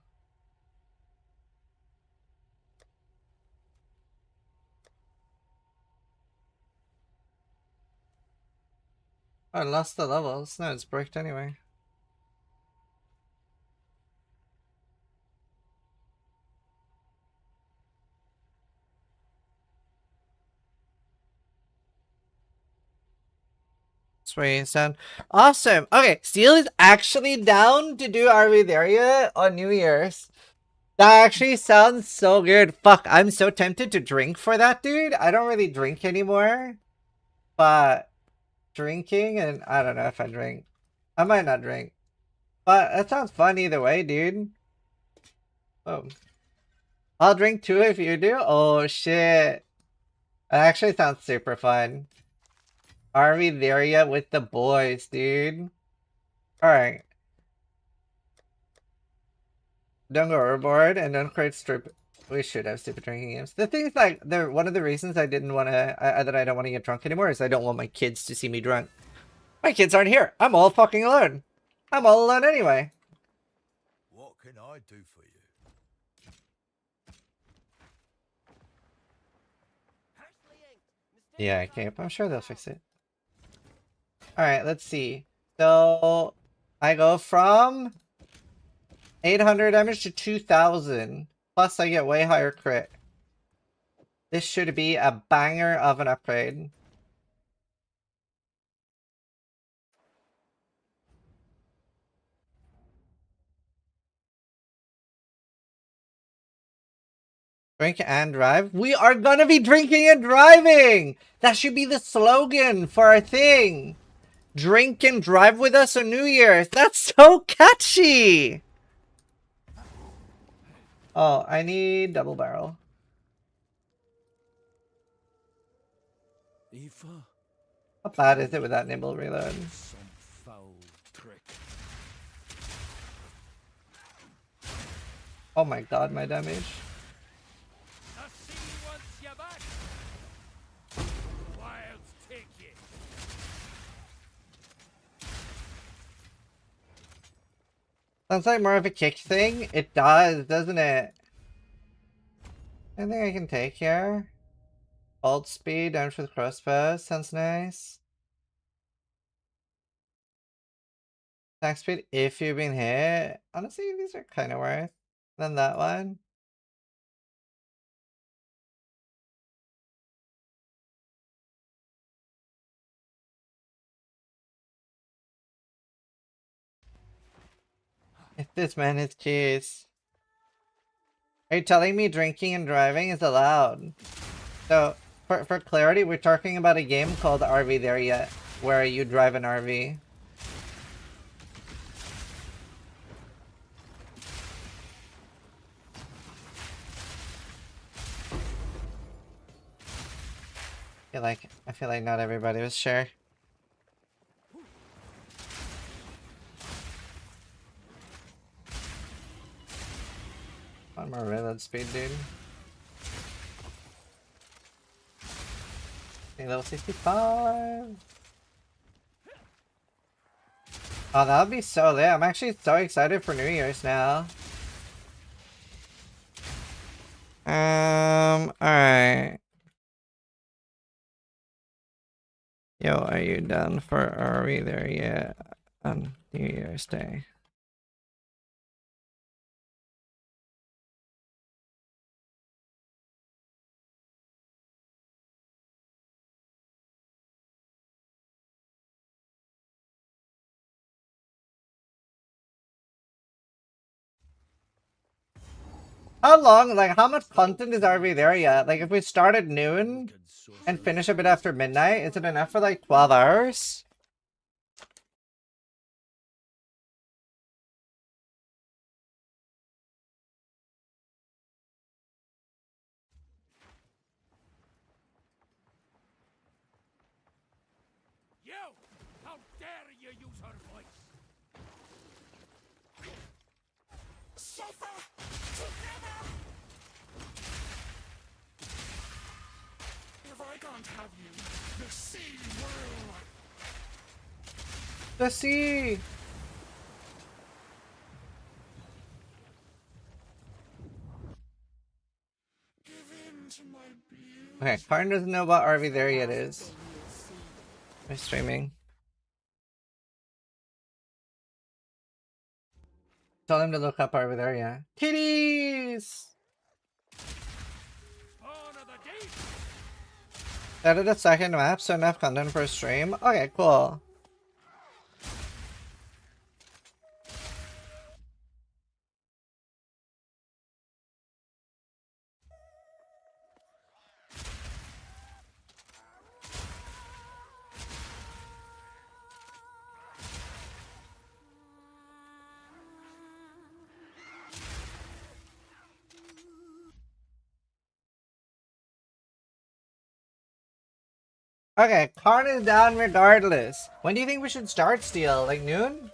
S2: Oh, I lost the levels. No, it's bricked anyway. Sweet, sound awesome. Okay, Steel is actually down to do Are We There Yet on New Year's. That actually sounds so good. Fuck, I'm so tempted to drink for that, dude. I don't really drink anymore. But drinking, and I don't know if I drink. I might not drink. But that sounds fun either way, dude. Oh. I'll drink too if you do. Oh, shit. That actually sounds super fun. Are we there yet with the boys, dude? Alright. Don't go overboard and don't create strip. We should have stupid drinking games. The thing is, like, one of the reasons I didn't want to, that I don't want to get drunk anymore is I don't want my kids to see me drunk. My kids aren't here. I'm all fucking alone. I'm all alone anyway.
S10: What can I do for you?
S2: Yeah, I can't. I'm sure they'll fix it. Alright, let's see. So, I go from 800 damage to 2000. Plus, I get way higher crit. This should be a banger of an upgrade. Drink and drive. We are gonna be drinking and driving! That should be the slogan for our thing. Drink and drive with us on New Year's. That's so catchy! Oh, I need double barrel. How bad is it with that nimble reload?
S4: Some foul trick.
S2: Oh my god, my damage. Sounds like more of a kick thing. It does, doesn't it? Anything I can take here? Ult speed, damage with crossbow. Sounds nice. Attack speed if you've been hit. Honestly, these are kind of worth. Then that one. If this man is keys. Are you telling me drinking and driving is allowed? So, for clarity, we're talking about a game called Are We There Yet, where you drive an RV. I feel like not everybody was sure. One more reload speed, dude. Level 65. Oh, that would be so lit. I'm actually so excited for New Year's now. Alright. Yo, are you done for? Are we there yet? On New Year's Day. How long, like, how much content is RV there yet? Like, if we start at noon and finish a bit after midnight, is it enough for like 12 hours?
S4: You! How dare you use her voice? Suffer together! If I can't have you, the sea will.
S2: The sea! Okay, Karn doesn't know what RV there yet is. Am I streaming? Tell him to look up RV there, yeah. Titties! Added a second map, so enough content for a stream. Okay, cool. Okay, Karn is down regardless. When do you think we should start Steel? Like noon?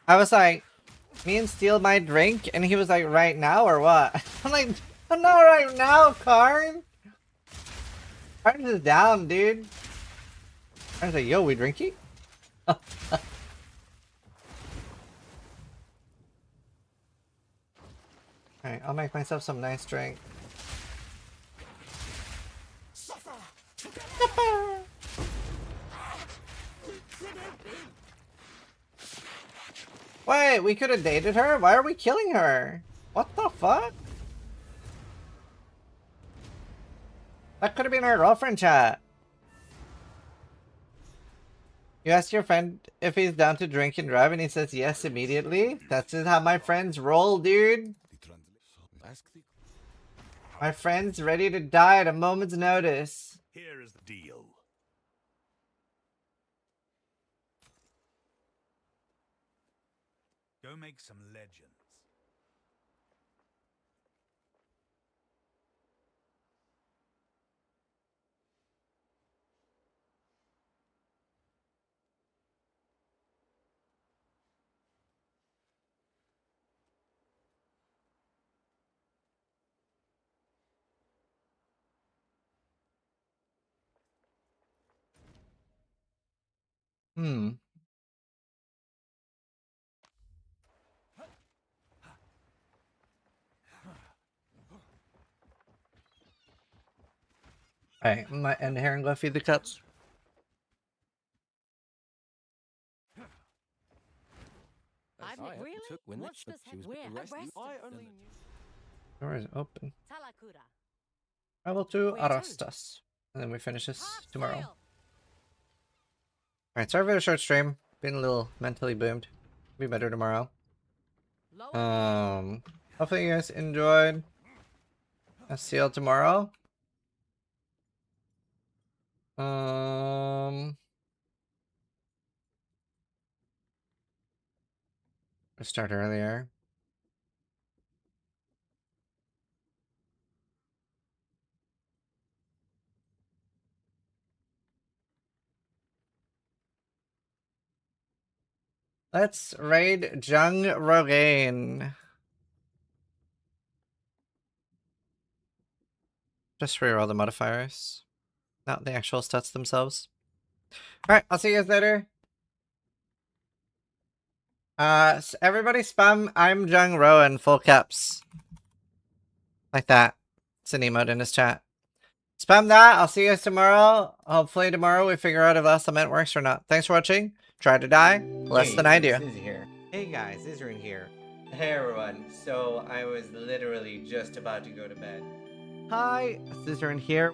S2: I was like, me and Steel might drink, and he was like, right now or what? I'm like, not right now, Karn. Karn is down, dude. Karn's like, yo, we drinking? Alright, I'll make myself some nice drink. Wait, we could have dated her? Why are we killing her? What the fuck? That could have been her girlfriend, chat. You ask your friend if he's down to drink and drive and he says yes immediately? That's just how my friends roll, dude. My friend's ready to die at a moment's notice.
S14: Here is the deal. Go make some legends.
S2: Hmm. Alright, I'm gonna end here and go feed the cats.
S8: Really? What's this? We're arrested.
S2: Door is open.
S8: Talakura.
S2: Travel to Arastas. And then we finish this tomorrow. Alright, sorry for the short stream. Been a little mentally boomed. Be better tomorrow. Hopefully you guys enjoyed. I'll see y'all tomorrow. I start earlier. Let's raid Jung Rogaine. Just reroll the modifiers, not the actual stats themselves. Alright, I'll see you guys later. So everybody spam I'm Jung Ro in full caps. Like that. It's an emote in his chat. Spam that. I'll see you guys tomorrow. Hopefully tomorrow we figure out if that cement works or not. Thanks for watching. Try to die. Less than I do.
S1: Here. Hey guys, Isrin here. Hey everyone. So I was literally just about to go to bed. Hi, Isrin here.